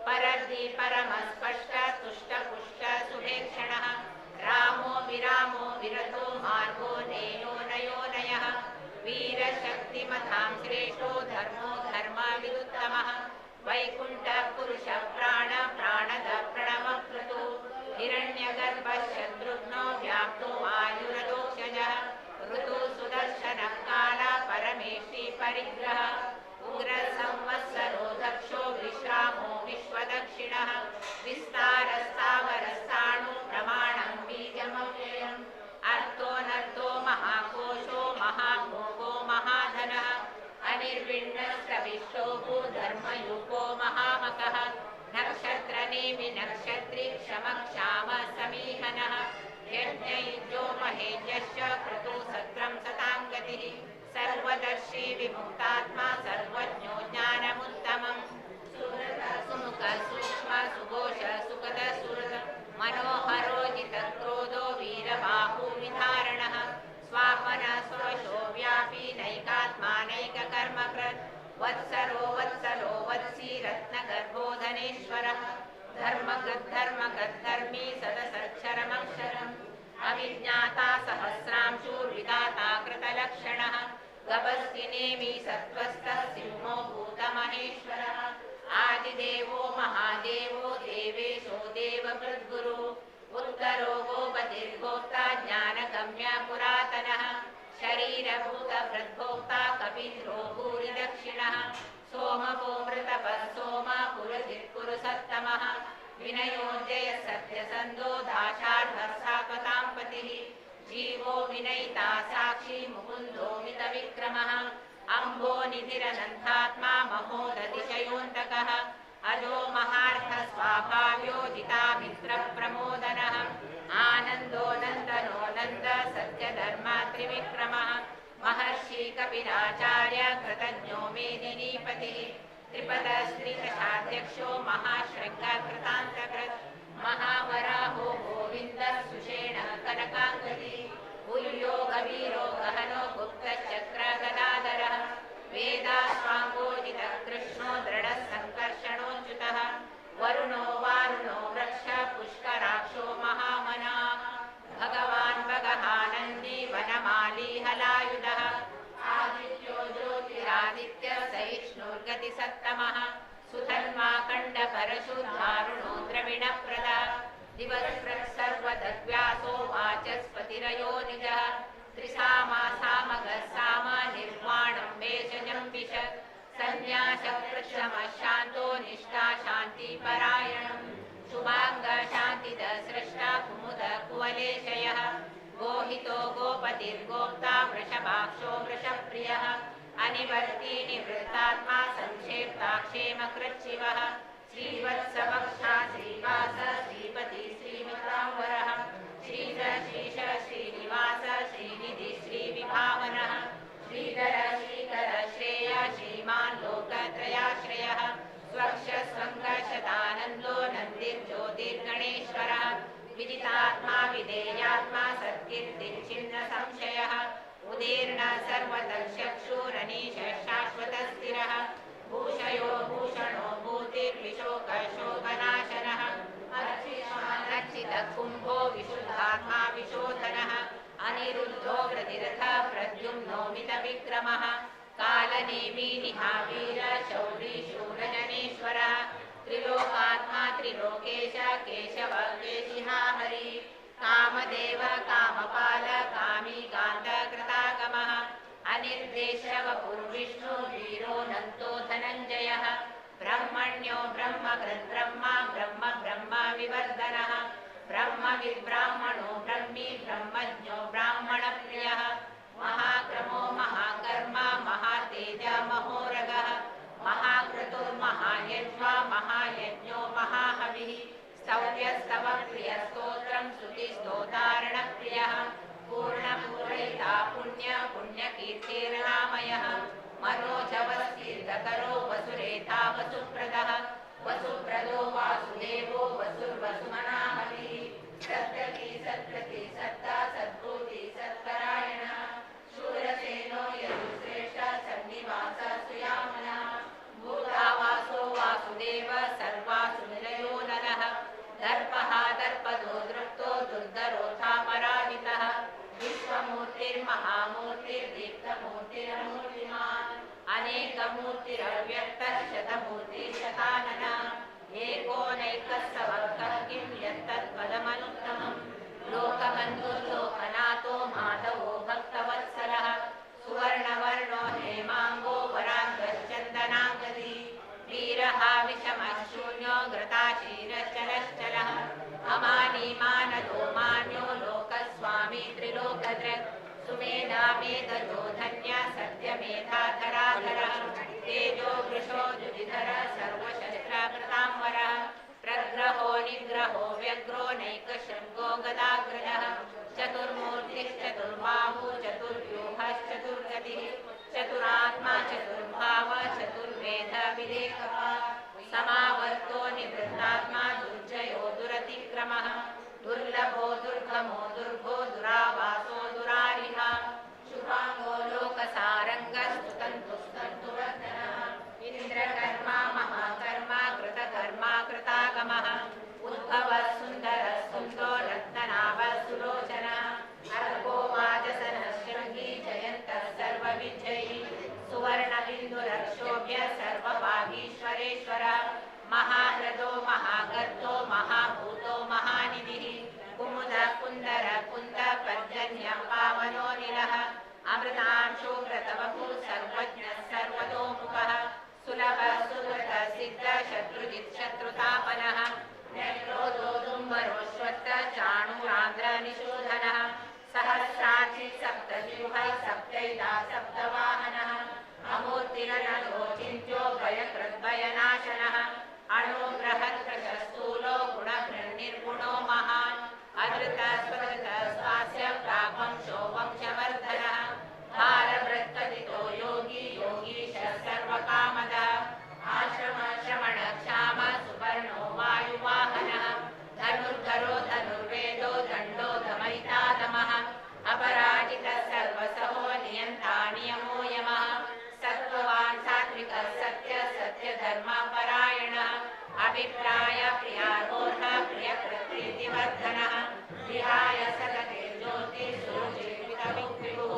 परद्धि परमस्पष्ट तुष्टपुष्ट सुभेक्षणः रामो विरामो विरतो मार्गो नेयो नयो नयः वीरशक्तिमतां श्रेष्ठो धर्मो धर्मविदुत्तमः वैकुण्ठ पुरुष प्राण प्राणद प्रणवक्रतु हिरण्यगर्भः शत्रुघ्नो व्याप्तो वायुरदोक्षजः ऋतु सुदर्शनः काल परमेष्टि परिग्रह उग्र संवत्सरो दक्षो विश्रामो विश्वदक्षिणः विस्तारस्तावरस्ताणु प्रमाणं बीजमव्ययम् अर्थोऽनर्थो महाकोशो महाभोगो महाधनः अनिर्विण्णस्रविश्वो भूधर्मयुगो महामकः नक्षत्रनेमि नक्षत्री क्षमक्षाम समीहनः यज्ञयुजो महेज्यश्च क्रतु सत्रं सतां गतिः सर्वदर्शी विमुक्तात्मा सर्वज्ञो ज्ञानमुत्तमम् सुमुख सूक्ष्म सुघोष सुखद सुहृद मनोहरो जितक्रोधो वीरबाहुविधारणः स्वापन स्वशो व्यापी नैकात्मा नैककर्मकृत् वत्सरो वत्सलो वत्सी रत्नगर्भो धनेश्वरः धर्मगद्धर्मी सदसक्षरमक्षरम् अविज्ञाता सहस्रांशूर्विधाता कृतलक्षणः गभस्तिनेमि सत्त्वस्थः सिंहो भूतमहेश्वरः आदिदेवो महादेवो देवेशो देवभृद्गुरुः उत्तरो गोपतिर्गोप्ता ज्ञानगम्य पुरातनः शरीरभूतभृद्भोक्ता कपीन्द्रो भूरिदक्षिणः सोमपो मृतपः सोम पुरुधिर्कुरु सत्तमः विनयोजय सत्यसन्धो दाशार्धः साकतां पतिः जीवो विनयिता साक्षी मुकुन्दो मितविक्रमः अम्भो निधिरनन्तात्मा महोदतिशयोऽन्तकः अजो महार्थ स्वाभाव्यो जितामित्रप्रमोदनः आनन्दो नन्दनो नन्द सत्यधर्म त्रिविक्रमः महर्षि कपिलाचार्य कृतज्ञो मेदिनीपतिः त्रिपदस्त्रिदशाध्यक्षो महाशृङ्गकृतान्तकृत् महावराहो गोविन्दः सुषेण कनकाङ्गदी उल्यो गवीरो गहनो गुप्तचक्रगदाधरः वेदाश्वाङ्गोजितः कृष्णो दृढः सङ्कर्षणोच्युतः वरुणो वारुणो वृक्ष पुष्कराक्षो महामनाः भगवान् भगहानन्दी वनमाली हलायुधः आदित्यो ज्योतिरादित्य सहिष्णुर्गतिसत्तमः सुधन्वा खण्डपरशुद्धारुणो द्रविणप्रदः दिवसकृत् सर्वदव्यासो वाचस्पतिरयो निजः त्रिसामासामगः साम निर्वाणं वेषजं विश सन्न्यासकृशमशान्तो निष्ठा शान्तिपरायणं शुभाङ्ग शान्तिदः सृष्टा कुमुद कुवलेशयः गोहितो गोपतिर्गोप्ता वृषभाक्षो वृषप्रियः अनिवर्ती निवृत्तात्मा संक्षेप्ताक्षेमकृच्छिवः श्रीवत्सवक्षा श्रीवास श्रीपति श्रीमित्राम्बरः श्रीश श्रीनिवास श्रीनिधि श्रीविभावनः श्रीधर श्रीकर श्रेय श्रीमान् लोकत्रयाश्रयः स्वक्ष स्वङ्गशतानन्दो नन्दिर्ज्योतिर्गणेश्वरः विदितात्मा विधेयात्मा सत्कीर्तिच्छिन्न संशयः उदीर्ण सर्वतक्षक्षुरनीश शाश्वतस्थिरः भूषयो भूषणो भूतिर्विशोकशोभनाशनः अर्चितः कुम्भो विशुद्धात्मा विशोधनः अनिरुद्धो वृतिरथ प्रद्युम्नो मितविक्रमः कालनेमी निहावीर शौरी शूरजनेश्वरः त्रिलोकात्मा त्रिलोकेश केशव केशिहा हरि कामदेव कामपाल कामी कान्तकृतागमः अनिर्देशवपुर्विष्णु वीरोऽनन्तो धनञ्जयः ब्रह्मण्यो ब्रह्मकृद्ब्रह्मा ब्रह्म ब्रह्म विवर्धनः ब्रह्मविद्ब्राह्मणो ब्रह्मी ब्रह्मज्ञो ब्राह्मणप्रियः महाक्रमो महाकर्मा महातेज महोरगः महाक्रतुर्महायज्वा महायज्ञो महाहविः स्तव्यस्तवप्रियस्तोत्रं स्तुतिस्तोतारणप्रियः पूर्णपूरयिता पुण्यकीर्तिर्नामयः मनोजवस्तीर्थकरो वसुरेता वसुप्रदः वसुप्रदो वासुदेवो वसुर्वसुमनाहविः सत्प्रति सत्ता सद्भूति सत्परायणः शूरसेनो यदुश्रेष्ठ सन्निवास सुयामनः भूतावासो वासुदेव सर्वासुनिलयो नरः दर्पः दर्पदो दृप्तो दुर्धरोऽथापराजितः विश्वमूर्तिर्महामूर्तिर्दीप्तमूर्तिरमूर्तिमान् अनेकमूर्तिरव्यक्तः शतमूर्तिशताननः एकोनैकस्सवक्तः किं यत्तत्पदमनुत्तमम् लोकबन्धुर्लोकनाथो माधवो भक्तवत्सलः सुवर्णवर्णो हेमाङ्गो वराङ्गश्चन्दनाङ्गदी वीरः विषमः शून्यो घृताशीरश्चलश्चलः अमानीमानदो मान्यो लोकस्वामी त्रिलोकदृक् सुमेधा मेधजो धन्य सत्यमेधाधराधरः तेजो वृषो द्युतिधर सर्वशस्त्रकृताम्बरः प्रग्रहो निग्रहो व्यग्रो नैकशृङ्गो गदाग्रजः चतुर्मूर्तिश्चतुर्बाहु चतुर्व्यूहश्चतुर्गतिः चतुरात्मा चतुर्भाव चतुर्वेद विलेखः समावर्तो निवृत्तात्मा दुर्जयो दुरतिक्रमः दुर्लभो दुर्गमो दुर्गो दुरावासो दुरारिः शुभाङ्गो लोकसारङ्गस्तुतन्तुस्तन्तुवर्धनः इन्द्रकर्मा महाकर्मा कृतकर्मा कृतागमः उद्भवः सुन्दरः सुन्दो रत्ननाभः सुलोचनः अर्को वाजसनः शृङ्गी जयन्तः सर्वविजयी सुवर्णबिन्दुरक्षोभ्य सर्वभागीश्वरेश्वरः महाह्रदो महागर्तो महाभूतो महानिधिः कुमुद कुन्दर कुन्द पर्जन्यः पावनो निलः अमृतांशो व्रतवपुः सर्वज्ञः सर्वतोमुखः सुलभ सुकृत सिद्ध शत्रुजित् शत्रुतापनः नेत्रोदो दुम्बरोश्वत्थ चाणूरान्ध्र निशोधनः सहस्राक्षि सप्तजिह्वः सप्तैदा सप्तवाहनः अमूर्तिरनलो चिन्त्यो भयकृद्भयनाशनः अणो बृहत्प्रशस्तूलो गुणभृन्निर्गुणो महान् अधृत स्वधृत स्वास्य प्राग्वंशो वंशवर्धनः भार प्रियमित्राय प्रियार्होर्ह प्रियकृत्प्रीतिवर्धनः विहाय सदते ज्योतिर्ज्योतिर्वितविद्विभुः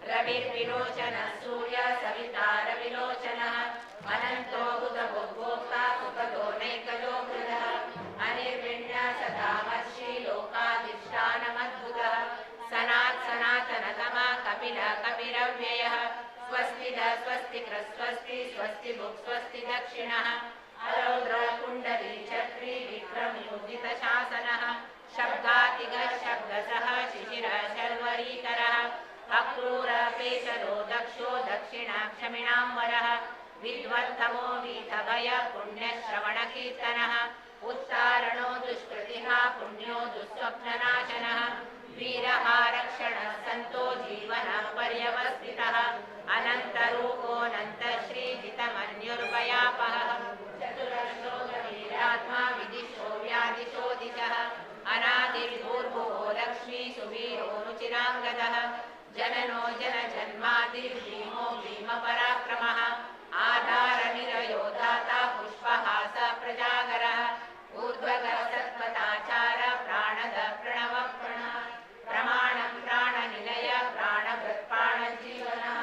रविर्विलोचनः सूर्य सविता रविलोचनः अनन्तो बुधभोक्ता सुखदो नैकलो मृदः अनिर्विण्य सदामर्षि लोकाधिष्ठानमद्भुतः सनात् सनातनतमा कपिल कपिरव्ययः स्वस्ति द स्वस्ति कृ स्वस्ति स्वस्ति भुक् स्वस्ति दक्षिणः अरौद्र कुण्डली चक्री विक्रम योजित शासनः शब्दातिगः शब्दसः शिशिर शर्वरीकरः अक्रूर पेशलो दक्षो दक्षिणाक्षमिणाम्बरः विद्वत्तमो वीतभय पुण्यश्रवणकीर्तनः उत्तारणो दुष्कृतिः पुण्यो दुःस्वप्ननाशनः वीरः रक्षणः सन्तो जीवनः पर्यवस्थितः अनन्तरूपोऽनन्तश्रीजितमन्युर्भयापहः चतुरश्लोकवीरात्मा विदिशो व्यादिशो दिशः अनादिर्भूर्भुवो लक्ष्मी सुवीरो रुचिराङ्गदः जननो जनजन्मादिर्भीमो भीमपराक्रमः आधारनिरयो दाता पुष्पहास प्रजागरः ऊर्ध्वगः सत्पथाचार प्राणद प्रणवप्रणः प्रमाणं प्राणनिलय प्राणभृत्प्राणजीवनः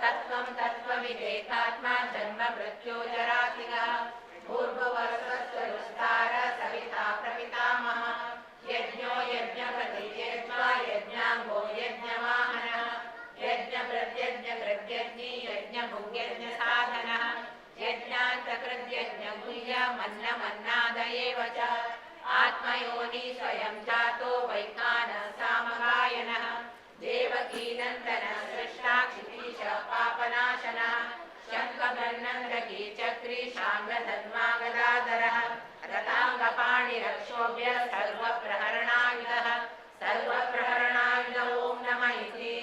तत्त्वं तत्त्वविदेकात्मा जन्म मृत्योजरातिगः भूर्भुवः स्वस्वरुस्तार सविता प्रपितामहः यज्ञो यज्ञपतिर्यज्ञा यज्ञाङ्गो यज्ञवाहनः यज्ञप्रत्यज्ञकृत्यज्ञी यज्ञभुग्यज्ञसाधनः यज्ञान्तकृत्यज्ञगुह्यमन्नमन्नाद एव च आत्मयोनि स्वयं जातो वैखानः सामगायनः देवकीनन्दनः सृष्टा क्षितीश पापनाशनः शङ्खबन्नन्दकी चक्री शाम्रधन्वा गदाधरः रताङ्गपाणिरक्षोभ्य सर्वप्रहरणायुधः सर्वप्रहरणायुध ॐ नमः इति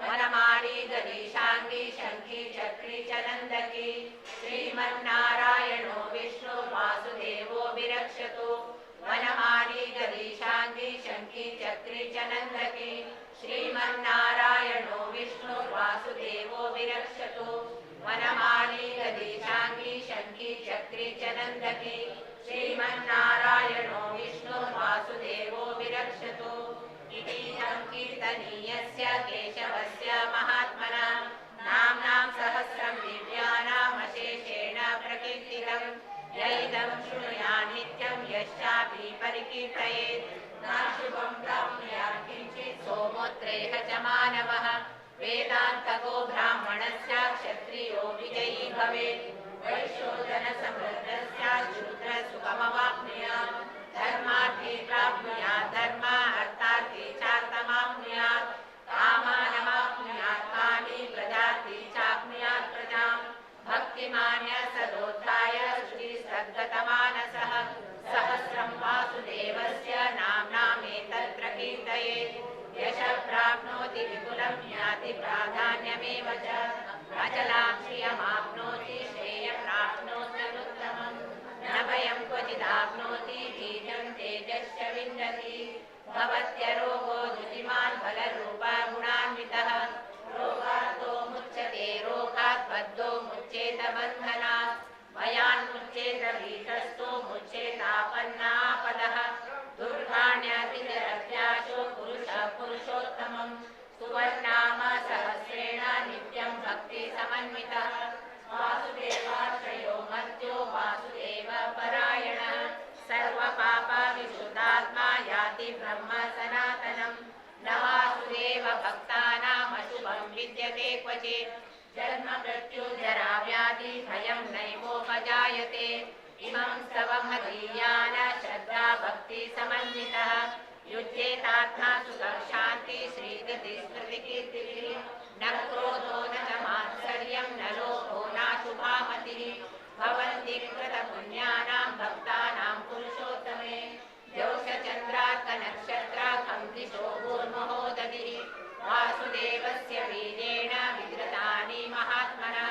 वनमाली गदीशाङ्गी शङ्खी चक्री च नन्दकी श्रीमन्नारायणो विष्णु वासुदेवो विरक्षतु वनमाली गदीशाङ्गी शङ्खी चक्री च नन्दकी श्रीमन्नारायणो विष्णु वासुदेवो विरक्षतु वनमाली गदीशाङ्गी शङ्खी चक्री च नन्दकी श्रीमन्नारायणो विष्णु वासुदेवो विरक्षतु इति कीर्तनीयस्य केशवस्य महात्मनः नाम्नां सहस्रं दिव्यानामशेषेण प्रकीर्तितं यैदं शृणुयात् नित्यं यश्चापि परिकीर्तयेत् नाशुभं प्राप्नुयात् किञ्चित् सोमोत्रेह च मानवः वेदान्तको ब्राह्मणस्य क्षत्रियो विजयी भवेत् वैश्यो जनसमृद्धस्य शूद्रसुखमवाप्नुयात् धर्मार्थी प्राप्नुयात् धर्म अर्थार्थी चार्थमाप्नुयात् कामानमाप्नुयात् कामी प्रजाति चाप्नुयात् प्रजां भक्तिमान्य सदोत्थाय श्रीसद्गतमानसः सहस्रं वासुदेवस्य नाम्नामेतत्र कीर्तयेत् यशः प्राप्नोति विपुलं याति प्राधान्यमेव च अचलां श्रियमाप्नोति श्रेयप्राप्नोत्यनुत्तमम् न भयं क्वचिदाप्नोति बीजं तेजश्च विन्दति भवत्यरोगो द्युतिमान् फलरूपगुणान्वितः रोगार्तो मुच्यते रोगात् बद्धो मुच्येत बन्धनात् भयान्मुच्येत भीतस्थो मुच्येतापन्नापदः दुर्गाण्यतिरत्याशो पुरुषः पुरुषोत्तमम् सुवर्णाम सहस्रेण नित्यं भक्तिसमन्वितः वासुदेवाश्रयो मर्त्यो वासुदेव परायणः सर्वपापविशुद्धात्मा याति ब्रह्म सनातनं न वासुदेव भक्तानामशुभं विद्यते क्वचित् जन्म मृत्युजरा व्याधि भयं नैवोपजायते इमं स्तवमधीयान श्रद्धा भक्ति समन्वितः युज्येतात्मा सुखं शान्ति श्रीगति स्मृतिकीर्तिभिः न क्रोधो न च मात्सर्यं न लोभो नाशुभामतिः भवन्ति कृतपुण्यानां भक्तानां पुरुषोत्तमे द्यौषचन्द्रार्कनक्षत्राखं दिशो भूर्मुहोदधिः वासुदेवस्य वीर्येण विधृतानि महात्मनः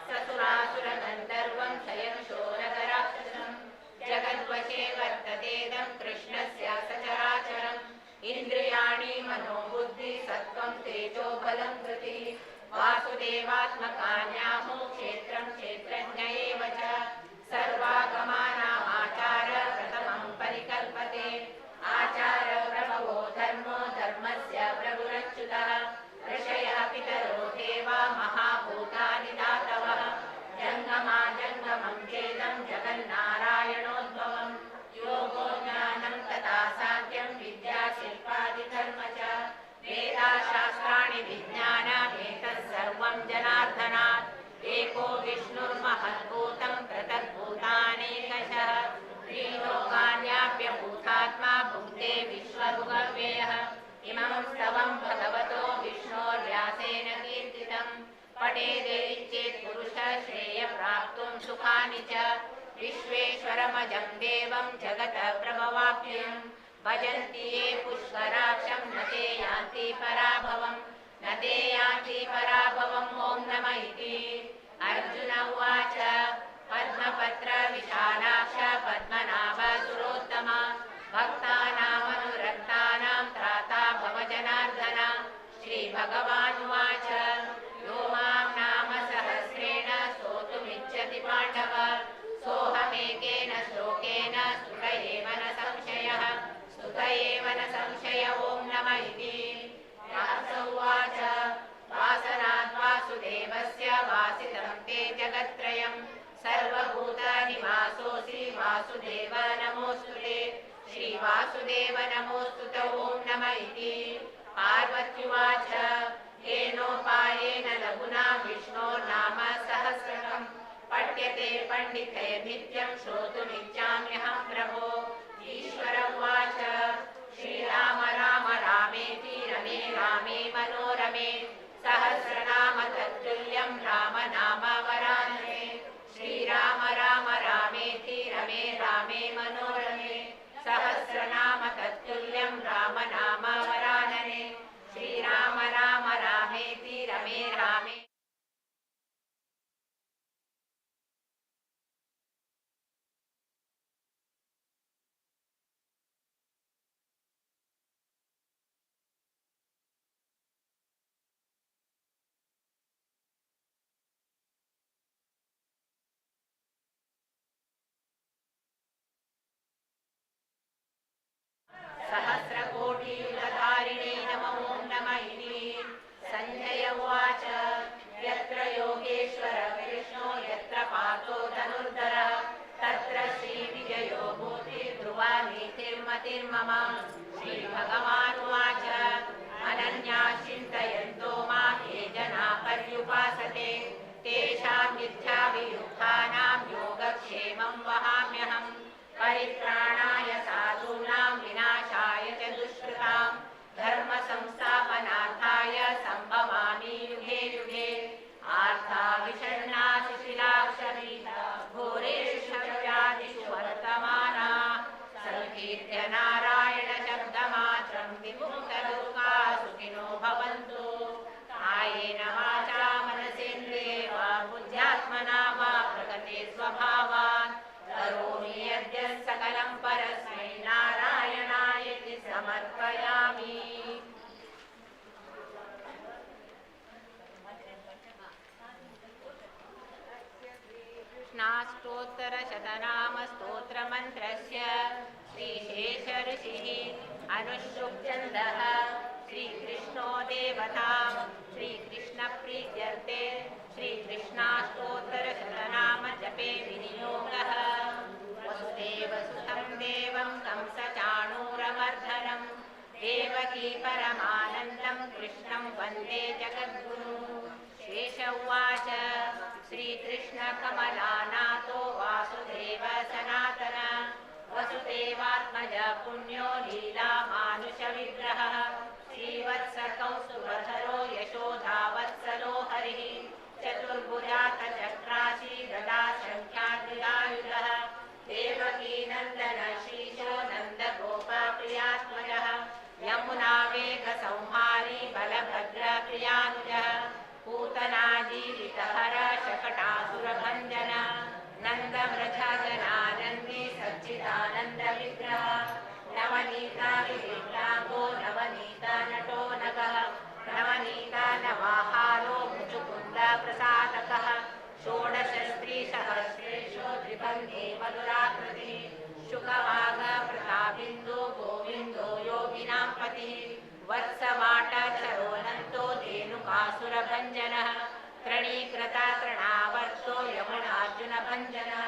ससुरासुरगन्धर्वं शयनशोरगराक्षसं जगद्वशे वर्ततेदं कृष्णस्य सचराचरम् इन्द्रियाणि मनोबुद्धि सत्त्वं तेजो बलं धृतिः वासुदेवात्मकान्याहो क्षेत्रं क्षेत्रज्ञ एव च पद्मजं देवं जगतः प्रभवाप्ययं भजन्ति ये पुष्कराक्षं न ते यान्ति पराभवं न ते यान्ति पराभवम् ॐ नमः इति। अर्जुन उवाच पद्मपत्र विशालाक्ष पद्मनाभ सुरोत्तम भक्तानामनुरक्तानां त्राता भव जनार्दन। श्रीभगवानुवाच यो मां नाम सहस्रेण स्तोतुमिच्छति पाण्डव सोऽहमेकेन श्लोकेन स्तुत एव न संशयः स्तुत एव न संशय ॐ नमः इति। व्यास उवाच वासनात् वासुदेवस्य वासितं ते जगत्त्रयं सर्वभूतनिवासोऽसि वासुदेव नमोऽस्तु ते। श्रीवासुदेव नमोऽस्तु ते ॐ नमः इति। पार्वत्युवाच येनोपायेन लघुना विष्णोर्नाम सहस्रकं पठ्यते पण्डिते नित्यं श्रोतुमिच्छाम्यहं प्रभो। ईश्वर उवाच श्रीराम राम रामेति रमे रामे मनोरमे सहस्रनाम तत्तुल्यं राम नाम वरानने। श्रीराम राम रामेति रमे रामे मनोरमे सहस्रनाम तत्तुल्यं राम नाम वरानने। श्रीराम राम रामेति रमे रामे। सहस्रकोटियुगधारिणे नमो नमः इति। संजय उवाच यत्र योगेश्वर कृष्णो यत्र पार्थो धनुर्धरः तत्र श्रीविजयो भूतिर्ध्रुवा नीतिर्मतिर्मम। श्रीभगवानुवाच अनन्या चिन्तयन्तो मां ये जनाः पर्युपासते तेषां मिथ्याभियुक्तानां योगक्षेमं वहाम्यहम्। परित्राणाय साधूनां विनाशाय च दुष्कृतां धर्म संस्थापनार्थाय सम्भवामि युगे युगे। आर्ता विषण्णाशिशिलाक्षरीता घोरेषु व्याधिषु वर्तमाना संकीर्त्य नारायण शब्दमात्रं विमुक्तदुःखा सुखिनो भवन्तु। कायेन वाचा मनसेन्द्रियेर्वा बुद्ध्यात्मना वा प्रकृते स्वभावात् करोमि यद्य सकलं परस्मै नारायणायेति समर्पयामि। कृष्णाष्टोत्तरशतनाम स्तोत्रमन्त्रस्य श्रीशेष ऋषिः अनुष्टुप्छन्दः श्रीकृष्णो देवता श्रीकृष्णप्रीत्यर्थे श्रीकृष्णाष्टोत्तरशतनाम जपे विनियोगः। वसुदेवसुतं देवं कंसचाणूरमर्दनं देवकी परमानन्दं कृष्णं वन्दे जगद्गुरुं। शेष उवाच श्रीकृष्णकमलानाथो वासुदेव सनातन वसुदेवात्मज पुण्यो लीलामानुषविग्रहः श्रीवत्सकौस्तुभधरो यशोधावत्सलो हरिः चतुर्भुजातचक्राशी गदा संख्याद्विधायुधः देवकीनन्दन श्रीशो नन्दगोपप्रियात्मजः यमुनावेगसंहारी बलभद्रप्रियानुजः पूतनाजीवितहर शकटासुरभञ्जन नन्दव्रजजनानन्दी सच्चिदानन्दविग्रह नवनीताविवेक्ताङ्गो नवनीतनटो नगः नवनीतनवाहारो मुचुकुन्दप्रसादकः षोडशस्त्रीसहस्रेषु त्रिभङ्गी मधुराकृतिः शुकवागप्रताबिन्दो गोविन्दो योगिनां पतिः वत्सवाटचरोनन्तो धेनुकासुरभञ्जनः तृणीकृता तृणावर्तो यमुनार्जुनभञ्जनः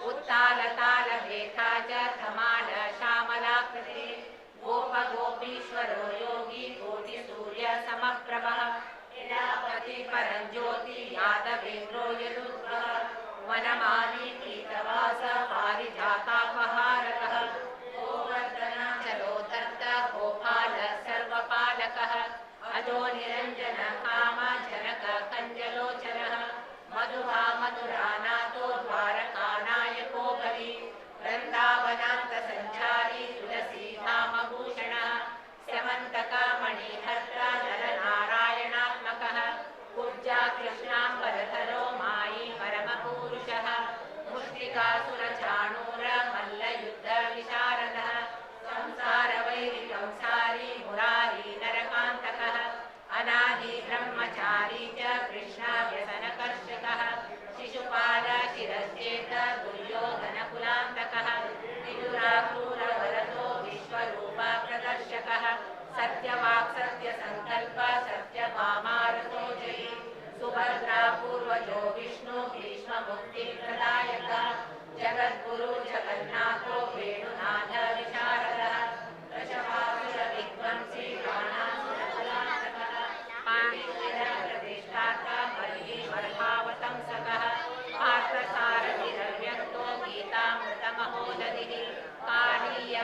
उत्तालतालभेखा च धमालश्यामलाकृतिः गोपगोपीश्वरो योगी कोटिसूर्यसमप्रभः इलापति परञ्ज्योति यादवेन्द्रो यदुद्भः वनमाली पीतवास पारिजातापहारकः गोवर्धनाचलो दत्त गोपाल सर्वपालकः अजो निरञ्जन काम जनक कञ्जलोचनः मधुहा मधुरानाथो द्वारकानायको बलि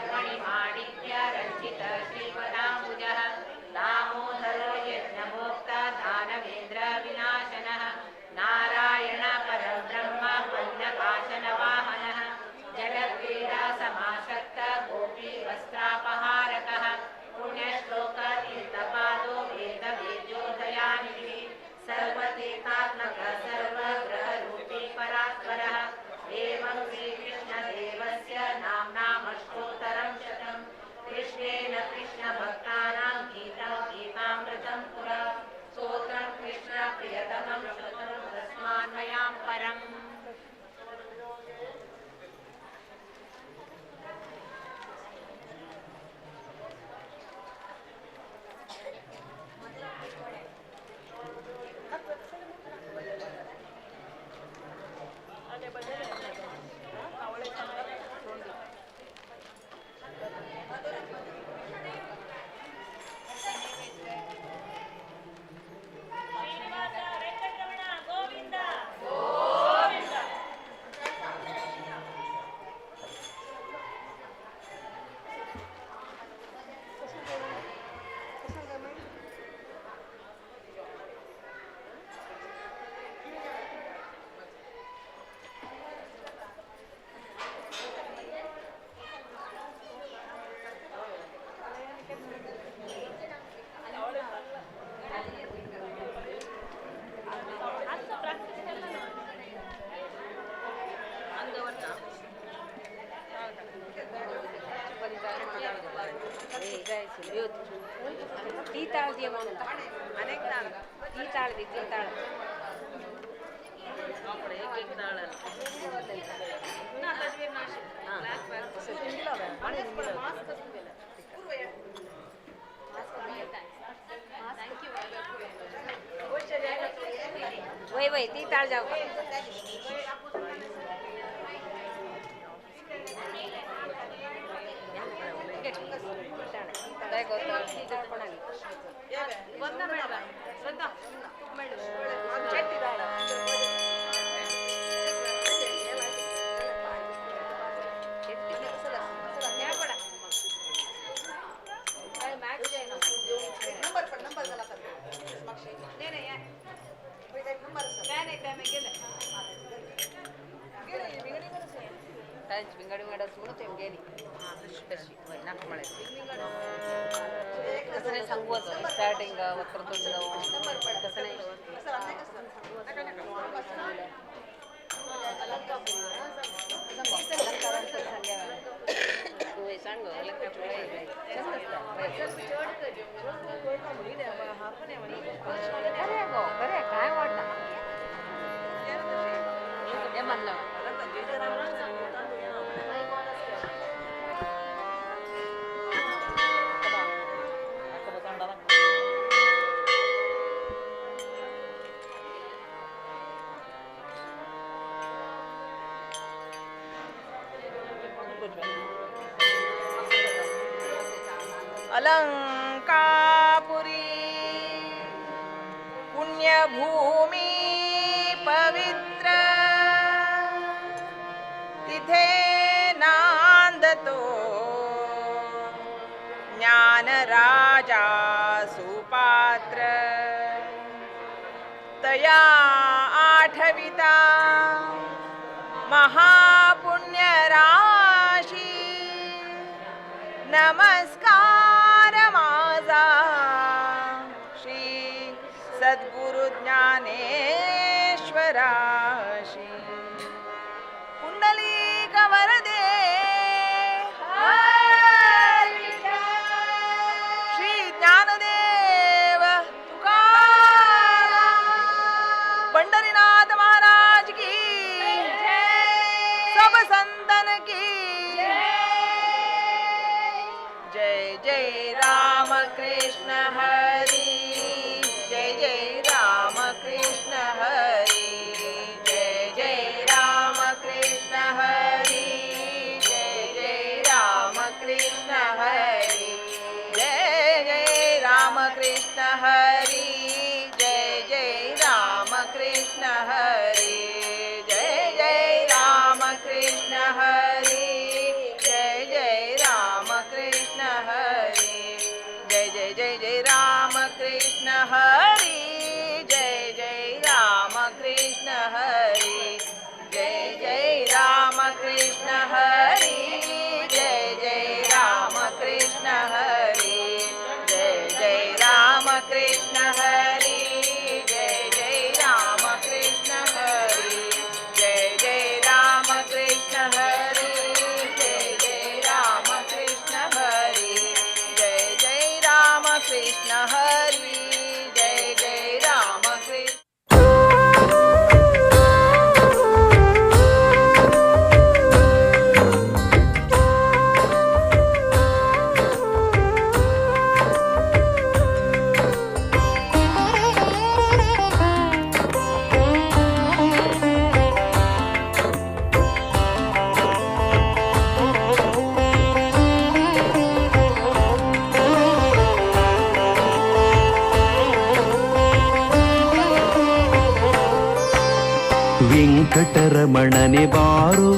फणिमाणिक्य रञ्जित श्रीपदाम्बुजः दामोदरो यज्ञभोक्ता दानवेन्द्र विनाशनः नारायण परब्रह्म पद्मपाशनवाहनः जलक्रीडा समासक्त गोपी वस्त्रापहारकः पुण्यश्लोक तीर्थपादो वेदवेद्योदयानिधिः सर्वतीर्थात्मक सर्वग्रहरूपी परात्परः एवं श्रीकृष्णदेवस्य नाम्नामष्टोत्तरं शतं कृष्णेन कृष्णभक्तानां गीतं गीतामृतं पुरा स्तोत्रं कृष्णप्रियतमं श्रुतं तस्मान्मयां परम् ती ताळ दे म्हणून अनेक ताळ ती ताळ दे ती ताळ एक ताळ वय वय ती ताळ जाऊ सांगू स्टार्टिंग काय वाटतं हे म्हणलं अलंकापुरी पुण्यभूमी पवित्र तिथे नांदतो ज्ञानराजा सुपात्र तया आठविता महापुण्यराशी नमस्कार माझा श्री सद्गुरु ज्ञानेश्वराशी कुंडलिक वरदे श्री ज्ञानदेव तुकाराम पंढरीनाथ महाराज की सब संतन की जय जय राम कृष्ण हरि जय जय राम कृष्ण हरि जय जय राम कृष्ण हरि जय जय राम कृष्ण हरि जय जय राम कृष्ण हरि जय जय राम कृष्ण हरि जय जय राम कृष्ण हरि जय जय राम जय जय राम कृष्ण हरि जय जय राम कृष्ण हरि जय जय राम कृष्ण हरि जय जय राम कृष्ण हरि जय जय राम कृष्ण हरि जय जय राम कृष्ण हरि जय जय राम कृष्ण हरि जय जय राम कृष्ण हरि जय जय राम कृष्ण हरि जय जय राम कृष्ण ವೆಂಕಟರಮಣನೆ ಬಾರೋ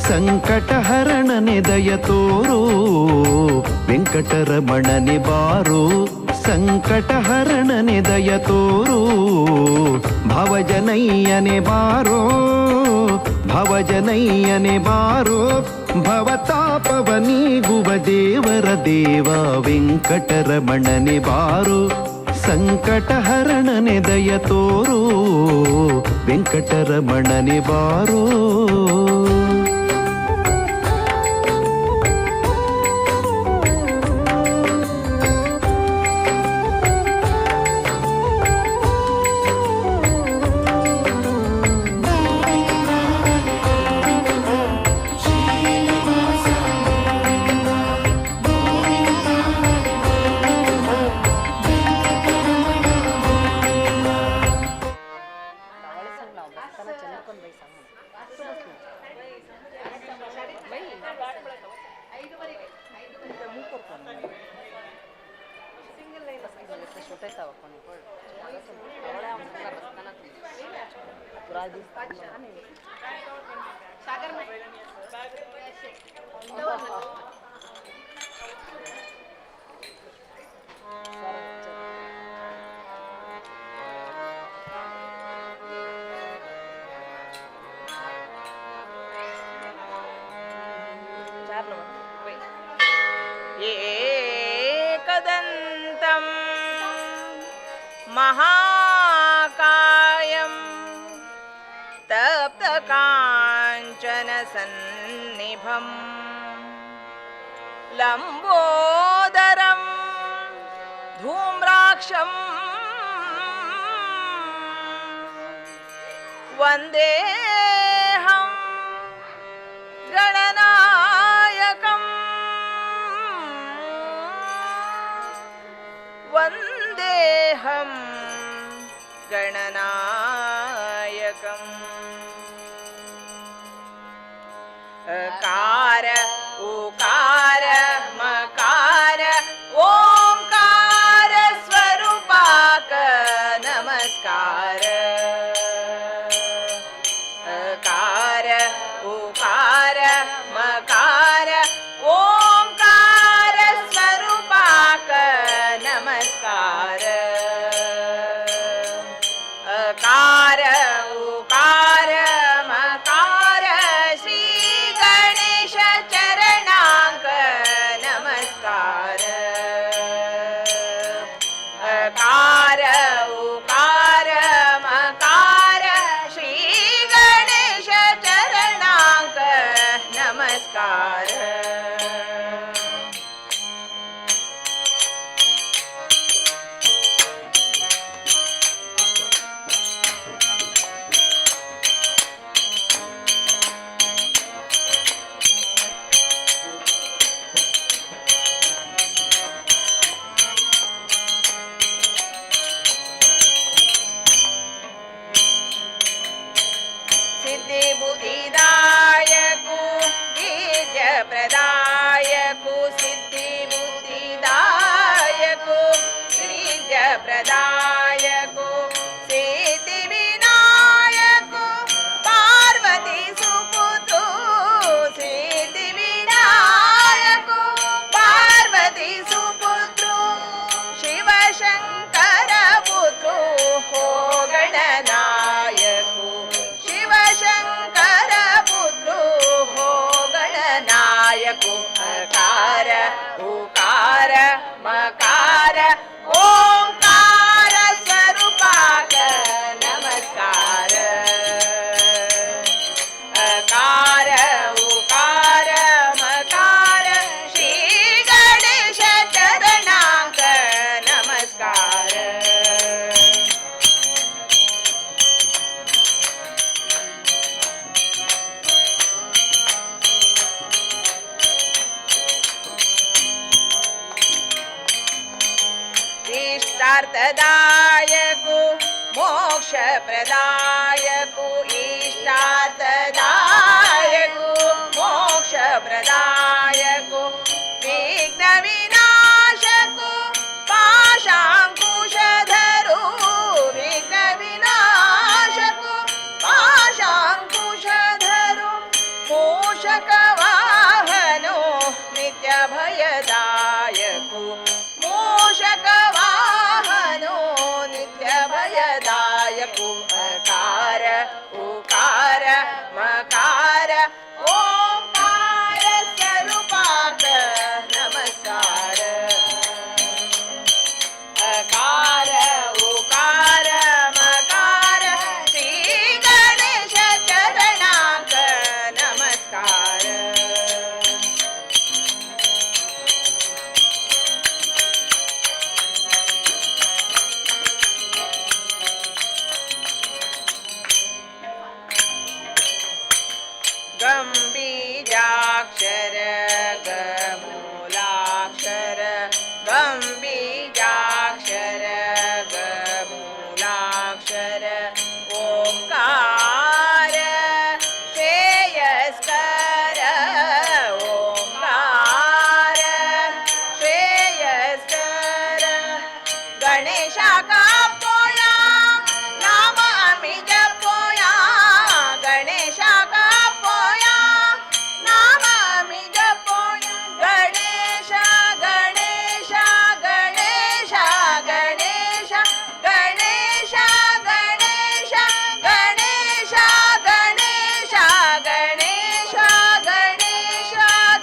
ಸಂಕಟಹರಣನೆ ದಯ ತೋರೋ ವೆಂಕಟರಮಣನೆ ಬಾರೋ ಸಂಕಟಹರಣನೆ ದಯ ತೋರೋ ಭವಜನಯ್ಯನೆ ಬಾರೋ ಭವಜನಯ್ಯನೆ ಬಾರೋ ಭವತಾಪವ ನೀಗುವ ದೇವರ ದೇವ ವೆಂಕಟರಮಣನೆ ಬಾರೋ ಸಂಕಟಹರಣನೆ ದಯ ತೋರೋ ವೆಂಕಟರಮಣನೆ ಬಾರೋ एकदन्तं महाकायं तप्तकाञ्चनसन्निभं लम्बोदरं धूम्राक्षं वन्देऽहं गणनायकम् वन्देऽहं गणनायकम् अकार उकार मकार ओंकार स्वरूपाक नमस्कार अकार उकार मकार ओंकार स्वरूपाक नमस्कार अकार उकार मकार श्री गणेश चरणांक नमस्कार अकार उकार मकार श्री गणेश चरणांक नमस्कार सिद्धि बुद्धिदायकु विद्य प्रदायकु सिद्धि बुद्धिदायकु विद्य प्रदायकु सिद्धि विनायकु पार्वती सुपुत्रु सिद्धि विनायकु पार्वती सुपुत्रु इष्टार्थदायको मोक्षप्रदायको इष्टार्थदायको मोक्षप्रदायको विघ्नविनाशको पाशाङ्कुशधरो विघ्नविनाशको पाशाङ्कुशधरो मूषकवाहनो नित्यभयदायको मूषकवाहनो नित्यभयदायको अकार उकार मकार ओंकार स्वरूपाक नमस्कार अकार उकार मकार श्री गणेश चरणाक नमस्कार गंबीजाक्षर गमूलाक्षर गंबीजाक्षर गमूलाक्षर ओंकार श्रेयस्कर ओंकार श्रेयस्कर गणेशा का पोया नाम आम्ही जपोया गणेशा का पोया नाम आम्ही जपोया गणेश गणेश गणेश गणेश गणेश गणेश गणेश गणेश गणेश गणेश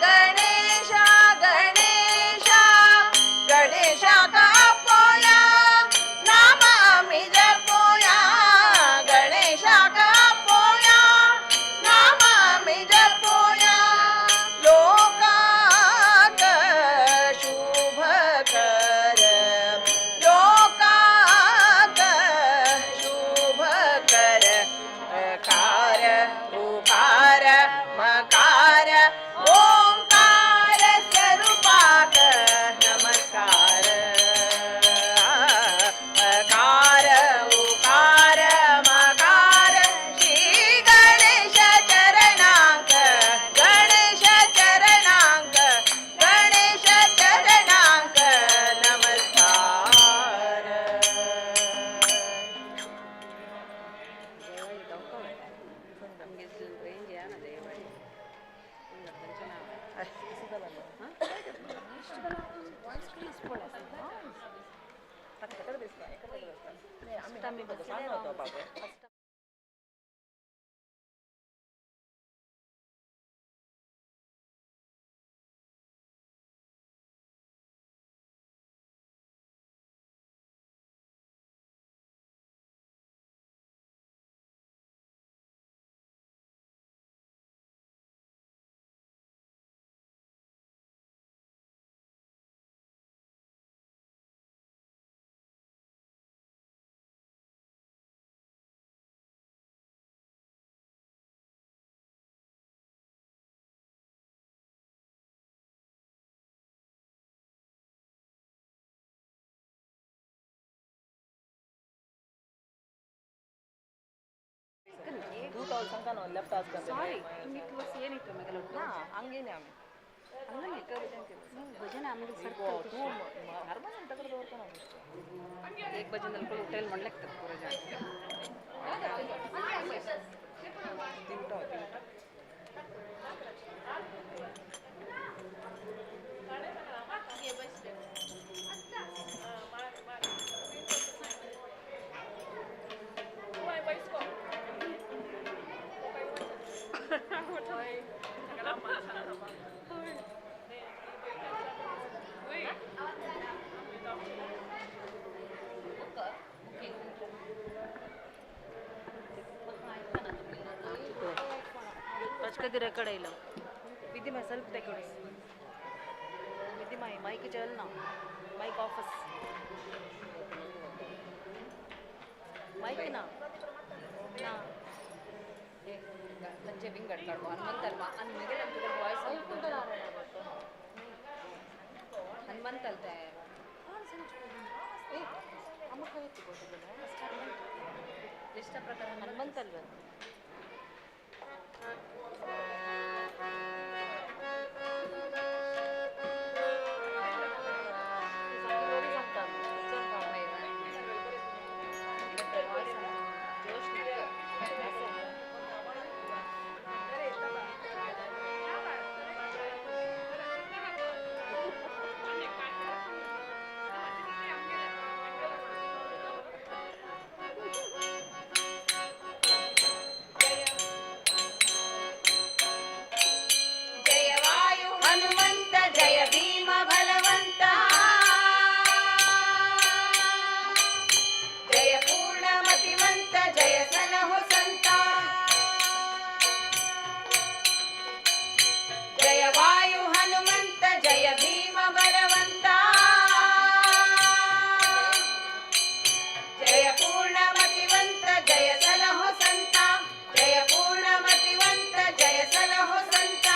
गणेश गणेश गणेश का पोया नाम आम्ही जपोया गणेश का पोया नाम आम्ही जपोया लोकाक शुभ कर लोकाक शुभ कर अकार उकार मकार ओंकार स्वरूपाक नमस्कार अकार उकार मकार श्री गणेश चरणाक गणेश चरणाक गणेश चरणाक नमस्कार ಏನಿತ್ತು ಮೆಗಲೊಟ್ಟು ಹಂಗೇನೆ ಆಮೇಲೆ ಭಜನೆ ಆಮೇಲೆ एक भजन होटेल म्हणलें पुरो जास्त कधी रेकॉर्ड येईल विधी माय सेल्फ रेकॉर्ड विधी माय माइक चल ना माइक ऑफिस माइक ना ना म्हणजे विंगड काढू हनुमंतल्मा आणि मिगेल तुझा वॉइस हनुमंतल तयार ಇಷ್ಟ ಪ್ರಕಾರ ಹನುಮಂತಲ್ವ? ಜಯ ವಾಯು ಹನುಮಂತ ಜಯ ಭೀಮ ಬಲವಂತ ಜಯ ಪೂರ್ಣ ಮತಿವಂತ ಜಯ ಸಲಹೋ ಸಂತ ಜಯ ವಾಯು ಹನುಮಂತ ಜಯ ಭೀಮ ಬಲವಂತ ಜಯ ಪೂರ್ಣ ಮತಿವಂತ ಜಯ ಸಲಹೋ ಸಂತ ಜಯ ಪೂರ್ಣ ಮತಿವಂತ ಜಯ ಸಲಹೋ ಸಂತ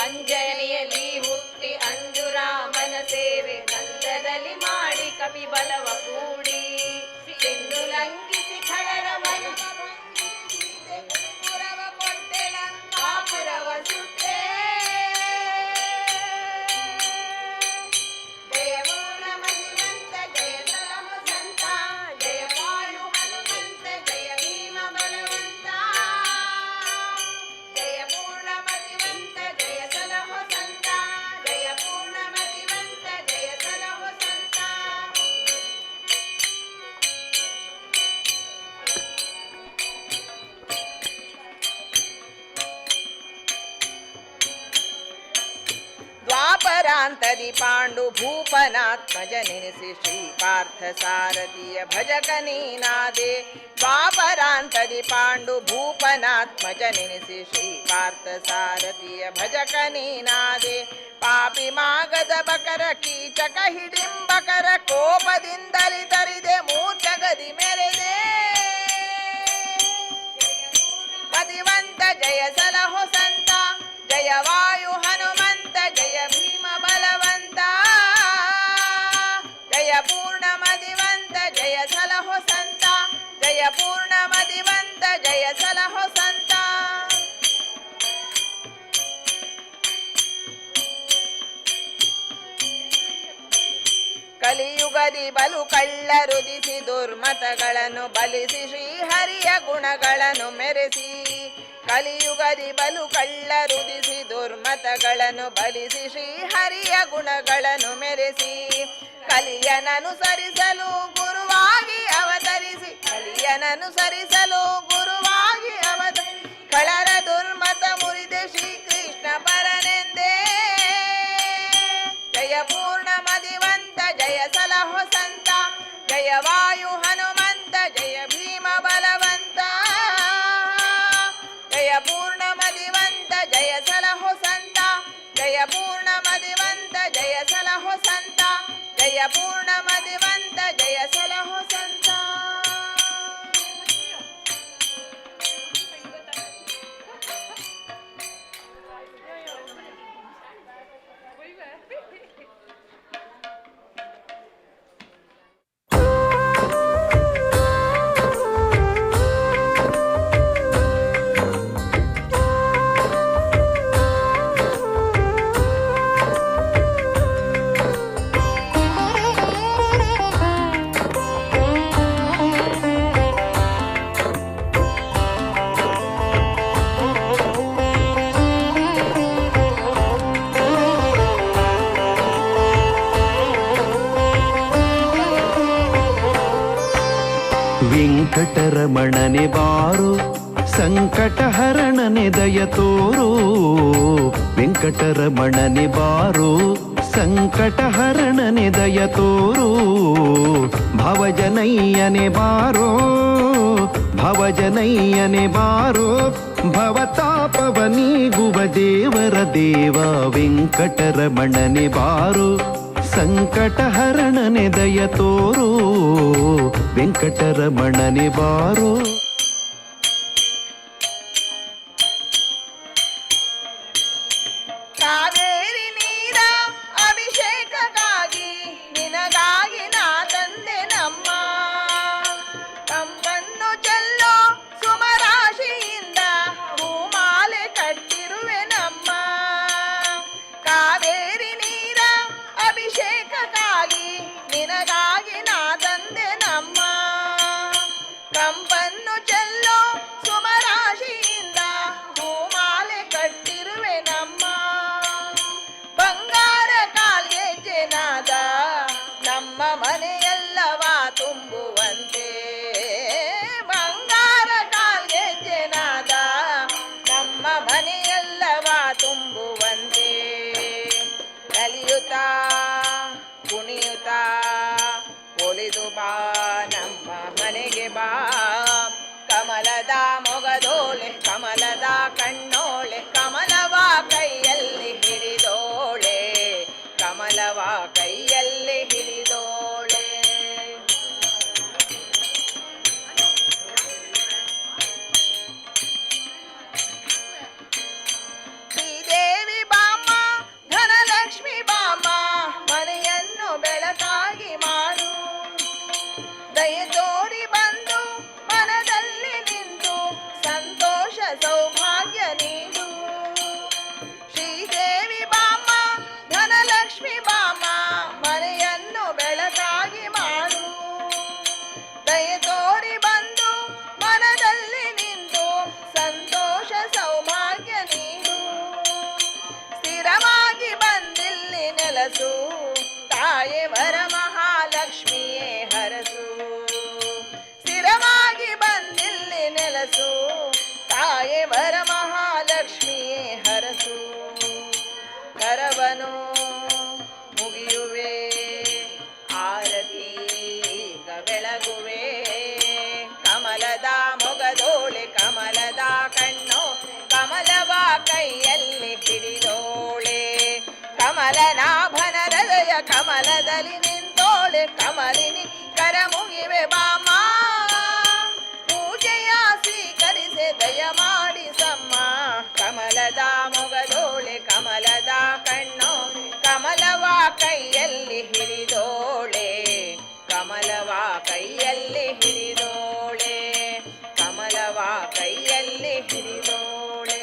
ಅಂಜನೆಯಲ್ಲಿ ಹುಟ್ಟಿ ಅಂಜುರಾಮನ ಸೇವೆ ನಂದದಲ್ಲಿ ಮಾಡಿ ಕಪಿ ಬಲವ ಕೂಡಿ ಸಿಂಧು ಲಂಘಿಸಿ ಖಳರ ಪುರವ ಕೊಟ್ಟೆ ಲಂಕಾಪುರವ ಸುಟ್ಟೆ ಜಯ ಪೂರ್ಣ ಮತಿವಂತ ಜಯ ಸಲಹೋ ಸಂತ ಜಯ ವಾಯು ಹನುಮಂತ ಜಯ ಭೀಮ ಬಲವಂತ ಜಯ ಪೂರ್ಣ ಮತಿವಂತ ಜಯ ಸಲಹೋ ಸಂತ ಜಯ ಪೂರ್ಣ ಮತಿವಂತ ಜಯ ಸಲಹೋ ಸಂತ ದ್ವಾಪರಾಂತದಿ ಪಾಂಡು ಭೂಪನಾತ್ಮಜ ನೆನೆಸಿ ಶ್ರೀ ಪಾರ್ಥ ಸಾರಥಿಯ ಭಜಕ ನೀನಾದೆ ದ್ವಾಪರಾಂತದಿ ಪಾಂಡು ಭೂಪನಾತ್ಮಜ ನೆನೆಸಿ ಶ್ರೀ ಪಾರ್ಥ ಸಾರಥಿಯ ಭಜಕ ನೀನಾದೆ ಪಾಪಿ ಮಾಗದ ಬಕರ ಕೀಚಕ ಹಿಡಿಂಬಕರ ಕೋಪದಿಂದಲಿ ತರಿದೆ ಮೂರ್ಛಗದಿ ಮೆರೆದೆ ಮತಿವಂತ ಜಯ ಸಲಹೋ ಸಂತ ಜಯ ವಾಯು ಹನುಮಂತ ಜಯ ಭೀಮ ಬಲವಂತ ಜಯ ಪೂರ್ಣ ಮದಿವಂತ ಜಯ ಸಲಹೋ ಸಂತ ಜಯ ಪೂರ್ಣ ಮದಿವಂತ ಜಯ ಸಲಹೋ ಸಂತ ಕಲಿಯುಗದಿ ಬಲು ಕಳ್ಳರುದಿಸಿ ದುರ್ಮತಗಳನ್ನು ಬಲಿಸಿ ಶ್ರೀಹರಿಯ ಗುಣಗಳನ್ನು ಮೆರೆಸಿ ಕಲಿಯುಗದಿ ಬಲು ಕಳ್ಳರುದಿಸಿ ದುರ್ಮತಗಳನ್ನು ಬಲಿಸಿ ಶ್ರೀಹರಿಯ ಗುಣಗಳನ್ನು ಮೆರೆಸಿ ಕಲಿಯನನುಸರಿಸಲು ಗುರುವಾಗಿ ಅವತರಿಸಿ ಕಲಿಯನನುಸರಿಸಲು ಗುರುವಾಗಿ ಅವತರಿಸಿ ಕಳರ ದುರ್ಮತ ಮುರಿದೆ ಶ್ರೀಕೃಷ್ಣ ಪರನೆಂದೇ ಜಯ ಪೂರ್ಣ ಮದಿವಂತ ಜಯ ಸಲಹೋ ಸಂತ ಜಯ ವಾಯು ಹನುಮಂತ ಜಯ ಭೀಮ ಬಲವಂತ ಜಯ ಪೂರ್ಣ ಮದಿವಂತ ಜಯ ಸಲಹೋ ಸಂತ ಜಯ ಪೂರ್ಣ ಮದಿವಂತ ಜಯ ಸಲಹೋ ಸಂತ ಜಯ ಪೂರ್ಣ ಮದಿವಂತ ಜಯ ಸಲಹೋ ಸಂತ ವೆಂಕಟರಮಣನೆ ಬಾರು ಸಂಕಟಹರಣನೆ ದಯ ತೋರು ವೆಂಕಟರಮಣನೆ ಬಾರು ಸಂಕಟಹರಣನೆ ದಯ ತೋರು ಭವಜನಯ್ಯನೆ ಬಾರೋ ಭವಜನಯ್ಯನೆ ಬಾರೋ ಭವತಾಪವ ನೀಗುವ ದೇವರ ದೇವ ವೆಂಕಟರಮಣನೆ ಬಾರೋ ಸಂಕಟಹರಣನೆ ದಯ ತೋರೋ ವೆಂಕಟರಮಣನೆ ಬಾರೋ. ಕಾವೇರಿ ನೀರ ಅಭಿಷೇಕಕ್ಕಾಗಿ ನಿನಗಾಗಿ ನಾ ತಂದೆ ನಮ್ಮ ಕಂಪನ್ನು ಚೆಲ್ಲೋ ಸುಮರಾಶಿಯಿಂದ ಹೂಮಾಲೆ ಕಟ್ಟಿರುವೆ ನಮ್ಮ. ಕಾವೇರಿ ನೀರ ಅಭಿಷೇಕಕ್ಕಾಗಿ ನಿನಗಾಗಿ ನಾ ತಂದೆ ನಮ್ಮ ಕಂಪನ್ನು ಚೆಲ್ಲೋ ಸುಮರಾಶಿಯಿಂದ ಹೂಮಾಲೆ ಕಟ್ಟಿರುವೆ ನಮ್ಮ. ಬಂಗಾರ ಕಾಲ್ಗೆಜ್ಜೆನಾದ ನಮ್ಮ ಮನೆಯೆಲ್ಲವ ತುಂಬುವಂತೆ. ಬಂಗಾರ ಕಾಲ್ಗೆಜ್ಜೆನಾದ ನಮ್ಮ ಮನೆಯೆಲ್ಲವ ತುಂಬುವಂತೆ. ನಲಿಯುತ್ತಾ ಕುಣಿಯುತ್ತಾ ಒಲಿದು ಬಾ ನಮ್ಮ ಮನೆಗೆ ಬಾ. ಕಮಲದ ಮೊಗದೋಳೆ ಕಮಲದ ಕಣ್ಣೋಳೆ ಕಮಲವ ಕೈಯಲ್ಲಿ ಹಿಡಿದೋಳೆ ಕಮಲವ ಕೈಯಲ್ಲಿ ಹಿಡಿದೋಳೆ. ಶ್ರೀದೇವಿ ಬಾಮ ಧನಲಕ್ಷ್ಮಿ ಬಾಮ ಮನೆಯನ್ನು ಬೆಳಕಾಗಿ ಮಾಡು. ದಯೆ ತೋರಿ ಬಂದು ಮನದಲ್ಲಿ ನಿಂತು ಸಂತೋಷ ಸೌಭಾಗ್ಯ ನೀಡು. ಶ್ರೀದೇವಿ ಬಾಮ ಧನಲಕ್ಷ್ಮಿ ಬಾಮ ಮನೆಯನ್ನು ಬೆಳಕಾಗಿ ಮಾಡು. ದಯೆ ತೋರಿ ಬಂದು ಮನದಲ್ಲಿ ನಿಂತು ಸಂತೋಷ ಸೌಭಾಗ್ಯ ನೀಡು. ಸ್ಥಿರವಾಗಿ ಬಂದಿಲ್ಲಿ ನೆಲಸು ತಾಯೇ ವರಮಹಾಲಕ್ಷ್ಮಿಯೇ ಹರಸು. ಸ್ಥಿರವಾಗಿ ಬಂದಿಲ್ಲಿ ನೆಲಸು ತಾಯೇ ವರಮಹಾಲಕ್ಷ್ಮಿಯೇ ಹರಸು. ಕರವನು ಮುಗಿಯುವೆ ಆರತಿ ಈಗ ಬೆಳಗುವೆ. ಕಮಲದ ಮೊಗದೋಳೆ ಕಮಲದ ಕಣ್ಣು ಕಮಲವ ಕೈಯಲ್ಲಿ ಹಿಡಿದೋಳೆ. ಕಮಲನಾಭನ ಹೃದಯ ಕಮಲದಲ್ಲಿ ನಿಂತೋಳೆ. ಕಮಲಿನಿ ಕರ ಮುಗಿವೆ ಬಾಮ ಪೂಜೆಯ ಸ್ವೀಕರಿಸೆ ದಯ ಮಾಡಿಸಮ್ಮ. ಕಮಲದ ಮೊಗದೋಳೆ ಕಮಲದ ಕಣ್ಣು ಕಮಲವ ಕೈಯಲ್ಲಿ ಹಿಡಿದೋಳೆ ಕಮಲವ ಕೈಯಲ್ಲಿ ಹಿಡಿದೋಳೆ ಕಮಲವ ಕೈಯಲ್ಲಿ ಹಿಡಿದೋಳೆ.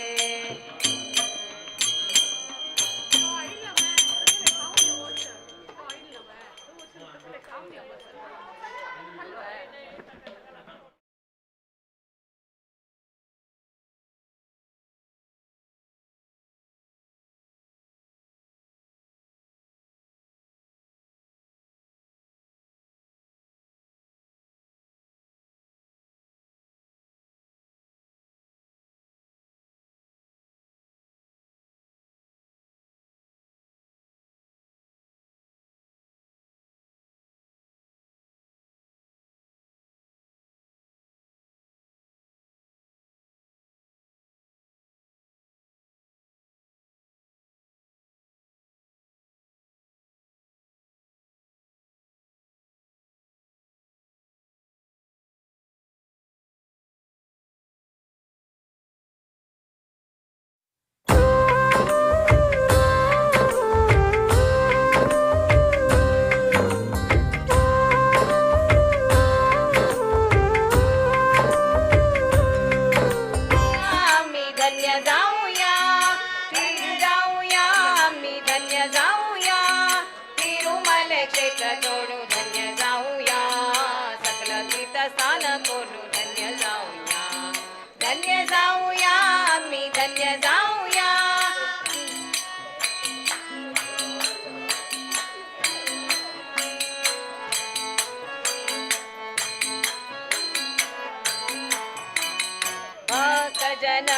भक्तजन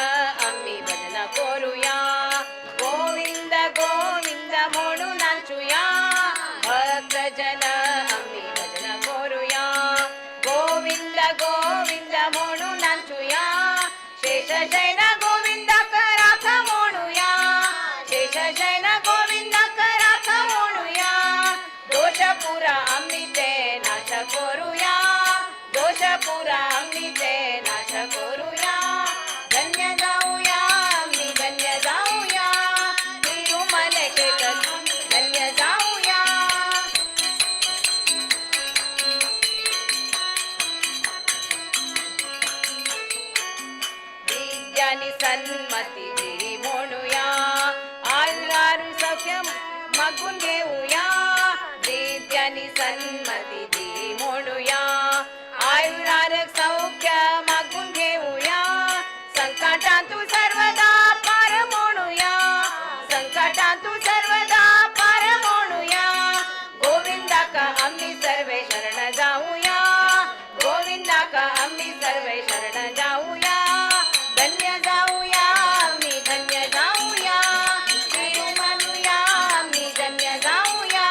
आम्ही भजन करूया गोविंद गोविंद म्हणून नाचूया भक्तजन आम्ही भजन करूया गोविंद गोविंद म्हणून नाचूया शेषशयन दिव्यानी सन्मती दे म्हणूया आयुरारू सौख्य मागून घेऊया दिव्यानी सन्मती दे म्हणूया आयुरारक सौख्य मागून घेऊया संकटातून सर्वदा पार म्हणूया संकटातून सर्वदा पार म्हणूया गोविंदा का आम्ही सर्वे शरण जाऊया गोविंदा का आम्ही सर्वे शरण जाऊया धन्य जाऊया आम्ही धन्य जाऊया देव म्हणूया आम्ही धन्य जाऊया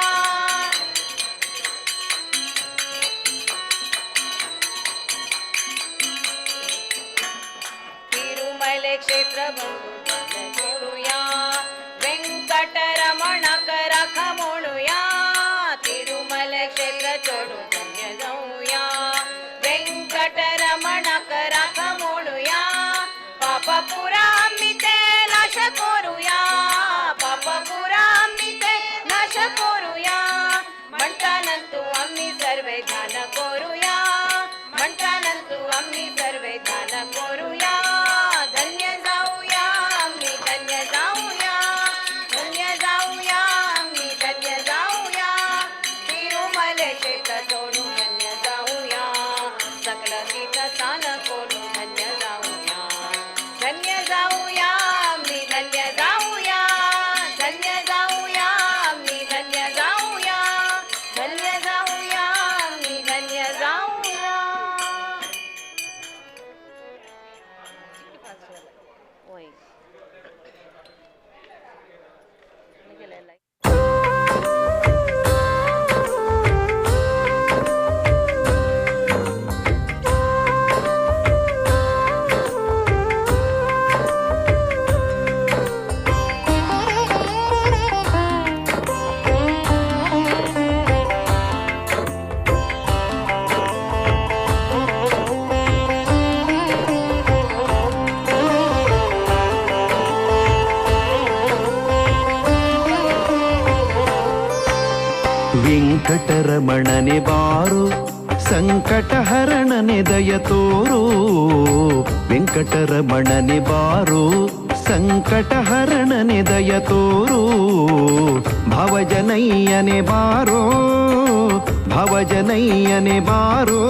तिरुमले क्षेत्र करूया व्यंकटरमण राख म्हणूया तिरुमले क्षेत्र चढू धन्य जाऊया व्यंकटरमण राख म्हणूया पापपुरा आम्ही ते नाश करूया पापपुरा आम्ही ते नाश करूया म्हणतानंतू आम्ही सर्वे ध्यान करूया म्हणतानंतू आम्ही सर्वे ध्यान करूया धन्य जाऊया आम्ही धन्य जाऊया धन्य जाऊया आम्ही धन्य जाऊया तिरुमले क्षेत्र सोडून धन्य जाऊया सकल तीर्थस्थान करून धन्य जाऊया धन्य जाऊया आम्ही धन्य जाऊया धन्य जाऊया आम्ही धन्य जाऊया धन्य जाऊया आम्ही धन्य जाऊया ओय ವೆಂಕಟರಮಣನೆ ಬಾರೋ ಸಂಕಟಹರಣನೆ ದಯ ತೋರೋ ವೆಂಕಟರಮಣನೆ ಬಾರೋ ಸಂಕಟಹರಣನೆ ದಯ ತೋರೋ ಭವಜನಯ್ಯನೆ ಬಾರೋ ಭವಜನಯ್ಯನೆ ಬಾರೋ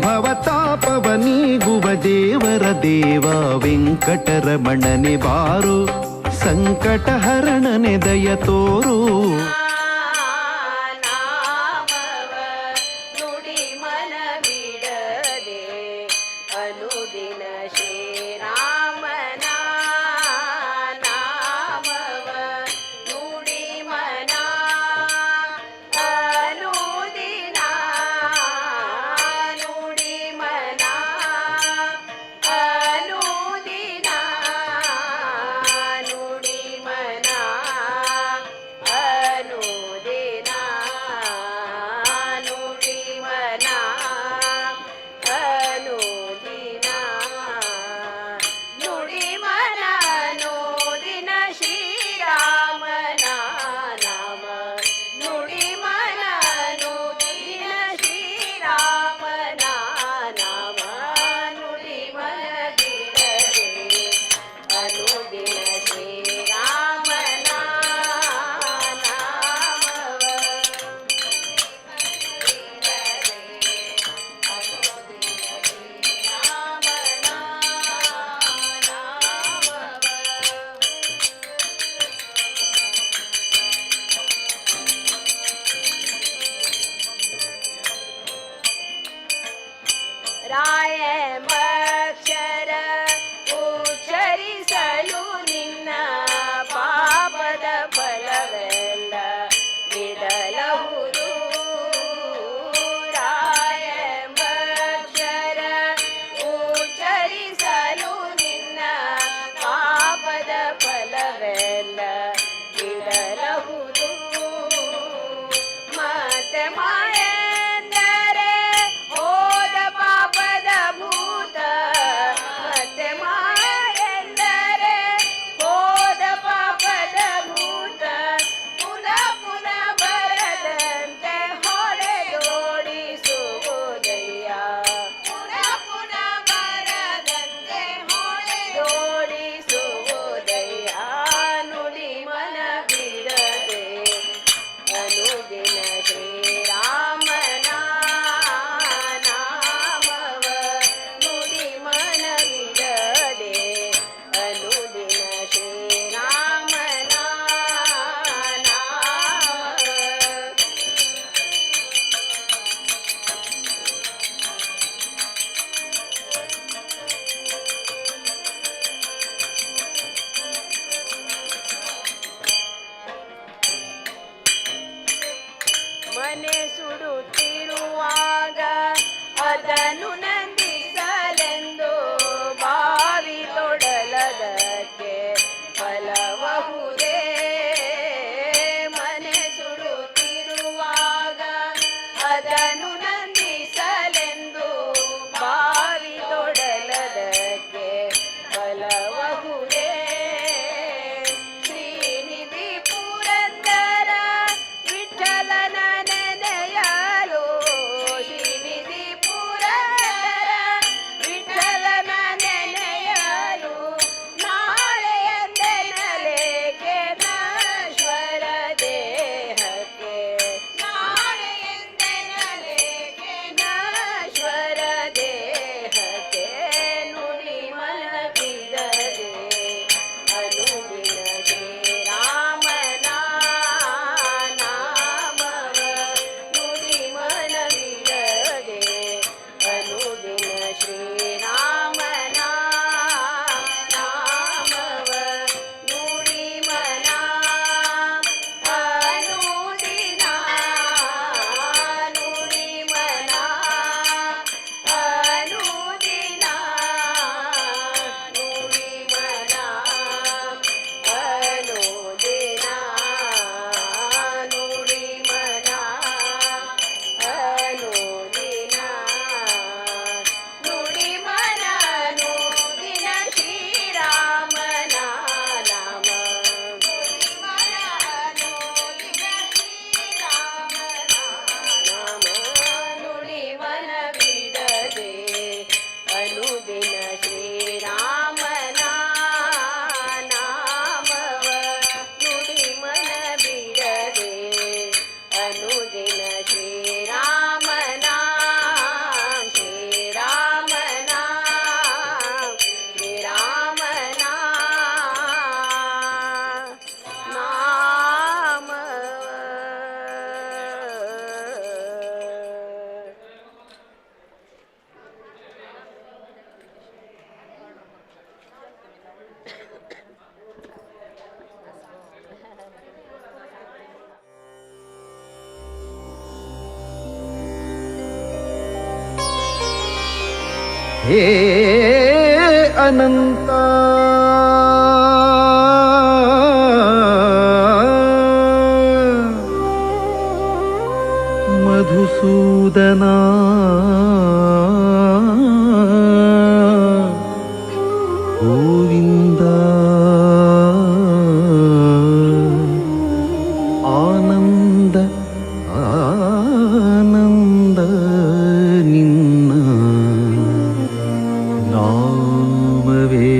ಭವತಾಪವ ನೀಗುವ ದೇವರ ದೇವ ವೆಂಕಟರಮಣನೆ ಬಾರೋ ಸಂಕಟಹರಣನೆ ದಯ ತೋರೋ ರಾಯಮಕ್ಷರ ಉಚ್ಚರಿಸಲು ನಿನ್ನ ಪಾಪದ ಫಲವೆಲ್ಲ ಬಿಡಲಹುದು ರಾಯಮಕ್ಷರ ಉಚ್ಚರಿಸಲು ನಿನ್ನ ಪಾಪದ ಫಲವೆಲ್ಲ ಬಿಡಲಹುದು ಮತ್ತೆ ಮಾಯೆಂದರೆ ಹೋದ ಪಾಪದ ಭೂತ ಹೇ ಅನಂತ ಮಧುಸೂದನ ಗೋವಿಂದ ಆನಂದ ಆನಂದ ನಿನ್ನ ನಾಮವೇ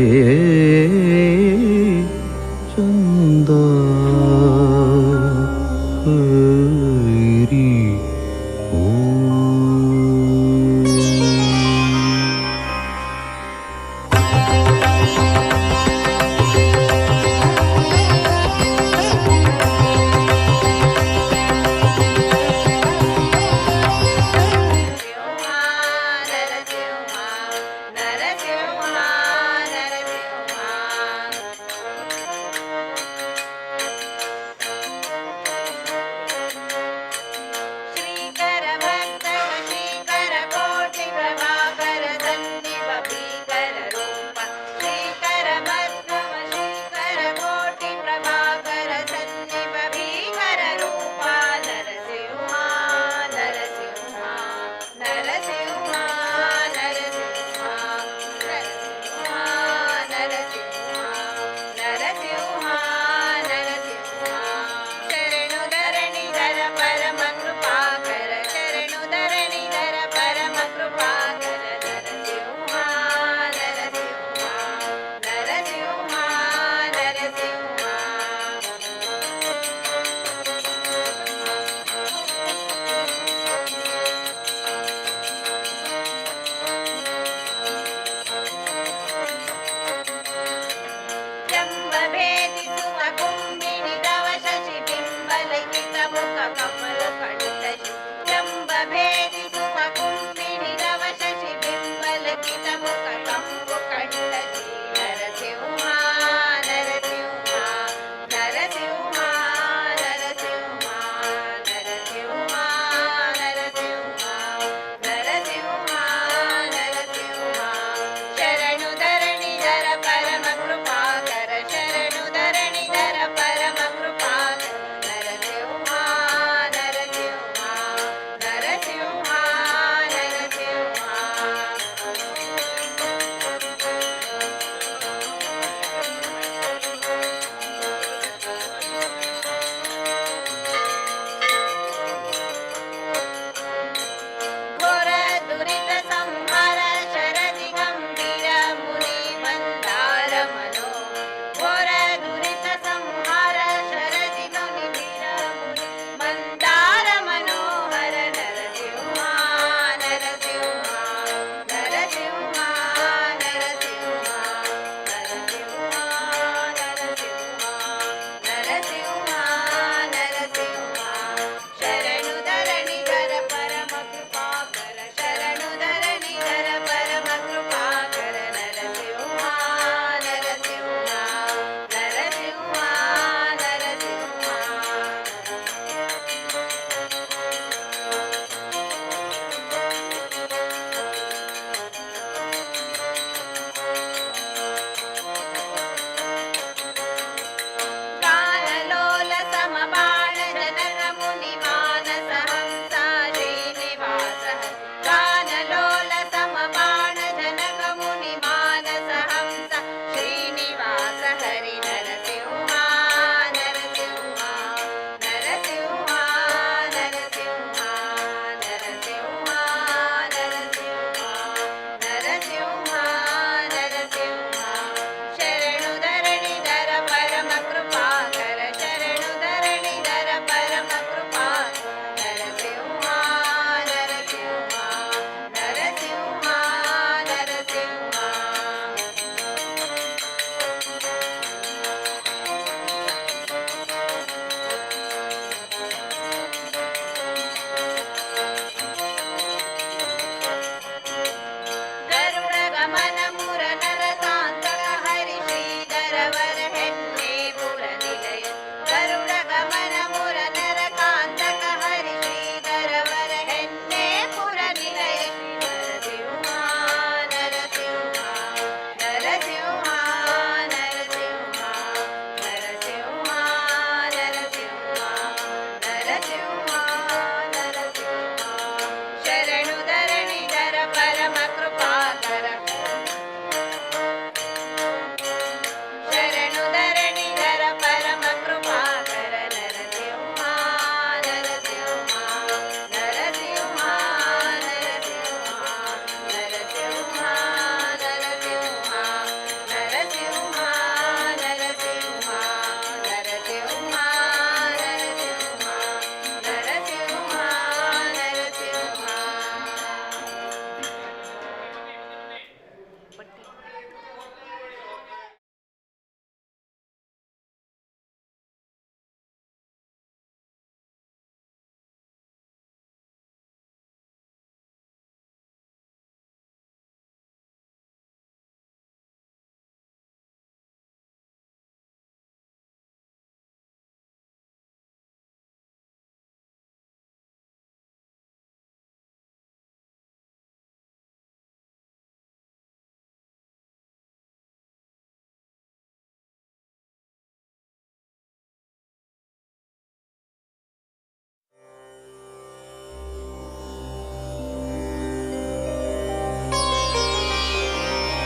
ಚಂದ ಹರಿ ಓಂ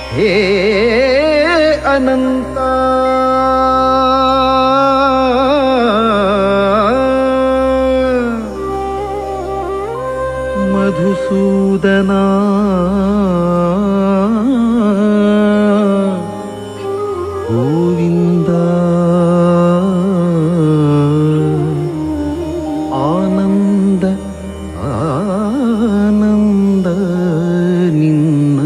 ಹೇ ಅನಂತ ಮಧುಸೂದನ ಗೋವಿಂದ ಆನಂದ ಆನಂದ ನಿನ್ನ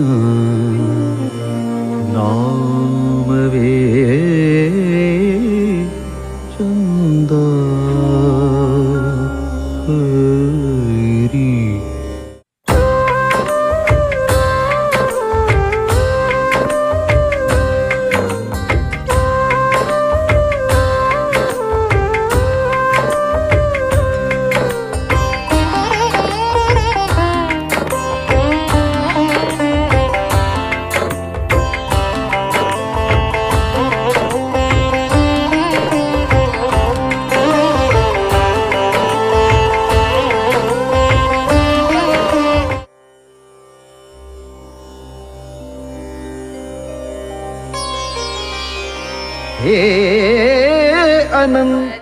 ನಾಮವೇ ಚಂದ ಹರಿ. ಹೇ ಅನಂತ